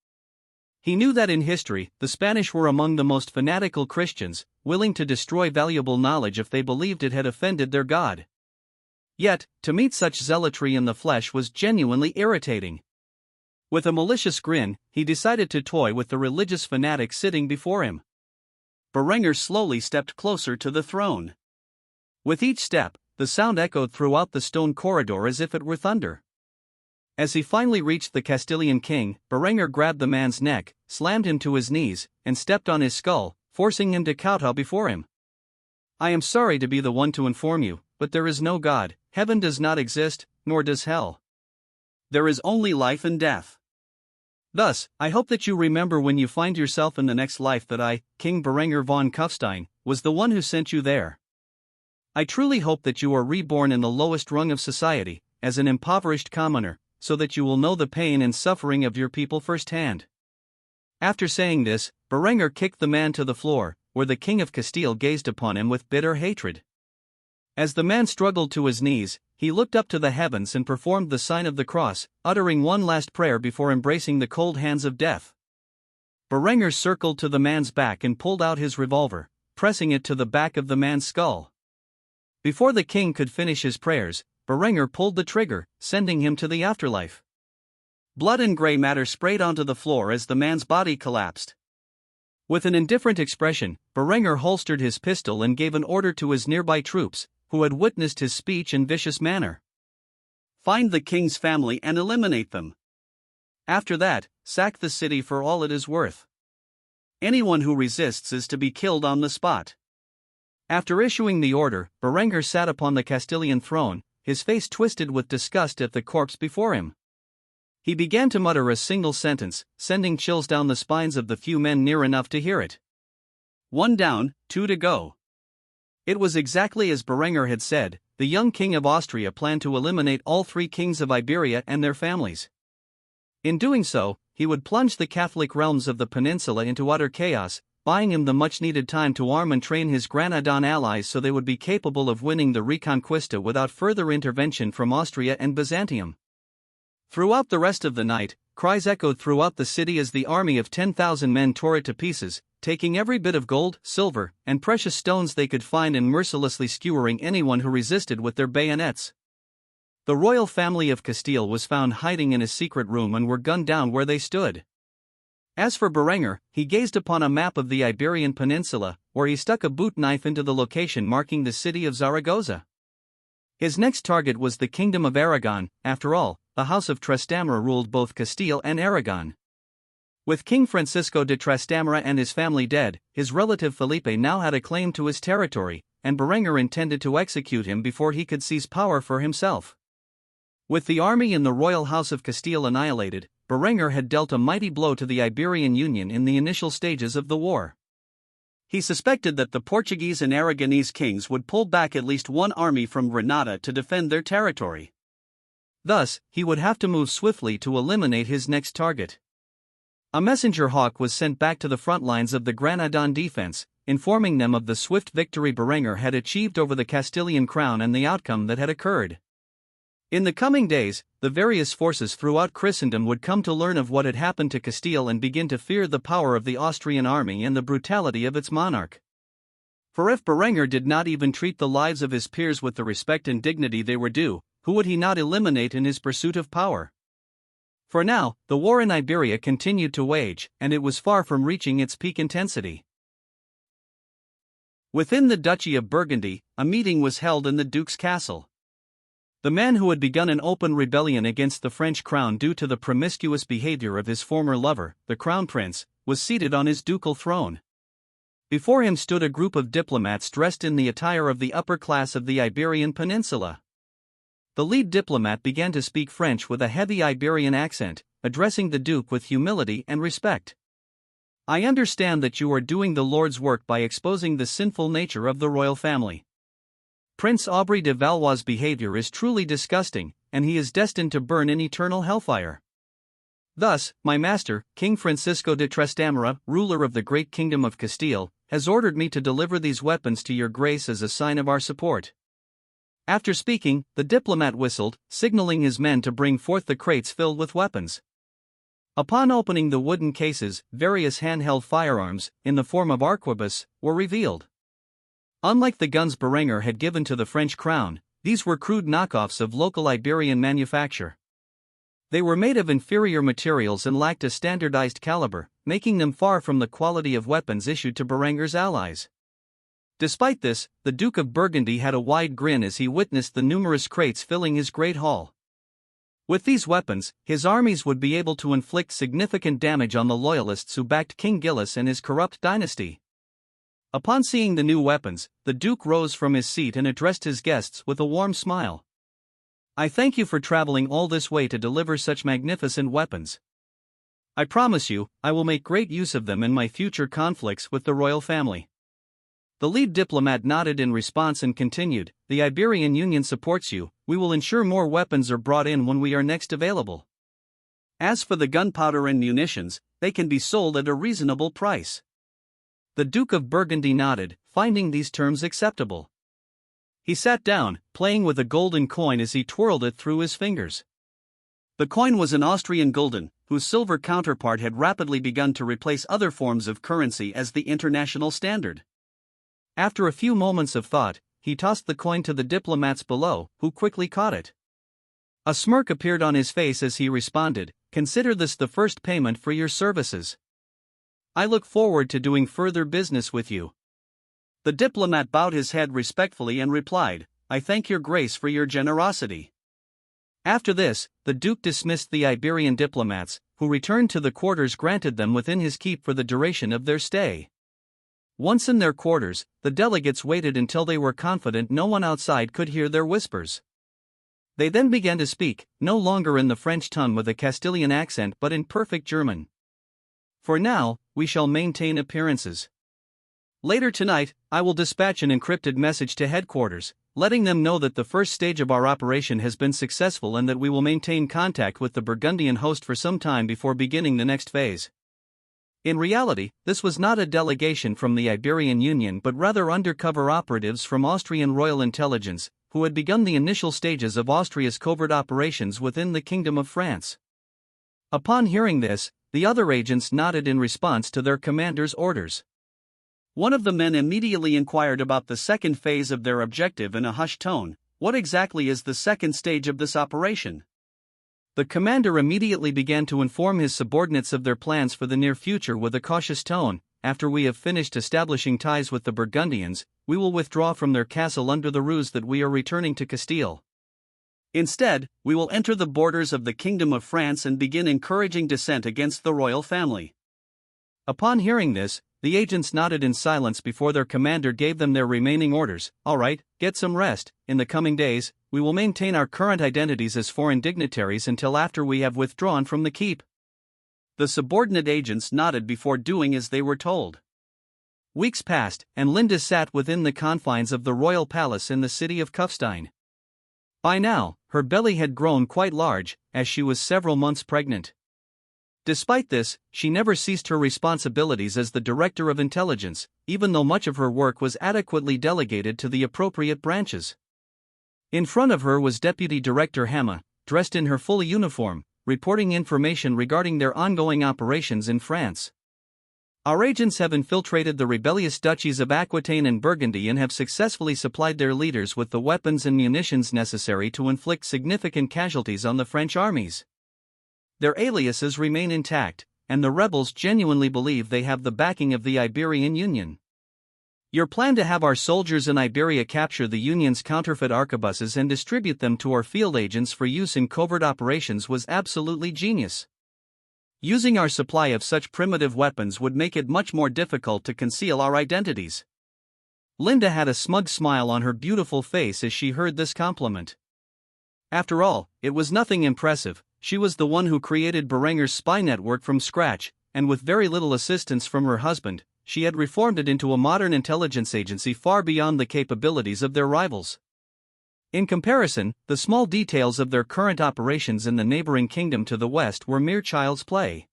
He knew that in history, the Spanish were among the most fanatical Christians, willing to destroy valuable knowledge if they believed it had offended their God. Yet, to meet such zealotry in the flesh was genuinely irritating. With a malicious grin, he decided to toy with the religious fanatic sitting before him. Berenger slowly stepped closer to the throne. With each step, the sound echoed throughout the stone corridor as if it were thunder. As he finally reached the Castilian king, Berenger grabbed the man's neck, slammed him to his knees, and stepped on his skull, forcing him to kowtow before him. "I am sorry to be the one to inform you, but there is no God, heaven does not exist, nor does hell. There is only life and death. Thus, I hope that you remember when you find yourself in the next life that I, King Berenger von Kufstein, was the one who sent you there. I truly hope that you are reborn in the lowest rung of society, as an impoverished commoner, so that you will know the pain and suffering of your people firsthand." After saying this, Berenger kicked the man to the floor, where the King of Castile gazed upon him with bitter hatred. As the man struggled to his knees, he looked up to the heavens and performed the sign of the cross, uttering one last prayer before embracing the cold hands of death. Berenger circled to the man's back and pulled out his revolver, pressing it to the back of the man's skull. Before the king could finish his prayers, Berenger pulled the trigger, sending him to the afterlife. Blood and gray matter sprayed onto the floor as the man's body collapsed. With an indifferent expression, Berenger holstered his pistol and gave an order to his nearby troops, who had witnessed his speech and vicious manner. "Find the king's family and eliminate them. After that, sack the city for all it is worth. Anyone who resists is to be killed on the spot." After issuing the order, Berenger sat upon the Castilian throne, his face twisted with disgust at the corpse before him. He began to mutter a single sentence, sending chills down the spines of the few men near enough to hear it. "One down, 2 to go." It was exactly as Berenger had said. The young king of Austria planned to eliminate all 3 kings of Iberia and their families. In doing so, he would plunge the Catholic realms of the peninsula into utter chaos, buying him the much-needed time to arm and train his Granadan allies so they would be capable of winning the Reconquista without further intervention from Austria and Byzantium. Throughout the rest of the night, cries echoed throughout the city as the army of 10,000 men tore it to pieces, taking every bit of gold, silver, and precious stones they could find and mercilessly skewering anyone who resisted with their bayonets. The royal family of Castile was found hiding in a secret room and were gunned down where they stood. As for Berengar, he gazed upon a map of the Iberian Peninsula, where he stuck a boot knife into the location marking the city of Zaragoza. His next target was the Kingdom of Aragon. After all, the House of Trastamara ruled both Castile and Aragon. With King Francisco de Trastamara and his family dead, his relative Felipe now had a claim to his territory, and Berengar intended to execute him before he could seize power for himself. With the army in the royal House of Castile annihilated, Berengar had dealt a mighty blow to the Iberian Union in the initial stages of the war. He suspected that the Portuguese and Aragonese kings would pull back at least one army from Granada to defend their territory. Thus, he would have to move swiftly to eliminate his next target. A messenger hawk was sent back to the front lines of the Granadan defense, informing them of the swift victory Berengar had achieved over the Castilian crown and the outcome that had occurred. In the coming days, the various forces throughout Christendom would come to learn of what had happened to Castile and begin to fear the power of the Austrian army and the brutality of its monarch. For if Berengar did not even treat the lives of his peers with the respect and dignity they were due, who would he not eliminate in his pursuit of power? For now, the war in Iberia continued to wage, and it was far from reaching its peak intensity. Within the Duchy of Burgundy, a meeting was held in the Duke's castle. The man who had begun an open rebellion against the French crown due to the promiscuous behavior of his former lover, the crown prince, was seated on his ducal throne. Before him stood a group of diplomats dressed in the attire of the upper class of the Iberian Peninsula. The lead diplomat began to speak French with a heavy Iberian accent, addressing the Duke with humility and respect. "I understand that you are doing the Lord's work by exposing the sinful nature of the royal family. Prince Aubry de Valois' behavior is truly disgusting, and he is destined to burn in eternal hellfire. Thus, my master, King Francisco de Trastamara, ruler of the great kingdom of Castile, has ordered me to deliver these weapons to your grace as a sign of our support." After speaking, the diplomat whistled, signaling his men to bring forth the crates filled with weapons. Upon opening the wooden cases, various handheld firearms, in the form of arquebus, were revealed. Unlike the guns Berengar had given to the French crown, these were crude knockoffs of local Iberian manufacture. They were made of inferior materials and lacked a standardized caliber, making them far from the quality of weapons issued to Berengar's allies. Despite this, the Duke of Burgundy had a wide grin as he witnessed the numerous crates filling his great hall. With these weapons, his armies would be able to inflict significant damage on the loyalists who backed King Gilles and his corrupt dynasty. Upon seeing the new weapons, the Duke rose from his seat and addressed his guests with a warm smile. "I thank you for traveling all this way to deliver such magnificent weapons. I promise you, I will make great use of them in my future conflicts with the royal family." The lead diplomat nodded in response and continued, "The Iberian Union supports you. We will ensure more weapons are brought in when we are next available. As for the gunpowder and munitions, they can be sold at a reasonable price." The Duke of Burgundy nodded, finding these terms acceptable. He sat down, playing with a golden coin as he twirled it through his fingers. The coin was an Austrian gulden, whose silver counterpart had rapidly begun to replace other forms of currency as the international standard. After a few moments of thought, he tossed the coin to the diplomats below, who quickly caught it. A smirk appeared on his face as he responded, "Consider this the first payment for your services. I look forward to doing further business with you." The diplomat bowed his head respectfully and replied, "I thank your grace for your generosity." After this, the Duke dismissed the Iberian diplomats, who returned to the quarters granted them within his keep for the duration of their stay. Once in their quarters, the delegates waited until they were confident no one outside could hear their whispers. They then began to speak, no longer in the French tongue with a Castilian accent but in perfect German. "For now, we shall maintain appearances. Later tonight, I will dispatch an encrypted message to headquarters, letting them know that the first stage of our operation has been successful and that we will maintain contact with the Burgundian host for some time before beginning the next phase." In reality, this was not a delegation from the Iberian Union but rather undercover operatives from Austrian royal intelligence, who had begun the initial stages of Austria's covert operations within the Kingdom of France. Upon hearing this, the other agents nodded in response to their commander's orders. One of the men immediately inquired about the second phase of their objective in a hushed tone. What exactly is the second stage of this operation? The commander immediately began to inform his subordinates of their plans for the near future with a cautious tone. After we have finished establishing ties with the Burgundians, we will withdraw from their castle under the ruse that we are returning to Castile. Instead, we will enter the borders of the Kingdom of France and begin encouraging dissent against the royal family. Upon hearing this, the agents nodded in silence before their commander gave them their remaining orders. All right, get some rest. In the coming days, we will maintain our current identities as foreign dignitaries until after we have withdrawn from the keep. The subordinate agents nodded before doing as they were told. Weeks passed, and Linda sat within the confines of the royal palace in the city of Kufstein. By now, her belly had grown quite large, as she was several months pregnant. Despite this, she never ceased her responsibilities as the director of intelligence, even though much of her work was adequately delegated to the appropriate branches. In front of her was Deputy Director Hamma, dressed in her full uniform, reporting information regarding their ongoing operations in France. Our agents have infiltrated the rebellious duchies of Aquitaine and Burgundy and have successfully supplied their leaders with the weapons and munitions necessary to inflict significant casualties on the French armies. Their aliases remain intact, and the rebels genuinely believe they have the backing of the Iberian Union. Your plan to have our soldiers in Iberia capture the Union's counterfeit arquebuses and distribute them to our field agents for use in covert operations was absolutely genius. Using our supply of such primitive weapons would make it much more difficult to conceal our identities. Linda had a smug smile on her beautiful face as she heard this compliment. After all, it was nothing impressive. She was the one who created Berenger's spy network from scratch, and with very little assistance from her husband, she had reformed it into a modern intelligence agency far beyond the capabilities of their rivals. In comparison, the small details of their current operations in the neighboring kingdom to the west were mere child's play.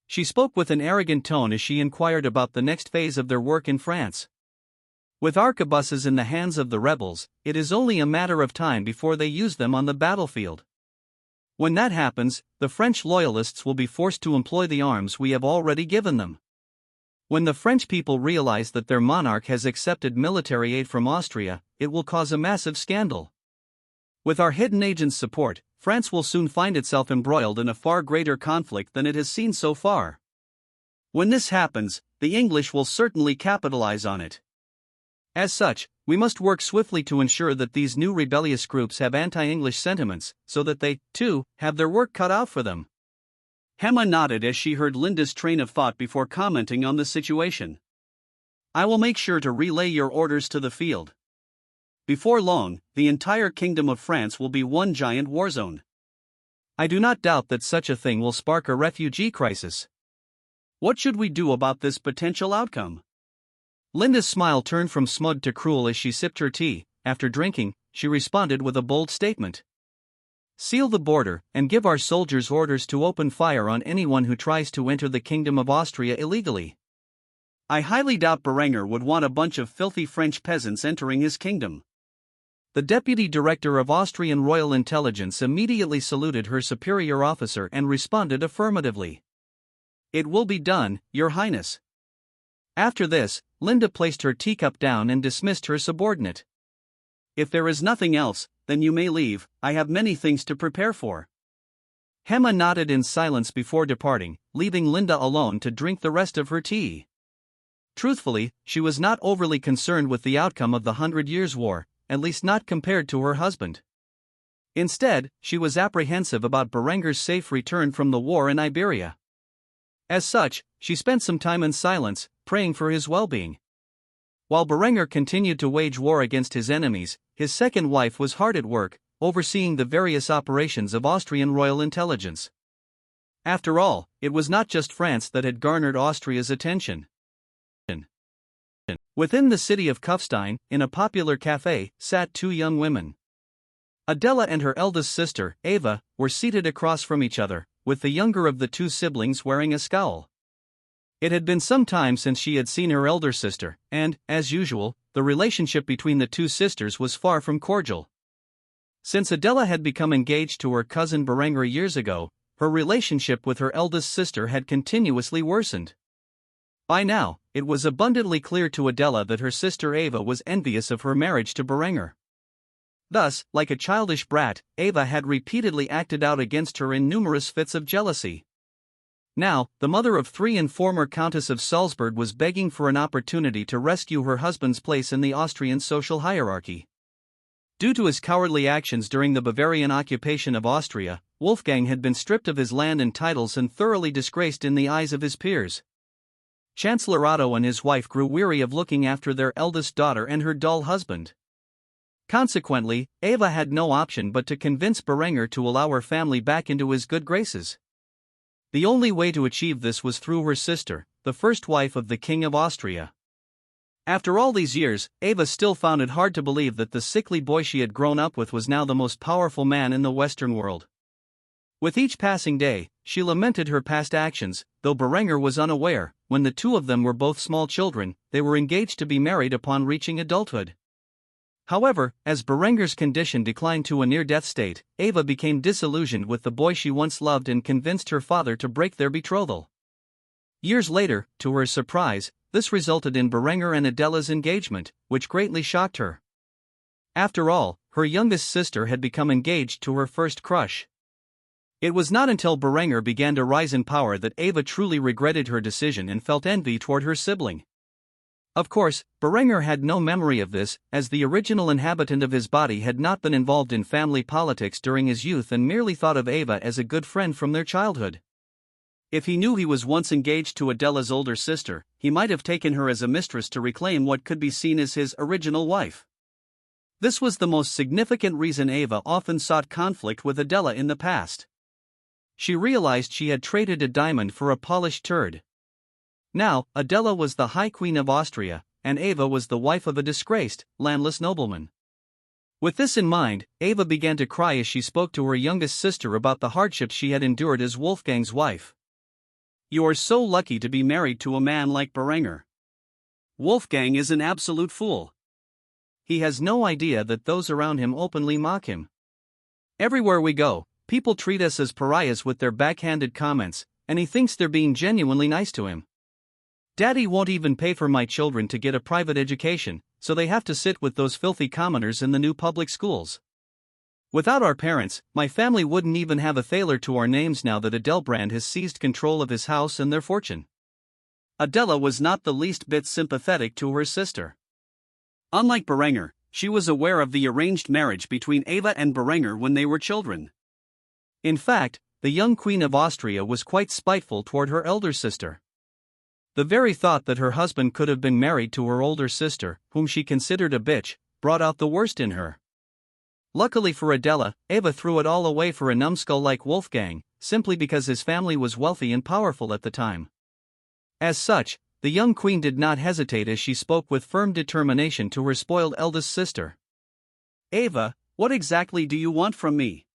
She spoke with an arrogant tone as she inquired about the next phase of their work in France. With arquebuses in the hands of the rebels, it is only a matter of time before they use them on the battlefield. When that happens, the French loyalists will be forced to employ the arms we have already given them. When the French people realize that their monarch has accepted military aid from Austria, it will cause a massive scandal. With our hidden agents' support, France will soon find itself embroiled in a far greater conflict than it has seen so far. When this happens, the English will certainly capitalize on it. As such, we must work swiftly to ensure that these new rebellious groups have anti-English sentiments, so that they, too, have their work cut out for them. Hamma nodded as she heard Linda's train of thought before commenting on the situation. I will make sure to relay your orders to the field. Before long, the entire Kingdom of France will be one giant war zone. I do not doubt that such a thing will spark a refugee crisis. What should we do about this potential outcome? Linda's smile turned from smug to cruel as she sipped her tea. After drinking, she responded with a bold statement. Seal the border, and give our soldiers orders to open fire on anyone who tries to enter the Kingdom of Austria illegally. I highly doubt Berenger would want a bunch of filthy French peasants entering his kingdom. The deputy director of Austrian Royal Intelligence immediately saluted her superior officer and responded affirmatively. It will be done, Your Highness. After this, Linda placed her teacup down and dismissed her subordinate. If there is nothing else, then you may leave, I have many things to prepare for. Hamma nodded in silence before departing, leaving Linda alone to drink the rest of her tea. Truthfully, she was not overly concerned with the outcome of the 100 Years' War, at least not compared to her husband. Instead, she was apprehensive about Berenger's safe return from the war in Iberia. As such, she spent some time in silence, praying for his well-being. While Berenger continued to wage war against his enemies, his second wife was hard at work, overseeing the various operations of Austrian royal intelligence. After all, it was not just France that had garnered Austria's attention. Within the city of Kufstein, in a popular cafe, sat two young women. Adela and her eldest sister, Eva, were seated across from each other, with the younger of the two siblings wearing a scowl. It had been some time since she had seen her elder sister, and, as usual, the relationship between the two sisters was far from cordial. Since Adela had become engaged to her cousin Berenger years ago, her relationship with her eldest sister had continuously worsened. By now, it was abundantly clear to Adela that her sister Ava was envious of her marriage to Berenger. Thus, like a childish brat, Ava had repeatedly acted out against her in numerous fits of jealousy. Now, the mother of 3 and former Countess of Salzburg was begging for an opportunity to rescue her husband's place in the Austrian social hierarchy. Due to his cowardly actions during the Bavarian occupation of Austria, Wolfgang had been stripped of his land and titles and thoroughly disgraced in the eyes of his peers. Chancellor Otto and his wife grew weary of looking after their eldest daughter and her dull husband. Consequently, Ava had no option but to convince Berenger to allow her family back into his good graces. The only way to achieve this was through her sister, the first wife of the King of Austria. After all these years, Ava still found it hard to believe that the sickly boy she had grown up with was now the most powerful man in the Western world. With each passing day, she lamented her past actions, though Berenger was unaware. When the two of them were both small children, they were engaged to be married upon reaching adulthood. However, as Berenger's condition declined to a near-death state, Ava became disillusioned with the boy she once loved and convinced her father to break their betrothal. Years later, to her surprise, this resulted in Berenger and Adela's engagement, which greatly shocked her. After all, her youngest sister had become engaged to her first crush. It was not until Berenger began to rise in power that Ava truly regretted her decision and felt envy toward her sibling. Of course, Berenger had no memory of this, as the original inhabitant of his body had not been involved in family politics during his youth and merely thought of Ava as a good friend from their childhood. If he knew he was once engaged to Adela's older sister, he might have taken her as a mistress to reclaim what could be seen as his original wife. This was the most significant reason Ava often sought conflict with Adela in the past. She realized she had traded a diamond for a polished turd. Now, Adela was the High Queen of Austria, and Ava was the wife of a disgraced, landless nobleman. With this in mind, Ava began to cry as she spoke to her youngest sister about the hardships she had endured as Wolfgang's wife. "You're so lucky to be married to a man like Berenger. Wolfgang is an absolute fool. He has no idea that those around him openly mock him. Everywhere we go, people treat us as pariahs with their backhanded comments, and he thinks they're being genuinely nice to him. Daddy won't even pay for my children to get a private education, so they have to sit with those filthy commoners in the new public schools. Without our parents, my family wouldn't even have a thaler to our names now that Adelbrand has seized control of his house and their fortune." Adela was not the least bit sympathetic to her sister. Unlike Berenger, she was aware of the arranged marriage between Ava and Berenger when they were children. In fact, the young Queen of Austria was quite spiteful toward her elder sister. The very thought that her husband could have been married to her older sister, whom she considered a bitch, brought out the worst in her. Luckily for Adela, Ava threw it all away for a numbskull like Wolfgang, simply because his family was wealthy and powerful at the time. As such, the young queen did not hesitate as she spoke with firm determination to her spoiled eldest sister. "Ava, what exactly do you want from me?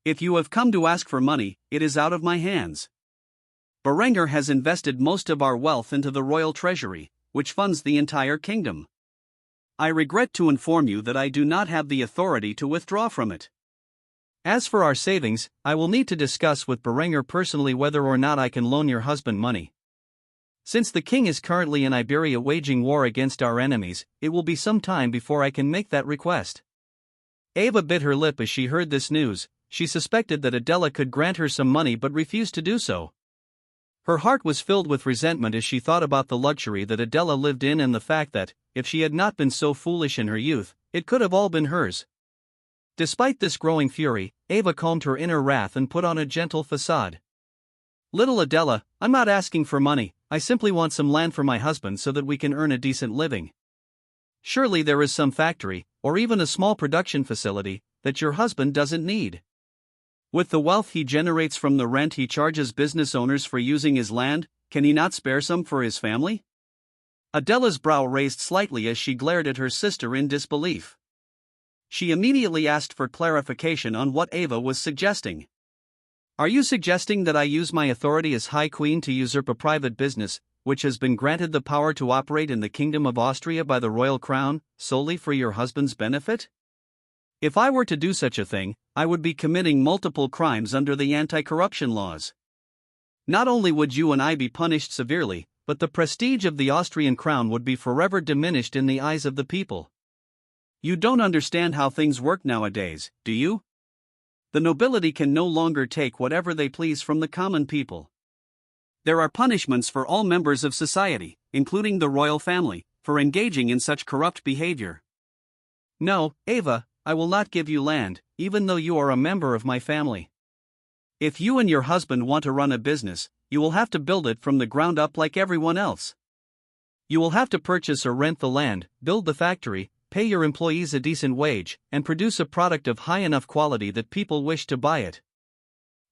If you have come to ask for money, it is out of my hands. Berenger has invested most of our wealth into the royal treasury, which funds the entire kingdom. I regret to inform you that I do not have the authority to withdraw from it. As for our savings, I will need to discuss with Berenger personally whether or not I can loan your husband money. Since the king is currently in Iberia waging war against our enemies, it will be some time before I can make that request." Ava bit her lip as she heard this news. She suspected that Adela could grant her some money but refused to do so. Her heart was filled with resentment as she thought about the luxury that Adela lived in and the fact that, if she had not been so foolish in her youth, it could have all been hers. Despite this growing fury, Ava calmed her inner wrath and put on a gentle facade. "Little Adela, I'm not asking for money, I simply want some land for my husband so that we can earn a decent living. Surely there is some factory, or even a small production facility, that your husband doesn't need. With the wealth he generates from the rent he charges business owners for using his land, can he not spare some for his family?" Adela's brow raised slightly as she glared at her sister in disbelief. She immediately asked for clarification on what Ava was suggesting. "Are you suggesting that I use my authority as High Queen to usurp a private business, which has been granted the power to operate in the Kingdom of Austria by the royal crown, solely for your husband's benefit? If I were to do such a thing, I would be committing multiple crimes under the anti-corruption laws. Not only would you and I be punished severely, but the prestige of the Austrian crown would be forever diminished in the eyes of the people. You don't understand how things work nowadays, do you? The nobility can no longer take whatever they please from the common people. There are punishments for all members of society, including the royal family, for engaging in such corrupt behavior. No, Ava, I will not give you land, even though you are a member of my family. If you and your husband want to run a business, you will have to build it from the ground up like everyone else. You will have to purchase or rent the land, build the factory, pay your employees a decent wage, and produce a product of high enough quality that people wish to buy it.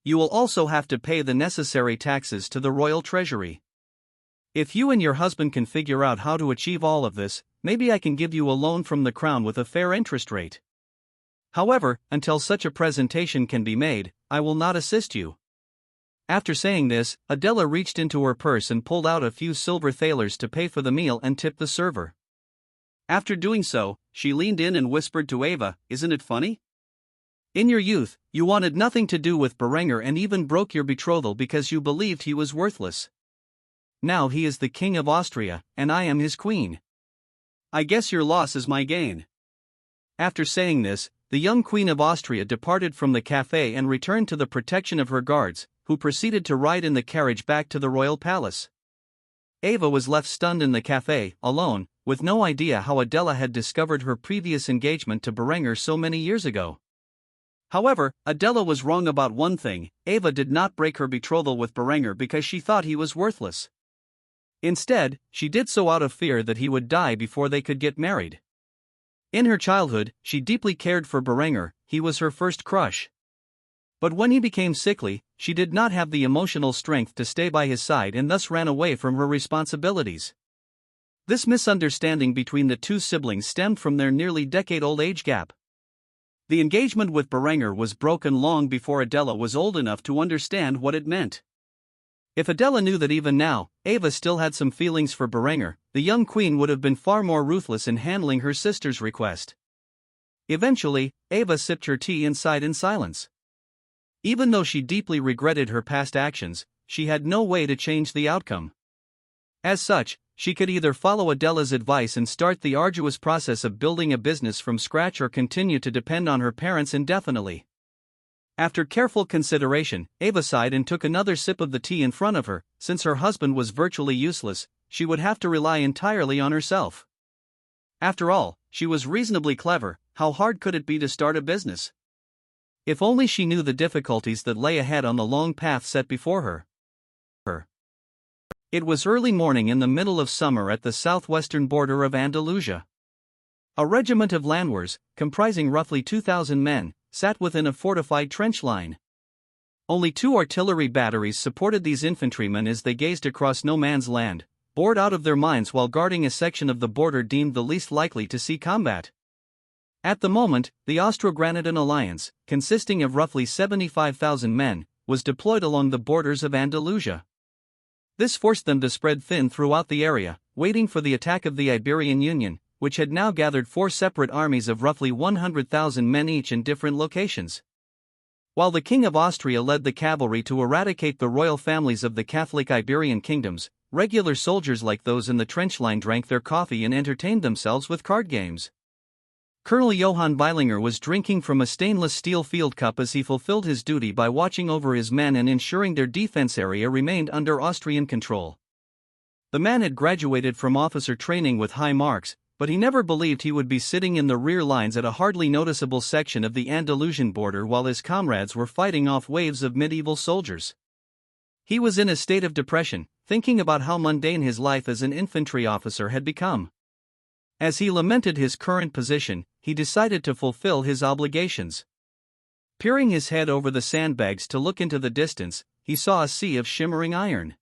You will also have to pay the necessary taxes to the royal treasury. If you and your husband can figure out how to achieve all of this, maybe I can give you a loan from the crown with a fair interest rate. However, until such a presentation can be made, I will not assist you. After saying this, Adela reached into her purse and pulled out a few silver thalers to pay for the meal and tip the server. After doing so, she leaned in and whispered to Ava, "Isn't it funny? In your youth, you wanted nothing to do with Berenger and even broke your betrothal because you believed he was worthless. Now he is the king of Austria, and I am his queen. I guess your loss is my gain." After saying this, the young Queen of Austria departed from the cafe and returned to the protection of her guards, who proceeded to ride in the carriage back to the royal palace. Ava was left stunned in the cafe, alone, with no idea how Adela had discovered her previous engagement to Berenger so many years ago. However, Adela was wrong about one thing: Ava did not break her betrothal with Berenger because she thought he was worthless. Instead, she did so out of fear that he would die before they could get married. In her childhood, she deeply cared for Berenger, he was her first crush. But when he became sickly, she did not have the emotional strength to stay by his side and thus ran away from her responsibilities. This misunderstanding between the two siblings stemmed from their nearly decade-old age gap. The engagement with Berenger was broken long before Adela was old enough to understand what it meant. If Adela knew that even now, Ava still had some feelings for Berenger, the young queen would have been far more ruthless in handling her sister's request. Eventually, Ava sipped her tea and sighed in silence. Even though she deeply regretted her past actions, she had no way to change the outcome. As such, she could either follow Adela's advice and start the arduous process of building a business from scratch or continue to depend on her parents indefinitely. After careful consideration, Ava sighed and took another sip of the tea in front of her. Since her husband was virtually useless, she would have to rely entirely on herself. After all, she was reasonably clever. How hard could it be to start a business? If only she knew the difficulties that lay ahead on the long path set before her. It was early morning in the middle of summer at the southwestern border of Andalusia. A regiment of landwehrers, comprising roughly 2,000 men, sat within a fortified trench line. Only 2 artillery batteries supported these infantrymen as they gazed across no man's land, bored out of their minds while guarding a section of the border deemed the least likely to see combat. At the moment, the Austro-Granadan alliance, consisting of roughly 75,000 men, was deployed along the borders of Andalusia. This forced them to spread thin throughout the area, waiting for the attack of the Iberian Union, which had now gathered 4 separate armies of roughly 100,000 men each in different locations. While the King of Austria led the cavalry to eradicate the royal families of the Catholic Iberian kingdoms, regular soldiers like those in the trench line drank their coffee and entertained themselves with card games. Colonel Johann Beilinger was drinking from a stainless steel field cup as he fulfilled his duty by watching over his men and ensuring their defense area remained under Austrian control. The man had graduated from officer training with high marks, but he never believed he would be sitting in the rear lines at a hardly noticeable section of the Andalusian border while his comrades were fighting off waves of medieval soldiers. He was in a state of depression, thinking about how mundane his life as an infantry officer had become. As he lamented his current position, he decided to fulfill his obligations. Peering his head over the sandbags to look into the distance, he saw a sea of shimmering iron.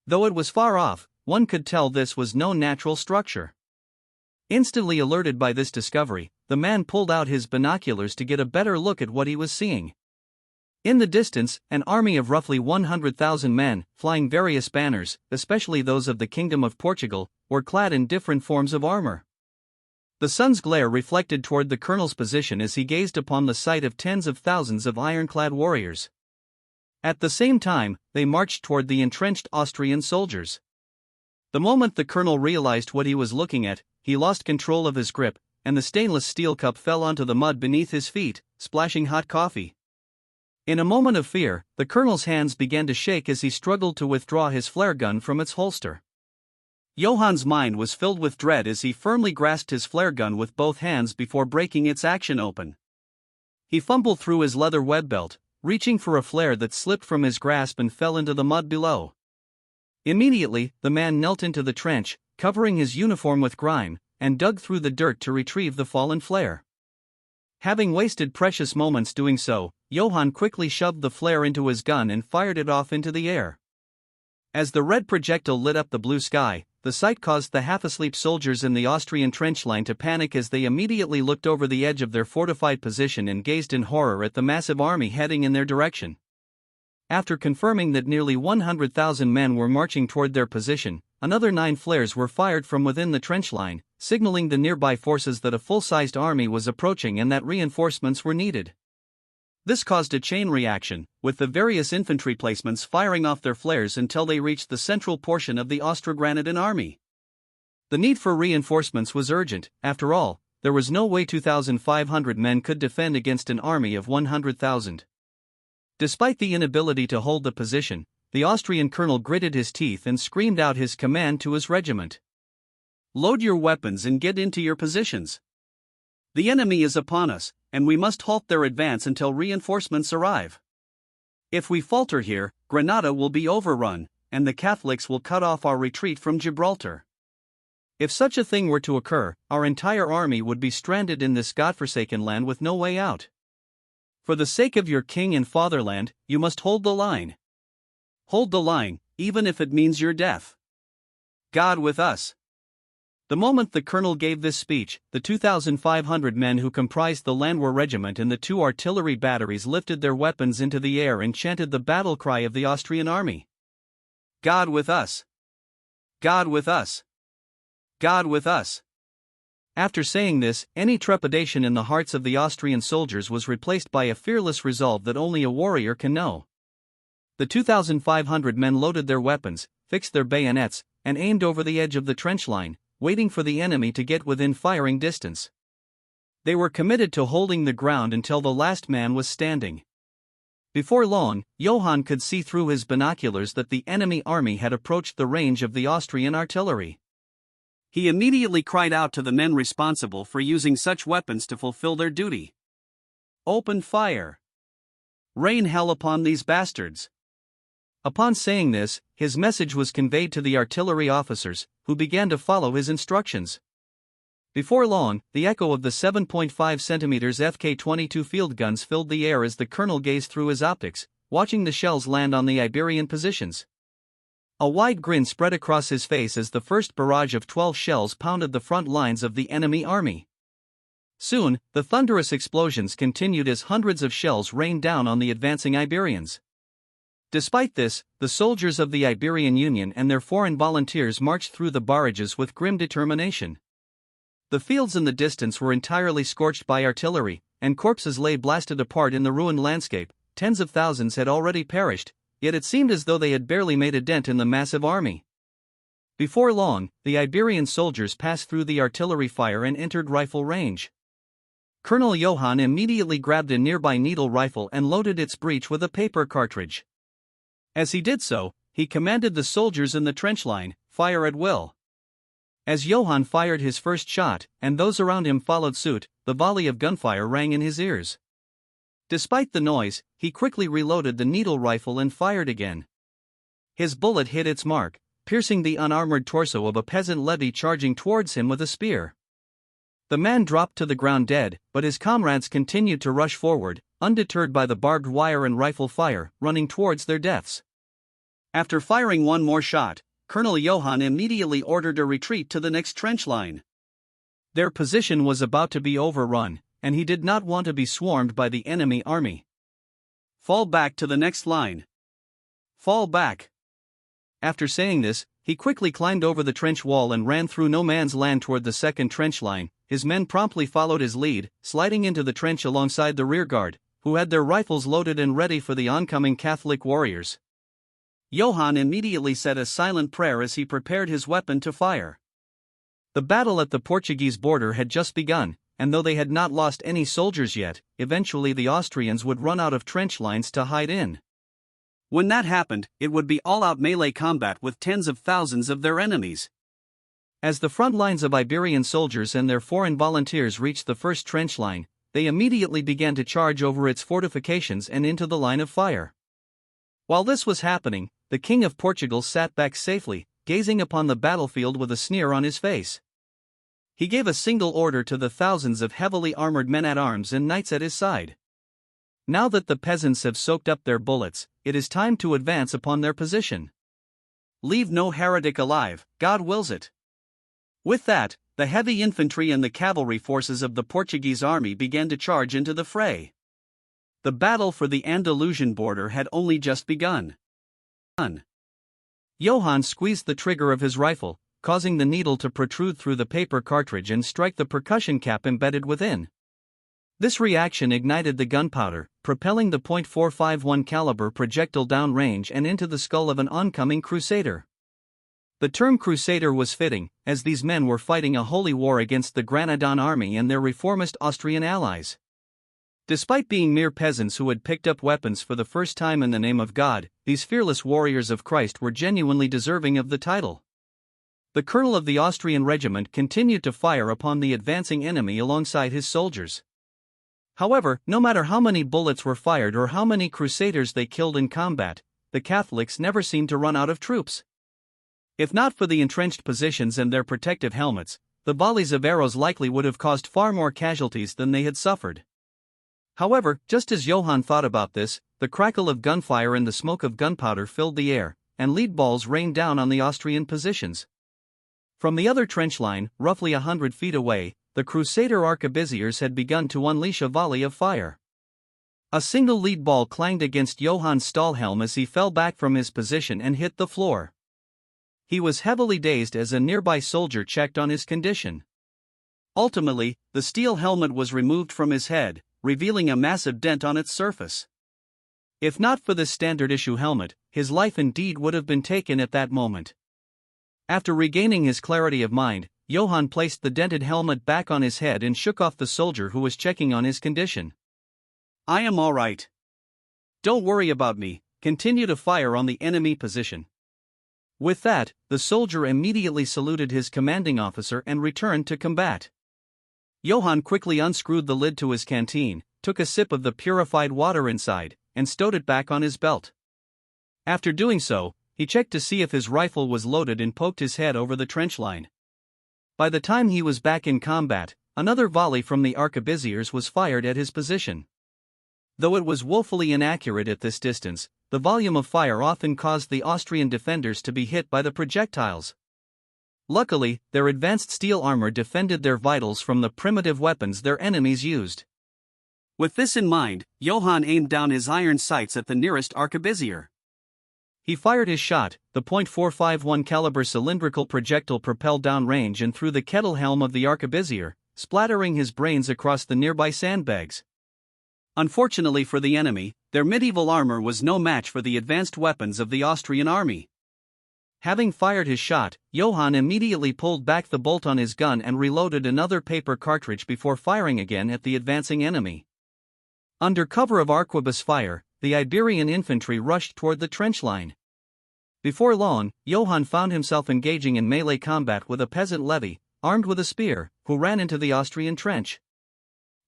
Though it was far off, one could tell this was no natural structure. Instantly alerted by this discovery, the man pulled out his binoculars to get a better look at what he was seeing. In the distance, an army of roughly 100,000 men, flying various banners, especially those of the Kingdom of Portugal, were clad in different forms of armor. The sun's glare reflected toward the colonel's position as he gazed upon the sight of tens of thousands of ironclad warriors. At the same time, they marched toward the entrenched Austrian soldiers. The moment the colonel realized what he was looking at, he lost control of his grip, and the stainless steel cup fell onto the mud beneath his feet, splashing hot coffee. In a moment of fear, the colonel's hands began to shake as he struggled to withdraw his flare gun from its holster. Johan's mind was filled with dread as he firmly grasped his flare gun with both hands before breaking its action open. He fumbled through his leather web belt, reaching for a flare that slipped from his grasp and fell into the mud below. Immediately, the man knelt into the trench, covering his uniform with grime, and dug through the dirt to retrieve the fallen flare. Having wasted precious moments doing so, Johann quickly shoved the flare into his gun and fired it off into the air. As the red projectile lit up the blue sky, the sight caused the half-asleep soldiers in the Austrian trench line to panic as they immediately looked over the edge of their fortified position and gazed in horror at the massive army heading in their direction. After confirming that nearly 100,000 men were marching toward their position, another 9 flares were fired from within the trench line, signaling the nearby forces that a full-sized army was approaching and that reinforcements were needed. This caused a chain reaction, with the various infantry placements firing off their flares until they reached the central portion of the Austro-Granadan army. The need for reinforcements was urgent. After all, there was no way 2,500 men could defend against an army of 100,000. Despite the inability to hold the position, the Austrian colonel gritted his teeth and screamed out his command to his regiment. "Load your weapons and get into your positions. The enemy is upon us, and we must halt their advance until reinforcements arrive. If we falter here, Granada will be overrun, and the Catholics will cut off our retreat from Gibraltar. If such a thing were to occur, our entire army would be stranded in this godforsaken land with no way out. For the sake of your king and fatherland, you must hold the line. Hold the line, even if it means your death. God with us." The moment the colonel gave this speech, the 2,500 men who comprised the Landwehr regiment and the 2 artillery batteries lifted their weapons into the air and chanted the battle cry of the Austrian army. God with us! God with us! God with us! After saying this, any trepidation in the hearts of the Austrian soldiers was replaced by a fearless resolve that only a warrior can know. The 2,500 men loaded their weapons, fixed their bayonets, and aimed over the edge of the trench line, waiting for the enemy to get within firing distance. They were committed to holding the ground until the last man was standing. Before long, Johann could see through his binoculars that the enemy army had approached the range of the Austrian artillery. He immediately cried out to the men responsible for using such weapons to fulfill their duty. "Open fire! Rain hell upon these bastards!" Upon saying this, his message was conveyed to the artillery officers, who began to follow his instructions. Before long, the echo of the 7.5 cm FK-22 field guns filled the air as the colonel gazed through his optics, watching the shells land on the Iberian positions. A wide grin spread across his face as the first barrage of 12 shells pounded the front lines of the enemy army. Soon, the thunderous explosions continued as hundreds of shells rained down on the advancing Iberians. Despite this, the soldiers of the Iberian Union and their foreign volunteers marched through the barrages with grim determination. The fields in the distance were entirely scorched by artillery, and corpses lay blasted apart in the ruined landscape. Tens of thousands had already perished, yet it seemed as though they had barely made a dent in the massive army. Before long, the Iberian soldiers passed through the artillery fire and entered rifle range. Colonel Johann immediately grabbed a nearby needle rifle and loaded its breech with a paper cartridge. As he did so, he commanded the soldiers in the trench line, "Fire at will." As Johann fired his first shot, and those around him followed suit, the volley of gunfire rang in his ears. Despite the noise, he quickly reloaded the needle rifle and fired again. His bullet hit its mark, piercing the unarmored torso of a peasant levy charging towards him with a spear. The man dropped to the ground dead, but his comrades continued to rush forward, undeterred by the barbed wire and rifle fire, running towards their deaths. After firing one more shot, Colonel Johann immediately ordered a retreat to the next trench line. Their position was about to be overrun, and he did not want to be swarmed by the enemy army. "Fall back to the next line. Fall back." After saying this, he quickly climbed over the trench wall and ran through no man's land toward the second trench line. His men promptly followed his lead, sliding into the trench alongside the rearguard, who had their rifles loaded and ready for the oncoming Catholic warriors. Johann immediately said a silent prayer as he prepared his weapon to fire. The battle at the Portuguese border had just begun, and though they had not lost any soldiers yet, eventually the Austrians would run out of trench lines to hide in. When that happened, it would be all-out melee combat with tens of thousands of their enemies. As the front lines of Iberian soldiers and their foreign volunteers reached the first trench line, they immediately began to charge over its fortifications and into the line of fire. While this was happening, the King of Portugal sat back safely, gazing upon the battlefield with a sneer on his face. He gave a single order to the thousands of heavily armored men-at-arms and knights at his side. Now that the peasants have soaked up their bullets, it is time to advance upon their position. Leave no heretic alive, God wills it. With that, the heavy infantry and the cavalry forces of the Portuguese army began to charge into the fray. The battle for the Andalusian border had only just begun. Johann squeezed the trigger of his rifle, causing the needle to protrude through the paper cartridge and strike the percussion cap embedded within. This reaction ignited the gunpowder, propelling the .451 caliber projectile downrange and into the skull of an oncoming crusader. The term crusader was fitting, as these men were fighting a holy war against the Granadan army and their reformist Austrian allies. Despite being mere peasants who had picked up weapons for the first time in the name of God, these fearless warriors of Christ were genuinely deserving of the title. The colonel of the Austrian regiment continued to fire upon the advancing enemy alongside his soldiers. However, no matter how many bullets were fired or how many crusaders they killed in combat, the Catholics never seemed to run out of troops. If not for the entrenched positions and their protective helmets, the volleys of arrows likely would have caused far more casualties than they had suffered. However, just as Johann thought about this, the crackle of gunfire and the smoke of gunpowder filled the air, and lead balls rained down on the Austrian positions. From the other trench line, roughly 100 feet away, the Crusader arquebusiers had begun to unleash a volley of fire. A single lead ball clanged against Johann's Stahlhelm as he fell back from his position and hit the floor. He was heavily dazed as a nearby soldier checked on his condition. Ultimately, the steel helmet was removed from his head, revealing a massive dent on its surface. If not for this standard-issue helmet, his life indeed would have been taken at that moment. After regaining his clarity of mind, Johann placed the dented helmet back on his head and shook off the soldier who was checking on his condition. "I am all right. Don't worry about me, continue to fire on the enemy position." With that, the soldier immediately saluted his commanding officer and returned to combat. Johann quickly unscrewed the lid to his canteen, took a sip of the purified water inside, and stowed it back on his belt. After doing so, he checked to see if his rifle was loaded and poked his head over the trench line. By the time he was back in combat, another volley from the arquebusiers was fired at his position. Though it was woefully inaccurate at this distance, the volume of fire often caused the Austrian defenders to be hit by the projectiles. Luckily, their advanced steel armor defended their vitals from the primitive weapons their enemies used. With this in mind, Johann aimed down his iron sights at the nearest arquebusier. He fired his shot, the .451 caliber cylindrical projectile propelled downrange and through the kettle helm of the arquebusier, splattering his brains across the nearby sandbags. Unfortunately for the enemy, their medieval armor was no match for the advanced weapons of the Austrian army. Having fired his shot, Johann immediately pulled back the bolt on his gun and reloaded another paper cartridge before firing again at the advancing enemy. Under cover of arquebus fire, the Iberian infantry rushed toward the trench line. Before long, Johann found himself engaging in melee combat with a peasant levy, armed with a spear, who ran into the Austrian trench.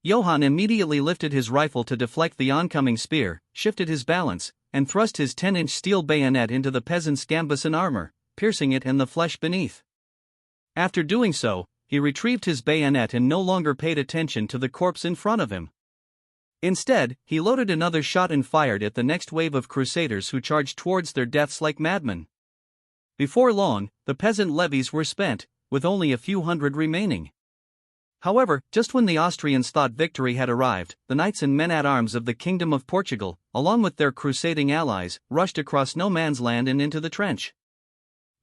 Johann immediately lifted his rifle to deflect the oncoming spear, shifted his balance, and thrust his 10-inch steel bayonet into the peasant's gambeson armor, piercing it and the flesh beneath. After doing so, he retrieved his bayonet and no longer paid attention to the corpse in front of him. Instead, he loaded another shot and fired at the next wave of crusaders who charged towards their deaths like madmen. Before long, the peasant levies were spent, with only a few hundred remaining. However, just when the Austrians thought victory had arrived, the knights and men-at-arms of the Kingdom of Portugal, along with their crusading allies, rushed across no man's land and into the trench.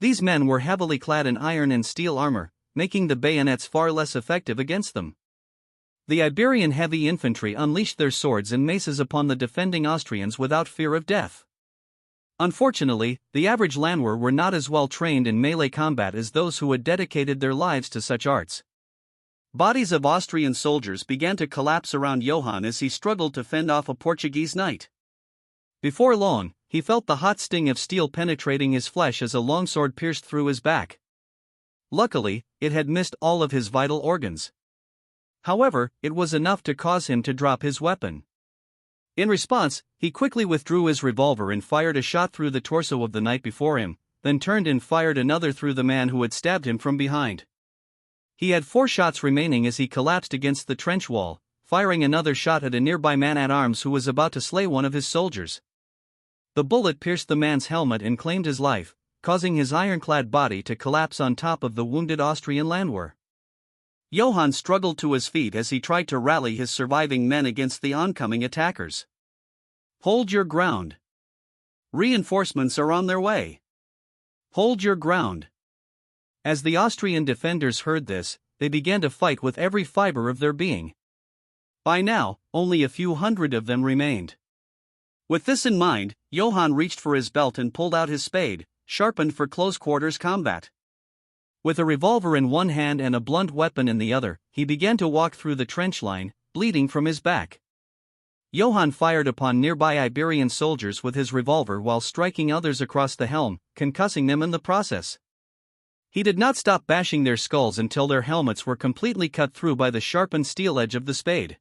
These men were heavily clad in iron and steel armor, making the bayonets far less effective against them. The Iberian heavy infantry unleashed their swords and maces upon the defending Austrians without fear of death. Unfortunately, the average landwehr were not as well trained in melee combat as those who had dedicated their lives to such arts. Bodies of Austrian soldiers began to collapse around Johann as he struggled to fend off a Portuguese knight. Before long, he felt the hot sting of steel penetrating his flesh as a longsword pierced through his back. Luckily, it had missed all of his vital organs. However, it was enough to cause him to drop his weapon. In response, he quickly withdrew his revolver and fired a shot through the torso of the knight before him, then turned and fired another through the man who had stabbed him from behind. He had 4 shots remaining as he collapsed against the trench wall, firing another shot at a nearby man-at-arms who was about to slay one of his soldiers. The bullet pierced the man's helmet and claimed his life, causing his ironclad body to collapse on top of the wounded Austrian landwehr. Johann struggled to his feet as he tried to rally his surviving men against the oncoming attackers. "Hold your ground. Reinforcements are on their way. Hold your ground." As the Austrian defenders heard this, they began to fight with every fiber of their being. By now, only a few hundred of them remained. With this in mind, Johann reached for his belt and pulled out his spade, sharpened for close-quarters combat. With a revolver in one hand and a blunt weapon in the other, he began to walk through the trench line, bleeding from his back. Johann fired upon nearby Iberian soldiers with his revolver while striking others across the helm, concussing them in the process. He did not stop bashing their skulls until their helmets were completely cut through by the sharpened steel edge of the spade.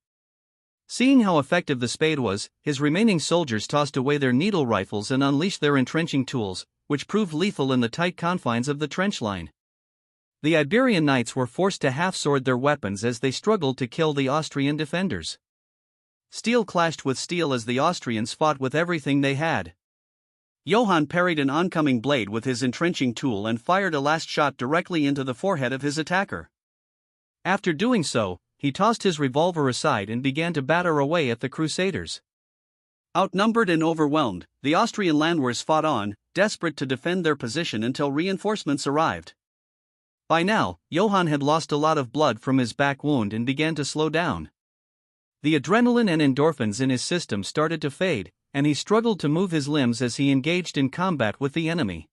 Seeing how effective the spade was, his remaining soldiers tossed away their needle rifles and unleashed their entrenching tools, which proved lethal in the tight confines of the trench line. The Iberian knights were forced to half-sword their weapons as they struggled to kill the Austrian defenders. Steel clashed with steel as the Austrians fought with everything they had. Johann parried an oncoming blade with his entrenching tool and fired a last shot directly into the forehead of his attacker. After doing so, he tossed his revolver aside and began to batter away at the Crusaders. Outnumbered and overwhelmed, the Austrian landwehrers fought on, desperate to defend their position until reinforcements arrived. By now, Johann had lost a lot of blood from his back wound and began to slow down. The adrenaline and endorphins in his system started to fade, and he struggled to move his limbs as he engaged in combat with the enemy.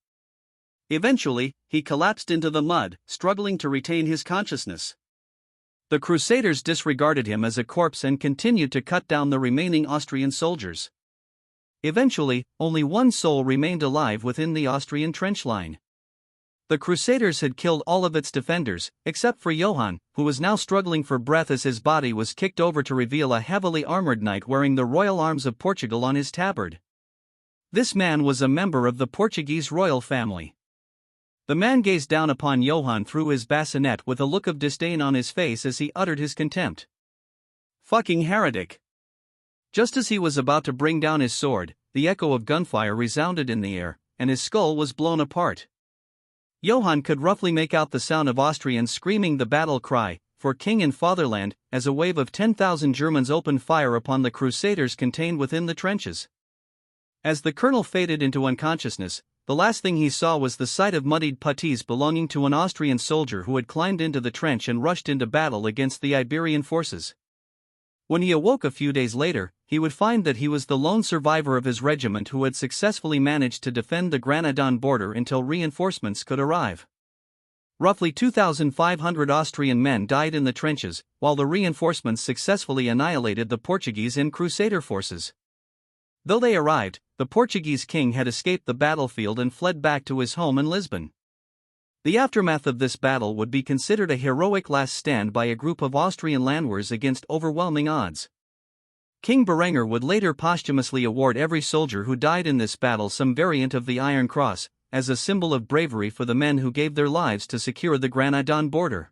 Eventually, he collapsed into the mud, struggling to retain his consciousness. The Crusaders disregarded him as a corpse and continued to cut down the remaining Austrian soldiers. Eventually, only one soul remained alive within the Austrian trench line. The Crusaders had killed all of its defenders, except for Johann, who was now struggling for breath as his body was kicked over to reveal a heavily armored knight wearing the royal arms of Portugal on his tabard. This man was a member of the Portuguese royal family. The man gazed down upon Johann through his bassinet with a look of disdain on his face as he uttered his contempt. "Fucking heretic!" Just as he was about to bring down his sword, the echo of gunfire resounded in the air, and his skull was blown apart. Johann could roughly make out the sound of Austrians screaming the battle cry, "For King and Fatherland," as a wave of 10,000 Germans opened fire upon the Crusaders contained within the trenches. As the colonel faded into unconsciousness, the last thing he saw was the sight of muddied puttees belonging to an Austrian soldier who had climbed into the trench and rushed into battle against the Iberian forces. When he awoke a few days later, he would find that he was the lone survivor of his regiment who had successfully managed to defend the Granadan border until reinforcements could arrive. Roughly 2,500 Austrian men died in the trenches, while the reinforcements successfully annihilated the Portuguese and Crusader forces. Though they arrived, the Portuguese king had escaped the battlefield and fled back to his home in Lisbon. The aftermath of this battle would be considered a heroic last stand by a group of Austrian landwehrers against overwhelming odds. King Berengar would later posthumously award every soldier who died in this battle some variant of the Iron Cross, as a symbol of bravery for the men who gave their lives to secure the Granadan border.